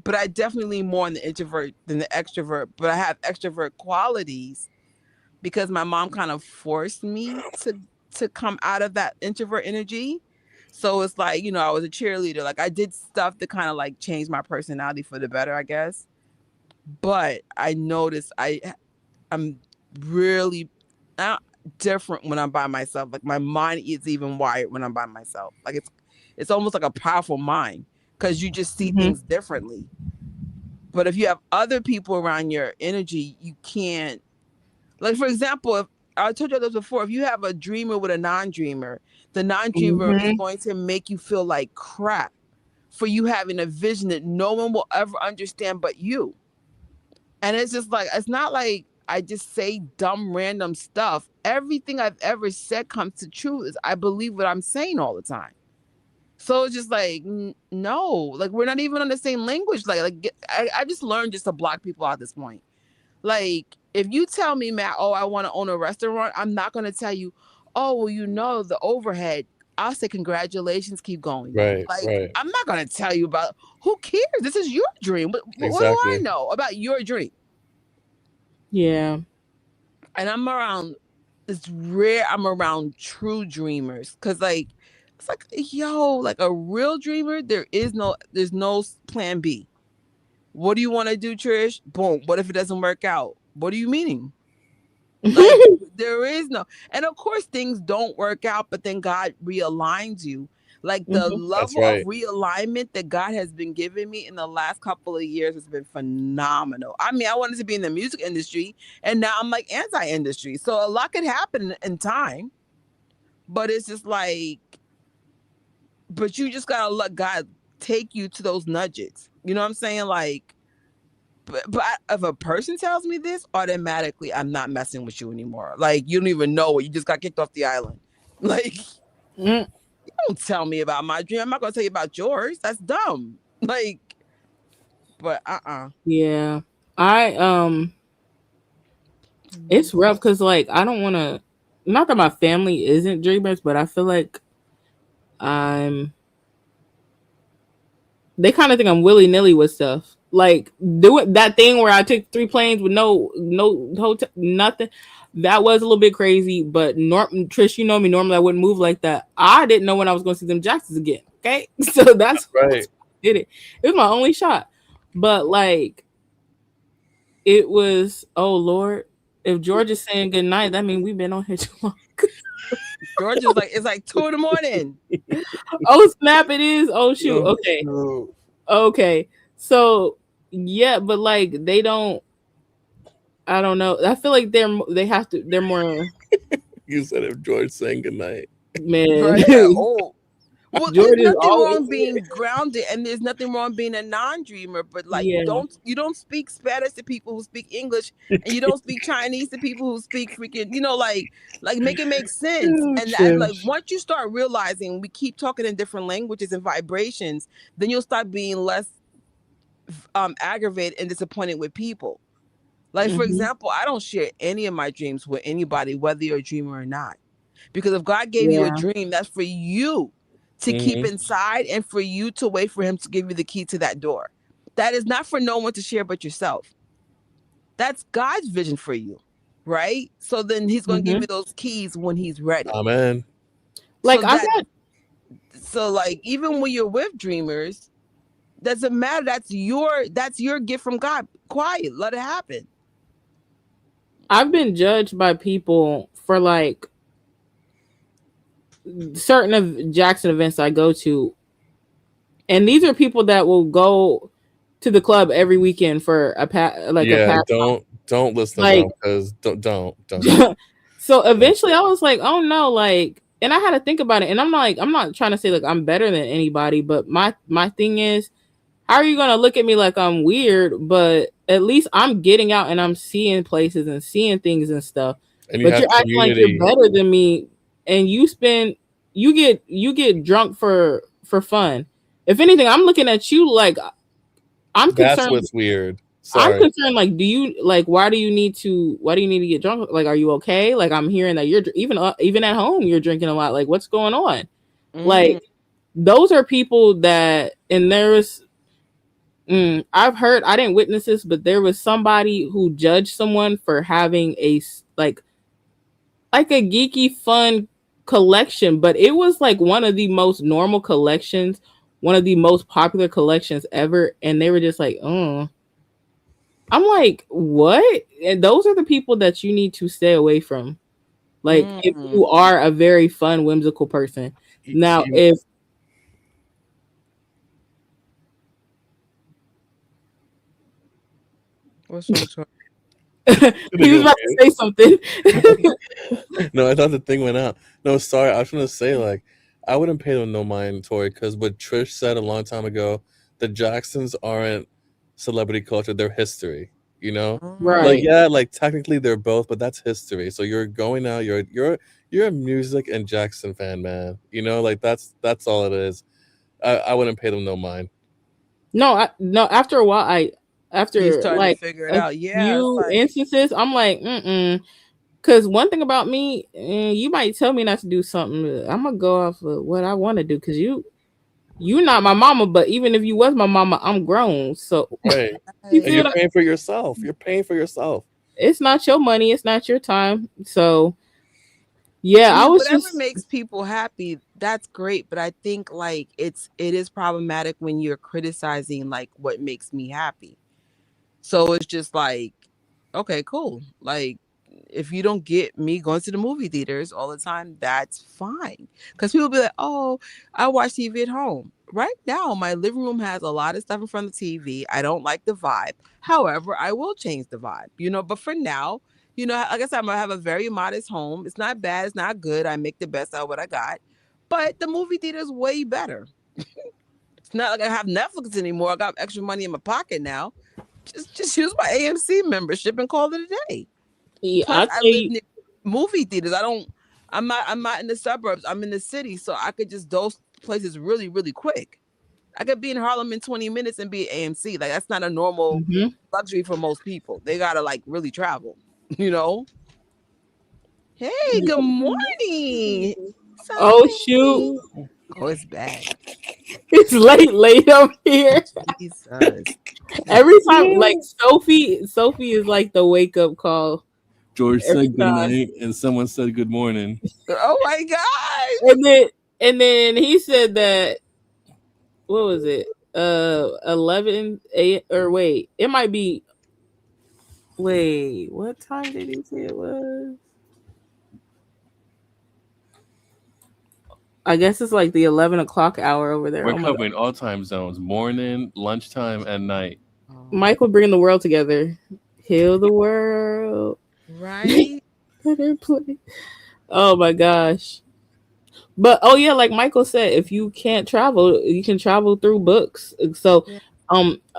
But I definitely lean more on the introvert than the extrovert. But I have extrovert qualities because my mom kind of forced me to come out of that introvert energy. So it's like, I was a cheerleader. Like I did stuff to kind of like change my personality for the better, I guess. But I noticed I'm really not different when I'm by myself. Like my mind is even wired when I'm by myself. Like it's almost like a powerful mind because you just see hmm things differently. But if you have other people around your energy, you can't. Like for example, if I told you this before, if you have a dreamer with a non-dreamer, the non-dreamer is hmm going to make you feel like crap for you having a vision that no one will ever understand but you. And it's just like, it's not like I just say dumb, random stuff. Everything I've ever said comes to truth is I believe what I'm saying all the time. So it's just like, no, like we're not even on the same language. I just learned just to block people out at this point. Like, if you tell me, Matt, oh, I want to own a restaurant, I'm not going to tell you, oh, well, the overhead. I'll say, congratulations, keep going. right, Like, right, I'm not going to tell you about who cares? This is your dream. What do I exactly. know about your dream? Yeah. And it's rare I'm around true dreamers because like it's like yo like a real dreamer there's no plan B. What do you want to do, Trish? Boom. What if it doesn't work out? What are you meaning? Like there is no, and of course things don't work out, but then God realigns you. Like the hmm That's level of right. realignment that God has been giving me in the last couple of years has been phenomenal. I mean, I wanted to be in the music industry, and now I'm like anti-industry. So a lot could happen in time, but it's just like, but you just gotta let God take you to those nudges. You know what I'm saying? Like, but if a person tells me this, automatically I'm not messing with you anymore. Like you don't even know it. You just got kicked off the island. Like mm don't tell me about my dream. I'm not gonna tell you about yours. That's dumb. Like, but Yeah. I Mm. it's rough because like I don't want to. not that my family isn't dreamers, but I feel like I'm they kind of think I'm willy nilly with stuff. Like doing that thing where I took 3 planes with no hotel, nothing. That was a little bit crazy, but Trish, you know me. Normally, I wouldn't move like that. I didn't know when I was going to see them Jacksons again. Okay, so that's Right. did it. It was my only shot, but like it was. Oh Lord, if George is saying good night, that means we've been on here too long. George is like, it's like 2 in the morning. Oh snap! It is. Oh shoot. Yo, Okay. yo. Okay. So yeah, but like they don't. I don't know. I feel like they have to. They're more You said if George saying goodnight. man. Right? Like, oh, well, there's George is nothing always wrong being grounded, and there's nothing wrong being a non-dreamer. But like, yeah. you don't speak Spanish to people who speak English, and you don't speak Chinese to people who speak freaking, like make it make sense. Oh, And that, like, Trish. once you start realizing we keep talking in different languages and vibrations, then you'll start being less aggravated and disappointed with people. Like, for Hmm. example, I don't share any of my dreams with anybody, whether you're a dreamer or not. Because if God gave you a Yeah. dream, that's for you to keep Hmm. inside and for you to wait for him to give you the key to that door. That is not for no one to share but yourself. That's God's vision for you, right? So then he's going to give Hmm. you those keys when he's ready. Amen. So Like I that got. so like even when you're with dreamers, doesn't matter. That's your gift from God. Quiet, let it happen. I've been judged by people for like certain of Jackson events I go to, and these are people that will go to the club every weekend for like a Yeah, pass. don't listen to Like them because don't. so Don't. eventually I was like, oh no, like, and I had to think about it. And I'm like, I'm not trying to say like I'm better than anybody, but my thing is, how are you gonna look at me like I'm weird? But at least I'm getting out and I'm seeing places and seeing things and stuff. And you But have you're acting like you're community. better than me, and you get drunk for fun. If anything, I'm looking at you like I'm That's concerned. what's weird. I'm Sorry. concerned. Like, do you like? Why do you need to get drunk? Like, are you okay? Like, I'm hearing that you're even at home you're drinking a lot. Like, what's going on? Mm, Like, those are people that, and there was. I've heard. I didn't witness this, but there was somebody who judged someone for having like a geeky fun collection, but it was like one of the most normal collections, one of the most popular collections ever, and they were just like, oh. I'm like, what? And those are the people that you need to stay away from. Like, if mm. you are a very fun, whimsical person. Now, You if What's wrong, Tori? he was about to say something. No, I thought the thing went out. No, sorry. I was trying to say like I wouldn't pay them no mind, Tori, because what Trish said a long time ago, the Jacksons aren't celebrity culture; they're history. You know, like Mm. Right. yeah, like technically they're both, but that's history. So you're going out. You're a music and Jackson fan, man. You know, like that's all it is. I wouldn't pay them no mind. No, no. After a while, He's after starting to like figure it a out. Yeah, it's few like, instances, I'm like, mm. Because one thing about me, you might tell me not to do something. I'm gonna go off of what I want to do. Because you not my mama, but even if you was my mama, I'm grown. So Right. you And feel you're hey. that? paying for yourself. You're paying for yourself. It's not your money. It's not your time. So yeah, I I mean, was whatever just makes people happy, that's great. But I think like it is problematic when you're criticizing like what makes me happy. So it's just like, okay, cool. Like, if you don't get me going to the movie theaters all the time, that's fine. Because people be like, oh, I watch TV at home. Right now, my living room has a lot of stuff in front of the TV. I don't like the vibe. However, I will change the vibe. But for now, like I said, I'm gonna have a very modest home. It's not bad, it's not good. I make the best out of what I got. But the movie theater is way better. It's not like I have Netflix anymore. I got extra money in my pocket now. Just use my AMC membership and call it a day. yeah, Plus, I tell I live you, near movie theaters. I don't. I'm not in the suburbs. I'm in the city, so I could just those places really, really quick. I could be in Harlem in 20 minutes and be at AMC. Like that's not a normal mhm. luxury for most people. They gotta like really travel. You know. Hey, good morning. Oh Sunday. shoot. Oh, it's back. It's late up here. Jesus. Every time like Sophie is like the wake up call George every said good time. night, and someone said good morning. Oh my God. And then he said that what was it? 11 a or wait, it might be wait, what time did he say it was? I guess it's like the 11 o'clock hour over there. We're Oh my god. covering all time zones: morning, lunchtime, and night. Oh, Michael bringing the world together. Heal the world. right? Better play. Oh my gosh. But oh yeah, like Michael said, if you can't travel, you can travel through books. So Yeah.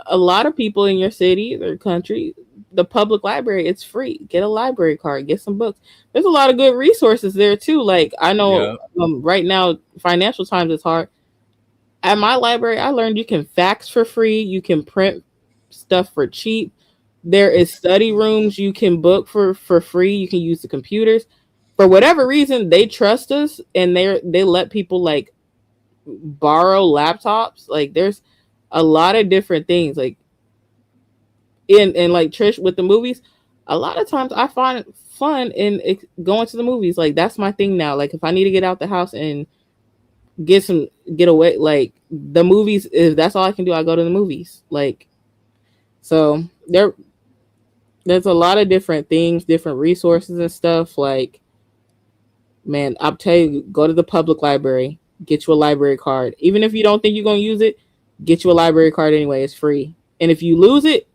a lot of people in your city or country, the public library, it's free. Get a library card, get some books. There's a lot of good resources there too. Like I know Yeah, right now financial times is hard. At my library, I learned you can fax for free, you can print stuff for cheap. There is study rooms you can book for free. You can use the computers. For whatever reason, they trust us and they let people like borrow laptops. Like there's a lot of different things. Like in like Trish with the movies, a lot of times I find fun in going to the movies. Like that's my thing now. Like if I need to get out the house and get away, like the movies, if that's all I can do, I go to the movies. Like so there's a lot of different things, different resources and stuff. Like man, I'll tell you, go to the public library, get you a library card. Even if you don't think you're gonna use it, get you a library card anyway. It's free. And if you lose it,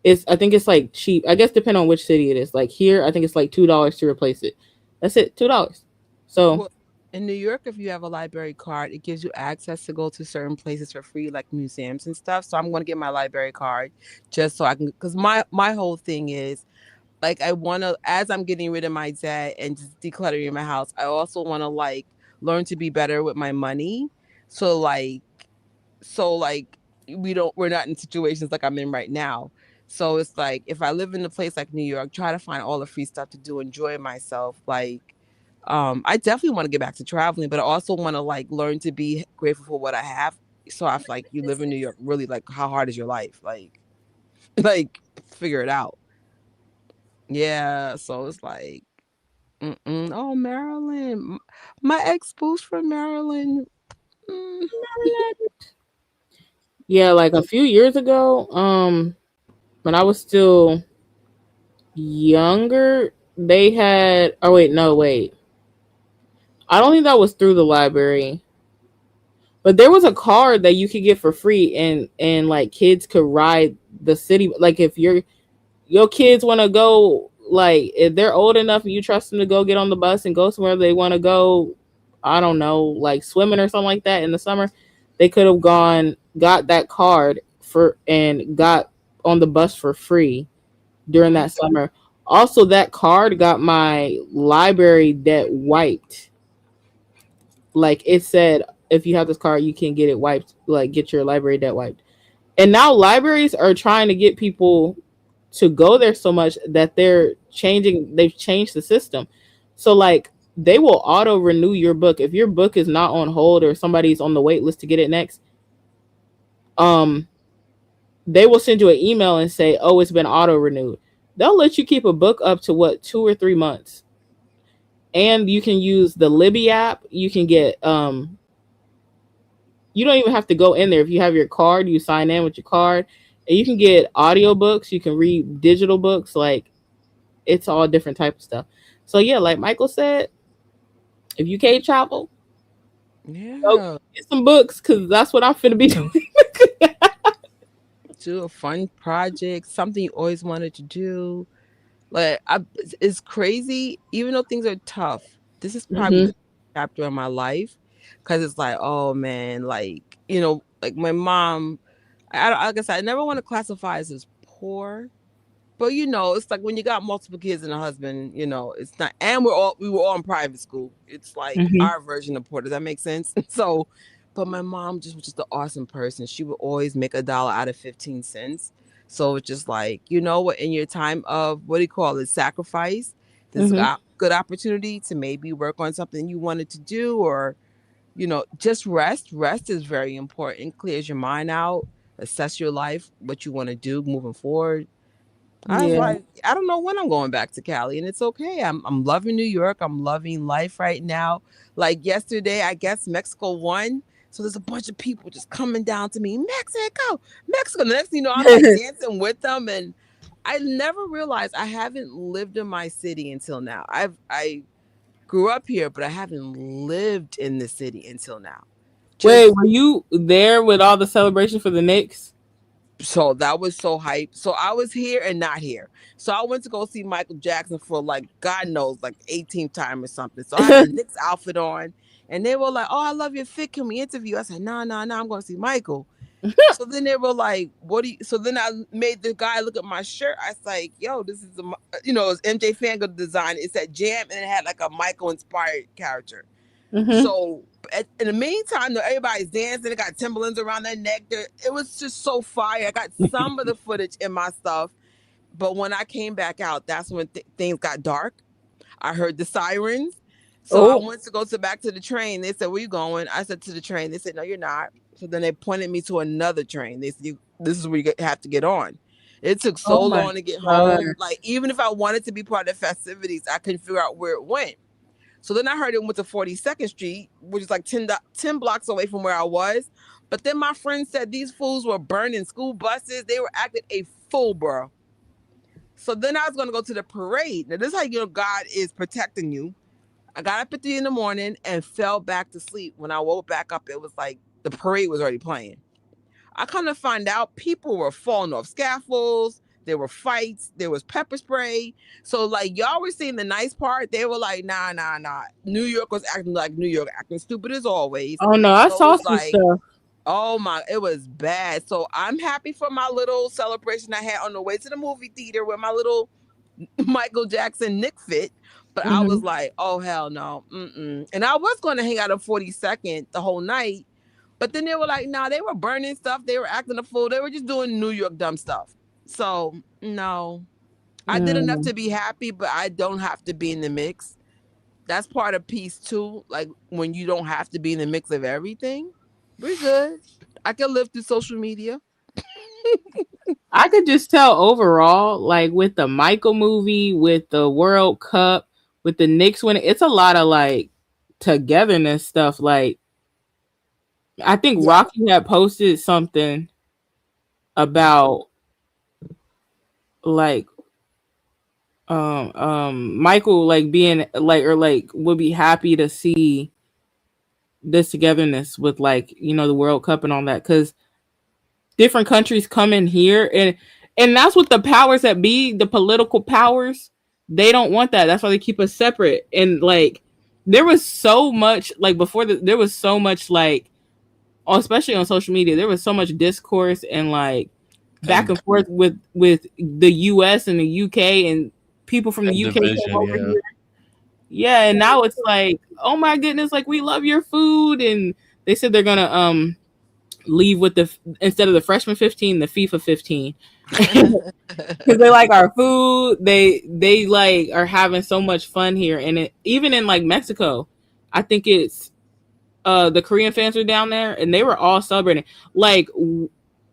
it's I think it's like cheap. I guess depending on which city it is. Like here, I think it's like $2 to replace it. That's it, $2. So Well, in New York, if you have a library card, it gives you access to go to certain places for free, like museums and stuff. So I'm going to get my library card just so I can, because my whole thing is like I want to, as I'm getting rid of my debt and just decluttering my house, I also want to like learn to be better with my money. So like so we're not in situations like I'm in right now. So it's like if I live in a place like New York, try to find all the free stuff to do, enjoy myself. Like I definitely want to get back to traveling, but I also want to like learn to be grateful for what I have. So I feel like you live in New York, really like how hard is your life? Like like figure it out. Yeah. So it's like oh Maryland. My ex boost from Maryland. Mm. yeah, like a few years ago, when I was still younger, they had. Oh wait, no, wait. I don't think that was through the library, but there was a card that you could get for free, and like kids could ride the city. Like if your kids want to go, like if they're old enough and you trust them to go get on the bus and go somewhere they want to go, I don't know, like swimming or something like that in the summer, they could have gone got that card for and got on the bus for free during Oh, that summer. Also, that card got my library debt wiped. Like it said, if you have this card, you can get it wiped, like get your library debt wiped. And now libraries are trying to get people to go there so much that they've changed the system. So like they will auto renew your book. If your book is not on hold or somebody's on the wait list to get it next, um they will send you an email and say, "Oh, it's been auto renewed." They'll let you keep a book up to what 2 or 3 months. And you can use the Libby app. You can get you don't even have to go in there. If you have your card, you sign in with your card. And you can get audiobooks, you can read digital books, like it's all different type of stuff. So yeah, like Michael said, if you can't travel, go yeah. get some books because that's what I'm finna be doing. Do a fun project, something you always wanted to do. Like it's crazy, even though things are tough. This is probably Hmm. the chapter in my life because it's like, oh man, like like my mom. Like I said, I never want to classify us as poor, but it's like when you got multiple kids and a husband, it's not. And we were all in private school. It's like Hmm. our version of poor. Does that make sense? So, but my mom just was just an awesome person. She would always make $1 out of 15 cents. So it's just like, what, in your time of what do you call it, sacrifice, This is a good opportunity to maybe work on something you wanted to do, or just rest. Rest is very important. Clears your mind out, assess your life, what you want to do moving forward. I was Yeah. like, I don't know when I'm going back to Cali, and it's okay. I'm loving New York. I'm loving life right now. Like yesterday, I guess Mexico won. So there's a bunch of people just coming down to me, Mexico, Mexico. The next thing you know, I'm like dancing with them, and I never realized I haven't lived in my city until now. I grew up here, but I haven't lived in the city until now. Wait, Just were you there with all the celebration for the Knicks? so that was so hype. So I was here and not here. So I went to go see Michael Jackson for like God knows like 18th time or something. So I had the Knicks outfit on, and they were like, "Oh, I love your fit. Can we interview?" I said, "No, no, no. I'm going to see Michael." So then they were like, "What do you?" So then I made the guy look at my shirt. I was like, "Yo, this is it was MJ Fango design. It said Jam, and it had like a Michael inspired character." So in the meantime, though, everybody's dancing. They got Timberlands around their neck. It was just so fire. I got some of the footage in my stuff, but when I came back out, that's when things got dark. I heard the sirens, so I Oh, went to go back to the train. They said, "Where you going?" I said, "To the train." They said, "No, you're not." So then they pointed me to another train. They said, "This is where you have to get on." It took oh so my long to get God. home. Like even if I wanted to be part of the festivities, I couldn't figure out where it went. So then I heard it went to 42nd Street, which is like 10 blocks away from where I was. But then my friend said these fools were burning school buses. They were acting a fool, bro. So then I was going to go to the parade. Now, this is how you know God is protecting you. I got up at 3 in the morning and fell back to sleep. When I woke back up, it was like the parade was already playing. I come to find out people were falling off scaffolds. There were fights. There was pepper spray. So like y'all were seeing the nice part. They were like, nah, nah, nah. New York was acting like New York, acting stupid as always. Oh no, I So it saw was some like, stuff. oh my, it was bad. So I'm happy for my little celebration I had on the way to the movie theater with my little Michael Jackson Nick fit. But I was like, oh hell no. And I was going to hang out at 42nd the whole night. But then they were like, nah, they were burning stuff. They were acting a fool. They were just doing New York dumb stuff. So no, I did enough to be happy, but I don't have to be in the mix. That's part of peace too. Like when you don't have to be in the mix of everything, we're good. I can live through social media. I could just tell overall, like with the Michael movie, with the World Cup, with the Knicks winning, it's a lot of like togetherness stuff. Like I think Yeah. Rocky had posted something about like Michael like being like or like would be happy to see this togetherness with like the World Cup and all that because different countries come in here and that's what the powers that be, the political powers, they don't want that. That's why they keep us separate. And like there was so much like before there was so much like especially on social media there was so much discourse and like back and and forth with the US and the UK and people from the and UK came division. over Yeah, here. Yeah, and now it's like, oh my goodness, like we love your food and they said they're going to leave with the instead of the freshman 15 the FIFA 15 because they like our food. They like are having so much fun here and even in like Mexico I think it's the Korean fans were down there and they were all celebrating like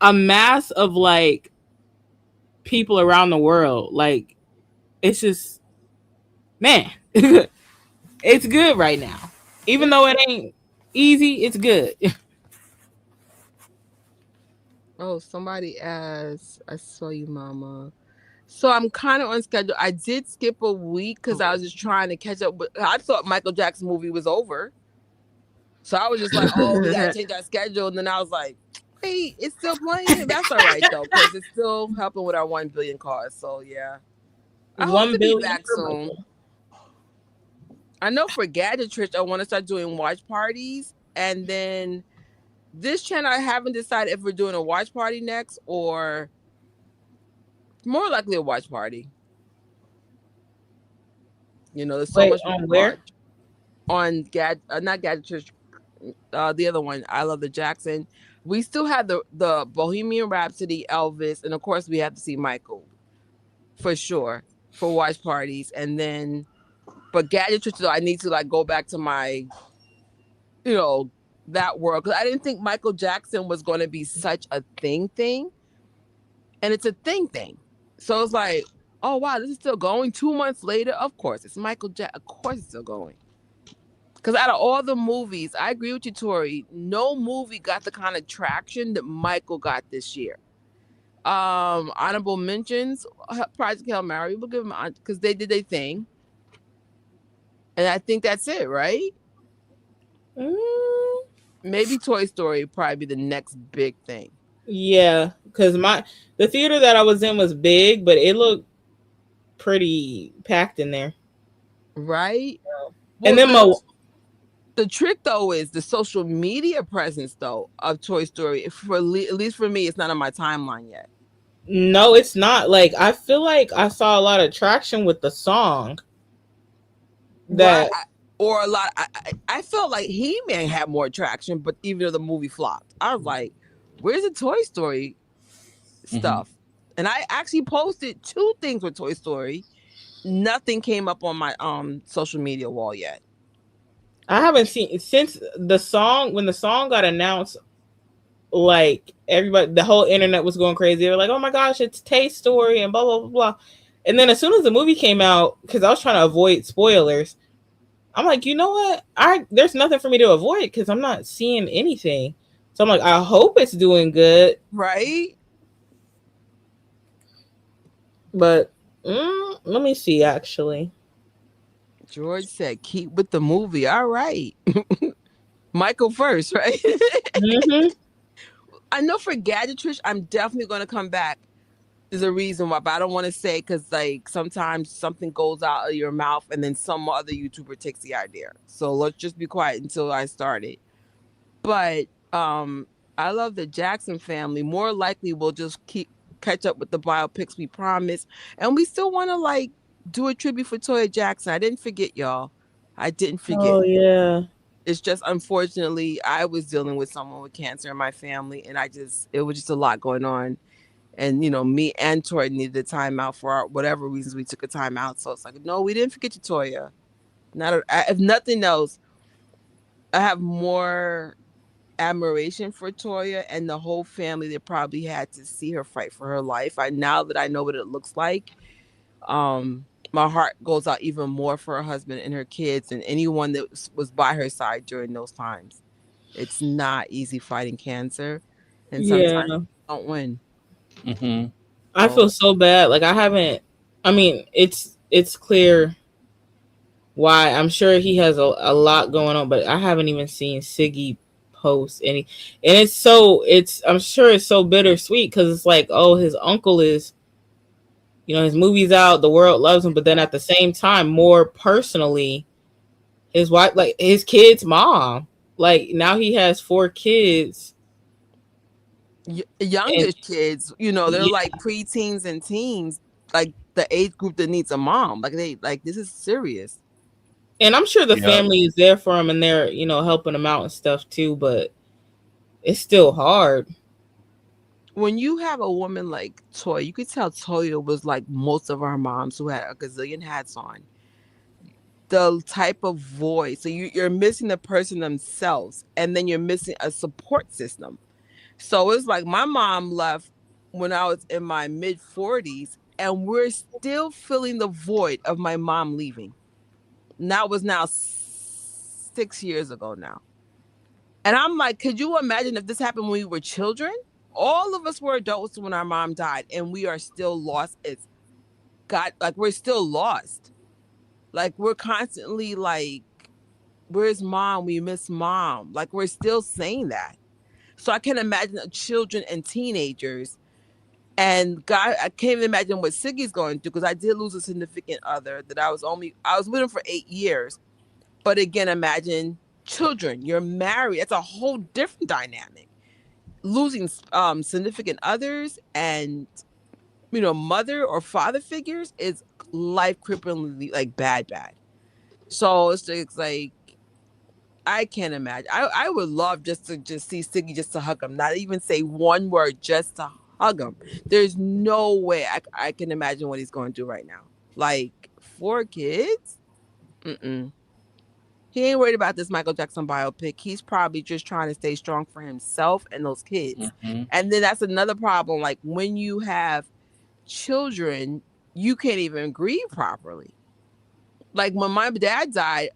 a mass of like people around the world. Like it's just man it's good right now even though it ain't easy. It's good. Oh, somebody asked, I saw you, mama. So I'm kind of on schedule. I did skip a week because I was just trying to catch up. But I thought Michael Jackson movie was over. So I was just like, oh, we got to change our schedule. And then I was like, wait, it's still playing? That's all right, though, because it's still helping with our 1 billion cause. So, yeah. I hope 1 to be billion back for soon. Michael. I know for Gadget Trish, I want to start doing watch parties. And then this channel, I haven't decided if we're doing a watch party next or more likely a watch party. There's so Wait, much we on can where? watch on not Gadget Trish, the other one. I love the Jackson. We still have the Bohemian Rhapsody, Elvis, and of course we have to see Michael for sure. for watch parties, and then but Gadget Trish, though, I need to like go back to my, you know, that world because I didn't think Michael Jackson was going to be such a thing, and it's a thing. So it's like, oh wow, this is still going. 2 months later, of course, it's Michael Jackson. Of course, it's still going. Because out of all the movies, I agree with you, Tori. No movie got the kind of traction that Michael got this year. Honorable mentions, Project Hail Mary. We'll give them because they did their thing, and I think that's it, right? Mm, Maybe Toy Story probably be the next big thing, yeah, because the theater that I was in was big, but it looked pretty packed in there. right? And Well, then the trick though is the social media presence though of Toy Story. For at least for me, it's not on my timeline yet. no, it's not. Like I feel like I saw a lot of traction with the song Right. that. Or a lot. I felt like He Man had more traction, but even though the movie flopped, I was like, "Where's the Toy Story Mm-hmm. stuff?" And I actually posted 2 things with Toy Story. Nothing came up on my social media wall yet. I haven't seen since the song when the song got announced. Like everybody, the whole internet was going crazy. They were like, "Oh my gosh, it's Tay Story," and blah blah blah blah. And then as soon as the movie came out, because I was trying to avoid spoilers, I'm like, you know what? There's nothing for me to avoid because I'm not seeing anything. So I'm like, I hope it's doing good, Right? but let me see. Actually, George said, "Keep with the movie." All right, Michael first, right? hmm I know for Gadget Trish, I'm definitely going to come back. There's a reason why, but I don't want to say because like sometimes something goes out of your mouth and then some other YouTuber takes the idea. So let's just be quiet until I start it. But I love the Jackson family. More likely, we'll just keep catch up with the biopics we promised, and we still want to like do a tribute for Toya Jackson. I didn't forget, y'all. I didn't forget. oh yeah, It's just unfortunately I was dealing with someone with cancer in my family, and it was just a lot going on. And me and Toya needed a timeout for whatever reasons we took a timeout. So it's like, no, we didn't forget you, Toya. If nothing else, I have more admiration for Toya and the whole family that probably had to see her fight for her life. Now that I know what it looks like, my heart goes out even more for her husband and her kids and anyone that was by her side during those times. It's not easy fighting cancer, and sometimes yeah. you don't win. Mm-hmm. I So feel so bad. Like I haven't. I mean, it's clear why. I'm sure he has a lot going on, but I haven't even seen Siggy post any. And I'm sure it's so bittersweet because it's like, oh, his uncle is, his movie's out, the world loves him, but then at the same time, more personally, his wife, like his kid's mom, like now he has 4 kids, and youngest kids, they're yeah, like preteens and teens, like the age group that needs a mom. Like this is serious. and I'm sure the Yeah. family is there for him and they're helping him out and stuff too, but it's still hard. When you have a woman like Toya, you could tell Toya was like most of our moms who had a gazillion hats on. The type of voice, so you're missing the person themselves, and then you're missing a support system. So it's like my mom left when I was in my mid 40s, and we're still filling the void of my mom leaving. And that was now 6 years ago now. And I'm like, could you imagine if this happened when we were children? All of us were adults when our mom died, and we are still lost. It's God, like we're still lost. Like we're constantly like, where's mom? We miss mom. Like we're still saying that. So I can imagine children and teenagers. And God, I can't even imagine what Siggy's going through because I did lose a significant other that I was with him for 8 years. But again, imagine children. You're married. It's a whole different dynamic. Losing significant others and mother or father figures is life cripplingly like bad. So it's like I can't imagine. I would love just to just see Siggy just to hug him, not even say one word, just to hug him. There's no way I can imagine what he's going through right now. Like 4 kids? Mm-mm. He ain't worried about this Michael Jackson biopic. He's probably just trying to stay strong for himself and those kids. Hmm. And then that's another problem. Like when you have children, you can't even grieve properly. Like when my dad died,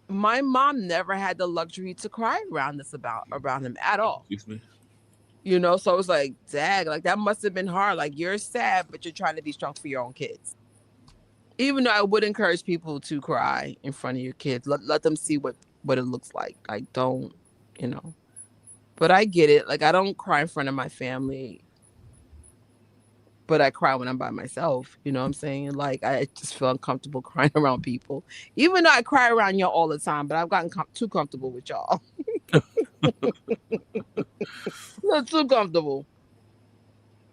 my mom never had the luxury to cry around this about around him at all. Excuse me. So it was like, dag, like that must have been hard. Like you're sad, but you're trying to be strong for your own kids. Even though I would encourage people to cry in front of your kids, let them see what it looks like. Like don't, you know. But I get it. Like I don't cry in front of my family, but I cry when I'm by myself. You know what I'm saying? Like I just feel uncomfortable crying around people. Even though I cry around y'all all the time, but I've gotten too comfortable with y'all. Not too comfortable.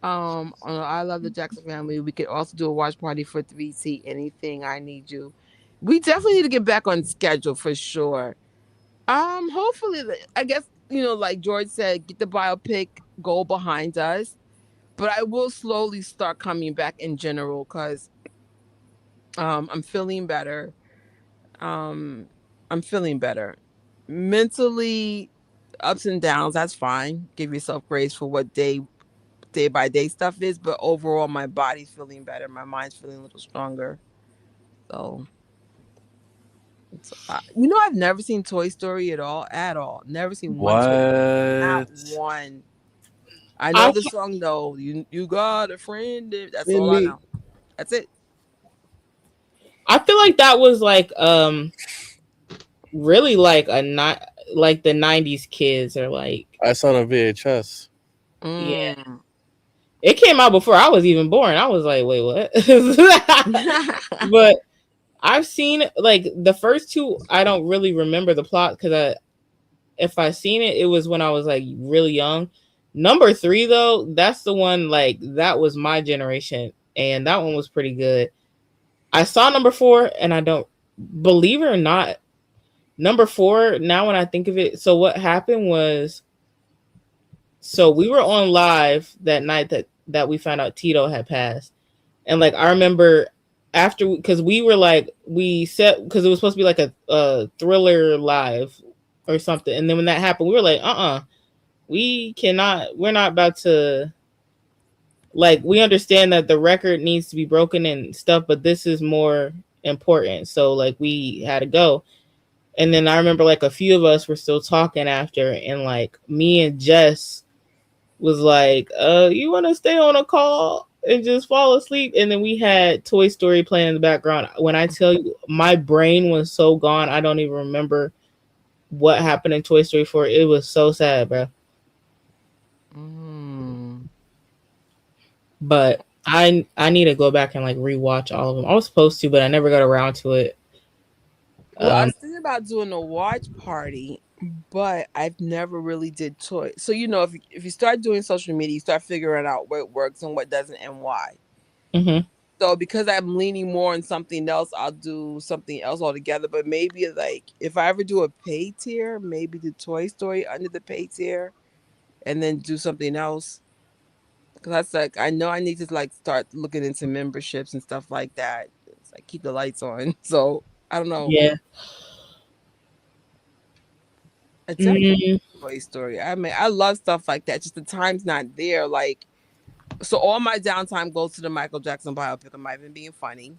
I love the Jackson family. We could also do a watch party for 3C. Anything I need you. We definitely need to get back on schedule for sure. Hopefully, I guess like George said, get the biopic goal behind us. But I will slowly start coming back in general because I'm feeling better. Um, I'm feeling better mentally. Ups and downs, that's fine. Give yourself grace for what day by day stuff is, but overall my body's feeling better, my mind's feeling a little stronger. So I've never seen Toy Story at all, never seen one Toy Story, not What? one. I know I the song though, you got a friend, that's all I Really? know. That's it. I feel like that was like really like a not like the '90s kids are like, I saw it on VHS. yeah. Mm. It came out before I was even born. I was like, wait, what? But I've seen like the first two. I don't really remember the plot because if I seen it, it was when I was like really young. Number three though, that's the one like that was my generation, and that one was pretty good. I saw number four, and I don't believe it or not. Number four. Now when I think of it, so what happened was, so we were on live that night that we found out Tito had passed, and like I remember after because we were like we set because it was supposed to be like a thriller live or something, and then when that happened, we were like, we're not about to, like, we understand that the record needs to be broken and stuff, but this is more important. So like we had to go. And then I remember like a few of us were still talking after, and like me and Jess was like, you want to stay on a call and just fall asleep? And then we had Toy Story playing in the background. When I tell you, my brain was so gone, I don't even remember what happened in Toy Story 4. It was so sad, bro. Mm. But I need to go back and like rewatch all of them. I was supposed to, but I never got around to it. Well, I was thinking about doing a watch party, but I've never really did toy. So if you start doing social media, you start figuring out what works and what doesn't and why. Mhm. So because I'm leaning more on something else, I'll do something else altogether. But maybe like if I ever do a pay tier, maybe the Toy Story under the pay tier, and then do something else. Because that's like I know I need to like start looking into memberships and stuff like that. It's like keep the lights on. So I don't know. Yeah. I definitely Mm. Toy Story. I mean, I love stuff like that. Just the time's not there. Like, so all my downtime goes to the Michael Jackson biopic. I'm not even being funny.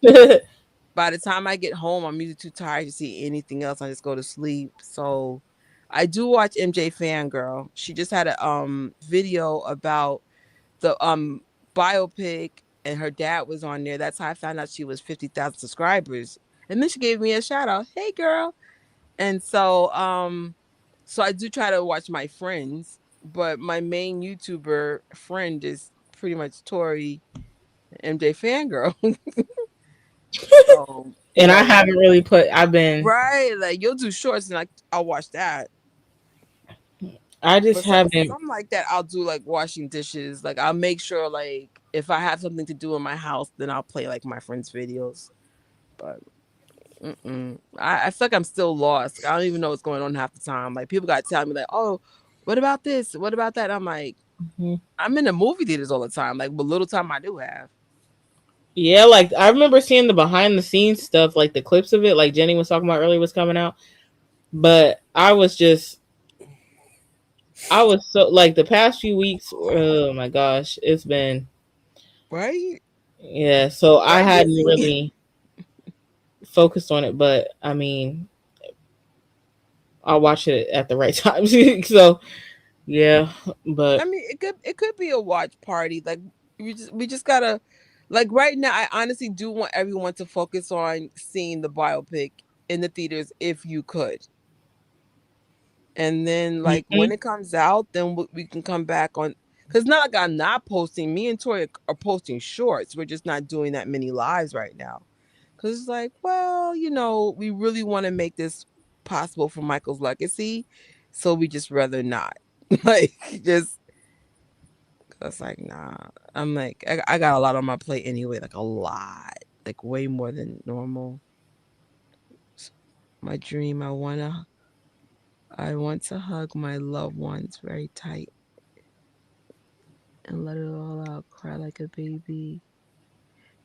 By the time I get home, I'm usually too tired to see anything else. I just go to sleep. So I do watch MJ Fangirl. She just had a video about the biopic, and her dad was on there. That's how I found out she was 50,000 subscribers. And then she gave me a shout out. Hey girl. And so I do try to watch my friends, but my main YouTuber friend is pretty much Tori MJ Fangirl. So, And I haven't really put. I've been. right, like you'll do shorts and I'll watch that. I just But some, haven't. something like that, I'll do like washing dishes. Like I'll make sure like if I have something to do in my house, then I'll play like my friends' videos. But I feel like I'm still lost. Like, I don't even know what's going on half the time. Like people got to tell me like, oh, what about this? What about that? I'm like, Mhm. I'm in the movie theaters all the time. Like what little time I do have. Yeah, like I remember seeing the behind the scenes stuff, like the clips of it, like Jenny was talking about earlier, was coming out. But I was so like the past few weeks. Oh my gosh, it's been Right? yeah. So I Quite hadn't busy. really focused on it, but I mean, I'll watch it at the right time. So yeah, I but mean, it could be a watch party. Like we just gotta, like, right now. I honestly do want everyone to focus on seeing the biopic in the theaters if you could, and then like when mhm. it comes out, then we can come back on. Cause not like I'm not posting. Me and Tori are posting shorts. We're just not doing that many lives right now. Cause it's like, well, we really want to make this possible for Michael's legacy, so we just rather not. Like, just that's like, nah. I'm like, I got a lot on my plate anyway, like a lot, like way more than normal. My dream, I want to hug my loved ones very tight and let it all out, cry like a baby.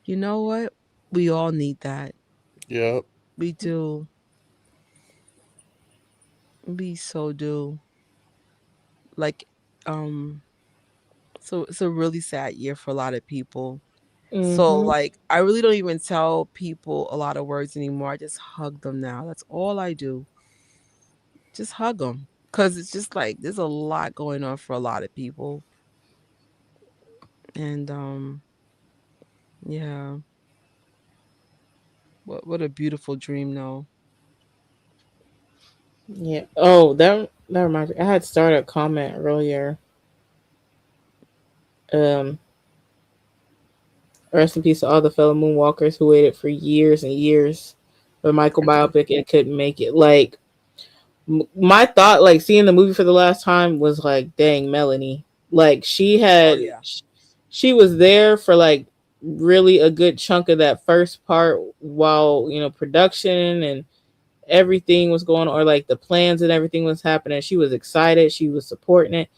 You know what? We all need that. Yep. We do. We so do. Like, um, so it's a really sad year for a lot of people. So Mhm. like I really don't even tell people a lot of words anymore. I just hug them now. That's all I do. Just hug them, cuz it's just like there's a lot going on for a lot of people. And yeah, what a beautiful dream though. Yeah. Oh, that reminds me. I had started a comment earlier. Um, Rest in peace to all the fellow moonwalkers who waited for years and years for Michael biopic and couldn't make it. Like my thought, like seeing the movie for the last time, was like, dang, Melanie. Like Oh yeah. she was there for like really a good chunk of that first part while production and everything was going on, or like the plans and everything was happening. She was excited. She was supporting it,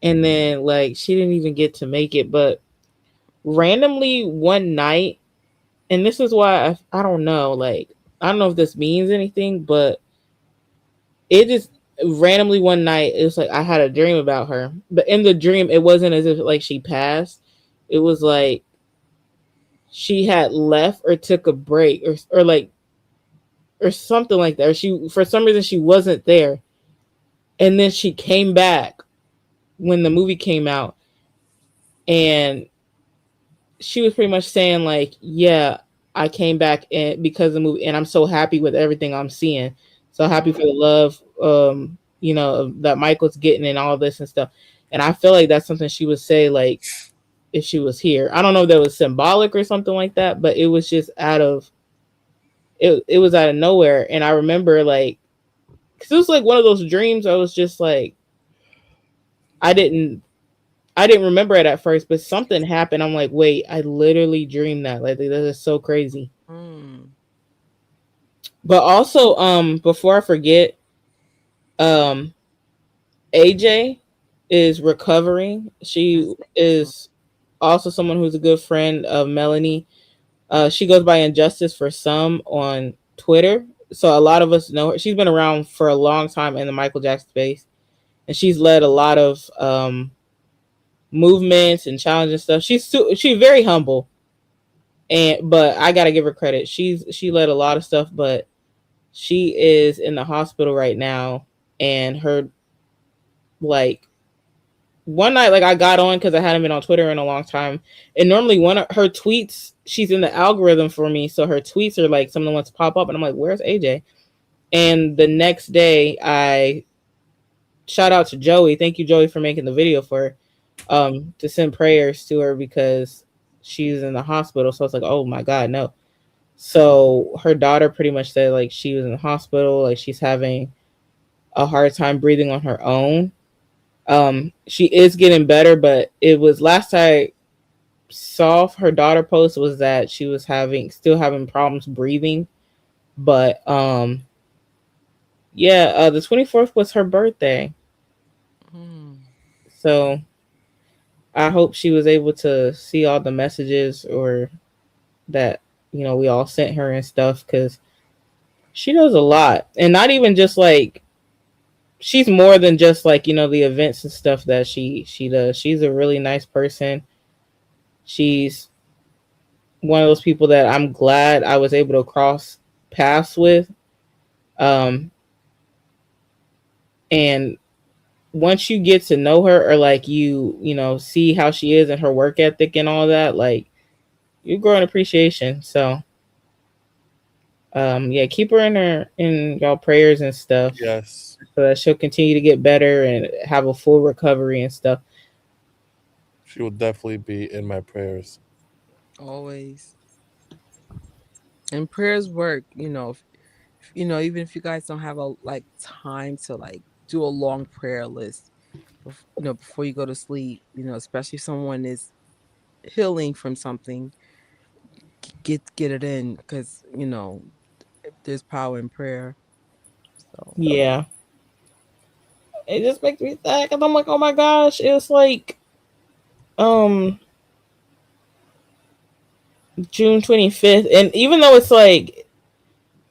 and then like she didn't even get to make it, but randomly one night, and this is why I don't know, like I don't know if this means anything, but it just randomly one night it was like I had a dream about her, but in the dream it wasn't as if like she passed. It was like she had left or took a break or like or something like that, or she for some reason she wasn't there, and then she came back when the movie came out, and she was pretty much saying like, yeah, I came back and because of the movie, and I'm so happy with everything I'm seeing. So happy for the love, that Michael's getting and all this and stuff. And I feel like that's something she would say like if she was here. I don't know if that was symbolic or something like that, but it was just out of it. It was out of nowhere, and I remember like because it was like one of those dreams. I was just like, I didn't I didn't remember it at first, but something happened. I'm like, wait, I literally dreamed that. Like that is so crazy. Mm. But also, before I forget, um, AJ is recovering. She is also someone who's a good friend of Melanie. She goes by Injustice for some on Twitter. So a lot of us know her. She's been around for a long time in the Michael Jackson space, and she's led a lot of movements and challenges and stuff. She's very humble, and but I gotta give her credit. She led a lot of stuff, but she is in the hospital right now, and her like one night like I got on because I hadn't been on Twitter in a long time, and normally one of her tweets she's in the algorithm for me, so her tweets are like some of the ones pop up, and I'm like, where's AJ? And the next day I shout out to Joey. Thank you, Joey, for making the video for her, to send prayers to her because she's in the hospital. So it's like, oh my god, no. So her daughter pretty much said like she was in the hospital, like she's having a hard time breathing on her own. She is getting better, but it was last I saw her daughter post was that she was still having problems breathing. But yeah, the 24th was her birthday, Mm. so I hope she was able to see all the messages or that we all sent her and stuff, because she does a lot, and not even just like she's more than just like the events and stuff that she does. She's a really nice person. She's one of those people that I'm glad I was able to cross paths with. Um, and once you get to know her, or like see how she is and her work ethic and all that, like you grow an appreciation. So yeah, keep her in y'all prayers and stuff, Yes, so that she'll continue to get better and have a full recovery and stuff. she will definitely be in my prayers. Always. And prayers work, even if you guys don't have a like time to like do a long prayer list, before you go to sleep, especially if someone is healing from something, get it in, because there's power in prayer. So Yeah, it just makes me sad because I'm like, oh my gosh, it's like um June 25th, and even though it's like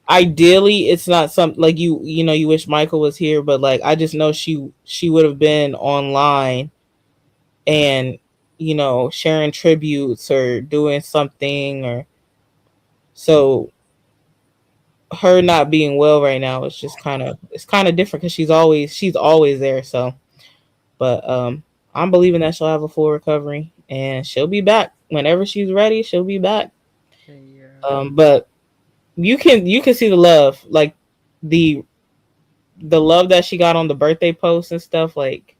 ideally it's not something like you wish Michael was here, but like I just know she would have been online and sharing tributes or doing something, or so her not being well right now is just kind of different, because she's always there. So but I'm believing that she'll have a full recovery and she'll be back whenever she's ready. She'll be back. yeah, But you can see the love, like the the love that she got on the birthday post and stuff, like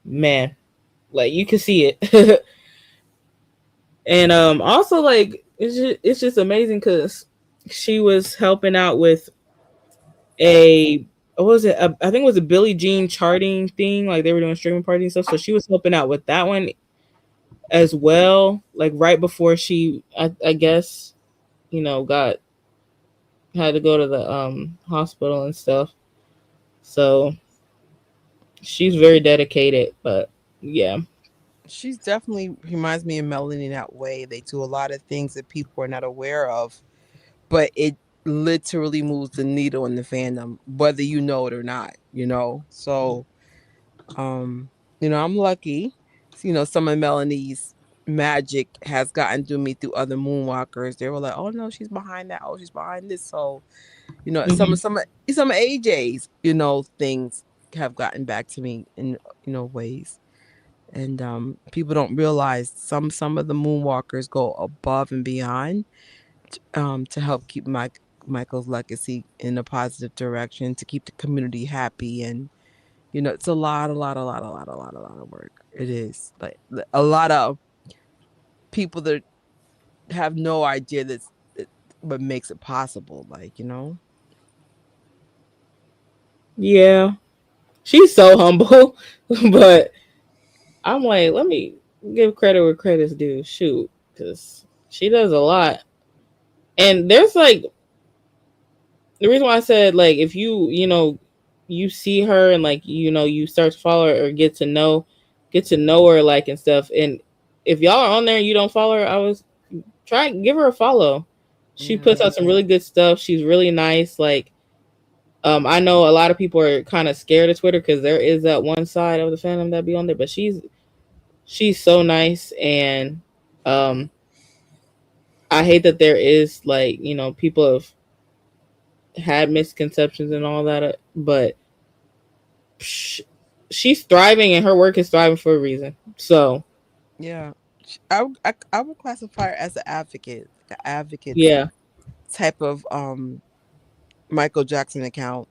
man, like you can see it. And also like it's just amazing because she was helping out with a what was it, I think it was a Billie Jean charting thing, like they were doing streaming parties and stuff, so she was helping out with that one as well, like right before she I guess got had to go to the hospital and stuff. So she's very dedicated, but yeah. she's definitely reminds me of Melanie in that way. They do a lot of things that people are not aware of, but it literally moves the needle in the fandom, whether you know it or not. So, um, I'm lucky. Some of Melanie's magic has gotten to me through other moonwalkers. They were like, "Oh no, she's behind that. Oh, she's behind this." So, some Hmm. of AJ's, things have gotten back to me in ways. And people don't realize some of the moonwalkers go above and beyond, to help keep Michael's legacy in a positive direction, to keep the community happy. And it's a lot, a lot of work. It is like a lot of people that have no idea that what makes it possible. Like Yeah, she's so humble. But I'm like, let me give credit where credit's due. Shoot, because she does a lot. And there's like the reason why I said, like, if you see her and like you start to follow her or get to know her, like, and stuff. And if y'all are on there and you don't follow her, I was try give her a follow. She yeah, puts out some really good stuff. She's really nice. Like, I know a lot of people are kind of scared of Twitter because there is that one side of the fandom that be on there, but she's so nice. And um I hate that there is, like, people have had misconceptions and all that, but she's thriving and her work is thriving for a reason. So yeah. I would classify her as an advocate, like an advocate yeah, type of Michael Jackson account,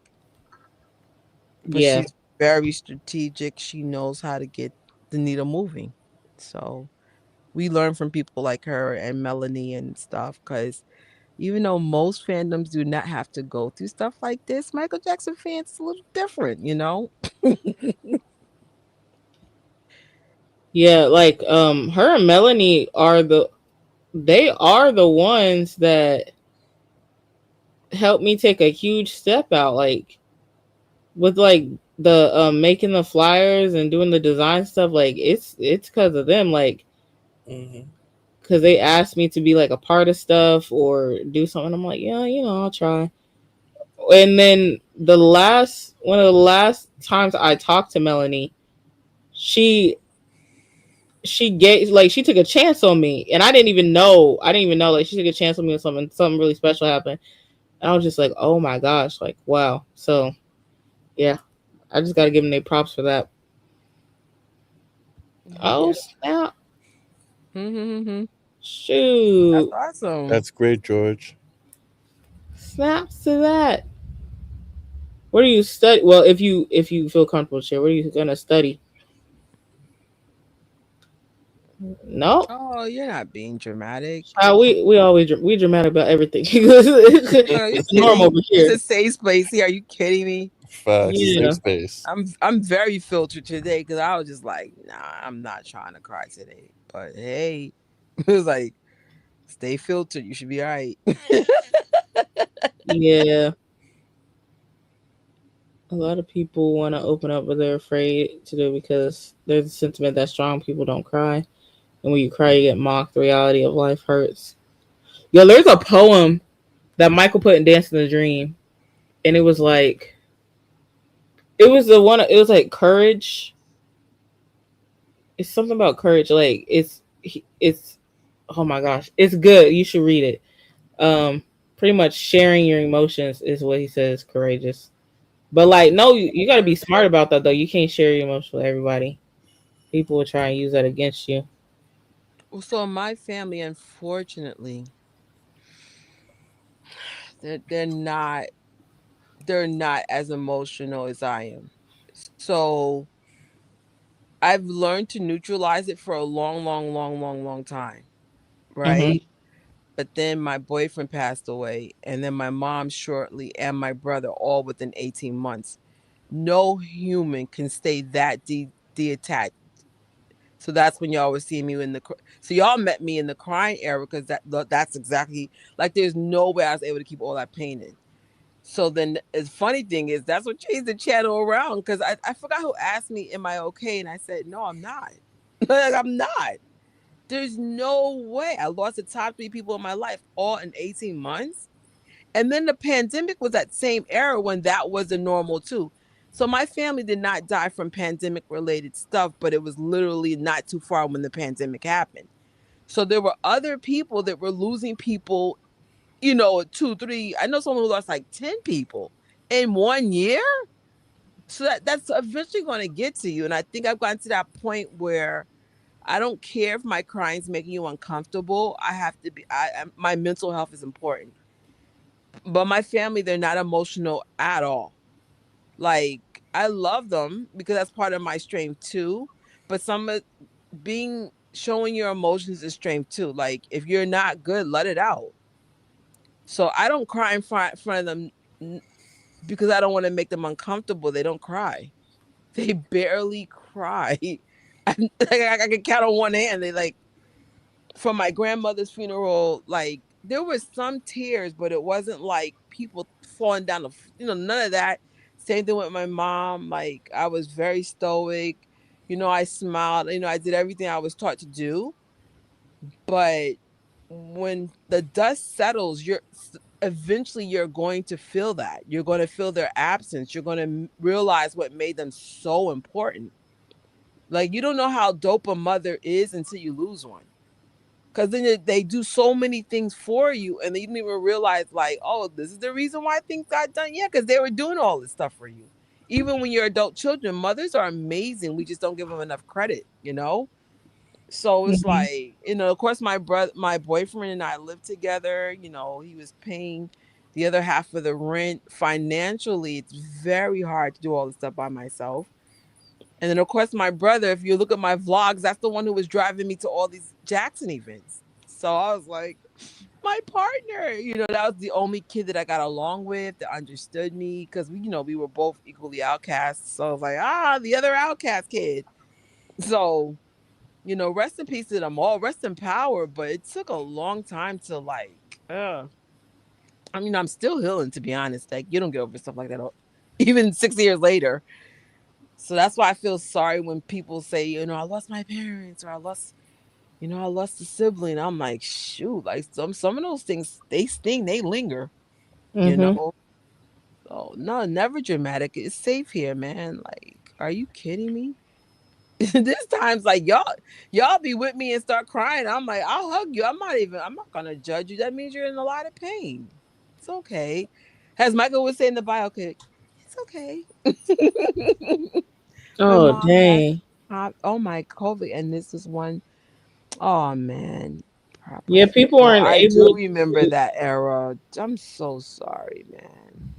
but yeah, she's very strategic. She knows how to get the needle moving. So we learn from people like her and Melanie and stuff, because even though most fandoms do not have to go through stuff like this, Michael Jackson fans is a little different. yeah. Like her and Melanie are the ones that helped me take a huge step out, like with like the making the flyers and doing the design stuff. Like it's because of them, like Hmm. because they asked me to be like a part of stuff or do something. I'm like, yeah, I'll try. And then one of the last times I talked to Melanie, she she took a chance on me, and I didn't even know like she took a chance on me or something really special happened. And I was just like, oh my gosh, like wow. So yeah, I just got to give them their props for that. Oh Yeah. snap! Mm-hmm. That's Shoot, awesome. That's great, George. snaps to that. What do you study? Well, if you feel comfortable, share. What are you gonna study? No, Oh, you're not being dramatic. we always we dramatic about everything. Are you It's kidding normal me? over It's here. a safe place here. Are you kidding me? Facts. Safe Yeah, space. I'm very filtered today because I was just like, nah, I'm not trying to cry today. But hey, it was like, stay filtered. You should be all right. yeah. A lot of people want to open up, but they're afraid to do because there's a sentiment that strong people don't cry, and when you cry, you get mocked. The reality of life hurts. Yo, there's a poem that Michael put in Dance in the Dream, and it was like it was the one. It was like courage. It's something about courage. Like it's oh my gosh, it's good. You should read it. Pretty much sharing your emotions is what he says. Courageous, but like no, you got to be smart about that though. You can't share your emotions with everybody. People will try and use that against you. So my family, unfortunately, they're not as emotional as I am. So I've learned to neutralize it for a long, long, long, long, long time. Mm-hmm. Right. But then my boyfriend passed away, and then my mom shortly, and my brother all within 18 months. No human can stay that detached. So that's when y'all were seeing me in the. So y'all met me in the crying era because that's exactly like there's no way I was able to keep all that pain in. So then, the funny thing is that's what changed the channel around because I forgot who asked me, "Am I okay?" And I said, "No, I'm not. Like, I'm not. There's no way. I lost the top three people in my life all in 18 months." And then the pandemic was that same era when that was the normal too. So my family did not die from pandemic related stuff, but it was literally not too far when the pandemic happened. So there were other people that were losing people, two, three. I know someone who lost like 10 people in 1 year. So that's eventually going to get to you. And I think I've gotten to that point where I don't care if my crying's making you uncomfortable. I have to be, my mental health is important. But my family, they're not emotional at all. Like, I love them because that's part of my strength too. But showing your emotions is strength too. Like, if you're not good, let it out. So I don't cry in front of them because I don't want to make them uncomfortable. They don't cry. They barely cry. I can count on one hand. They like from my grandmother's funeral, like there was some tears, but it wasn't like people falling down none of that. Same thing with my mom. Like I was very stoic. I smiled. I did everything I was taught to do. But when the dust settles, eventually you're going to feel that. You're going to feel their absence. You're going to realize what made them so important. Like you don't know how dope a mother is until you lose one. Because then they do so many things for you, and you don't even realize, like, oh, this is the reason why things got done. Yeah, because they were doing all this stuff for you. Even when you're adult children, mothers are amazing. We just don't give them enough credit. So it's Mm-hmm. like, of course, my boyfriend and I lived together. He was paying the other half of the rent. Financially, it's very hard to do all this stuff by myself. And then, of course, my brother, if you look at my vlogs, that's the one who was driving me to all these Jackson events. So I was like, my partner, that was the only kid that I got along with that understood me because we were both equally outcasts. So I was like, the other outcast kid. So, rest in peace to them all, rest in power. But it took a long time to I'm still healing, to be honest. Like, you don't get over stuff like that, even 6 years later. So that's why I feel sorry when people say, I lost my parents or I lost. I lost a sibling. I'm like, shoot, like some of those things, they sting, they linger, you Mm-hmm. know. Oh no, never dramatic. It's safe here, man. Like, are you kidding me? This times like y'all be with me and start crying. I'm like, I'll hug you. I'm not gonna judge you. That means you're in a lot of pain. It's okay. As Michael would say in the bio, okay, it's okay. My Oh mom had dang. oh my COVID, and this is one. Oh man, proper Yeah, people funeral. aren't I do able remember to. that era. I'm so sorry, man.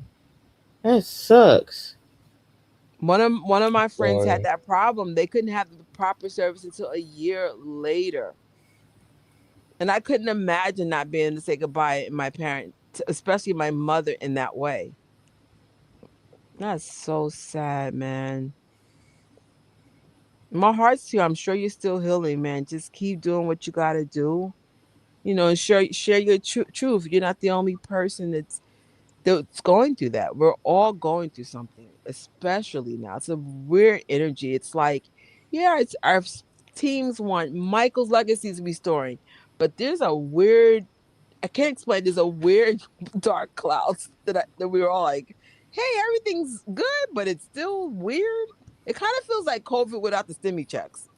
That sucks. One of my friends had Sorry. that problem. They couldn't have the proper service until a year later. And I couldn't imagine not being able to say goodbye to my parent, especially my mother, in that way. That's so sad, man. My heart's here. I'm sure you're still healing, man. Just keep doing what you got to do. And share your truth. You're not the only person that's going through that. We're all going through something, especially now. It's a weird energy. It's like, yeah, it's our teams want Michael's legacy is restoring, but there's a weird. I can't explain. There's a weird dark clouds that we were all like, hey, everything's good, but it's still weird. It kind of feels like COVID without the stimmy checks.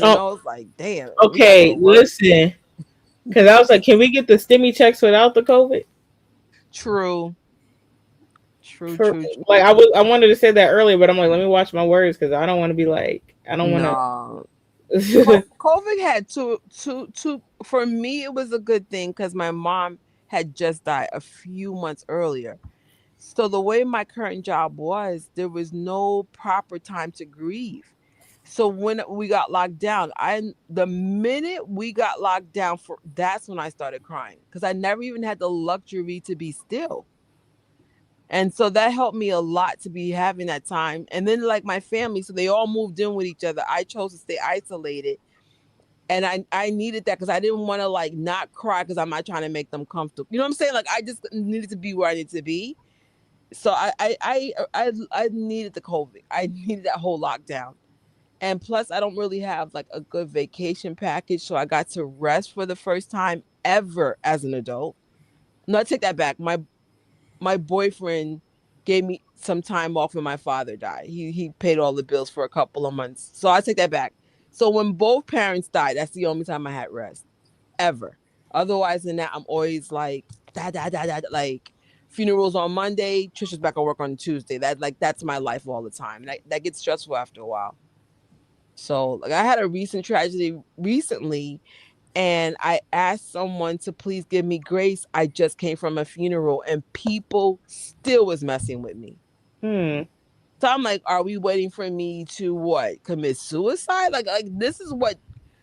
Oh, It's like, damn, we gotta go okay. to work. Listen, because I was like, can we get the stimmy checks without the COVID? True, true, For true, like, true. I wanted to say that earlier, but I'm like, let me watch my words because I don't want to be like, I don't want No, to. COVID had two. For me, it was a good thing because my mom had just died a few months earlier. So the way my current job was, there was no proper time to grieve. So when we got locked down, the minute we got locked down, that's when I started crying because I never even had the luxury to be still. And so that helped me a lot to be having that time. And then like my family, so they all moved in with each other. I chose to stay isolated, and I needed that because I didn't want to like not cry because I'm not trying to make them comfortable. You know what I'm saying? Like I just needed to be where I needed to be. So I needed the COVID. I needed that whole lockdown. And plus, I don't really have like a good vacation package, so I got to rest for the first time ever as an adult. No, I take that back. My boyfriend gave me some time off when my father died. He paid all the bills for a couple of months. So I take that back. So when both parents died, that's the only time I had rest ever. Otherwise than that, I'm always like like funerals on Monday, Trisha's back on work on Tuesday. That's my life all the time. That gets stressful after a while. So like I had a recent tragedy recently, and I asked someone to please give me grace. I just came from a funeral and people still was messing with me. Hmm. So I'm like, are we waiting for me to what? Commit suicide? Like this is what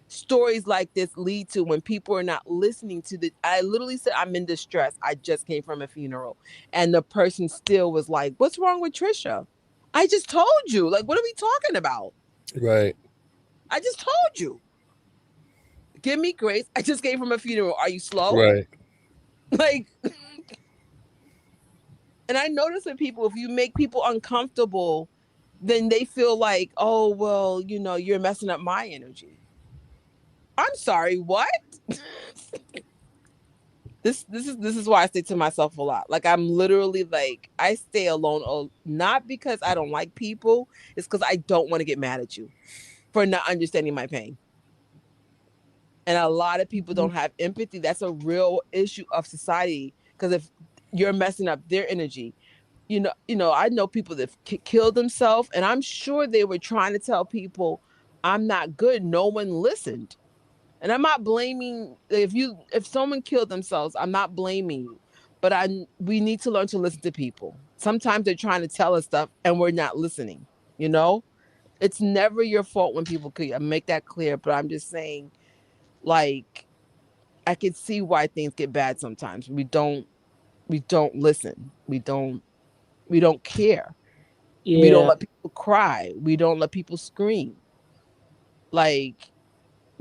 stories like this lead to when people are not listening to the I literally said I'm in distress. I just came from a funeral. And the person still was like, what's wrong with Trisha? I just told you. Like, what are we talking about? Right. I just told you. Give me grace. I just came from a funeral. Are you slow? Right. Like, and I notice with people, if you make people uncomfortable, then they feel like, oh, well, you're messing up my energy. I'm sorry, what? This is why I stay to myself a lot. Like I'm literally like I stay alone, not because I don't like people, it's because I don't want to get mad at you for not understanding my pain. And a lot of people don't have empathy. That's a real issue of society because if you're messing up their energy, I know people that killed themselves, and I'm sure they were trying to tell people I'm not good. No one listened. And I'm not blaming if someone killed themselves, I'm not blaming you. But we need to learn to listen to people. Sometimes they're trying to tell us stuff and we're not listening, you know? It's never your fault when people kill you. I make that clear, but I'm just saying, like, I can see why things get bad sometimes. We don't listen. We don't care. We don't Yeah. let people cry. We don't let people scream. Like,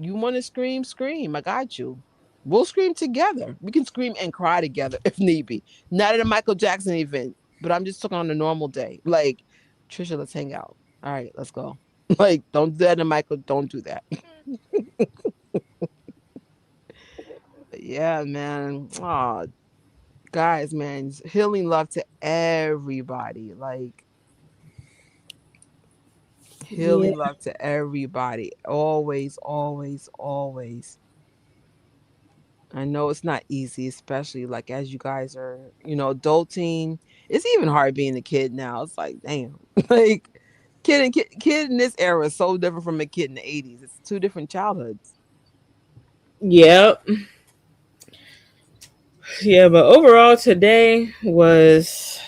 you want to scream, scream. I got you. We'll scream together. We can scream and cry together if need be. Not at a Michael Jackson event, but I'm just talking on a normal day. Like, Trisha, let's hang out. All right, let's go. Like, don't do that to Michael. Don't do that. Yeah, man. Oh, guys, man, healing love to everybody. Like Yeah. healing love to everybody. Always, always, always. I know it's not easy, especially like as you guys are, adulting. It's even hard being a kid now. It's like, damn, like kid in this era is so different from a kid in the '80s. It's two different childhoods. Yep. Yeah, but overall today was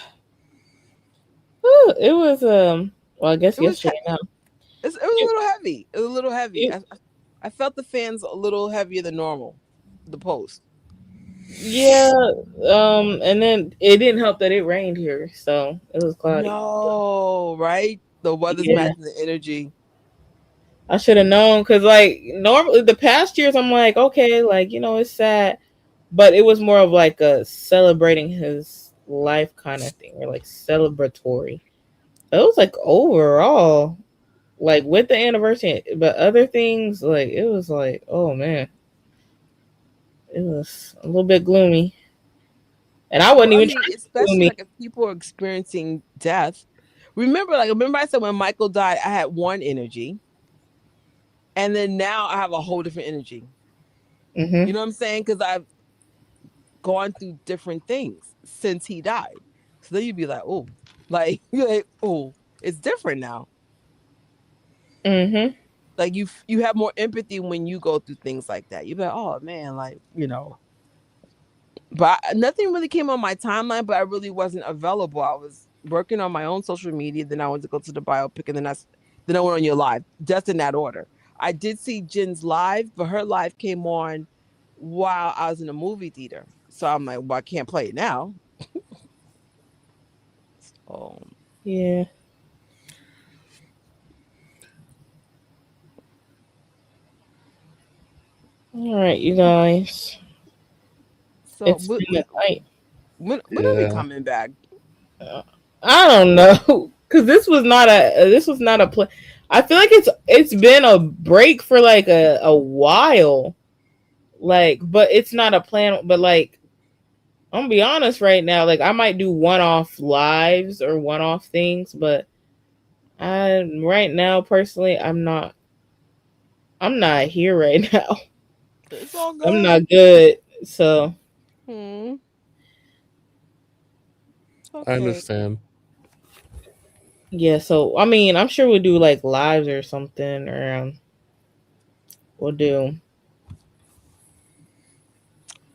it was well I guess It was yesterday now. it was a It, little heavy. It was a little heavy. it, I felt the fans a little heavier than normal. The post. yeah, and then it didn't help that it rained here, so it was cloudy. No, right? The weather's Yeah. matching the energy. I should have known because, like, normally the past years, I'm like, okay, like, it's sad, but it was more of like a celebrating his life kind of thing, or like celebratory. It was like overall, like with the anniversary, but other things, like, it was like, oh man, it was a little bit gloomy, and I wasn't Well, I even mean, trying to be especially gloomy. like if people are experiencing death. Remember I said when Michael died, I had one energy, and then now I have a whole different energy. Hmm. You know what I'm saying? Because I've gone through different things since he died. So then you'd be like, oh, like you're like, oh, it's different now. Hmm. Like you have more empathy when you go through things like that. You're like, oh man, like. But nothing really came on my timeline, but I really wasn't available. I was working on my own social media. Then I went to go to the biopic, and then I went on your live, just in that order. I did see Jen's live, but her live came on while I was in a movie theater. So I'm like, well, I can't play it now. So, Yeah. All right, you guys. so It's been a night. when are we Yeah. coming back? Uh, I don't know, because this was not a play. I feel like it's been a break for like a while, like, but it's not a plan. But like, I'm gonna be honest right now, like I might do one off lives or one off things, but I right now personally I'm not here right now. It's all I'm good. not good, so Hmm. I Okay. understand. yeah. So I mean, I'm sure we'll do like lives or something, or we'll do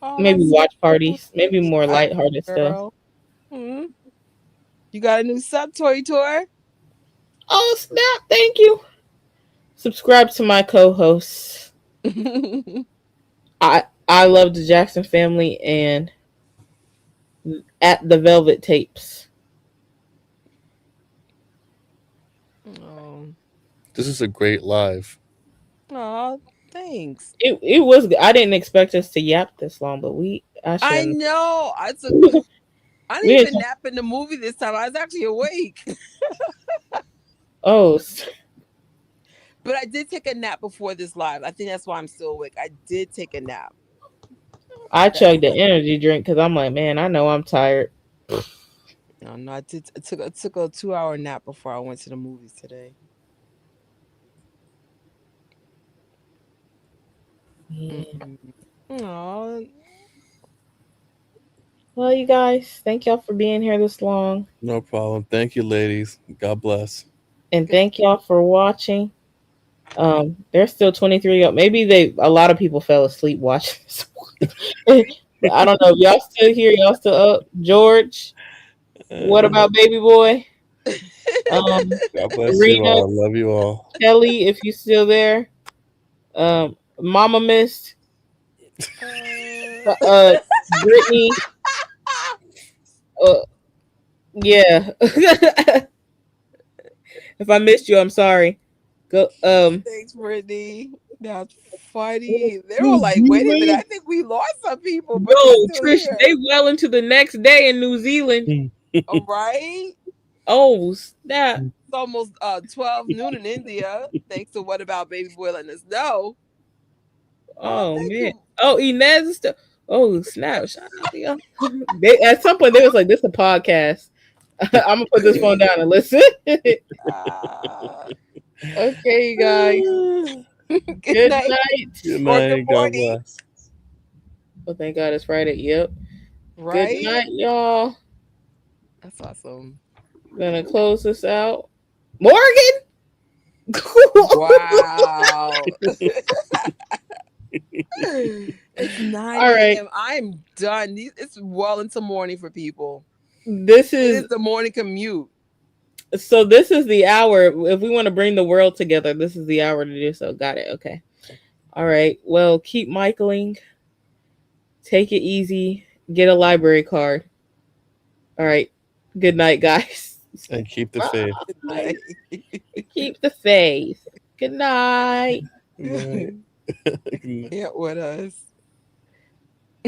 Oh, maybe that's so watch cool. parties, maybe more I, lighthearted stuff. girl. Hmm. You got a new sub toy tour? Oh snap! Thank you. Subscribe to my co-hosts. I love the Jackson family and at the Velvet Tapes. Oh, This is a great live. oh, thanks. It was. I didn't expect us to yap this long, but we I should I have. know. I We didn't even didn't. nap in the movie this time. I was actually awake. Oh, But I did take a nap before this live. I think that's why I'm still awake. I did take a nap. I That chugged the energy drink because I'm like, man, I know I'm tired. no, no, I took a 2 hour nap before I went to the movies today. Yeah. Mm-mm. Oh, Well, you guys, thank y'all for being here this long, No problem. Thank you, ladies. God bless. and good. thank y'all for watching. There's still 23. Maybe a lot of people fell asleep watching this one. But I don't know. Y'all still here? Y'all still up? George, what Uh, about baby boy? Um, God bless you Serena, all. Love you all. Kelly, if you still there. Mama missed. Uh, Brittany. Uh, yeah. If I missed you, I'm sorry. Go. thanks, Brittany. That's funny. They're all New like, wait a minute. I Zealand. think we lost some people, but they're No, still Trish, here. they well into the next day in New Zealand. All right. Oh, snap. It's almost 12 noon in India. Thanks to What About Baby Boy letting us know. Oh, Oh, thank man. you. Oh, Inez is still. Oh snap! Shout out to y'all. At some point, they was like, "This is a podcast." I'm gonna put this phone down and listen. Ah, Okay, you guys. good Good night night. Good or good night. God morning. bless. Well, thank God it's Friday. Yep. Good Right? night, y'all. That's awesome. Gonna close this out. Morgan. Wow. It's 9 All right. a.m. I'm done. It's well into morning for people. This It is is the morning commute. so. This is the hour. If we want to bring the world together, this is the hour to do so. Got it. Okay. All right. Well, keep Michaeling. Take it easy. Get a library card. All right. Good night, guys. And keep the faith. Good night. Keep the faith. Good night. Good night. Good night. Can't with us.